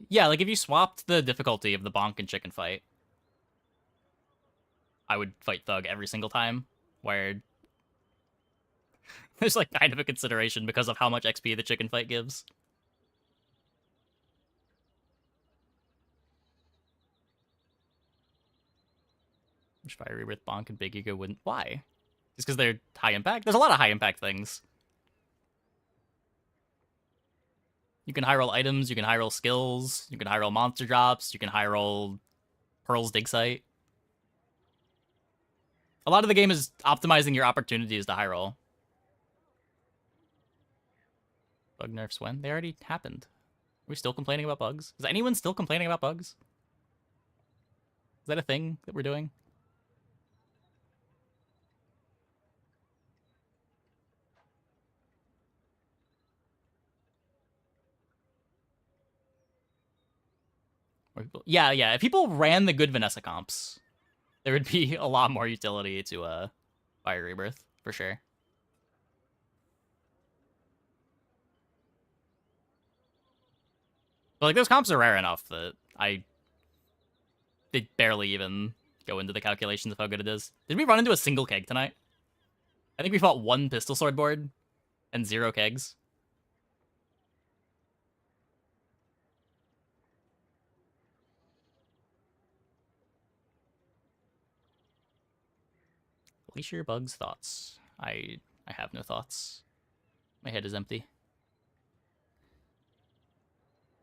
Yeah, like if you swapped the difficulty of the bonk and chicken fight, I would fight Thug every single time, where there's like kind of a consideration because of how much XP the chicken fight gives. Which Fiery Rebirth, Bonk, and Big Ego wouldn't. Why? Just because they're high impact? There's a lot of high impact things. You can high roll items, you can high roll skills, you can high roll monster drops, you can high roll Pearl's dig site. A lot of the game is optimizing your opportunities to high roll. Bug nerfs when? They already happened. Are we still complaining about bugs? Is anyone still complaining about bugs? Is that a thing that we're doing? Yeah, yeah. If people ran the good Vanessa comps, there would be a lot more utility to Fire Rebirth, for sure. But like those comps are rare enough that they barely even go into the calculations of how good it is. Did we run into a single keg tonight? I think we fought 1 pistol sword board and 0 kegs. Glacier Bug's thoughts. I have no thoughts. My head is empty.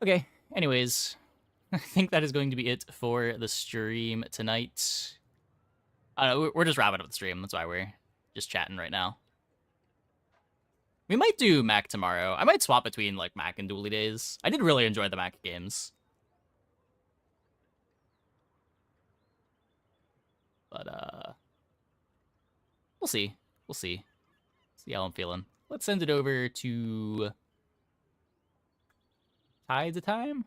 Okay, anyways, I think that is going to be it for the stream tonight. We're just wrapping up the stream. That's why we're just chatting right now. We might do Mac tomorrow. I might swap between like Mac and Dooley days. I did really enjoy the Mac games. But we'll see. We'll see. See how I'm feeling. Let's send it over to Tides of Time.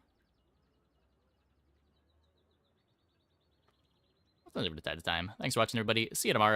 Let's send it over to Tides of Time. Thanks for watching, everybody. See you tomorrow.